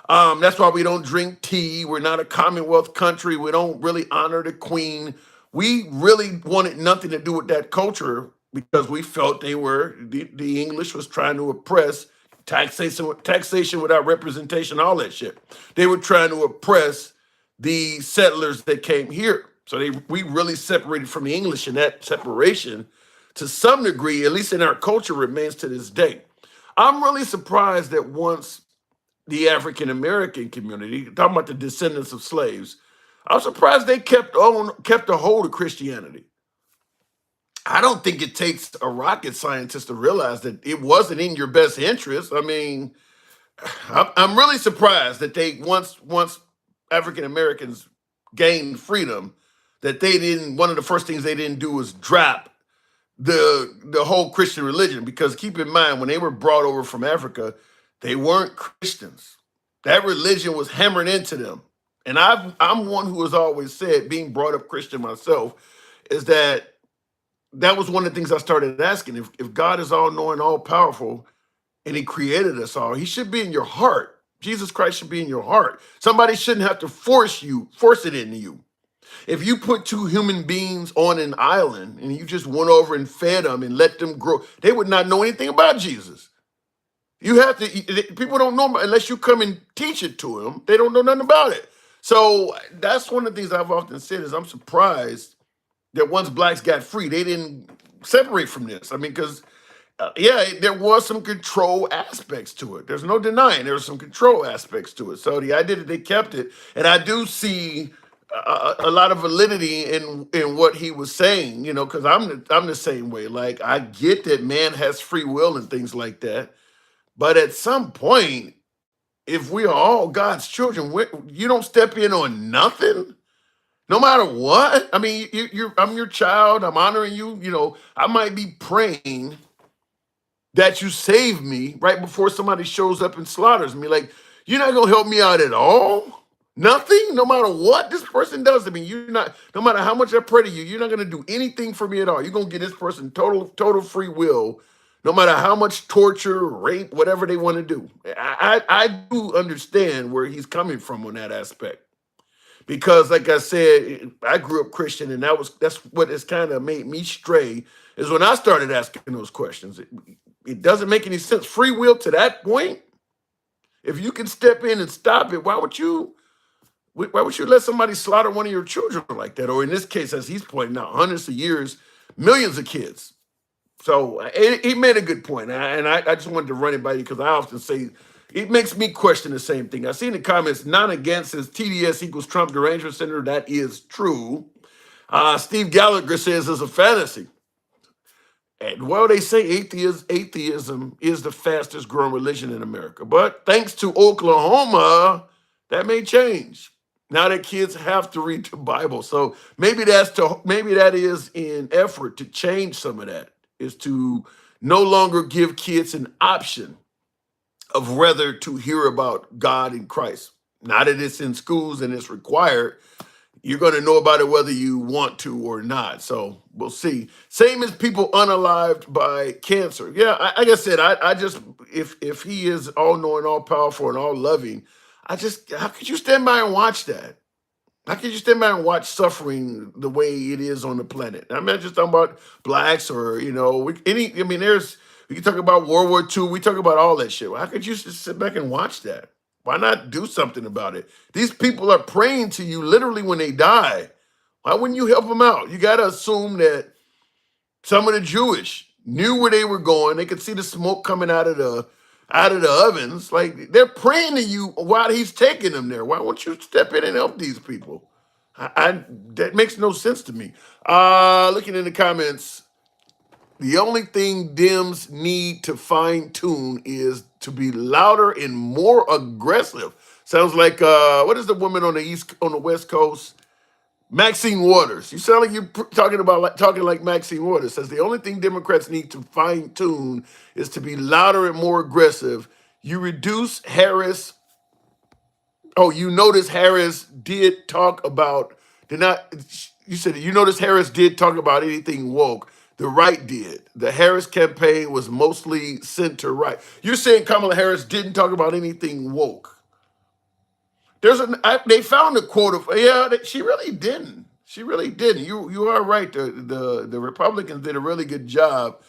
That's why we don't drink tea. We're not a Commonwealth country. We don't really honor the Queen. We really wanted nothing to do with that culture because we felt the English was trying to oppress, taxation without representation, all that shit. They were trying to oppress the settlers that came here. So we really separated from the English, and that separation, to some degree, at least in our culture, remains to this day. I'm really surprised that once the African American community, talking about the descendants of slaves, I'm surprised they kept a hold of Christianity. I don't think it takes a rocket scientist to realize that it wasn't in your best interest. I mean, I'm really surprised that they once African Americans gained freedom, that they didn't. One of the first things they didn't do was drop the whole Christian religion, because keep in mind, when they were brought over from Africa, they weren't Christians. That religion was hammered into them. And I'm one who has always said, being brought up Christian myself, is that was one of the things I started asking. If God is all knowing, all powerful, and he created us all, he should be in your heart. Jesus Christ should be in your heart. Somebody shouldn't have to force it into you. If you put two human beings on an island and you just went over and fed them and let them grow, they would not know anything about Jesus. You have to, people don't know, unless you come and teach it to them, they don't know nothing about it. So that's one of the things I've often said is I'm surprised that once blacks got free, they didn't separate from this. I mean, because there was some control aspects to it. There's no denying there was some control aspects to it. So the idea that they kept it, and I do see a lot of validity in what he was saying, you know, because I'm the same way. Like, I get that man has free will and things like that, but at some point, if we are all God's children, you don't step in on nothing, no matter what. I mean, I'm your child. I'm honoring you. You know, I might be praying that you save me right before somebody shows up and slaughters me. Like, you're not gonna help me out at all. Nothing, no matter what this person does to me. You're not, no matter how much I pray to you, you're not gonna do anything for me at all. You're gonna get this person total free will, no matter how much torture, rape, whatever they want to do. I do understand where he's coming from on that aspect. Because like I said, I grew up Christian, and that's what has kind of made me stray, is when I started asking those questions. It doesn't make any sense. Free will to that point, if you can step in and stop it, why would you let somebody slaughter one of your children like that? Or in this case, as he's pointing out, hundreds of years, millions of kids. So he made a good point, and I just wanted to run it by you because I often say it makes me question the same thing. I see in the comments, not against says TDS equals Trump derangement center. That is true. Steve Gallagher says it's a fantasy. And well, they say atheism is the fastest growing religion in America. But thanks to Oklahoma, that may change. Now that kids have to read the Bible. So maybe that is in effort to change some of that, is to no longer give kids an option of whether to hear about God and Christ. Now that it's in schools and it's required, you're going to know about it whether you want to or not. So we'll see. Same as people unalived by cancer. Yeah, like I said, I just, if he is all knowing, all powerful, and all loving, how could you stand by and watch that? How could you stand by and watch suffering the way it is on the planet? I'm not just talking about blacks or, we can talk about World War II. We talk about all that shit. How could you just sit back and watch that? Why not do something about it? These people are praying to you literally when they die. Why wouldn't you help them out? You got to assume that some of the Jewish knew where they were going. They could see the smoke coming out of the ovens. Like, they're praying to you while he's taking them there. Why won't you step in and help these people? That makes no sense to me. Looking in the comments, the only thing Dems need to fine tune is to be louder and more aggressive. Sounds like what is the woman on the West Coast? Maxine Waters. You sound like you're talking like Maxine Waters. Says the only thing Democrats need to fine tune is to be louder and more aggressive. You reduce Harris. Oh, you notice Harris did talk about You said you notice Harris did talk about anything woke. The right did. The Harris campaign was mostly center right. You're saying Kamala Harris didn't talk about anything woke. They found a quote of she really didn't. She really didn't. You are right. The Republicans did a really good job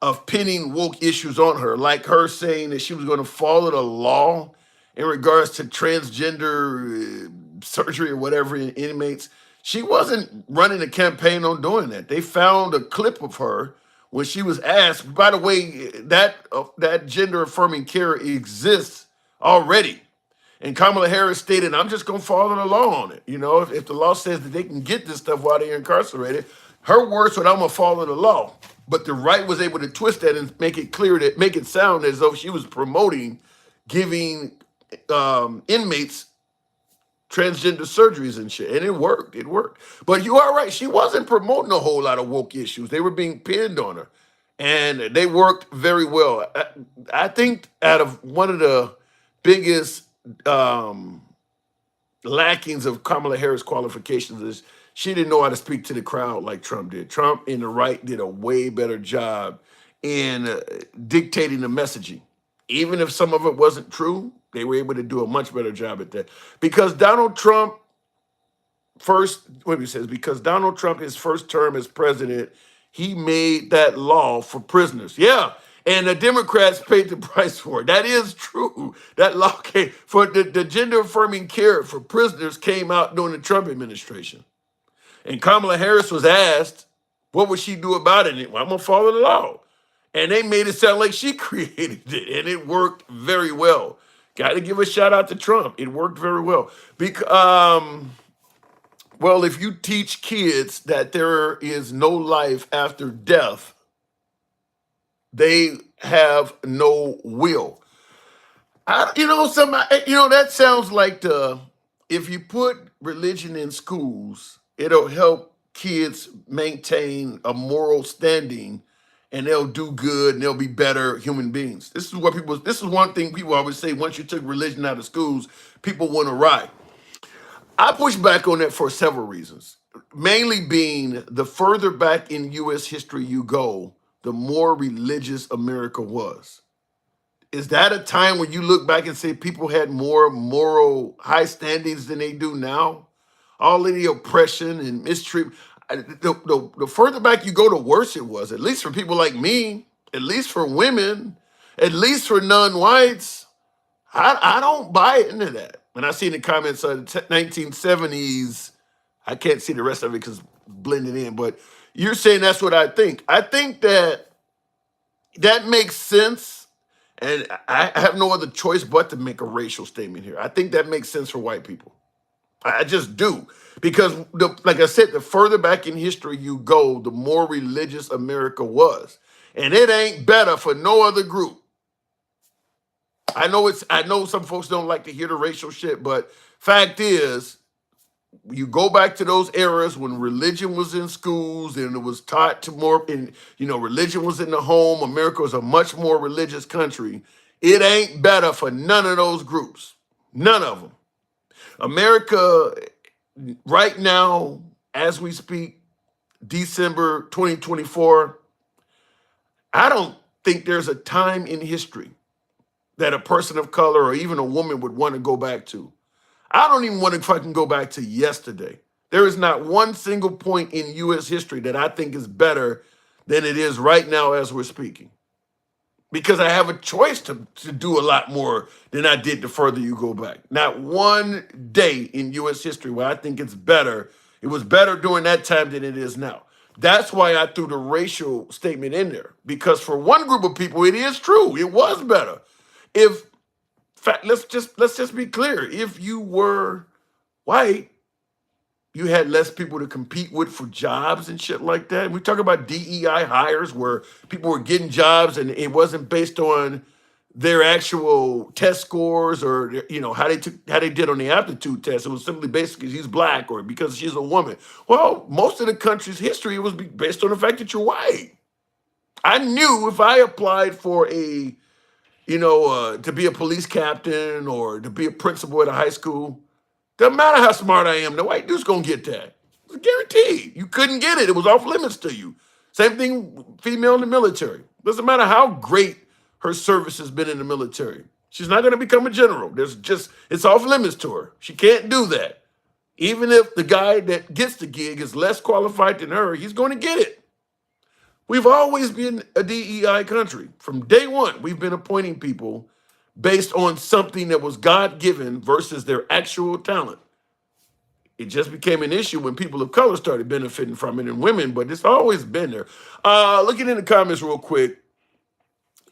of pinning woke issues on her, like her saying that she was going to follow the law in regards to transgender surgery or whatever in inmates. She wasn't running a campaign on doing that. They found a clip of her when she was asked, by the way, that gender affirming care exists already. And Kamala Harris stated, I'm just going to follow the law on it. If the law says that they can get this stuff while they're incarcerated, her words were, I'm going to follow the law. But the right was able to twist that and make it sound as though she was promoting giving inmates transgender surgeries and shit. And it worked. But you are right. She wasn't promoting a whole lot of woke issues. They were being pinned on her. And they worked very well. I think out of one of the biggest lackings of Kamala Harris qualifications is she didn't know how to speak to the crowd like Trump did. Trump and the right did a way better job in dictating the messaging. Even if some of it wasn't true, they were able to do a much better job at that. Because Donald Trump, because Donald Trump, his first term as president, he made that law for prisoners. Yeah. And the Democrats paid the price for it. That is true. That law came for the gender affirming care for prisoners came out during the Trump administration. And Kamala Harris was asked, what would she do about it? Well, I'm going to follow the law. And they made it sound like she created it. And it worked very well. Got to give a shout out to Trump. It worked very well. Well, if you teach kids that there is no life after death, they have no will. That sounds like if you put religion in schools, it'll help kids maintain a moral standing, and they'll do good and they'll be better human beings. This is one thing people always say: once you took religion out of schools, people went awry. I push back on that for several reasons. Mainly being the further back in U.S. history you go, the more religious America was. Is that a time when you look back and say people had more moral high standings than they do now? All of the oppression and mistreatment. The further back you go, the worse it was, at least for people like me, at least for women, at least for non-whites. I don't buy into that. When I see in the comments of the 1970s, I can't see the rest of it because blended in, but you're saying that's what I think. I think that makes sense, and I have no other choice but to make a racial statement here. I think that makes sense for white people. I just do. Because, like I said, the further back in history you go, the more religious America was. And it ain't better for no other group. I know some folks don't like to hear the racial shit, but fact is, you go back to those eras when religion was in schools and it was taught to more, and religion was in the home. America was a much more religious country. It ain't better for none of those groups. None of them. America, right now, as we speak, December 2024, I don't think there's a time in history that a person of color or even a woman would want to go back to. I don't even want to fucking go back to yesterday. There is not one single point in U.S. history that I think is better than it is right now as we're speaking. Because I have a choice to do a lot more than I did the further you go back. Not one day in U.S. history where I think it's better. It was better during that time than it is now. That's why I threw the racial statement in there. Because for one group of people, it is true. It was better. Let's just be clear. If you were white, you had less people to compete with for jobs and shit like that. We talk about DEI hires where people were getting jobs and it wasn't based on their actual test scores or how they did on the aptitude test. It was simply basically she's black or because she's a woman. Well, most of the country's history was based on the fact that you're white. I knew if I applied for to be a police captain or to be a principal at a high school, doesn't matter how smart I am, the white dude's gonna get that. It's guaranteed. You couldn't get it. It was off limits to you. Same thing, female in the military. Doesn't matter how great her service has been in the military. She's not gonna become a general. It's off limits to her. She can't do that. Even if the guy that gets the gig is less qualified than her, he's gonna get it. We've always been a DEI country. From day one, we've been appointing people based on something that was God-given versus their actual talent. It just became an issue when people of color started benefiting from it and women, but it's always been there. Looking in the comments real quick,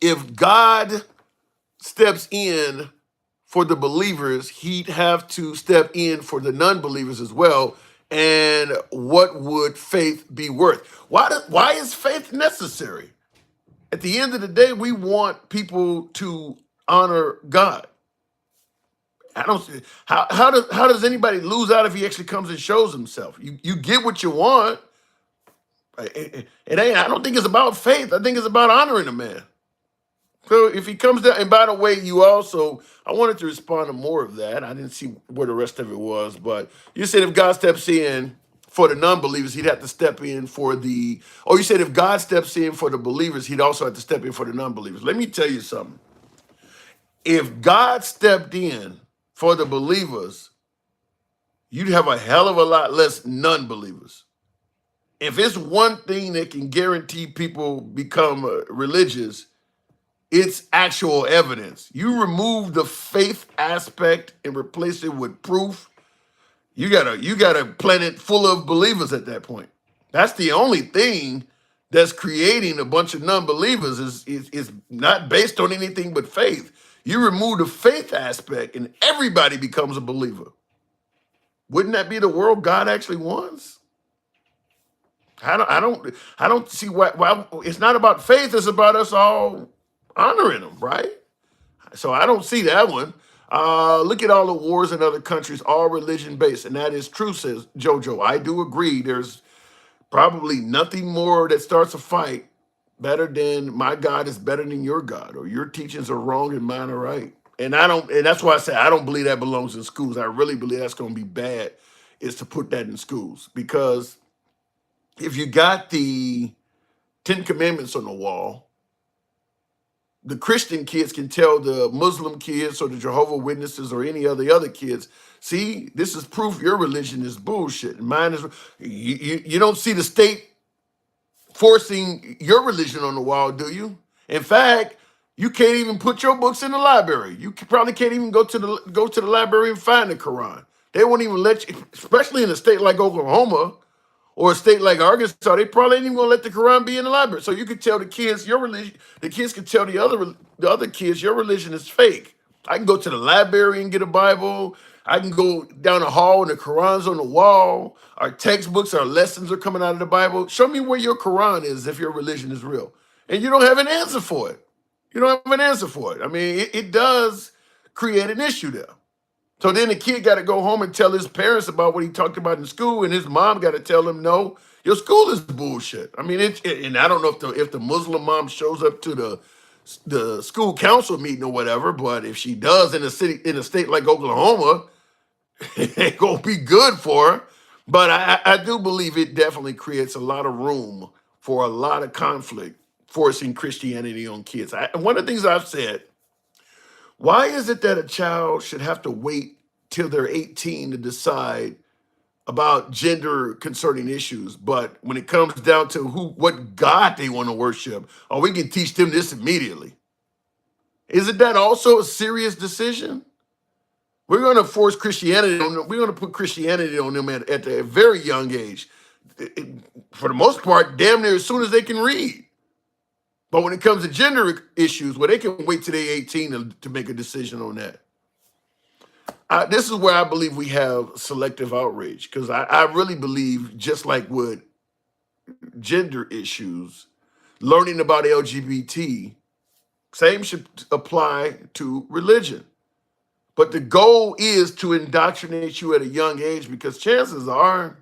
if God steps in for the believers, he'd have to step in for the non-believers as well. And what would faith be worth? Why is faith necessary? At the end of the day, we want people to honor God. I don't see how does anybody lose out if he actually comes and shows himself? You get what you want. It ain't. I don't think it's about faith. I think it's about honoring a man. So if he comes down, and by the way, I wanted to respond to more of that. I didn't see where the rest of it was, but you said if God steps in for the non-believers, he'd have to step in for you said if God steps in for the believers, he'd also have to step in for the non-believers. Let me tell you something. If God stepped in for the believers, you'd have a hell of a lot less non-believers. If it's one thing that can guarantee people become religious, it's actual evidence. You remove the faith aspect and replace it with proof. You got a planet full of believers at that point. That's the only thing that's creating a bunch of non-believers is not based on anything but faith. You remove the faith aspect and everybody becomes a believer. Wouldn't that be the world God actually wants? I don't see why it's not about faith, it's about us all honoring him, right? So I don't see that one. Look at all the wars in other countries, all religion-based, and that is true, says JoJo. I do agree. There's probably nothing more that starts a fight better than my God is better than your God, or your teachings are wrong and mine are right. And that's why I say I don't believe that belongs in schools. I really believe that's going to be bad, is to put that in schools. Because if you got the Ten Commandments on the wall. The Christian kids can tell the Muslim kids or the Jehovah Witnesses or any other kids, see, this is proof your religion is bullshit. Mine is. You don't see the state forcing your religion on the wall, do you? In fact, you can't even put your books in the library. You probably can't even go to the library and find the Quran. They won't even let you, especially in a state like Oklahoma or a state like Arkansas. They probably ain't even gonna let the Quran be in the library. So you can tell the kids your religion. The kids can tell the other kids your religion is fake. I can go to the library and get a Bible. I can go down the hall and the Quran's on the wall. Our textbooks, our lessons are coming out of the Bible. Show me where your Quran is if your religion is real. And you don't have an answer for it. You don't have an answer for it. I mean, it does create an issue there. So then the kid got to go home and tell his parents about what he talked about in school, and his mom got to tell him, no, your school is bullshit. I mean, and I don't know if the Muslim mom shows up to the school council meeting or whatever, but if she does in a state like Oklahoma, it ain't gonna be good for her. But I do believe it definitely creates a lot of room for a lot of conflict, forcing Christianity on kids. One of the things I've said, why is it that a child should have to wait till they're 18 to decide about gender concerning issues, but when it comes down to what God they want to worship, we can teach them this immediately? Isn't that also a serious decision? We're going to force Christianity on them. We're going to put Christianity on them at a very young age. For the most part, damn near as soon as they can read. But when it comes to gender issues, well, they can wait till they're 18 to make a decision on that. This is where I believe we have selective outrage, because I really believe, just like with gender issues, learning about LGBT, same should apply to religion. But the goal is to indoctrinate you at a young age, because chances are,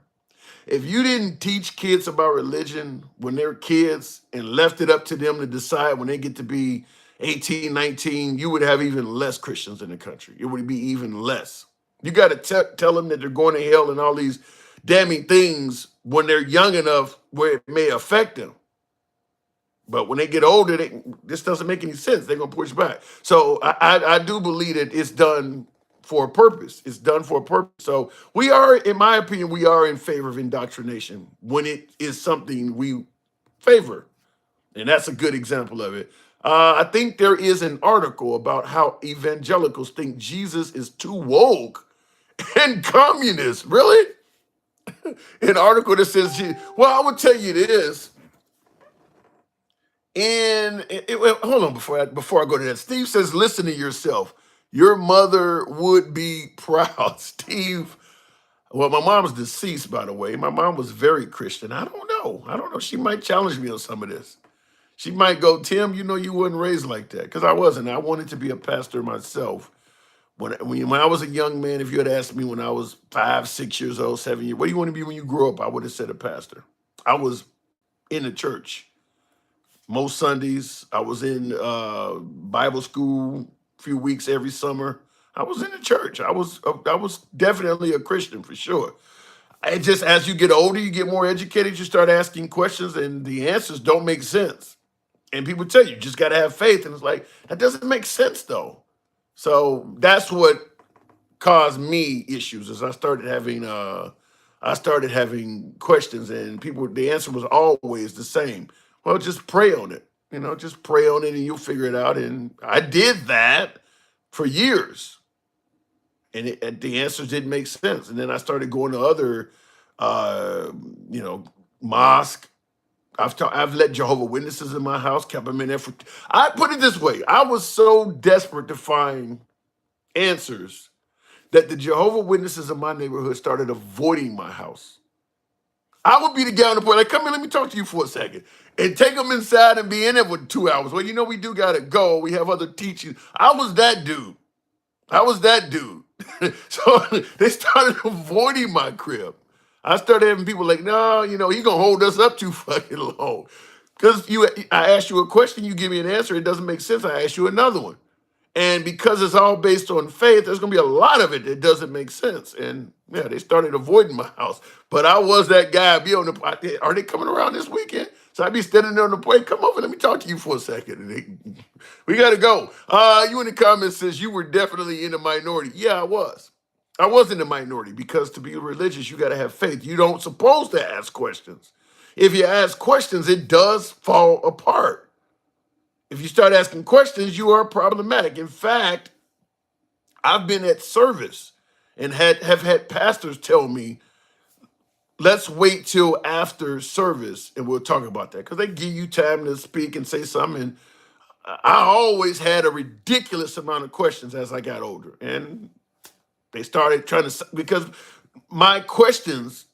if you didn't teach kids about religion when they're kids and left it up to them to decide when they get to be 18, 19, you would have even less Christians in the country. It would be even less. You got to tell them that they're going to hell and all these damning things when they're young enough where it may affect them. But when they get older, this doesn't make any sense. They're going to push back. So I do believe that it's done for a purpose. It's done for a purpose. So we are, in my opinion, we are in favor of indoctrination when it is something we favor. And that's a good example of it. I think there is an article about how evangelicals think Jesus is too woke and communist. Really? An article that says, well, I would tell you this. And hold on before I go to that. Steve says, listen to yourself. Your mother would be proud. Steve, well, my mom's deceased, by the way. My mom was very Christian. I don't know. She might challenge me on some of this. She might go, Tim, you know you wasn't raised like that. Because I wasn't. I wanted to be a pastor myself. When I was a young man, if you had asked me when I was 5, 6 years old, 7 years, what do you want to be when you grow up? I would have said a pastor. I was in the church. Most Sundays, I was in Bible school a few weeks every summer. I was in the church. I was definitely a Christian for sure. It just, as you get older, you get more educated, you start asking questions and the answers don't make sense. And people tell you just got to have faith. And it's like, that doesn't make sense though. So that's what caused me issues, as I started having questions, and the answer was always the same. Well, just pray on it. Just pray on it and you'll figure it out. And I did that for years. And the answers didn't make sense. And then I started going to other, mosque. I've let Jehovah Witnesses in my house, kept them in there for. I put it this way: I was so desperate to find answers that the Jehovah Witnesses in my neighborhood started avoiding my house. I would be the guy on the point, like, come here, let me talk to you for a second, and take them inside and be in there for 2 hours. Well, we do gotta go. We have other teachings. I was that dude. So they started avoiding my crib. I started having people like, no, he's gonna hold us up too fucking long. Because I ask you a question, you give me an answer, it doesn't make sense. I ask you another one. And because it's all based on faith, there's gonna be a lot of it that doesn't make sense. And yeah, they started avoiding my house. But I was that guy. Are they coming around this weekend? So I'd be standing there on the plane. Come over, let me talk to you for a second. And we got to go. You in the comments says you were definitely in the minority. Yeah, I was. I was in the minority because to be religious, you got to have faith. You don't supposed to ask questions. If you ask questions, it does fall apart. If you start asking questions, you are problematic. In fact, I've been at service and have had pastors tell me, let's wait till after service and we'll talk about that. Because they give you time to speak and say something. And I always had a ridiculous amount of questions as I got older. And they started trying to, because my questions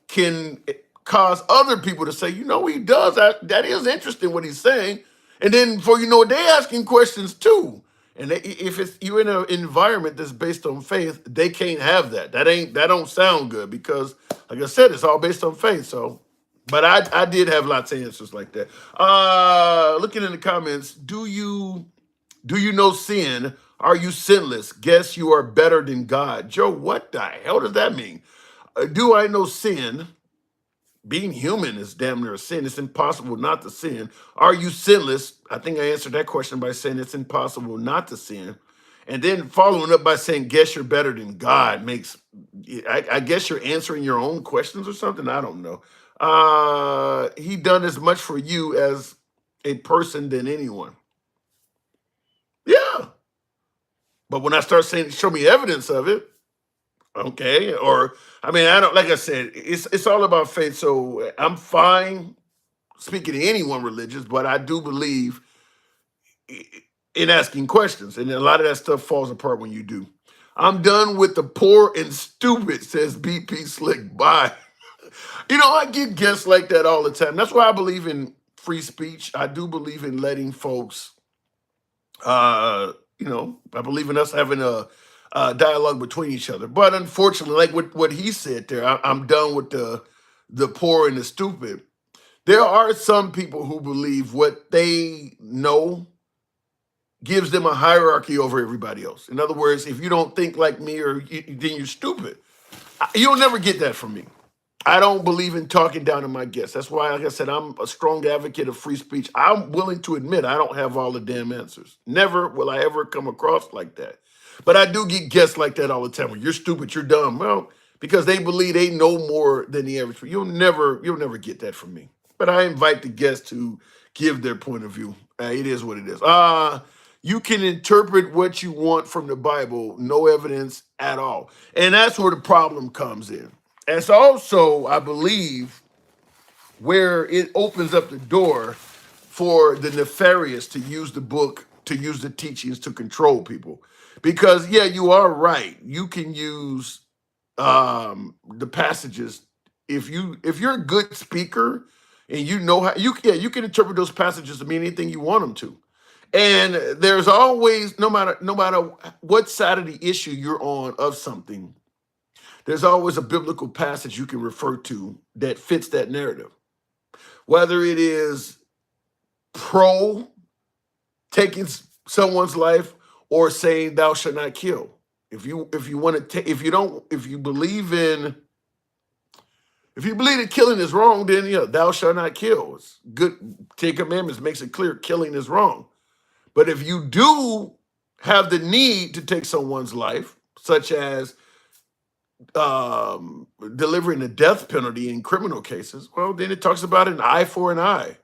can cause other people to say, you know, he does, that is interesting what he's saying. And then before you know it, they're asking questions too. And if it's you in an environment that's based on faith, they can't have that. That don't sound good because, like I said, it's all based on faith. So, but I did have lots of answers like that. Looking in the comments, do you know sin? Are you sinless? Guess you are better than God. Joe, what the hell does that mean? Do I know sin? Being human is damn near a sin. It's impossible not to sin. Are you sinless? I think I answered that question by saying it's impossible not to sin. And then following up by saying, guess you're better than God makes, I guess you're answering your own questions or something. I don't know. He done as much for you as a person than anyone. Yeah. But when I start saying, show me evidence of it, okay. Or, I mean, I don't, like I said, it's all about faith. So I'm fine speaking to anyone religious, but I do believe in asking questions. And a lot of that stuff falls apart when you do. I'm done with the poor and stupid, says BP Slick. Bye. You know, I get guests like that all the time. That's why I believe in free speech. I do believe in letting folks, you know, I believe in us having a dialogue between each other. But unfortunately, like what he said there, I'm done with the poor and the stupid. There are some people who believe what they know gives them a hierarchy over everybody else. In other words, if you don't think like me, then you're stupid. You'll never get that from me. I don't believe in talking down to my guests. That's why, like I said, I'm a strong advocate of free speech. I'm willing to admit I don't have all the damn answers. Never will I ever come across like that. But I do get guests like that all the time. When you're stupid, you're dumb. Well, because they believe they know more than the average. You'll never get that from me. But I invite the guests to give their point of view. It is what it is. You can interpret what you want from the Bible, no evidence at all. And that's where the problem comes in. It's also, I believe, where it opens up the door for the nefarious to use the book, to use the teachings to control people. Because, yeah, you are right. You can use the passages. If you're a good speaker and you know how, you can interpret those passages to mean anything you want them to. And there's always, no matter what side of the issue you're on of something, there's always a biblical passage you can refer to that fits that narrative. Whether it is pro taking someone's life or saying thou shalt not kill. If you want to if you believe that killing is wrong, then thou shalt not kill. It's good. 10 Commandments makes it clear killing is wrong. But if you do have the need to take someone's life, such as delivering the death penalty in criminal cases, well, then it talks about an eye for an eye.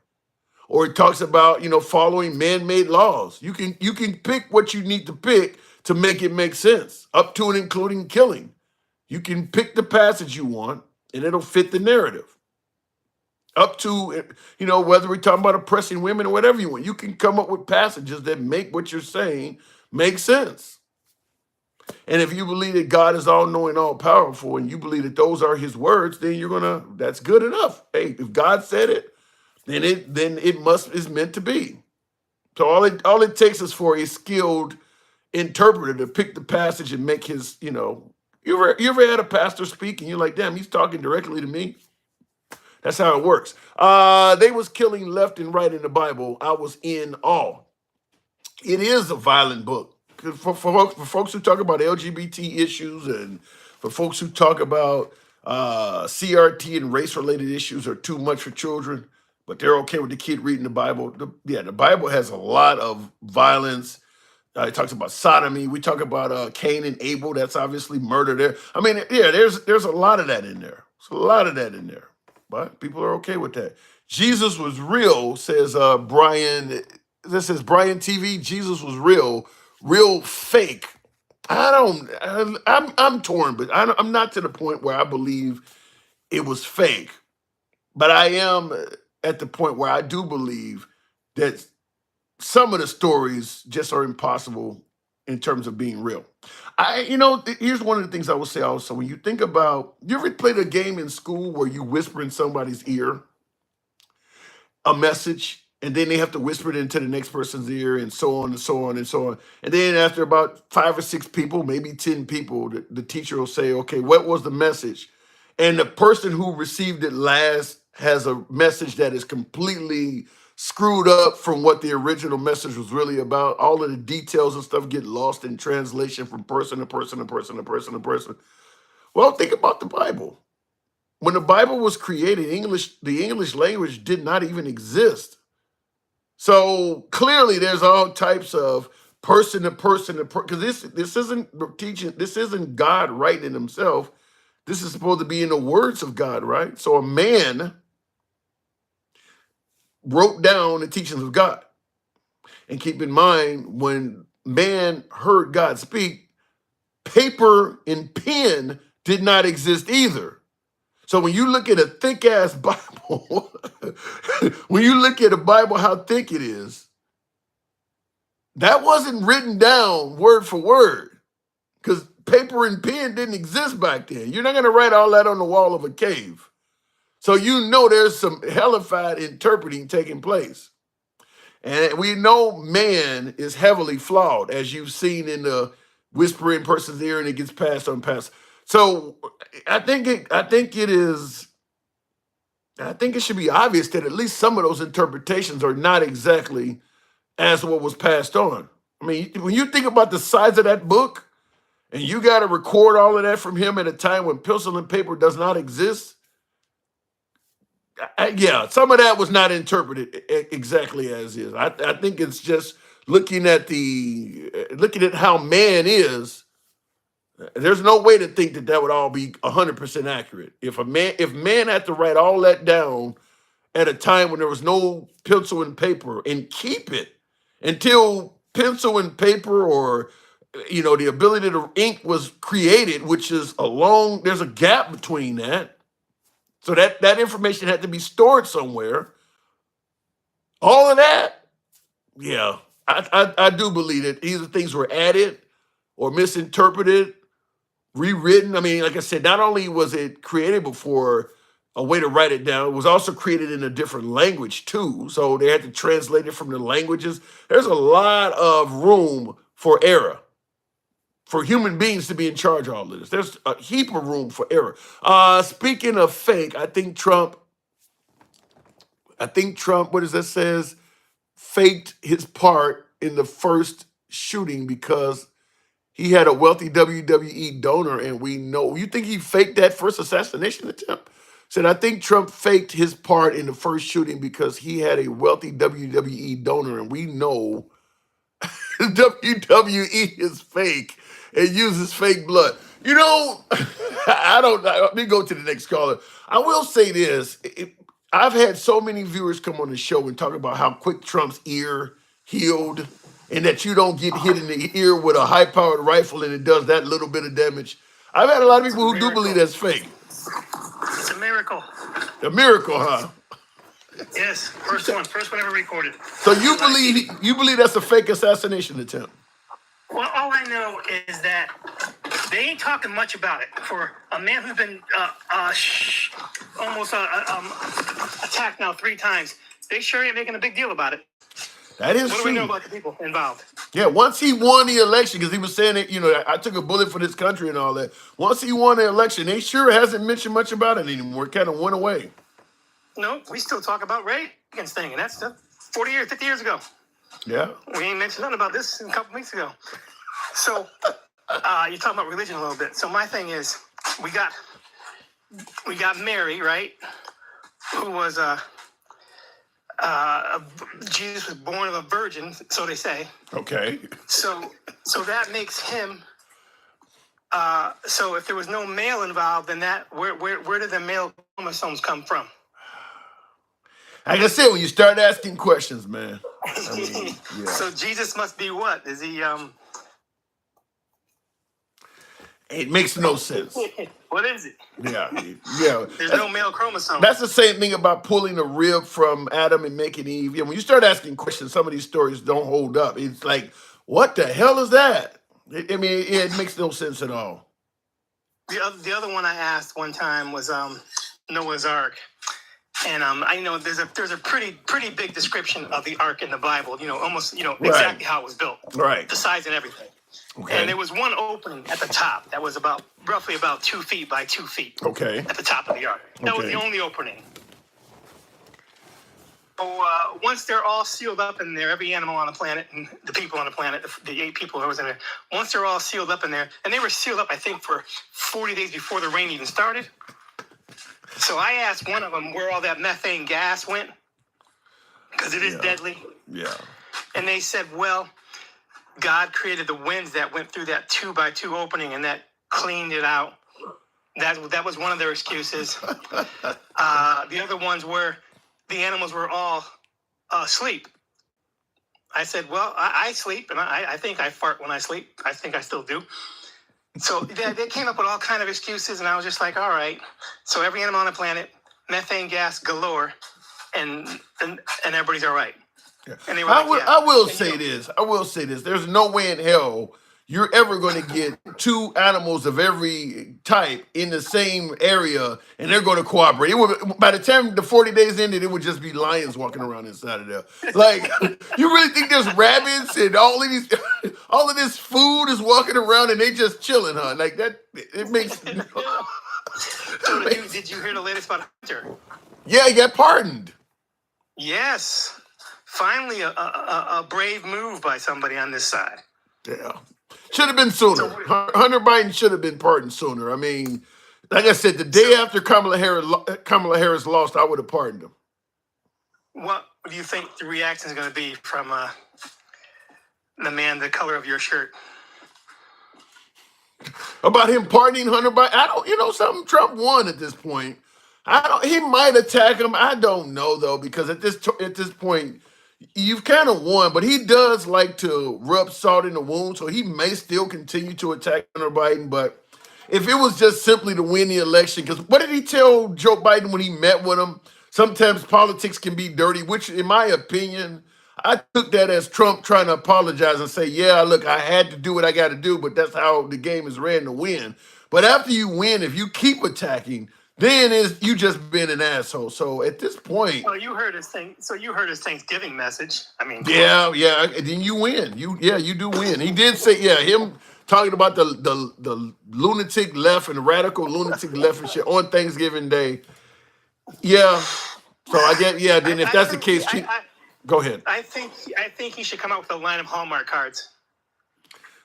Or it talks about, following man-made laws. You can pick what you need to pick to make it make sense, up to and including killing. You can pick the passage you want, and it'll fit the narrative. Up to, whether we're talking about oppressing women or whatever you want, you can come up with passages that make what you're saying make sense. And if you believe that God is all-knowing, all-powerful, and you believe that those are his words, then that's good enough. Hey, if God said it, then it is meant to be. So all it takes is for a skilled interpreter to pick the passage and make his, you ever had a pastor speak and you're like, damn, he's talking directly to me? That's how it works. They was killing left and right in the Bible. I was in awe. It is a violent book. For folks who talk about LGBT issues and for folks who talk about CRT and race-related issues are too much for children, but they're okay with the kid reading the Bible. The Bible has a lot of violence. It talks about sodomy. We talk about Cain and Abel. That's obviously murder there. I mean, yeah, there's a lot of that in there. There's a lot of that in there. But people are okay with that. Jesus was real, says Brian. This says Brian TV. Jesus was real fake. I'm torn, but I'm not to the point where I believe it was fake. But I am at the point where I do believe that some of the stories just are impossible in terms of being real. Here's one of the things I will say also. When you think about, you ever played a game in school where you whisper in somebody's ear a message, and then they have to whisper it into the next person's ear, and so on and so on and so on. And then after about 5 or 6 people, maybe 10 people, the teacher will say, okay, what was the message? And the person who received it last has a message that is completely screwed up from what the original message was really about. All of the details and stuff get lost in translation from person to person to person to person to person. Well, think about the Bible. When the Bible was created, the English language did not even exist. So clearly there's all types of person to person, because this isn't teaching, this isn't God writing himself. This is supposed to be in the words of God, right? So a man wrote down the teachings of God. And keep in mind, when man heard God speak, paper and pen did not exist either. So when you look at a thick ass Bible, when you look at a Bible, how thick it is, that wasn't written down word for word, because paper and pen didn't exist back then. You're not going to write all that on the wall of a cave. So there's some hellified interpreting taking place. And we know man is heavily flawed, as you've seen in the whisper in person's ear, and it gets passed on past. So I think it should be obvious that at least some of those interpretations are not exactly as what was passed on. I mean, when you think about the size of that book, and you got to record all of that from him at a time when pencil and paper does not exist, yeah, some of that was not interpreted exactly as is. I think it's just looking at how man is. There's no way to think that would all be 100% accurate. If man had to write all that down at a time when there was no pencil and paper and keep it until pencil and paper, or the ability to ink was created, which is there's a gap between that. So that information had to be stored somewhere. All of that, yeah, I do believe that either things were added or misinterpreted, rewritten. I mean, like I said, not only was it created before a way to write it down, it was also created in a different language too. So they had to translate it from the languages. There's a lot of room for error, for human beings to be in charge of all of this. There's a heap of room for error. Speaking of fake, I think Trump, what does that says? Faked his part in the first shooting because he had a wealthy WWE donor, and we know. You think he faked that first assassination attempt? Said, I think Trump faked his part in the first shooting because he had a wealthy WWE donor, and we know WWE is fake and uses fake blood. I don't know. Let me go to the next caller. I will say this. I've had so many viewers come on the show and talk about how quick Trump's ear healed, and that you don't get hit in the ear with a high-powered rifle and it does that little bit of damage. I've had a lot of people who do believe that's fake. It's a miracle. A miracle, huh? Yes, first one ever recorded. So you believe that's a fake assassination attempt? Well, all I know is that they ain't talking much about it. For a man who's been almost attacked now 3 times, they sure ain't making a big deal about it. That is What true. do we know about the people involved? Yeah, once he won the election, because he was saying that, I took a bullet for this country and all that. Once he won the election, they sure hasn't mentioned much about it anymore. It kind of went away. No, we still talk about Reagan's thing, and that's 40 years, 50 years ago. Yeah. We ain't mentioned nothing about this a couple weeks ago. So, you're talking about religion a little bit. So my thing is, we got Mary, right? Who was Jesus was born of a virgin, so they say. Okay. So that makes him. So if there was no male involved, then where did the male chromosomes come from? Like I said, when you start asking questions, man. I mean, yeah. So Jesus must be what? Is he? It makes no sense. What is it? Yeah. There's no male chromosome. That's the same thing about pulling a rib from Adam and making Eve. Yeah, when you start asking questions, some of these stories don't hold up. It's like, what the hell is that? It makes no sense at all. The other one I asked one time was Noah's Ark. And I know there's a pretty big description of the ark in the Bible. Almost exactly how it was built, right? The size and everything. Okay. And there was one opening at the top that was roughly about 2 feet by 2 feet. Okay. At the top of the ark, that was the only opening. So once they're all sealed up in there, every animal on the planet and the people on the planet, the 8 people who was in there, once they're all sealed up in there, and they were sealed up, I think, for 40 days before the rain even started. So I asked one of them where all that methane gas went, because it is deadly. Yeah. And they said, well, God created the winds that went through that 2 by 2 opening, and that cleaned it out. That was one of their excuses. The other ones were the animals were all asleep. I said, well, I sleep, and I think I fart when I sleep. I think I still do. So they came up with all kind of excuses, and I was just like, all right. So every animal on the planet, methane gas galore, and everybody's all right. Yeah. And they were I will say this. There's no way in hell you're ever going to get 2 animals of every type in the same area, and they're going to cooperate. By the time the 40 days ended, it would just be lions walking around inside of there. Like, you really think there's rabbits and all of this food is walking around and they just chilling, huh? Like that, it makes. So did you hear the latest about Hunter? Yeah, he got pardoned. Yes, finally a brave move by somebody on this side. Yeah. Should have been sooner. Hunter Biden should have been pardoned sooner. I mean, like I said, the day after Kamala Harris lost, I would have pardoned him. What do you think the reaction is going to be from the man the color of your shirt? About him pardoning Hunter Biden? I don't, something, Trump won at this point. He might attack him. I don't know, though, because at this point, you've kind of won, but he does like to rub salt in the wound, so he may still continue to attack Hunter Biden. But if it was just simply to win the election, because what did he tell Joe Biden when he met with him? Sometimes politics can be dirty, which, in my opinion, I took that as Trump trying to apologize and say, yeah, look, I had to do what I got to do, but that's how the game is ran to win. But after you win, if you keep attacking, then you just been an asshole. So at this point, you heard his thing. So you heard his Thanksgiving message. I mean, yeah. And then you win. You do win. He did say, him talking about the lunatic left and the radical lunatic left and shit on Thanksgiving Day. Yeah. So I get Then if that's the case, go ahead. I think he should come out with a line of Hallmark cards.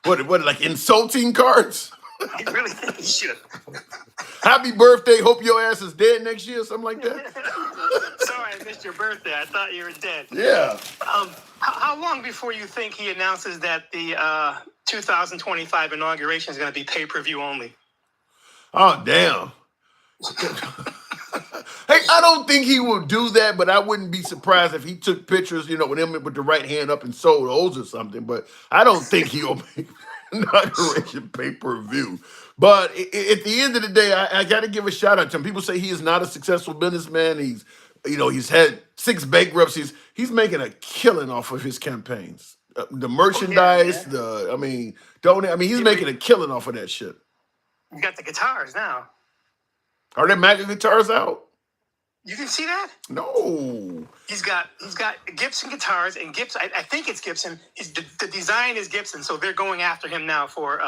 What like insulting cards? I really think he should. Happy birthday. Hope your ass is dead next year, something like that. Sorry, I missed your birthday. I thought you were dead. Yeah. How long before you think he announces that the 2025 inauguration is going to be pay-per-view only? Oh, damn. Hey, I don't think he will do that, but I wouldn't be surprised if he took pictures, with him with the right hand up and sold those or something. But I don't think he'll make inauguration pay-per-view. But at the end of the day, I got to give a shout out to him. People say he is not a successful businessman. He's had 6 bankruptcies. He's making a killing off of his campaigns. The merchandise, he's making a killing off of that shit. You got the guitars now. Are there MAGA guitars out? You can see that? No. He's got Gibson guitars, and Gibson. I think it's Gibson. The design is Gibson, so they're going after him now for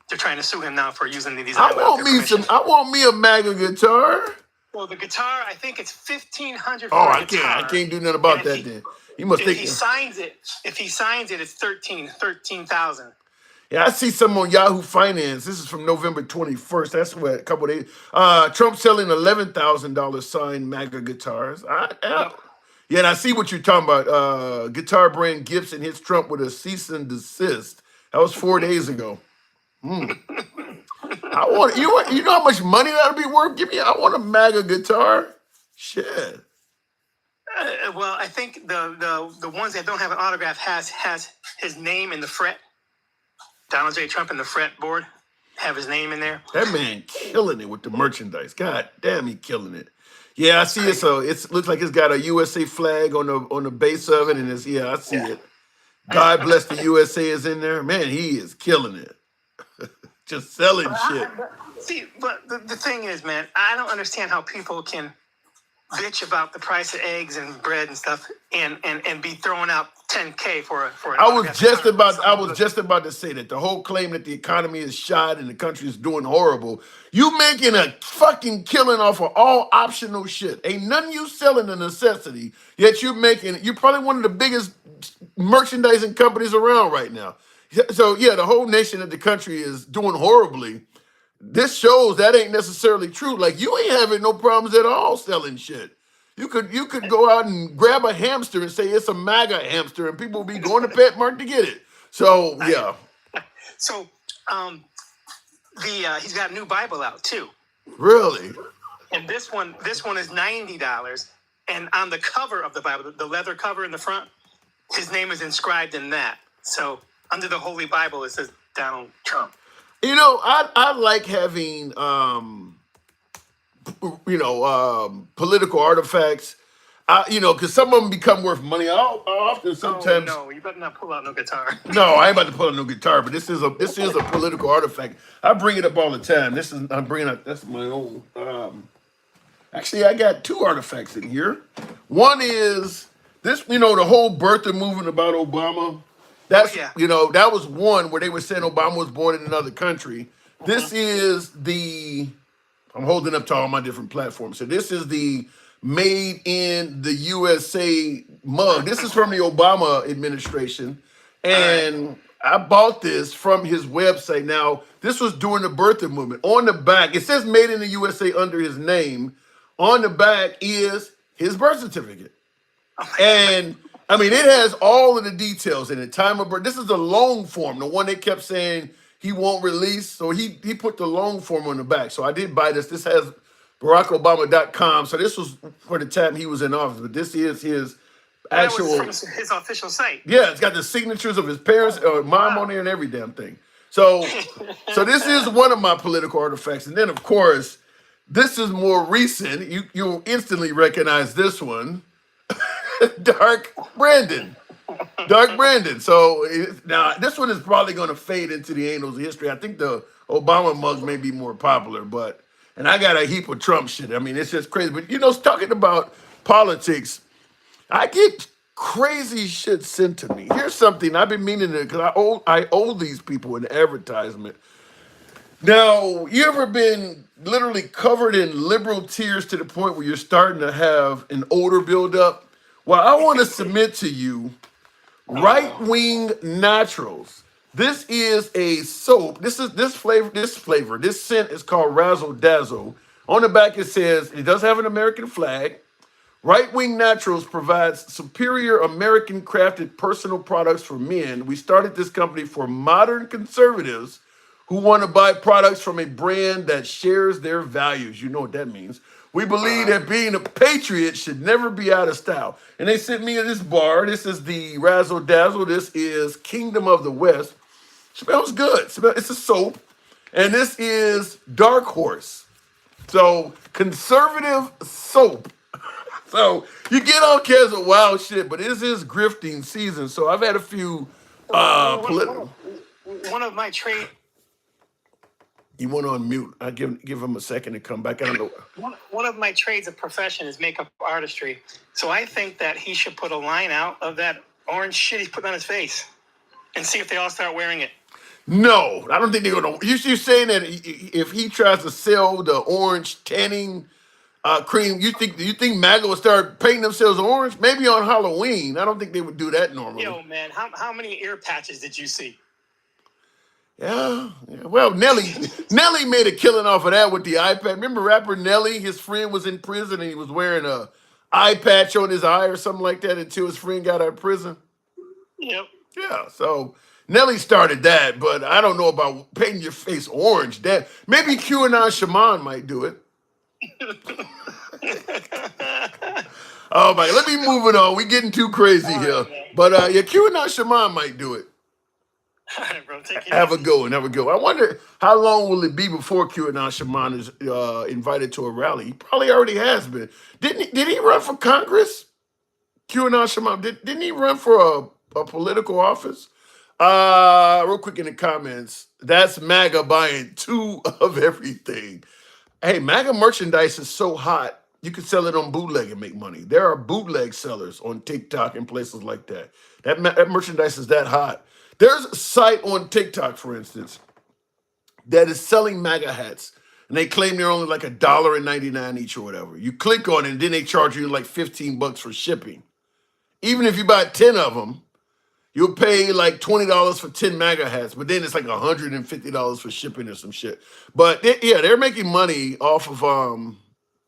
they're trying to sue him now for using the design. I want me a MAGA guitar. Well, the guitar, I think it's $1,500. Oh, I can't do nothing about that. Then he must if think he signs it, it's $13,000. Yeah, I see some on Yahoo Finance. This is from November 21st. That's what a couple of days. Trump selling $11,000 signed MAGA guitars. Yeah, and I see what you're talking about. Guitar brand Gibson hits Trump with a cease and desist. That was 4 days ago. Hmm. You know how much money that'll be worth? I want a MAGA guitar. Shit. Well, I think the ones that don't have an autograph has his name in the fret. Donald J. Trump in the fretboard have his name in there. That man killing it with the merchandise. God damn, he killing it. Yeah, I see it. So it looks like it's got a USA flag on the base of it, and I see it. God bless the USA is in there. Man, he is killing it. Just selling shit. See, but the thing is, man, I don't understand how people can bitch about the price of eggs and bread and stuff and be throwing out $10K for an I was just about to say that the whole claim that the economy is shot and the country is doing horrible. You making a fucking killing off of all optional shit. Ain't nothing you selling a necessity, yet you're probably one of the biggest merchandising companies around right now. So yeah, the whole nation of the country is doing horribly. This shows that ain't necessarily true. Like you ain't having no problems at all selling shit. You could go out and grab a hamster and say it's a MAGA hamster, and people will be going to Pet Mart to get it. So yeah. So he's got a new Bible out too. Really? And this one is $90. And on the cover of the Bible, the leather cover in the front, his name is inscribed in that. So under the Holy Bible, it says Donald Trump. You know, I like having political artifacts. Because some of them become worth money. I often sometimes. Oh, no, you better not pull out no guitar. No, I ain't about to pull out no guitar. But this is a political artifact. I bring it up all the time. That's my own. Actually, I got two artifacts in here. One is this. The whole birther movement about Obama. That was one where they were saying Obama was born in another country. This is I'm holding up to all my different platforms. So this is the Made in the USA mug. This is from the Obama administration. And I bought this from his website. Now, this was during the birther movement. On the back, it says Made in the USA under his name. On the back is his birth certificate. And I mean, it has all of the details in it. Time of birth. This is a long form, the one they kept saying he won't release. So he put the long form on the back. So I did buy this. This has BarackObama.com. So this was for the time he was in office. But this is his actual. That was from his official site. Yeah, it's got the signatures of his parents, mom on there, and every damn thing. So this is one of my political artifacts. And then, of course, this is more recent. You'll instantly recognize this one. Dark Brandon. So now this one is probably going to fade into the annals of history. I think the Obama mug may be more popular, and I got a heap of Trump shit. I mean, it's just crazy. But talking about politics, I get crazy shit sent to me. Here's something I've been meaning to, because I owe these people an advertisement. Now, you ever been literally covered in liberal tears to the point where you're starting to have an odor buildup? Well, I want to submit to you Right Wing Naturals. This is a soap. This scent is called Razzle Dazzle. On the back it says it does have an American flag. Right Wing Naturals provides superior American crafted personal products for men. We started this company for modern conservatives who want to buy products from a brand that shares their values. You know what that means. We believe that being a patriot should never be out of style. And they sent me this bar. This is the Razzle Dazzle. This is Kingdom of the West. Smells good. It's a soap. And this is Dark Horse. So, conservative soap. So, you get all kinds of wild shit, but this is grifting season. So, I've had a few political. One of my trade. You went on mute. I give him a second to come back. I don't know. One of my trades of profession is makeup artistry. So I think that he should put a line out of that orange shit he's putting on his face and see if they all start wearing it. No, I don't think they're going to. You're saying that if he tries to sell the orange tanning cream, you think MAGA will start painting themselves orange? Maybe on Halloween. I don't think they would do that normally. Yo, man, how many ear patches did you see? Yeah. Well, Nelly made a killing off of that with the iPad. Remember rapper Nelly? His friend was in prison and he was wearing a eye patch on his eye or something like that until his friend got out of prison. Yep. Yeah, so Nelly started that, but I don't know about painting your face orange. That maybe QAnon Shaman might do it. Oh my! Let me move it on. We getting too crazy here, but yeah, QAnon Shaman might do it. All right, bro. Take care. Have a go and have a go. I wonder how long will it be before QAnon Shaman is invited to a rally? He probably already has been. Did he run for Congress? QAnon Shaman didn't he run for a political office? Real quick in the comments, that's MAGA buying two of everything. Hey, MAGA merchandise is so hot, you can sell it on bootleg and make money. There are bootleg sellers on TikTok and places like that. That merchandise is that hot. There's a site on TikTok, for instance, that is selling MAGA hats, and they claim they're only like $1.99 each or whatever. You click on it, and then they charge you like $15 for shipping. Even if you buy 10 of them, you'll pay like $20 for 10 MAGA hats, but then it's like $150 for shipping or some shit. But they're making money off of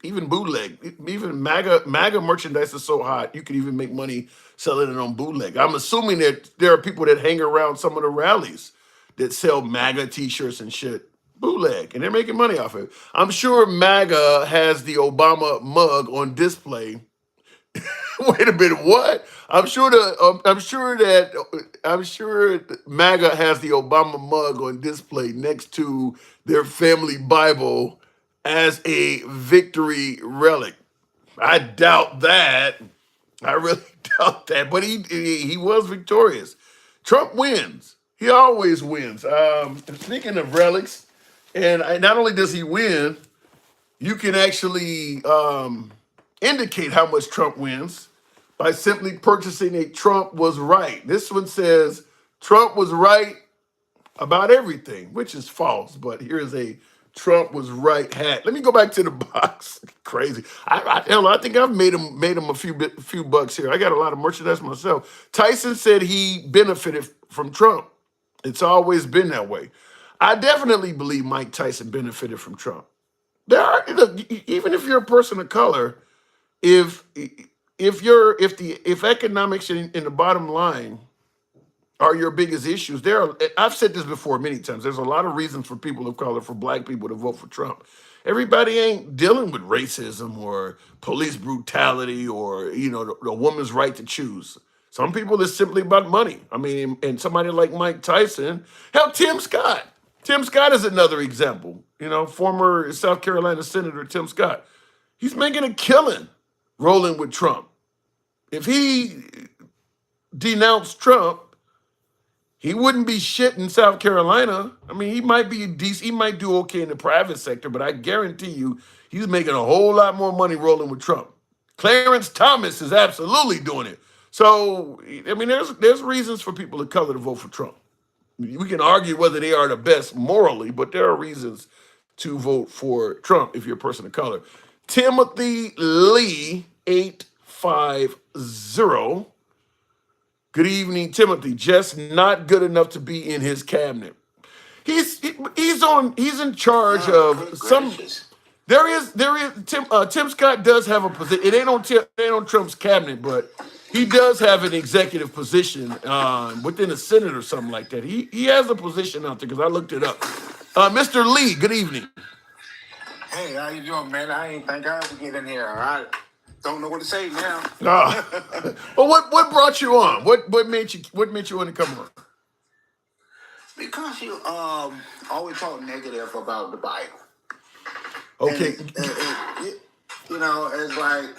even bootleg. Even MAGA merchandise is so hot, you can even make money selling it on bootleg. I'm assuming that there are people that hang around some of the rallies that sell MAGA t-shirts and shit bootleg, and they're making money off it. I'm sure MAGA has the Obama mug on display. Wait a minute, what? I'm sure that MAGA has the Obama mug on display next to their family Bible as a victory relic. I doubt that. I really doubt that. But he was victorious. Trump wins. He always wins. Speaking of relics, and not only does he win, you can actually indicate how much Trump wins by simply purchasing a Trump was right. This one says Trump was right about everything, which is false, but here's a Trump was right hat. Let me go back to the box. Crazy. I think I've made him a few bucks here. I got a lot of merchandise myself. Tyson said he benefited from Trump. It's always been that way. I definitely believe Mike Tyson benefited from Trump. Look, even if you're a person of color, if economics and the bottom line are your biggest issues, I've said this before many times. There's a lot of reasons for people of color, for black people to vote for Trump. Everybody ain't dealing with racism or police brutality or the woman's right to choose. Some people it's simply about money. I mean, and somebody like Mike Tyson, hell, Tim Scott. Tim Scott is another example. Former South Carolina Senator Tim Scott. He's making a killing rolling with Trump. If he denounced Trump, he wouldn't be shit in South Carolina. I mean, he might be decent. He might do okay in the private sector, but I guarantee you, he's making a whole lot more money rolling with Trump. Clarence Thomas is absolutely doing it. So, I mean, there's reasons for people of color to vote for Trump. We can argue whether they are the best morally, but there are reasons to vote for Trump if you're a person of color. Timothy Lee 850. Good evening, Timothy. Just not good enough to be in his cabinet. He's in charge of some. There is Tim Scott does have a position. It ain't on Trump's cabinet, but he does have an executive position within the Senate or something like that. He has a position out there because I looked it up. Mr. Lee, good evening. Hey, how you doing, man? I ain't think I would get in here. I don't know what to say now. Well, what brought you on? What made you want to come on? Because you always talk negative about the Bible. Okay. And, it's like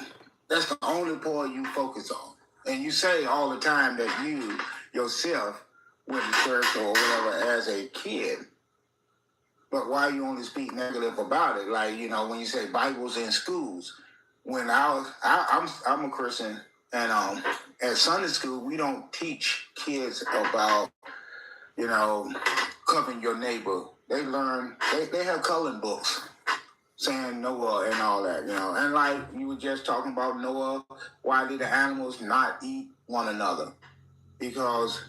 that's the only part you focus on. And you say all the time that you yourself went to church or whatever as a kid. But why you only speak negative about it? Like, when you say Bibles in schools. When I'm a Christian, and at Sunday school, we don't teach kids about, covering your neighbor. They learn, they have coloring books saying Noah and all that, And like you were just talking about Noah, why did the animals not eat one another? Because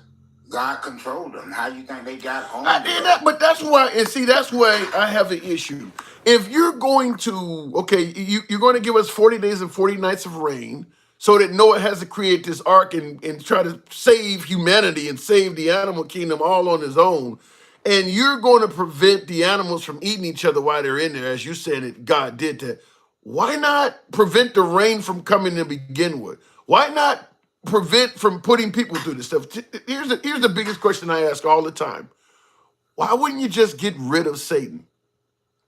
God controlled them. How you think they got on? I did that, but that's why, and see, that's why I have an issue. If you're going to, okay, you're going to give us 40 days and 40 nights of rain so that Noah has to create this ark and try to save humanity and save the animal kingdom all on his own. And you're going to prevent the animals from eating each other while they're in there, as you said that God did that. Why not prevent the rain from coming to begin with? Why not prevent from putting people through this stuff? Here's the biggest question I ask all the time. Why wouldn't you just get rid of Satan?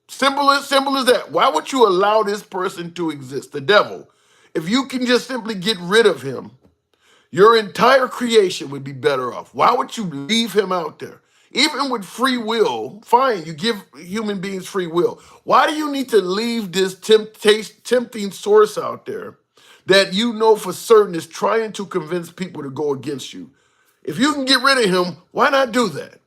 Simple as that. Why would you allow this person to exist, the devil? If you can just simply get rid of him, your entire creation would be better off. Why would you leave him out there? Even with free will, fine, you give human beings free will. Why do you need to leave this tempting source out there that you know for certain is trying to convince people to go against you? If you can get rid of him, why not do that?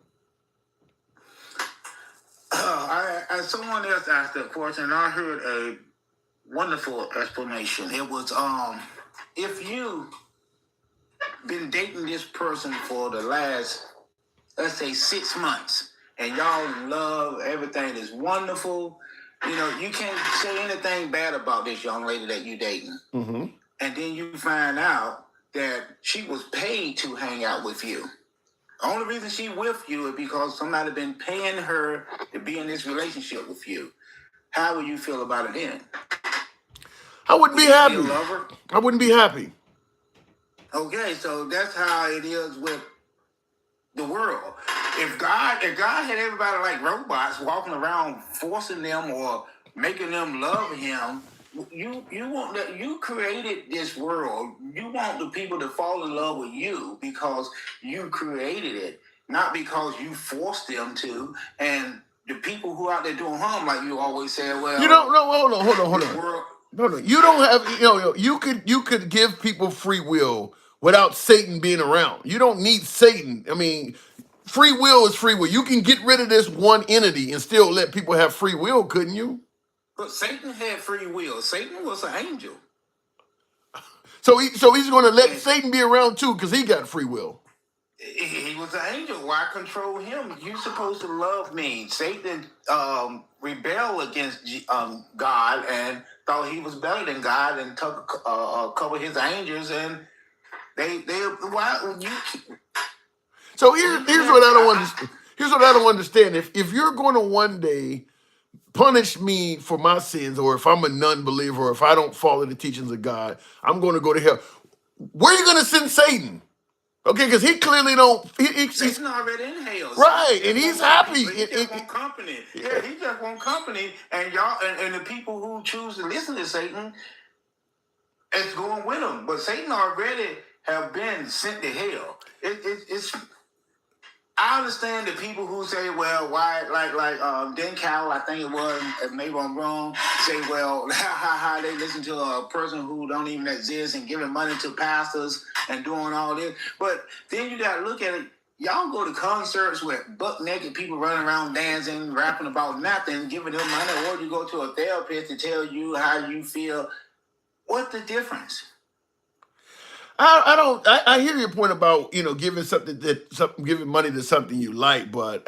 Someone else asked that question, and I heard a wonderful explanation. It was, if you been dating this person for the last, let's say, 6 months, and y'all in love, everything is wonderful, you know, you can't say anything bad about this young lady that you dating. Mm-hmm. And then you find out that she was paid to hang out with you. The only reason she with you is because somebody been paying her to be in this relationship with you. How would you feel about it then? I wouldn't be happy. I wouldn't be happy. Okay, so that's how it is with the world. If God had everybody like robots walking around forcing them or making them love him, you created this world. You want the people to fall in love with you because you created it, not because you forced them to. And the people who out there doing harm, like you always say, well, you don't know. Hold on. No. You don't have. You could give people free will without Satan being around. You don't need Satan. I mean, free will is free will. You can get rid of this one entity and still let people have free will, couldn't you? But Satan had free will. Satan was an angel. So he's going to let Satan be around too because he got free will. He was an angel. Why control him? You're supposed to love me. Satan rebelled against God and thought he was better than God and took a couple of his angels and they why you. So here's what I don't understand. Here's what I don't understand. If you're going to one day punish me for my sins, or if I'm a non-believer, or if I don't follow the teachings of God, I'm going to go to hell. Where are you going to send Satan? Okay, because he clearly don't. He's already in hell, right? And he's happy. He just want company. Yeah, he just want company, and y'all and the people who choose to listen to Satan, it's going with him. But Satan already have been sent to hell. It's. I understand the people who say, well, why, like Dan Cowell, I think it was, maybe I'm wrong, say, well, how they listen to a person who don't even exist and giving money to pastors and doing all this. But then you got to look at it. Y'all go to concerts with butt-naked people running around dancing, rapping about nothing, giving them money, or you go to a therapist to tell you how you feel. What's the difference? I hear your point about giving giving money to something you like, but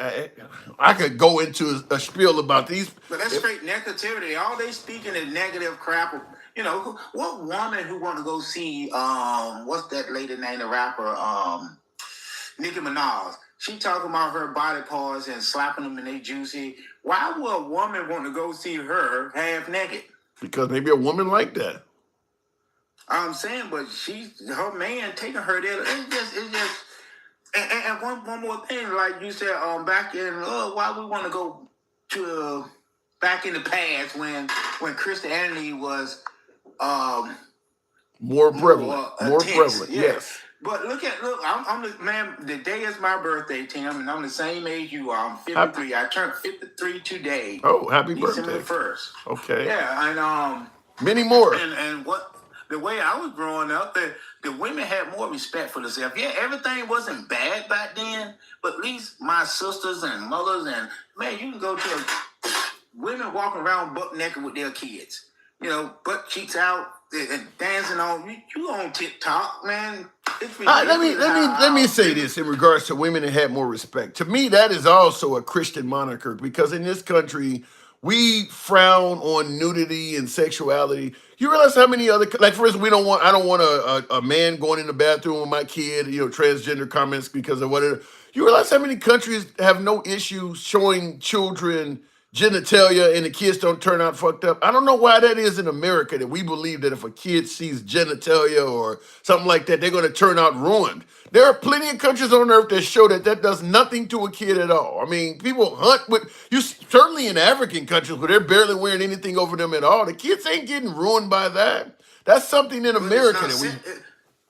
I could go into a spiel about these. But that's straight negativity. All they speaking is negative crap. You know, what woman who want to go see what's that lady name, the rapper Nicki Minaj? She talking about her body parts and slapping them and they juicy. Why would a woman want to go see her half naked? Because maybe a woman like that. I'm saying, but her man taking her there. It's just, and one more thing, like you said, back in, why we want to go to back in the past when Christianity was more prevalent, yes. But look, I'm the man. The day is my birthday, Tim, and I'm the same age you are. I'm 53. I turned 53 today. Oh, happy December birthday! 1st. Okay. Yeah, and many more. And what. The way I was growing up, the women had more respect for themselves. Yeah, everything wasn't bad back then, but at least my sisters and mothers and, man, you can go to women walking around butt naked with their kids. You know, butt cheeks out and dancing on. You on TikTok, man. It's Let me ridiculous let me say this in regards to women that had more respect. To me, that is also a Christian moniker because in this country we frown on nudity and sexuality. You realize how many other like for instance, I don't want a man going in the bathroom with my kid, transgender comments because of whatever. You realize how many countries have no issue showing children genitalia and the kids don't turn out fucked up? I don't know why that is in America that we believe that if a kid sees genitalia or something like that, they're going to turn out ruined. There are plenty of countries on earth that show that that does nothing to a kid at all. I mean, people hunt with you certainly in African countries where they're barely wearing anything over them at all. The kids ain't getting ruined by that. That's something in America that we.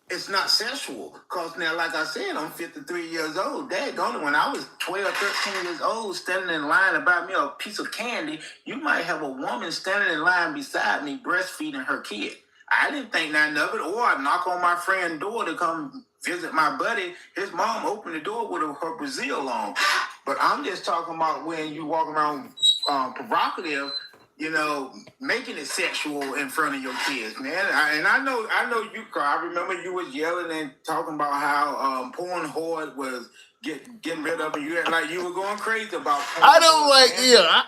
It's not sensual. Because now, like I said, I'm 53 years old. Daggone it, when I was 12, 13 years old, standing in line to buy me a piece of candy, you might have a woman standing in line beside me breastfeeding her kid. I didn't think nothing of it. Or I knock on my friend's door to come visit my buddy. His mom opened the door with her Brazil on. But I'm just talking about when you walk around provocative, making it sexual in front of your kids, man. I know you, Carl. I remember you was yelling and talking about how Pornhub was getting rid of it. You act like you were going crazy about Pornhub. I don't like,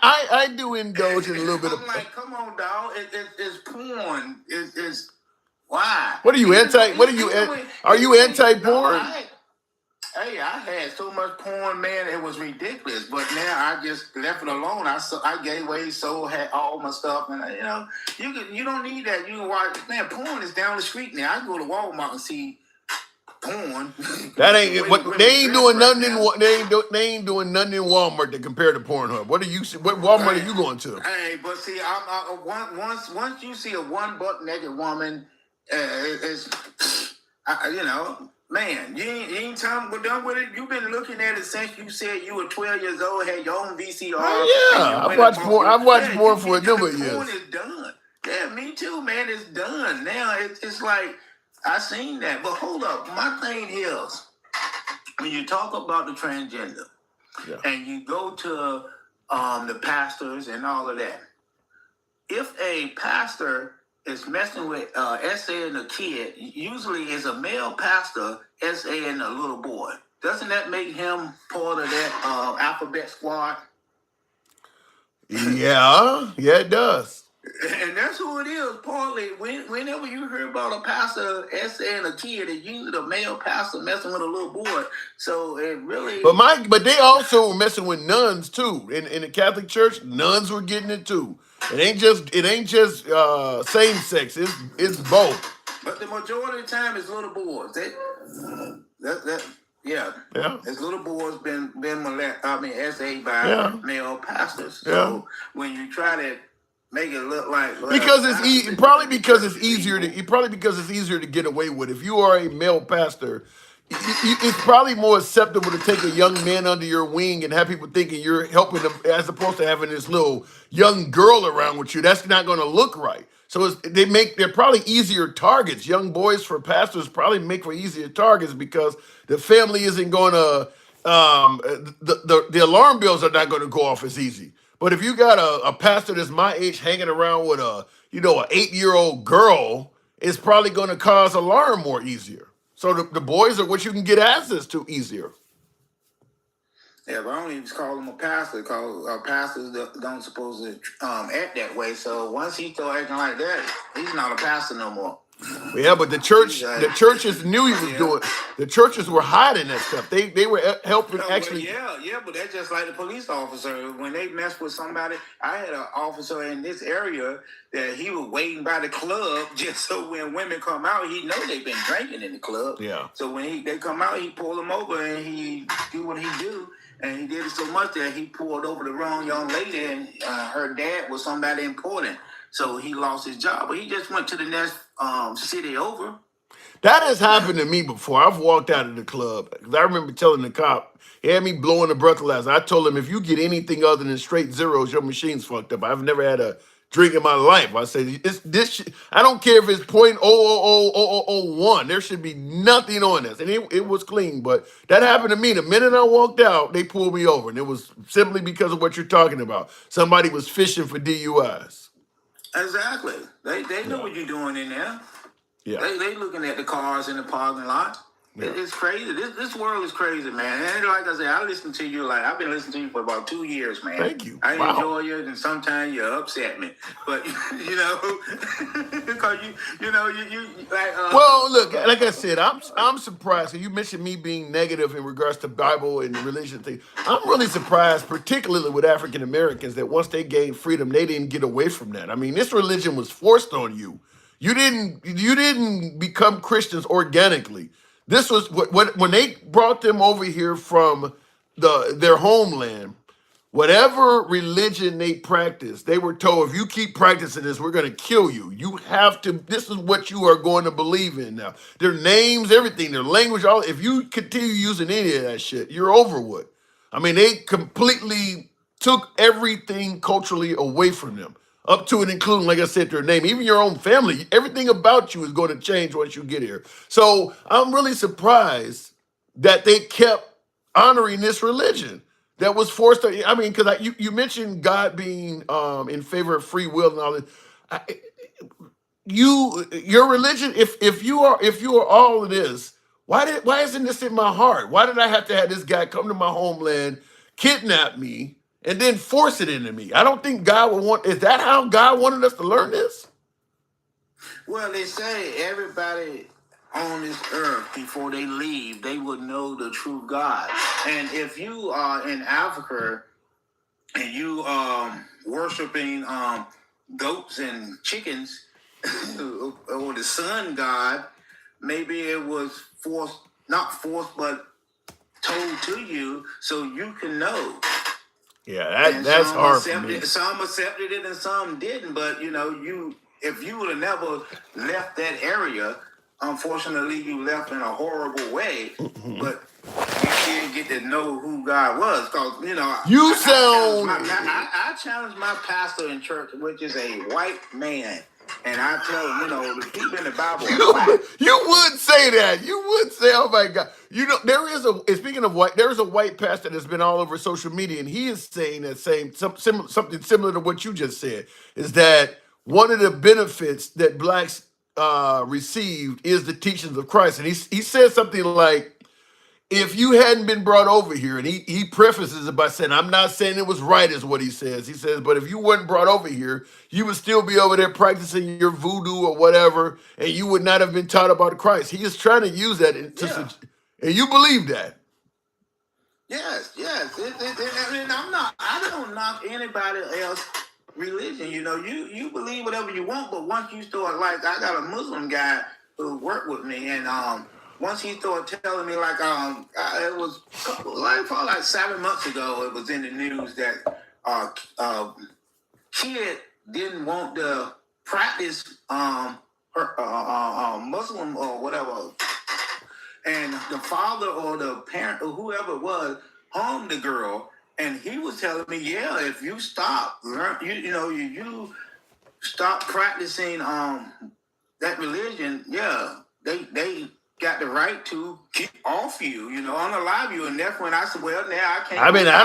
I do indulge in a little bit of. I'm like, come on, dog. It's porn. It's why? What are you anti? What are you? Are you anti-porn? Hey, I had so much porn, man, it was ridiculous. But now I just left it alone. I gave away, had all my stuff, and you don't need that. You can watch, man. Porn is down the street now. I go to Walmart and see porn. That ain't what they ain't doing nothing in they ain't doing nothing in Walmart to compare to Pornhub. What Walmart are you going to? Hey, but see, once you see a $1 naked woman, man, you ain't time we're done with it. You've been looking at it since you said you were 12 years old, had your own VCR. Oh, yeah, I've watched porn for a number of years. Porn is done. Yeah, me too, man. It's done. Now it's like I seen that. But hold up, my thing is when you talk about the transgender and you go to the pastors and all of that, if a pastor is messing with SA-ing a kid, usually is a male pastor SA-ing a little boy. Doesn't that make him part of that alphabet squad? Yeah, it does. And that's who it is, partly. Whenever you hear about a pastor SA-ing a kid, it's usually a male pastor messing with a little boy. So it really... But they also were messing with nuns, too. In the Catholic Church, nuns were getting it, too. It ain't just same sex. It's both. But the majority of the time, it's little boys. It's little boys been SA by male pastors. So when you try to make it look like because it's easier to get away with. If you are a male pastor, it's probably more acceptable to take a young man under your wing and have people thinking you're helping them as opposed to having this little young girl around with you. That's not going to look right. So they're probably easier targets. Young boys for pastors probably make for easier targets because the family isn't going to, the alarm bells are not going to go off as easy. But if you got a pastor that's my age hanging around with an 8-year-old girl, it's probably going to cause alarm more easier. So the boys are what you can get access to easier. Yeah, but I don't even call him a pastor because pastors don't supposed to act that way. So once he started acting like that, he's not a pastor no more. Yeah, but the churches knew he was doing. The churches were hiding that stuff. They were helping actually. Yeah, but that's just like the police officer when they mess with somebody. I had an officer in this area that he was waiting by the club just so when women come out, he know they've been drinking in the club. Yeah. So when they come out, he pull them over and he do what he do. And he did it so much that he pulled over the wrong young lady, and her dad was somebody important. So he lost his job. But he just went to the next city over. That has happened to me before. I've walked out of the club. I remember telling the cop, he had me blowing the breathalyzer. I told him, if you get anything other than straight zeros, your machine's fucked up. I've never had a drink in my life. I said, I don't care if it's 0.00001. There should be nothing on this. And it was clean. But that happened to me. The minute I walked out, they pulled me over. And it was simply because of what you're talking about. Somebody was fishing for DUIs. Exactly. They know what you're doing in there. Yeah. They looking at the cars in the parking lot. It's crazy. This world is crazy, man. And like I said, I listen to you. Like I've been listening to you for about 2 years, man. Thank you. I Wow. enjoy you, and sometimes you upset me. But you know, because you like. Well, look, like I said, I'm surprised. You mentioned me being negative in regards to Bible and the religion thing. I'm really surprised, particularly with African Americans, that once they gained freedom, they didn't get away from that. I mean, this religion was forced on you. You didn't become Christians organically. This was what when they brought them over here from their homeland. Whatever religion they practice, they were told, if you keep practicing this, we're going to kill you. You have to, this is what you are going to believe in now. Their names, everything, their language, all. If you continue using any of that shit, you're over with. I mean, they completely took everything culturally away from them, up to and including, like I said, their name. Even your own family, everything about you is going to change once you get here. So I'm really surprised that they kept honoring this religion that was forced. I mean, because you mentioned God being in favor of free will and all that. Your religion, if you are all of this, why isn't this in my heart? Why did I have to have this guy come to my homeland, kidnap me, and then force it into me? I don't think God would want. Is that how God wanted us to learn this? Well, they say everybody on this earth, before they leave, they would know the true God. And if you are in Africa and you worshiping goats and chickens or the sun god, maybe it was not forced, but told to you so you can know. Yeah, that's hard for me. Some accepted it and some didn't. But you know, if you would have never left that area, unfortunately, you left in a horrible way. But you didn't get to know who God was, because you know. I challenge my pastor in church, which is a white man. And I tell him, you know, the people in the Bible. You would say that. You would say, "Oh my God!" You know, speaking of white, there is a white pastor that's been all over social media, and he is saying that something similar to what you just said. Is that one of the benefits that blacks received is the teachings of Christ, and he said something like, if you hadn't been brought over here, and he prefaces it by saying, I'm not saying it was right, is what he says. He says, but if you weren't brought over here, you would still be over there practicing your voodoo or whatever, and you would not have been taught about Christ. He is trying to use that, and you believe that. Yes. I mean, I don't knock anybody else religion. You know, you believe whatever you want, but once you start, like, I got a Muslim guy who worked with me, and once he started telling me, like, it was probably like 7 months ago, it was in the news that kid didn't want to practice Muslim or whatever, and the father or the parent or whoever it was harmed the girl, and he was telling me, yeah, if you stop, you stop practicing that religion, yeah, they got the right to keep off you, unalive you. And that's when I said, well, now I can't. I mean, I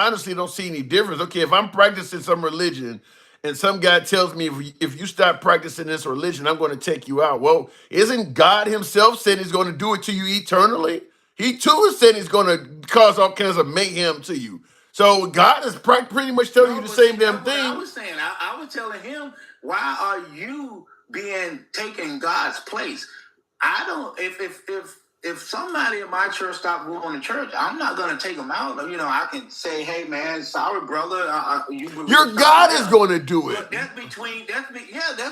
honestly don't see any difference. Okay, if I'm practicing some religion and some guy tells me, if you stop practicing this religion, I'm going to take you out. Well, isn't God himself saying he's going to do it to you eternally? He too is saying he's going to cause all kinds of mayhem to you. So God is pretty much telling you the same damn thing. I was saying, I was telling him, why are you taking God's place? I don't. If somebody in my church stopped going to church, I'm not going to take them out. I can say, "Hey, man, sorry, brother. Your God is going to do it." But that's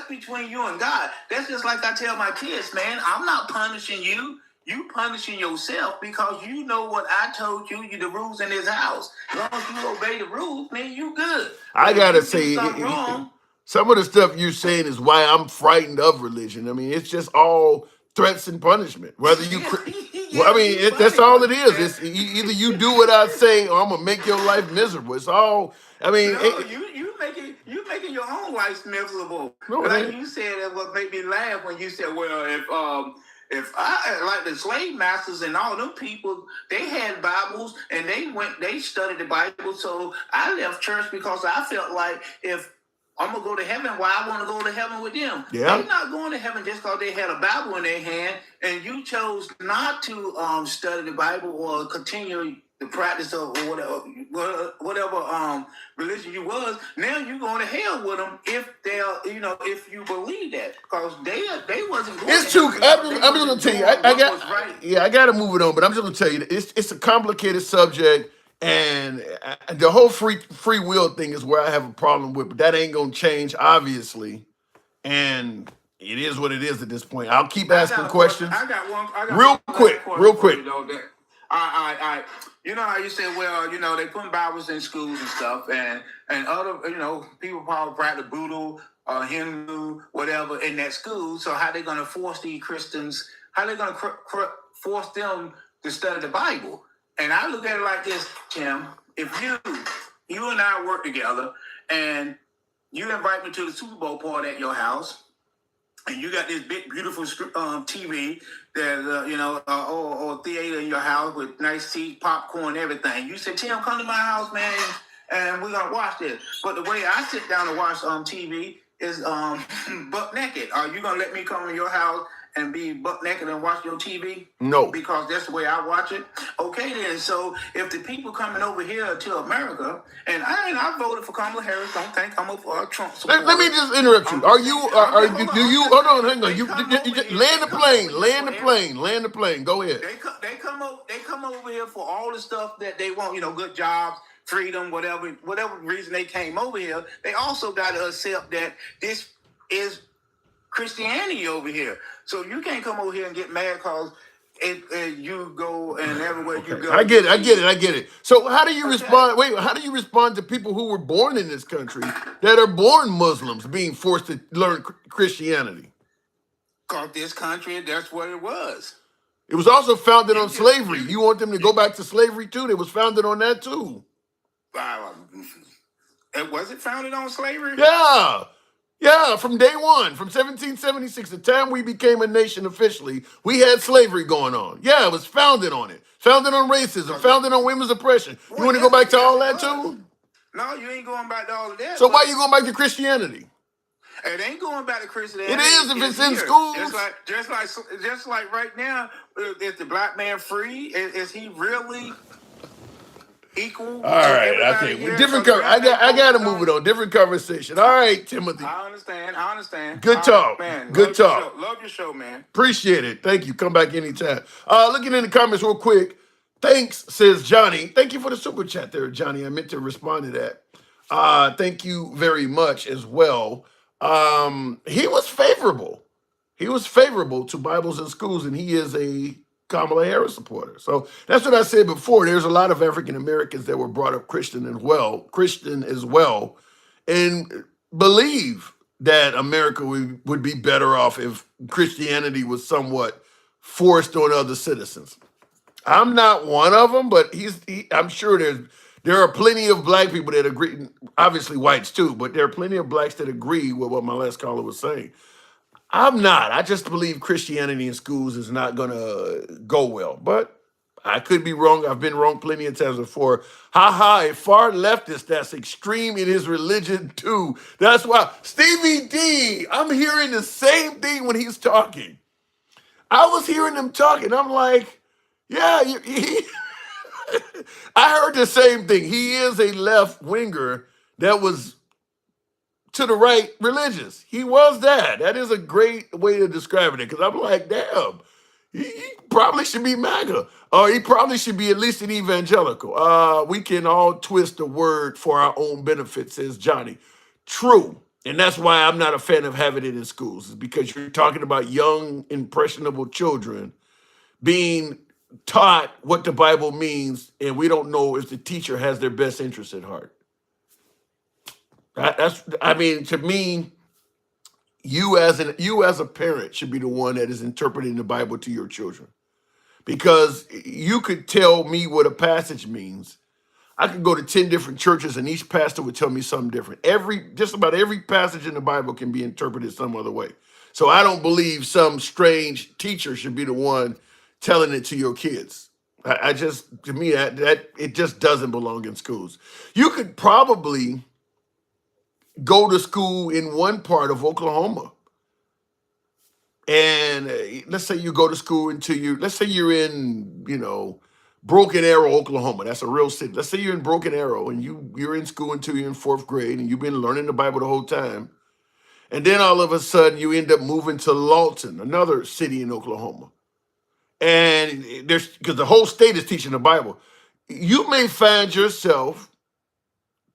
between you and God. That's just like I tell my kids, man. I'm not punishing you. You punishing yourself because you know what I told you. The rules in this house. As long as you obey the rules, man, you good. I gotta say, some of the stuff you're saying is why I'm frightened of religion. I mean, it's just all threats and punishment. Whether you, that's all it is. It's either you do what I say, or I'm gonna make your life miserable. It's all. I mean, you making your own life miserable. No, like you said, that what made me laugh when you said, well, if I like the slave masters and all them people, they had Bibles and they studied the Bible. So I left church because I felt like if I'm gonna go to heaven. Why I want to go to heaven with them? Yeah. They're not going to heaven just because they had a Bible in their hand, and you chose not to study the Bible or continue the practice of whatever religion you was. Now you're going to hell with them if if you believe that, because they wasn't going. It's to true. heaven. I'm just gonna tell you. I got to move it on, but I'm just gonna tell you, it's a complicated subject. And the whole free will thing is where I have a problem with, but that ain't gonna change, obviously. And it is what it is at this point. I'll keep asking questions. I got one. Real quick. I you know how you say, well, they put Bibles in schools and stuff, and other, people probably practice Buddha or Hindu, whatever, in that school. So how they going to force these Christians? How they going to force them to study the Bible? And I look at it like this, Tim. If you and I work together, and you invite me to the Super Bowl party at your house, and you got this big, beautiful TV that or theater in your house with nice seats, popcorn, everything. You said, Tim, come to my house, man, and we're gonna watch this. But the way I sit down and watch TV is butt naked. Are you gonna let me come to your house and be butt naked and watch your TV? No. Because that's the way I watch it? Okay then, so if the people coming over here to America, and I voted for Kamala Harris, don't think I'm a Trump supporter. Let me just interrupt you. Hold on, hang on. You land the plane. Go ahead. They come over here for all the stuff that they want, good jobs, freedom, whatever reason they came over here. They also got to accept that this is Christianity over here. So you can't come over here and get mad because you go and everywhere you go. I get it. So how do you respond? Wait, how do you respond to people who were born in this country that are born Muslims being forced to learn Christianity? Because this country, that's what it was. It was also founded on slavery. You want them to go back to slavery too? It was founded on that too. Was it founded on slavery? Yeah, from day one, from 1776, the time we became a nation officially, we had slavery going on. Yeah, it was founded on it. Founded on racism, founded on women's oppression. You want to go back to all that too? No, you ain't going back to all of that. So why are you going back to Christianity? It ain't going back to Christianity. It is if it's in schools. Just like right now, is the black man free? Is he really equal? All right, I think different. I got to move it on. Different conversation. All right, Timothy. I understand. Good talk. Man. Good talk. Love your show, man. Appreciate it. Thank you. Come back anytime. Looking in the comments real quick. Thanks, says Johnny. Thank you for the super chat there, Johnny. I meant to respond to that. Thank you very much as well. He was favorable. He was favorable to Bibles in schools, and he is a Kamala Harris supporter. So that's what I said before. There's a lot of African Americans that were brought up Christian as well, and believe that America would be better off if Christianity was somewhat forced on other citizens. I'm not one of them, but I'm sure there are plenty of black people that agree, obviously whites too, but there are plenty of blacks that agree with what my last caller was saying. I'm not. I just believe Christianity in schools is not going to go well, but I could be wrong. I've been wrong plenty of times before. A far leftist that's extreme in his religion too. That's why Stevie D, I'm hearing the same thing when he's talking. I was hearing him talking. I'm like, yeah, I heard the same thing. He is a left winger that was to the right religious. He was that. That is a great way to describe it, because I'm like, damn, he probably should be MAGA, or he probably should be at least an evangelical. We can all twist the word for our own benefit, says Johnny. True. And that's why I'm not a fan of having it in schools, is because you're talking about young, impressionable children being taught what the Bible means, and we don't know if the teacher has their best interest at heart. To me, you as a parent should be the one that is interpreting the Bible to your children, because you could tell me what a passage means. I could go to 10 different churches and each pastor would tell me something different. Just about every passage in the Bible can be interpreted some other way. So I don't believe some strange teacher should be the one telling it to your kids. To me, that it just doesn't belong in schools. You could probably, go to school in one part of Oklahoma. And let's say you go to school let's say you're in, Broken Arrow, Oklahoma. That's a real city. Let's say you're in Broken Arrow and you're in school until you're in 4th grade and you've been learning the Bible the whole time. And then all of a sudden you end up moving to Lawton, another city in Oklahoma. And because the whole state is teaching the Bible, you may find yourself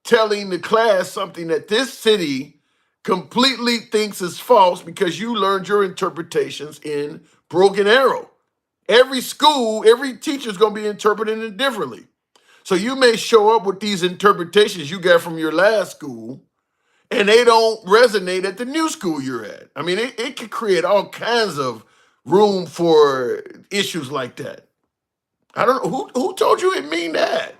telling the class something that this city completely thinks is false because you learned your interpretations in Broken Arrow. Every school, every teacher is going to be interpreting it differently. So you may show up with these interpretations you got from your last school, and they don't resonate at the new school you're at. I mean, it could create all kinds of room for issues like that. I don't know. Who told you it mean that?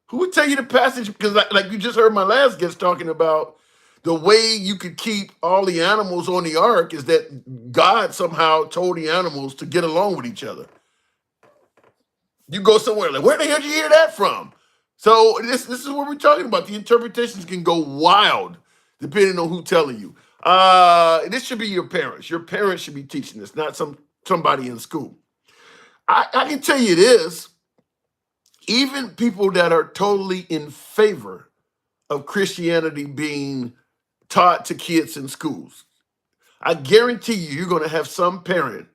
Who would tell you the passage? Because like you just heard my last guest talking about, the way you could keep all the animals on the ark is that God somehow told the animals to get along with each other. You go somewhere like, where the hell did you hear that from? So this is what we're talking about. The interpretations can go wild depending on who's telling you. This should be your parents. Your parents should be teaching this, not somebody in school. I can tell you this. Even people that are totally in favor of Christianity being taught to kids in schools, I guarantee you're going to have some parent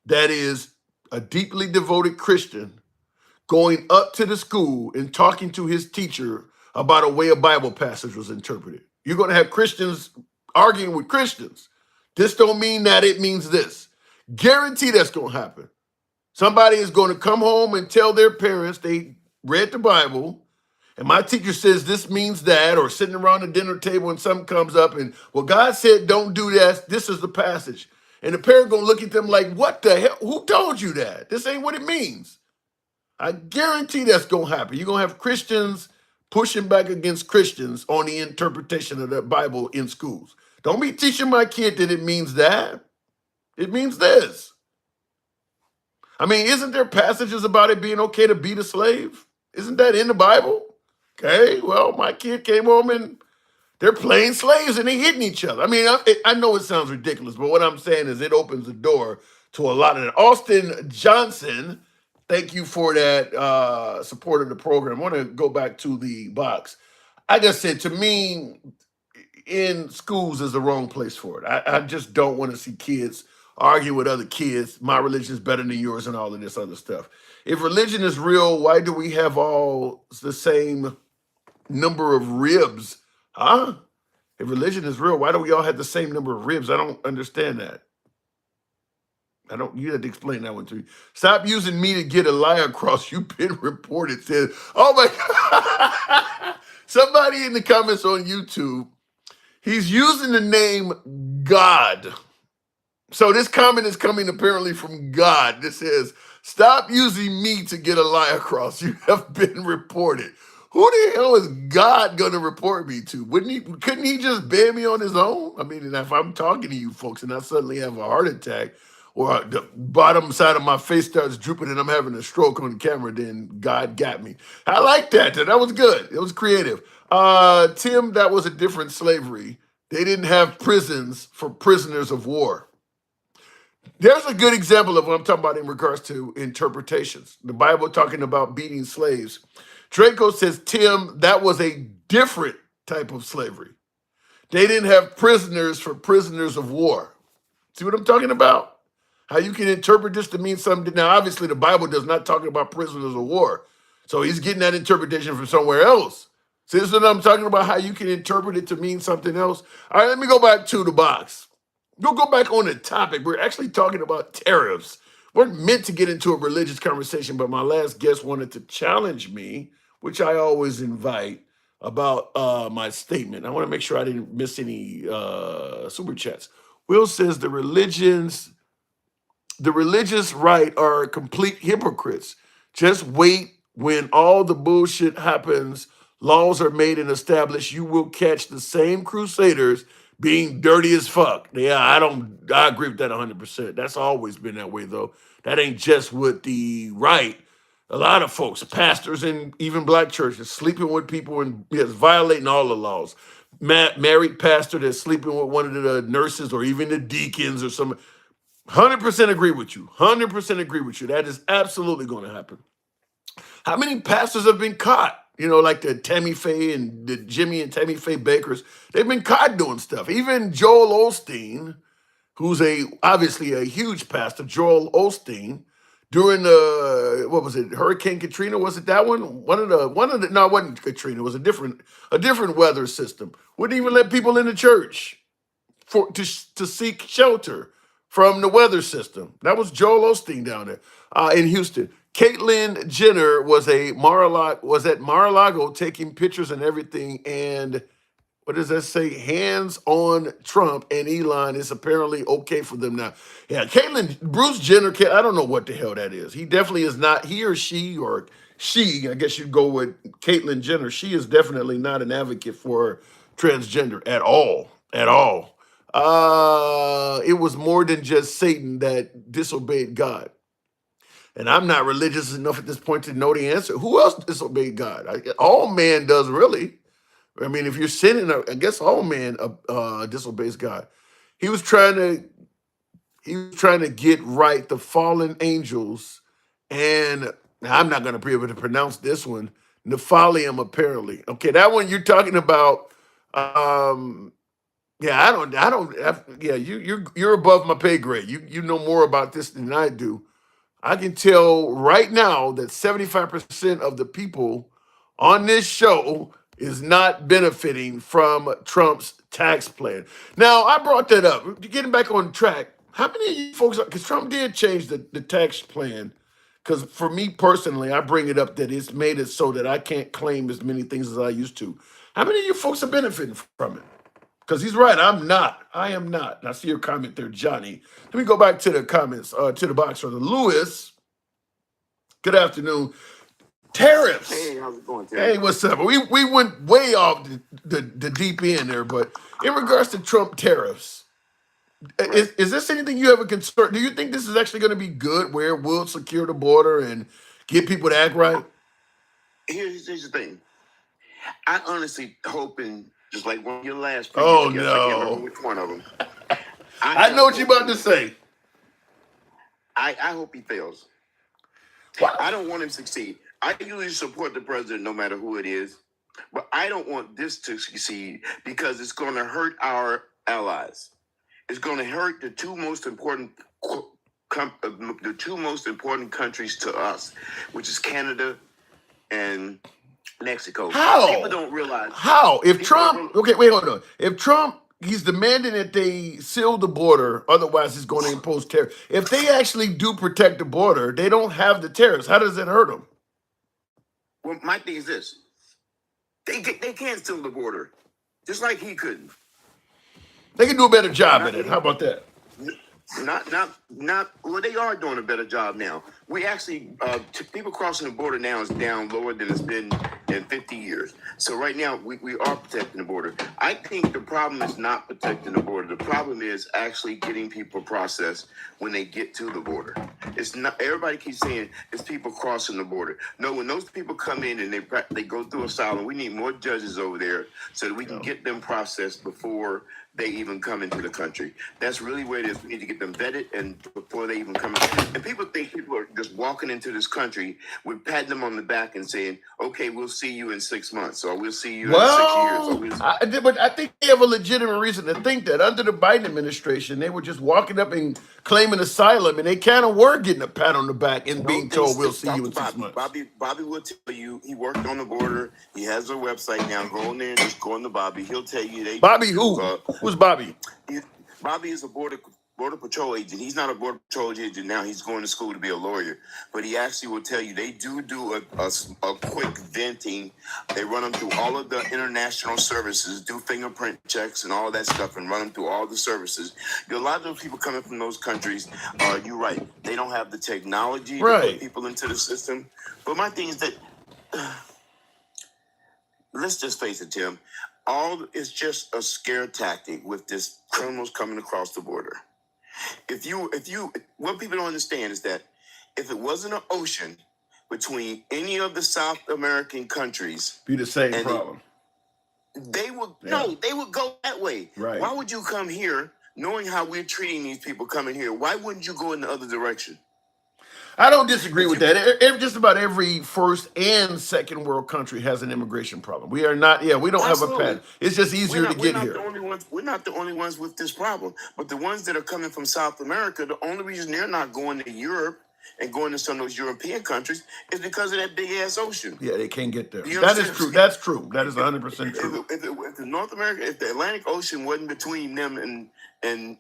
that is a deeply devoted Christian going up to the school and talking to his teacher about a way a Bible passage was interpreted. You're going to have Christians arguing with Christians. This don't mean that, it means this. Guarantee that's going to happen. Somebody is going to come home and tell their parents they read the Bible, and my teacher says this means that, or sitting around the dinner table and something comes up and, well, God said don't do that. This is the passage. And the parent going to look at them like, what the hell? Who told you that? This ain't what it means. I guarantee that's going to happen. You're going to have Christians pushing back against Christians on the interpretation of the Bible in schools. Don't be teaching my kid that it means that. It means this. I mean, isn't there passages about it being okay to beat a slave? Isn't that in the Bible? Okay, well, my kid came home and they're playing slaves and they hitting each other. I mean, I know it sounds ridiculous, but what I'm saying is it opens the door to a lot of that. Austin Johnson, thank you for that support of the program. I want to go back to the box. I just said, to me, in schools is the wrong place for it. I just don't want to see kids argue with other kids. My religion is better than yours and all of this other stuff. If religion is real, why do we have all the same number of ribs? Huh? If religion is real, why do we all have the same number of ribs? I don't understand that. You had to explain that one to me. Stop using me to get a lie across. You've been reported. Says, oh my God. Somebody in the comments on YouTube, he's using the name God. So this comment is coming apparently from God. This says, stop using me to get a lie across. You have been reported. Who the hell is God going to report me to? Couldn't he just ban me on his own? I mean, if I'm talking to you folks and I suddenly have a heart attack or the bottom side of my face starts drooping and I'm having a stroke on the camera, then God got me. I like that. That was good. It was creative. Tim, that was a different slavery. They didn't have prisons for prisoners of war. There's a good example of what I'm talking about in regards to interpretations. The Bible talking about beating slaves. Draco says, Tim, that was a different type of slavery. They didn't have prisoners for prisoners of war. See what I'm talking about? How you can interpret this to mean something. Now, obviously, the Bible does not talk about prisoners of war. So he's getting that interpretation from somewhere else. See, this is what I'm talking about, how you can interpret it to mean something else. All right, let me go back to the box. We'll go back on the topic. We're actually talking about tariffs. We're meant to get into a religious conversation, but my last guest wanted to challenge me, which I always invite, about my statement. I want to make sure I didn't miss any super chats. Will says the religious right are complete hypocrites. Just wait. When all the bullshit happens, laws are made and established, you will catch the same crusaders being dirty as fuck. Yeah, I agree with that 100%. That's always been that way, though. That ain't just with the right. A lot of folks, pastors and even black churches, sleeping with people and violating all the laws. married pastor that's sleeping with one of the nurses or even the deacons or some. 100% agree with you. 100% agree with you. That is absolutely going to happen. How many pastors have been caught? You know, like the Tammy Faye and the Jimmy and Tammy Faye Bakers. They've been caught doing stuff. Even Joel Osteen, who's obviously a huge pastor, Joel Osteen, during the what was it, Hurricane Katrina? Was it that one? One of the no, it wasn't Katrina. It was a different weather system. Wouldn't even let people in the church to seek shelter from the weather system. That was Joel Osteen down there in Houston. Caitlyn Jenner was at Mar-a-Lago taking pictures and everything, and what does that say? Hands on Trump and Elon. It's apparently okay for them now. Yeah, Bruce Jenner, I don't know what the hell that is. He definitely is not, he or she, I guess you'd go with Caitlyn Jenner. She is definitely not an advocate for transgender at all. At all. It was more than just Satan that disobeyed God. And I'm not religious enough at this point to know the answer. Who else disobeyed God? All man does, really. I mean, if you're sinning, I guess all man disobeys God. He was trying to get right the fallen angels, and now I'm not going to be able to pronounce this one. Nephilim, apparently. Okay, that one you're talking about. Yeah, you're above my pay grade. You know more about this than I do. I can tell right now that 75% of the people on this show is not benefiting from Trump's tax plan. Now, I brought that up. Getting back on track, how many of you folks, because Trump did change the tax plan, because for me personally, I bring it up that it's made it so that I can't claim as many things as I used to. How many of you folks are benefiting from it? Because he's right, I'm not. I am not. And I see your comment there, Johnny. Let me go back to the comments, to the box. Lewis, good afternoon. Tariffs. Hey, how's it going, Terry? Hey, what's up? We went way off the deep end there, but in regards to Trump tariffs, is this anything you have a concern? Do you think this is actually going to be good, where it will secure the border and get people to act right? Here's the thing. I honestly hoping, just like one of your last Oh, previous guests, I can't no. remember which one of them. I know what you're about to say. I hope he fails. Wow. I don't want him to succeed. I usually support the president no matter who it is, but I don't want this to succeed because it's going to hurt our allies. It's going to hurt the two most important countries to us, which is Canada and Mexico. How? People don't realize. How? If Trump, okay, wait, hold on. If Trump, he's demanding that they seal the border, otherwise he's going to impose tariffs. If they actually do protect the border, they don't have the tariffs. How does it hurt them? Well, my thing is this. They can't seal the border, just like he couldn't. They can do a better job at it. How about that? Not. Well, they are doing a better job now. We actually, people crossing the border now is down lower than it's been in 50 years. So right now, we are protecting the border. I think the problem is not protecting the border. The problem is actually getting people processed when they get to the border. It's not. Everybody keeps saying it's people crossing the border. No, when those people come in and they go through asylum, we need more judges over there so that we can get them processed before they even come into the country. That's really where it is. We need to get them vetted and before they even come in. And people think people are just walking into this country, we're patting them on the back and saying, okay, we'll see you in 6 months, or we'll see you in 6 years. But I think they have a legitimate reason to think that under the Biden administration, they were just walking up and claiming asylum, and they kind of were getting a pat on the back and being told, we'll see you in 6 months. Bobby will tell you, he worked on the border. He has a website now. Go on there and just go on to Bobby. He'll tell you. Bobby who? Who's Bobby? Bobby is a border patrol agent. He's not a border patrol agent now. He's going to school to be a lawyer. But he actually will tell you they do a quick venting. They run them through all of the international services, do fingerprint checks and all that stuff, and run them through all the services. A lot of those people coming from those countries, you're right. They don't have the technology to put people into the system. But my thing is that, let's just face it, Tim. All is just a scare tactic with this criminals coming across the border. What people don't understand is that if it wasn't an ocean between any of the South American countries, be the same problem. They would Yeah. no, they would go that way. Right. Why would you come here knowing how we're treating these people coming here? Why wouldn't you go in the other direction? I don't disagree with that. Just about every first and second world country has an immigration problem. We are not, we don't have a Absolutely. pattern. It's just easier to get here. We're not the only ones with this problem. But the ones that are coming from South America, the only reason they're not going to Europe and going to some of those European countries is because of that big ass ocean. Yeah, they can't get there. You That is understand? true. That's true. That is 100% true. If the North America, if the Atlantic Ocean wasn't between them and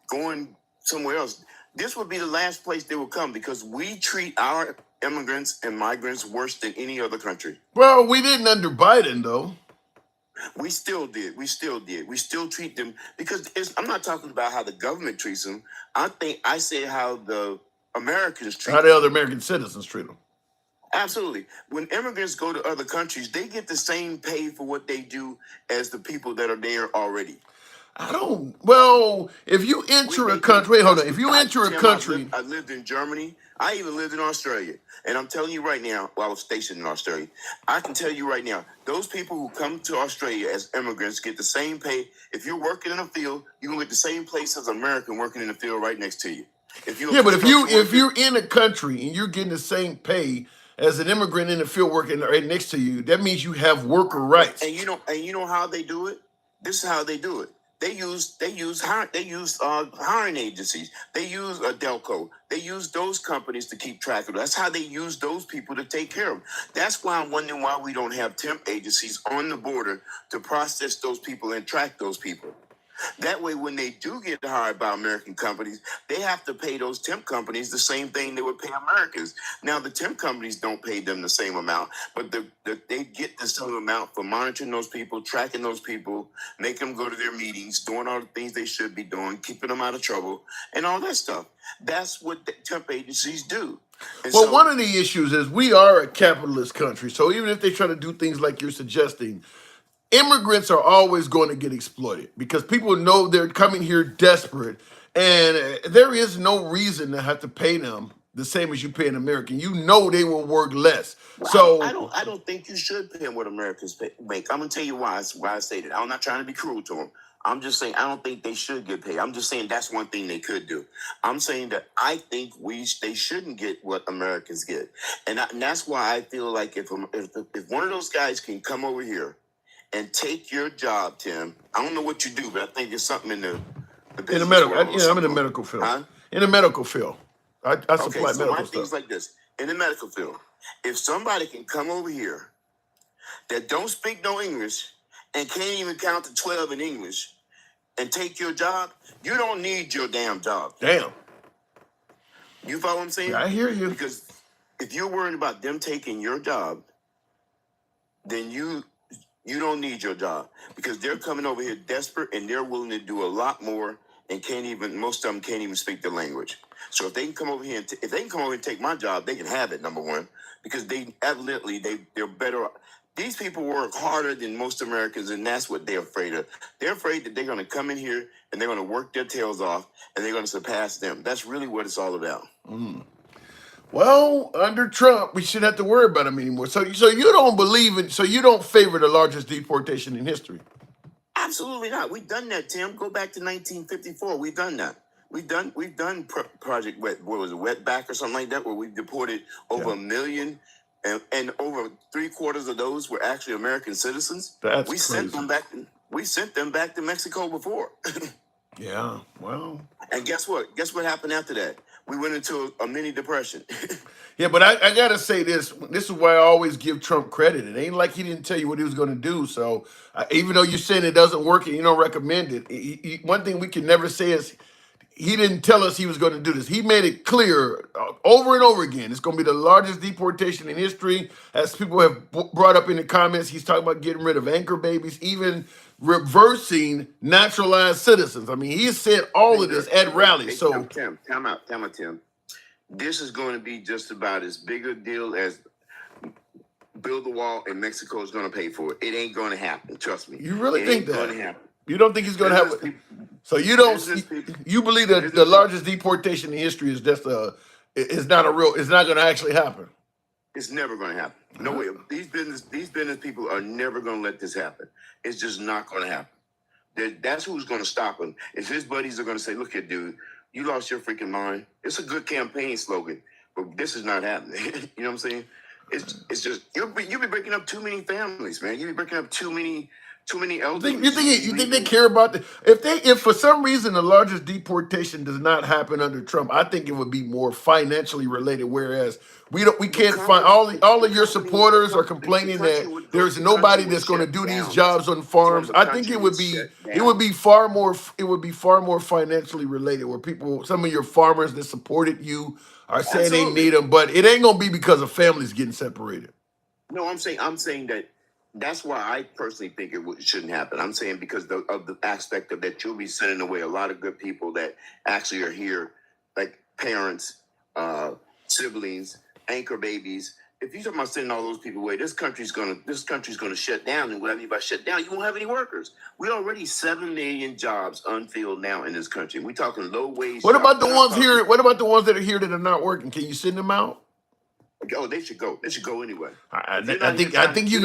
going somewhere else, this would be the last place they would come because we treat our immigrants and migrants worse than any other country. Well, we didn't under Biden, though. We still did. We still treat them because I'm not talking about how the government treats them. I say how the Americans treat How them. the other American citizens treat them. Absolutely. When immigrants go to other countries, they get the same pay for what they do as the people that are there already. Well, if you enter a country, wait, hold on. If you enter a country. I lived in Germany. I even lived in Australia. And I'm telling you right now, I was stationed in Australia. I can tell you right now, those people who come to Australia as immigrants get the same pay. If you're working in a field, you're going to get the same place as an American working in the field right next to you. But if you're in a country and you're getting the same pay as an immigrant in the field working right next to you, that means you have worker rights. And you know how they do it? This is how they do it. They use hiring agencies. They use Delco. They use those companies to keep track of it. That's how they use those people to take care of them. That's why I'm wondering why we don't have temp agencies on the border to process those people and track those people. That way, when they do get hired by American companies, they have to pay those temp companies the same thing they would pay Americans. Now, the temp companies don't pay them the same amount, but they get the same amount for monitoring those people, tracking those people, making them go to their meetings, doing all the things they should be doing, keeping them out of trouble, and all that stuff. That's what the temp agencies do. And Well, one of the issues is we are a capitalist country. So even if they try to do things like you're suggesting, immigrants are always going to get exploited because people know they're coming here desperate, and there is no reason to have to pay them the same as you pay an American. You know they will work less. So I don't think you should pay them what Americans make. I'm gonna tell you why I say that. I'm not trying to be cruel to them. I'm just saying I don't think they should get paid. I'm just saying that's one thing they could do. I'm saying that I think they shouldn't get what Americans get, and that's why I feel like if one of those guys can come over here and take your job, Tim. I don't know what you do, but I think it's something in the in the medical, I'm in the medical field. Huh? In the medical field, I supply so medical my stuff. thing's like this. In the medical field, if somebody can come over here that don't speak no English and can't even count to 12 in English and take your job, you don't need your damn job. Damn. You follow what I'm saying? Yeah, I hear you. Because if you're worried about them taking your job, then you don't need your job because they're coming over here desperate and they're willing to do a lot more and most of them can't even speak the language. So if they can come over here and take my job, they can have it, number one, because they're better. These people work harder than most Americans, and that's what they're afraid of. They're afraid that they're going to come in here and they're going to work their tails off and they're going to surpass them. That's really what it's all about. Well, under Trump, we shouldn't have to worry about him anymore. So you don't believe in, so you don't favor the largest deportation in history. Absolutely not. We've done that, Tim. Go back to 1954. We've done that. We've done Project Wetback or something like that, where we've deported over 1 million, and over 3/4 of those were actually American citizens. That's we crazy. sent them back to Mexico before. Yeah. Well. And guess what? Guess what happened after that? We went into a mini depression. Yeah, but I gotta say this. This is why I always give Trump credit. It ain't like he didn't tell you what he was going to do. So even though you're saying it doesn't work and you don't recommend it, one thing we can never say is he didn't tell us he was going to do this. He made it clear over and over again. It's going to be the largest deportation in history. As people have brought up in the comments, he's talking about getting rid of anchor babies, even reversing naturalized citizens. I mean, he said all of this at rallies. So Tim, time out, Tim. This is going to be just about as big a deal as build the wall and Mexico is going to pay for it. It ain't going to happen. Trust me. You really think that? Going to happen. You don't think he's going to have it? So you don't? You believe that the largest deportation in history is just it's not going to actually happen? It's never going to happen. No way. These business people are never going to let this happen. It's just not going to happen. That's who's going to stop him. If his buddies are going to say, "Look here, dude, you lost your freaking mind." It's a good campaign slogan, but this is not happening. You know what I'm saying? It's just you'll be breaking up too many families, man. You'll be breaking up too many elders. You think they care about the if for some reason the largest deportation does not happen under Trump, I think it would be more financially related. Whereas we can't find all of your supporters are complaining that there's nobody that's going to do these jobs on farms. I think it would be far more financially related, where some of your farmers that supported you are saying they need them, but it ain't gonna be because of families getting separated. No, I'm saying that. That's why I personally think it shouldn't happen. I'm saying because of the aspect of that you'll be sending away a lot of good people that actually are here, like parents, siblings, anchor babies. If you're talking about sending all those people away, this country's gonna shut down. And what I mean by shut down, you won't have any workers. We already 7 million jobs unfilled now in this country. We're talking low wage. What about the ones here? What about the ones that are here that are not working? Can you send them out? Oh, they should go. They should go anyway. I think you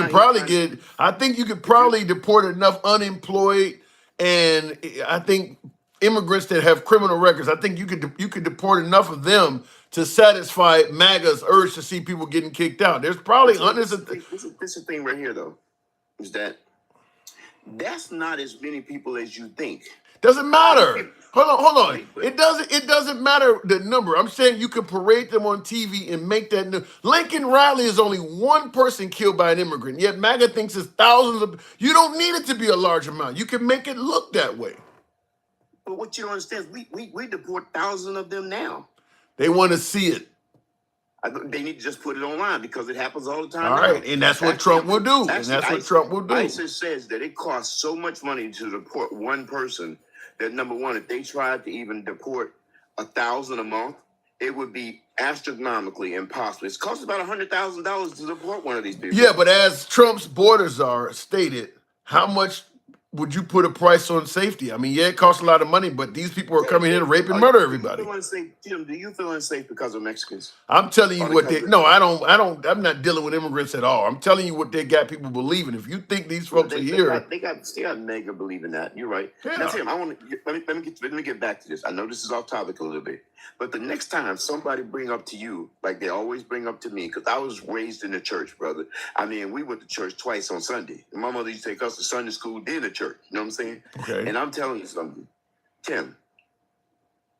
could probably deport enough unemployed, and I think immigrants that have criminal records. I think you could deport enough of them to satisfy MAGA's urge to see people getting kicked out. There's probably hundreds of. This is the thing right here, though, is that's not as many people as you think. Doesn't matter. Hold on. It doesn't matter the number. I'm saying you can parade them on TV and make that. Lincoln Riley is only one person killed by an immigrant, yet MAGA thinks it's thousands of. You don't need it to be a large amount. You can make it look that way. But what you don't understand is we deport thousands of them now. They want to see it. They need to just put it online because it happens all the time. All right, and that's what Trump will do. ISIS says that it costs so much money to deport one person that, number one, if they tried to even deport 1,000 a month, it would be astronomically impossible. It costs about $100,000 to deport one of these people. Yeah, but as Trump's borders are stated, how much would you put a price on safety? I mean, yeah, it costs a lot of money, but these people are coming in and rape and murder everybody. Tim, do you feel unsafe because of Mexicans? I'm telling you what they. No, I don't. I'm not dealing with immigrants at all. I'm telling you what they got people believing. If you think these folks are here, they got mega believing that. You're right. Yeah. Now, Tim, let me get back to this. I know this is off topic a little bit, but the next time somebody bring up to you, like they always bring up to me, because I was raised in the church, brother. I mean, we went to church twice on Sunday. My mother used to take us to Sunday school, then to church. You know what I'm saying? Okay. And I'm telling you something, Tim.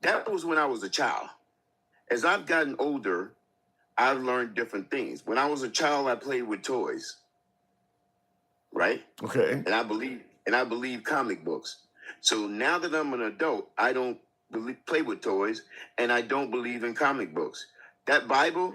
That was when I was a child. As I've gotten older, I've learned different things. When I was a child, I played with toys. Right? Okay. And I believe comic books. So now that I'm an adult, I don't play with toys, and I don't believe in comic books. That Bible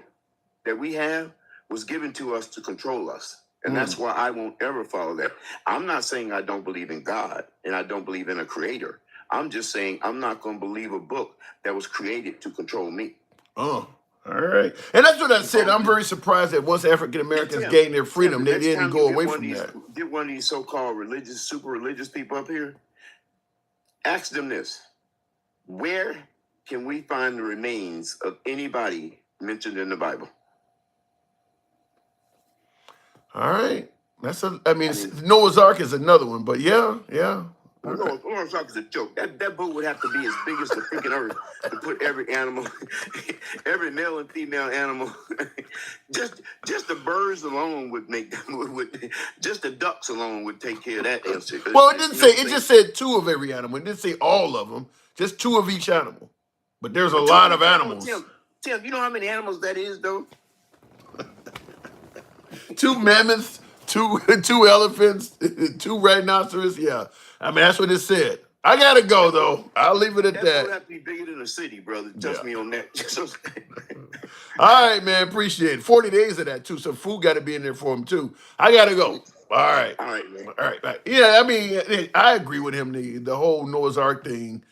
that we have was given to us to control us. And that's why I won't ever follow that. I'm not saying I don't believe in God and I don't believe in a creator. I'm just saying I'm not going to believe a book that was created to control me. Oh, all right. And that's what I said. I'm very surprised that once African Americans gained their freedom, they didn't go away from that. Get one of these so-called super religious people up here. Ask them this. Where can we find the remains of anybody mentioned in the Bible? All right. Noah's Ark is another one, but yeah. Noah's Ark is a joke. That boat would have to be as big as the freaking earth to put every animal, every male and female animal. just the birds alone would make them. Just the ducks alone would take care of that answer. Well, it didn't say. It just said 2 of every animal. It didn't say all of them. Just 2 of each animal. But there's a lot of animals. Tim, you know how many animals that is, though? 2 mammoths, 2 elephants, 2 rhinoceros. Yeah, I mean that's what it said. I gotta go though. I'll leave it at that. That would have to be bigger than a city, brother. Trust me on that. All right, man. Appreciate it. 40 days of that too. So food got to be in there for him too. I gotta go. All right, man. All right. Bye. Yeah, I mean, I agree with him. The whole Noah's Ark thing.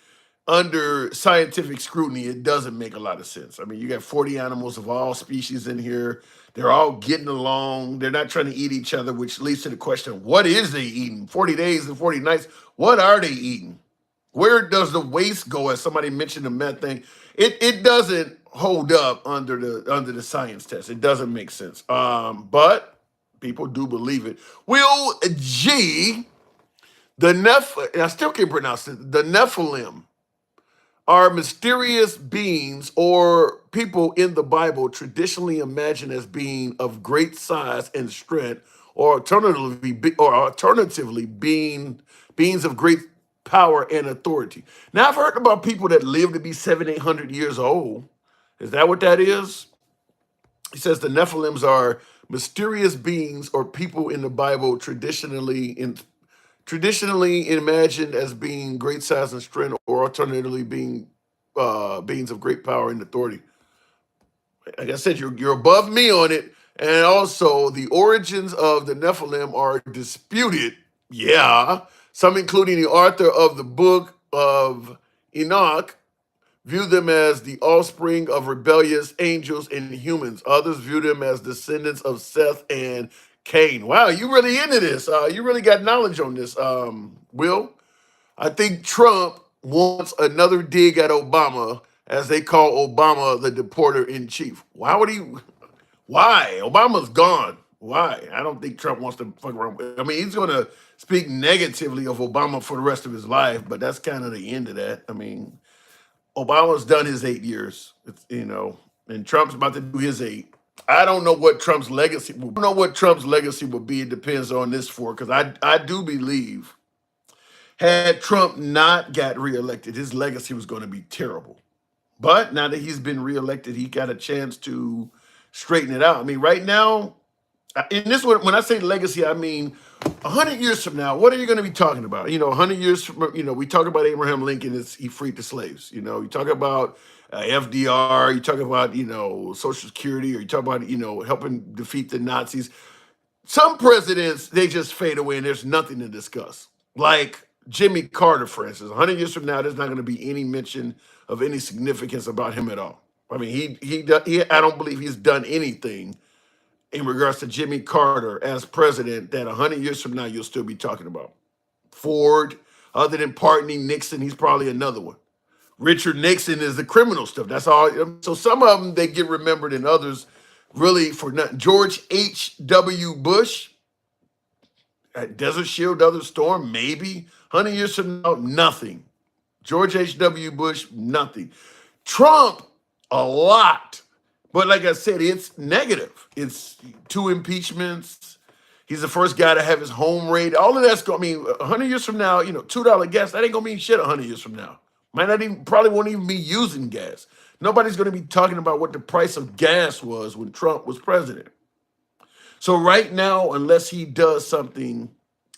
Under scientific scrutiny, it doesn't make a lot of sense. I mean, you got 40 animals of all species in here. They're all getting along. They're not trying to eat each other, which leads to the question, what is they eating? 40 days and 40 nights, what are they eating? Where does the waste go? As somebody mentioned the methane, it doesn't hold up under the science test. It doesn't make sense. But people do believe it. Will G, I still can't pronounce it. The Nephilim are mysterious beings or people in the Bible traditionally imagined as being of great size and strength, or alternatively beings of great power and authority. Now I've heard about people that live to be 700-800 years old. Is that what that is? He says the Nephilims are mysterious beings or people in the Bible traditionally imagined as being great size and strength, or alternatively being beings of great power and authority. Like I said, you're above me on it. And also, the origins of the Nephilim are disputed. Yeah, some, including the author of the book of Enoch, view them as the offspring of rebellious angels and humans. Others view them as descendants of Seth and Cain. Wow, you really into this. You really got knowledge on this, Will. I think Trump wants another dig at Obama, as they call Obama the deporter in chief. Why would he? Why? Obama's gone. Why? I don't think Trump wants to fuck around. I mean, he's going to speak negatively of Obama for the rest of his life, but that's kind of the end of that. I mean, Obama's done his 8 years, and Trump's about to do his 8. I don't know what Trump's legacy will be. I don't know what Trump's legacy will be. It depends on this because I do believe had Trump not got reelected, his legacy was going to be terrible. But now that he's been reelected, he got a chance to straighten it out. I mean, right now, in this one, when I say legacy, I mean 100 years from now, what are you going to be talking about? 100 years from, we talk about Abraham Lincoln, he freed the slaves. You talk about FDR, you talk about, Social Security, or you talk about, helping defeat the Nazis. Some presidents, they just fade away and there's nothing to discuss. Like Jimmy Carter, for instance. 100 years from now, there's not going to be any mention of any significance about him at all. I mean, I don't believe he's done anything in regards to Jimmy Carter as president that 100 years from now you'll still be talking about. Ford, other than pardoning Nixon, he's probably another one. Richard Nixon is the criminal stuff. That's all. So some of them, they get remembered, and others really for nothing. George H.W. Bush, Desert Shield, Desert Storm, maybe. 100 years from now, nothing. George H.W. Bush, nothing. Trump, a lot. But like I said, it's negative. It's 2 impeachments. He's the first guy to have his home raid. All of that's going, 100 years from now, $2 gas, that ain't going to mean shit 100 years from now. Might not even, probably won't even be using gas. Nobody's going to be talking about what the price of gas was when Trump was president. So right now, unless he does something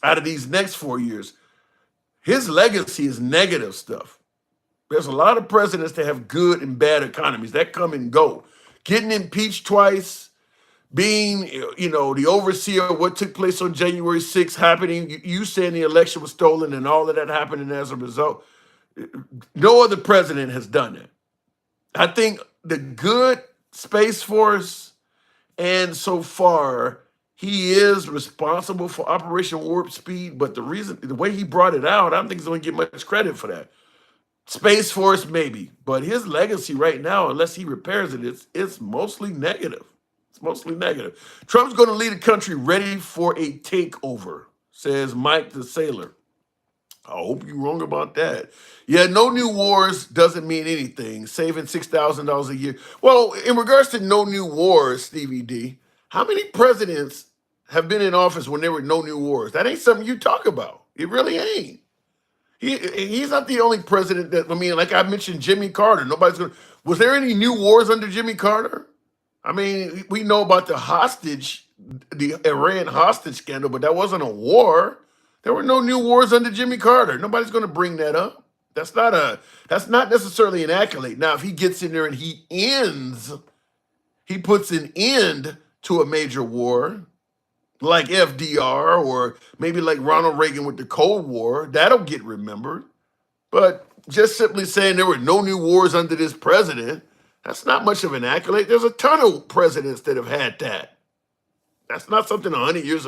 out of these next 4 years, his legacy is negative stuff. There's a lot of presidents that have good and bad economies that come and go. Getting impeached twice, being, the overseer of what took place on January 6th happening, you saying the election was stolen and all of that happening as a result. No other president has done that. I think the good Space Force, and so far, he is responsible for Operation Warp Speed, but the way he brought it out, I don't think he's going to get much credit for that. Space Force, maybe, but his legacy right now, unless he repairs it, it's mostly negative. It's mostly negative. Trump's going to lead a country ready for a takeover, says Mike the Sailor. I hope you're wrong about that. Yeah, no new wars doesn't mean anything. Saving $6,000 a year. Well, in regards to no new wars, Stevie D, how many presidents have been in office when there were no new wars? That ain't something you talk about. It really ain't. He's not the only president that, like I mentioned, Jimmy Carter. Was there any new wars under Jimmy Carter? We know about the Iran hostage scandal, but that wasn't a war. There were no new wars under Jimmy Carter. Nobody's going to bring that up. That's not necessarily an accolade. Now, if he gets in there and he puts an end to a major war, like FDR or maybe like Ronald Reagan with the Cold War, that'll get remembered. But just simply saying there were no new wars under this president, that's not much of an accolade. There's a ton of presidents that have had that. That's not something 100 years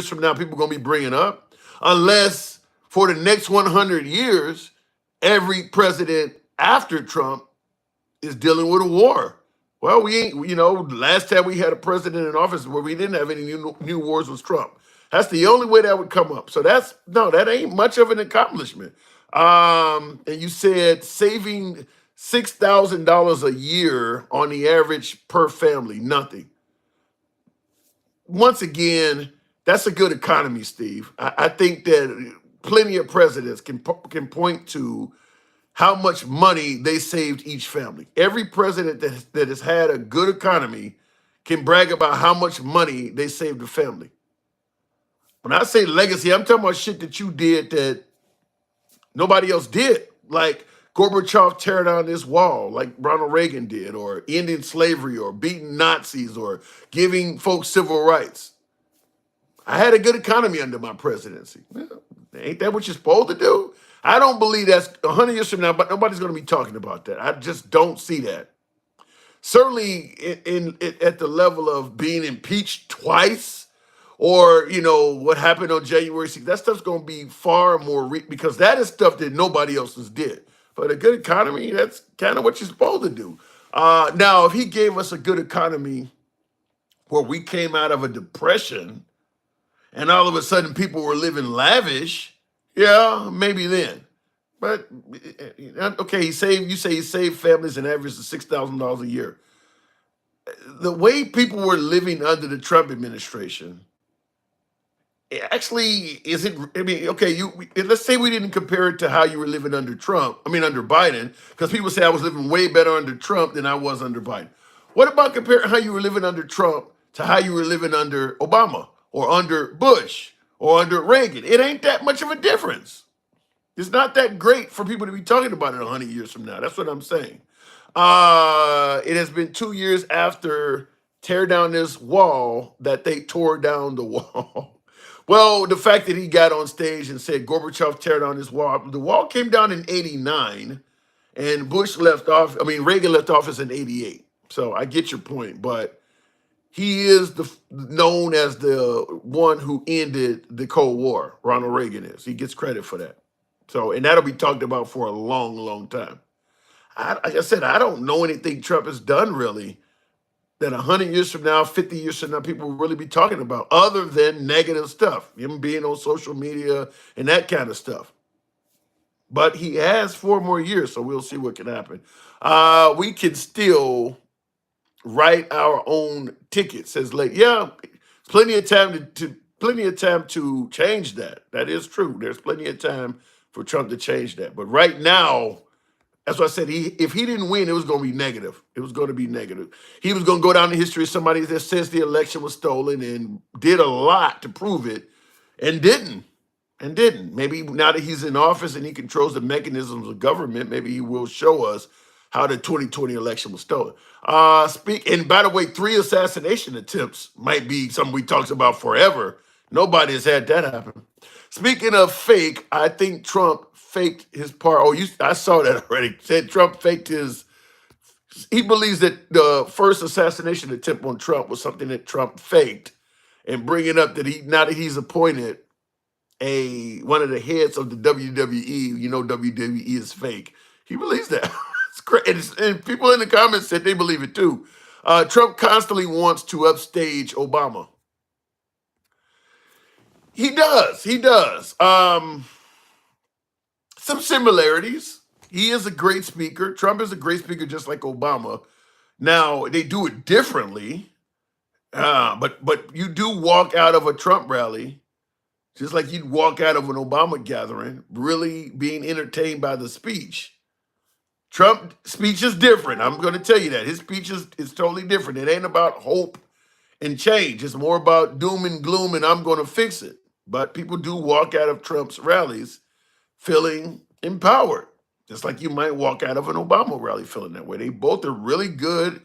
from now people are going to be bringing up, unless for the next 100 years, every president after Trump is dealing with a war. Well, we ain't, you know, the last time we had a president in office where we didn't have any new wars was Trump. That's the only way that would come up. So that ain't much of an accomplishment. And you said saving $6,000 a year on the average per family, nothing. Once again, that's a good economy, Steve. I think that plenty of presidents can point to how much money they saved each family. Every president that has had a good economy can brag about how much money they saved the family. When I say legacy, I'm talking about shit that you did that nobody else did. Like Gorbachev tearing down this wall like Ronald Reagan did, or ending slavery, or beating Nazis, or giving folks civil rights. I had a good economy under my presidency. Well, ain't that what you're supposed to do? I don't believe that's 100 years from now, but nobody's going to be talking about that. I just don't see that. Certainly at the level of being impeached twice, or, you know, what happened on January 6th, that stuff's going to be far more, because that is stuff that nobody else has did. But a good economy, that's kind of what you're supposed to do. Now, if he gave us a good economy where we came out of a depression and all of a sudden people were living lavish, yeah, maybe then. But okay, you say he saved families an average of $6,000 a year. The way people were living under the Trump administration, actually, is it? I mean, okay, let's say we didn't compare it to how you were living under Trump. I mean, under Biden, because people say I was living way better under Trump than I was under Biden. What about comparing how you were living under Trump to how you were living under Obama, or under Bush, or under Reagan? It ain't that much of a difference. It's not that great for people to be talking about it 100 years from now. That's what I'm saying. It has been 2 years after tear down this wall that they tore down the wall. Well, the fact that he got on stage and said Gorbachev tear down this wall, the wall came down in 89 and Reagan left office in 88. So I get your point, but he is known as the one who ended the Cold War. Ronald Reagan is. He gets credit for that. So, and that'll be talked about for a long, long time. Like I said, I don't know anything Trump has done really that 100 years from now, 50 years from now, people will really be talking about, other than negative stuff, him being on social media and that kind of stuff. But he has 4 more years, so we'll see what can happen. We can still write our own ticket, says Lake. Yeah, plenty of time to change that. That is true. There's plenty of time for Trump to change that. But right now, that's what I said. If he didn't win, it was going to be negative. It was going to be negative. He was going to go down in history as somebody that says the election was stolen and did a lot to prove it, and didn't. Maybe now that he's in office and he controls the mechanisms of government, maybe he will show us how the 2020 election was stolen. And by the way, 3 assassination attempts might be something we talked about forever. Nobody has had that happen. Speaking of fake, I think Trump faked his part. I saw that already. Said Trump faked his. He believes that the first assassination attempt on Trump was something that Trump faked, and bringing up that now that he's appointed one of the heads of the WWE, you know, WWE is fake. He believes that. It's crazy. And people in the comments said they believe it too. Trump constantly wants to upstage Obama. He does. Some similarities. He is a great speaker. Trump is a great speaker, just like Obama. Now, they do it differently. But you do walk out of a Trump rally, just like you'd walk out of an Obama gathering, really being entertained by the speech. Trump's speech is different. I'm going to tell you that. His speech is totally different. It ain't about hope and change. It's more about doom and gloom and I'm going to fix it. But people do walk out of Trump's rallies feeling empowered, just like you might walk out of an Obama rally feeling that way. They both are really good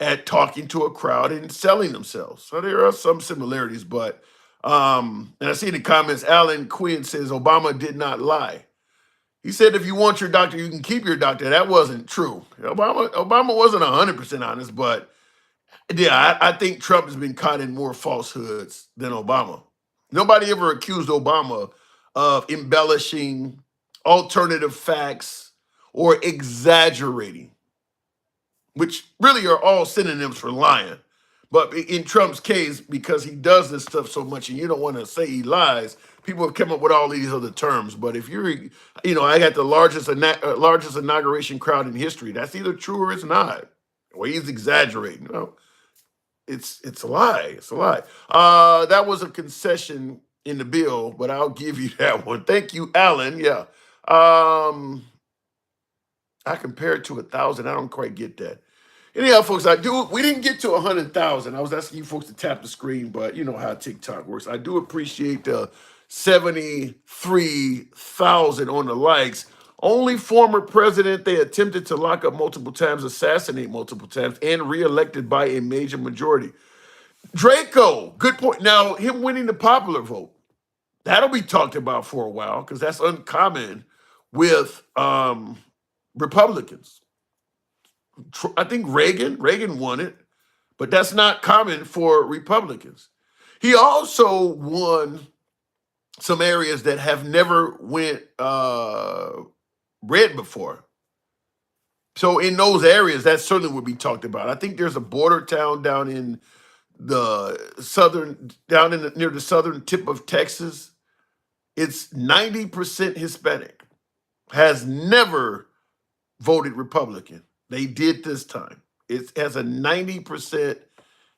at talking to a crowd and selling themselves. So there are some similarities, but and I see in the comments, Alan Quinn says Obama did not lie. He said, if you want your doctor, you can keep your doctor. That wasn't true. Obama wasn't 100% honest, but yeah, I think Trump has been caught in more falsehoods than Obama. Nobody ever accused Obama of embellishing alternative facts or exaggerating, which really are all synonyms for lying. But in Trump's case, because he does this stuff so much and you don't want to say he lies, people have come up with all these other terms. But if you're, I got the largest inauguration crowd in history. That's either true or it's not. Or he's exaggerating. No, it's a lie. It's a lie. That was a concession in the bill, but I'll give you that one. Thank you, Alan. Yeah. I compare it to 1,000. I don't quite get that. Anyhow, folks, we didn't get to 100,000. I was asking you folks to tap the screen, but you know how TikTok works. I do appreciate the 73,000 on the likes. Only former president they attempted to lock up multiple times, assassinate multiple times, and reelected by a major majority. Draco, good point. Now, him winning the popular vote, that'll be talked about for a while because that's uncommon with Republicans. I think Reagan won it, but that's not common for Republicans. He also won some areas that have never went red before. So in those areas, that certainly would be talked about. I think there's a border town down in the near the southern tip of Texas. It's 90% Hispanic, has never voted Republican. They did this time. It has a 90%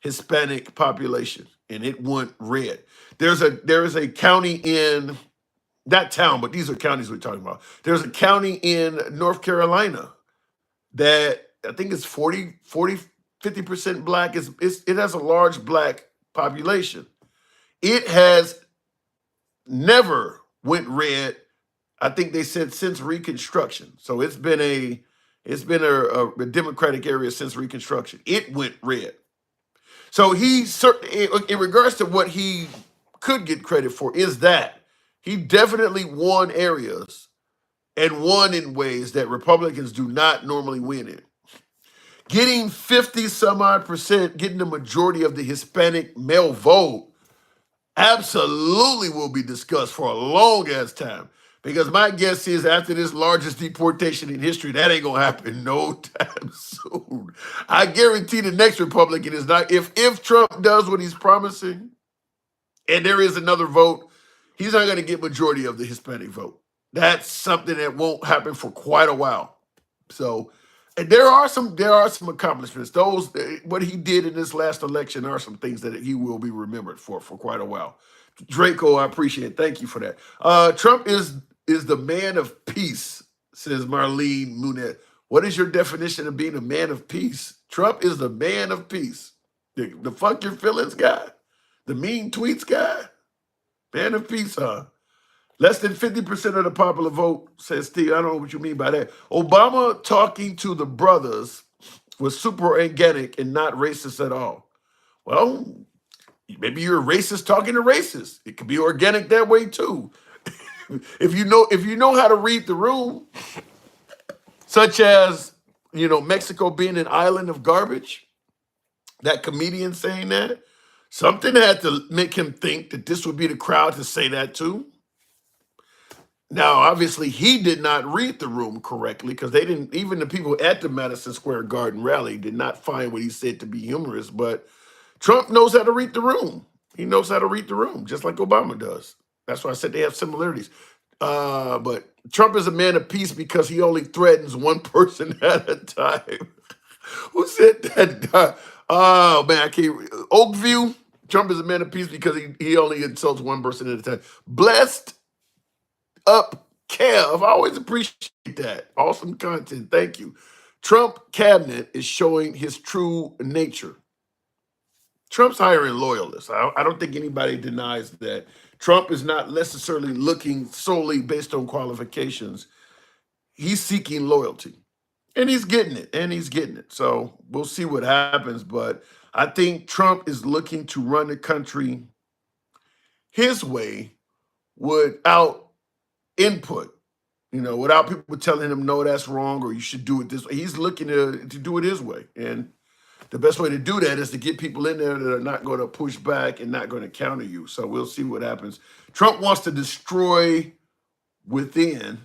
Hispanic population, and it went red. There is a county in, not town, but these are counties we're talking about. There's a county in North Carolina that I think is 50% black. It has a large black population. It has never went red. I think they said since Reconstruction. So it's been a Democratic area since Reconstruction. It went red. So he certainly, in regards to what he could get credit for, is that he definitely won areas and won in ways that Republicans do not normally win in. Getting 50 some odd percent, getting the majority of the Hispanic male vote, absolutely will be discussed for a long ass time. Because my guess is after this largest deportation in history, that ain't gonna happen no time soon. I guarantee the next Republican is not, if Trump does what he's promising, and there is another vote, he's not gonna get majority of the Hispanic vote. That's something that won't happen for quite a while. So and there are some accomplishments. What he did in this last election are some things that he will be remembered for quite a while. Draco, I appreciate it. Thank you for that. Trump is the man of peace, says Marlene Munez. What is your definition of being a man of peace? Trump is the man of peace. The fuck your feelings guy? The mean tweets guy? Man of peace, huh? Less than 50% of the popular vote, says Steve. I don't know what you mean by that. Obama talking to the brothers was super organic and not racist at all. Well, maybe you're a racist talking to racists. It could be organic that way too. If you know how to read the room, such as Mexico being an island of garbage, that comedian saying that, something had to make him think that this would be the crowd to say that too. Now, obviously, he did not read the room correctly because they didn't. Even the people at the Madison Square Garden rally did not find what he said to be humorous. But Trump knows how to read the room. He knows how to read the room, just like Obama does. That's why I said they have similarities. But Trump is a man of peace because he only threatens one person at a time. Who said that? Oh, man, I can't. Oakview, Trump is a man of peace because he only insults one person at a time. Blessed up Kev, I always appreciate that. Awesome content. Thank you. Trump cabinet is showing his true nature. Trump's hiring loyalists. I don't think anybody denies that. Trump is not necessarily looking solely based on qualifications. He's seeking loyalty. And he's getting it. So we'll see what happens. But I think Trump is looking to run the country his way without input, without people telling him, no, that's wrong, or you should do it this way. He's looking to do it his way. And the best way to do that is to get people in there that are not going to push back and not going to counter you. So we'll see what happens. Trump wants to destroy within.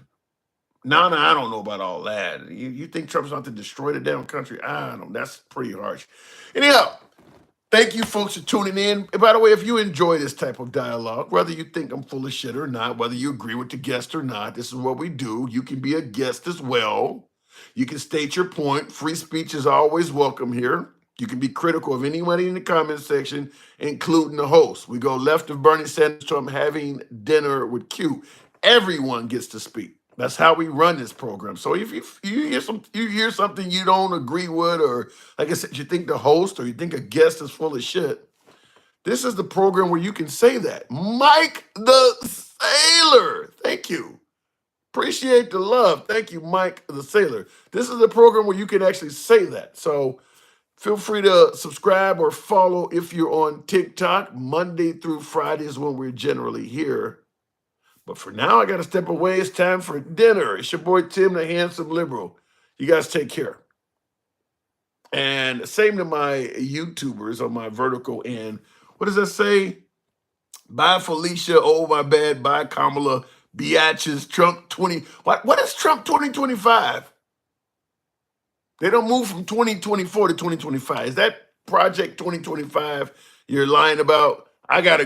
No, I don't know about all that. You think Trump's out to destroy the damn country? I don't know. That's pretty harsh. Anyhow, thank you folks for tuning in. And by the way, if you enjoy this type of dialogue, whether you think I'm full of shit or not, whether you agree with the guest or not, this is what we do. You can be a guest as well. You can state your point. Free speech is always welcome here. You can be critical of anybody in the comment section, including the host. We go left of Bernie Sanders to I'm having dinner with Q. Everyone gets to speak. That's how we run this program. So if you hear something you don't agree with, or like I said, you think the host or you think a guest is full of shit, this is the program where you can say that. Mike the Sailor, thank you. Appreciate the love. Thank you, Mike the Sailor. This is the program where you can actually say that. So feel free to subscribe or follow if you're on TikTok. Monday through Friday is when we're generally here. But for now, I got to step away. It's time for dinner. It's your boy Tim, the handsome liberal. You guys take care. And same to my YouTubers on my vertical end. What does that say? Bye, Felicia. Oh, my bad. Bye, Kamala. Biatches. Trump 20. What is Trump 2025? They don't move from 2024 to 2025. Is that Project 2025 you're lying about? I got to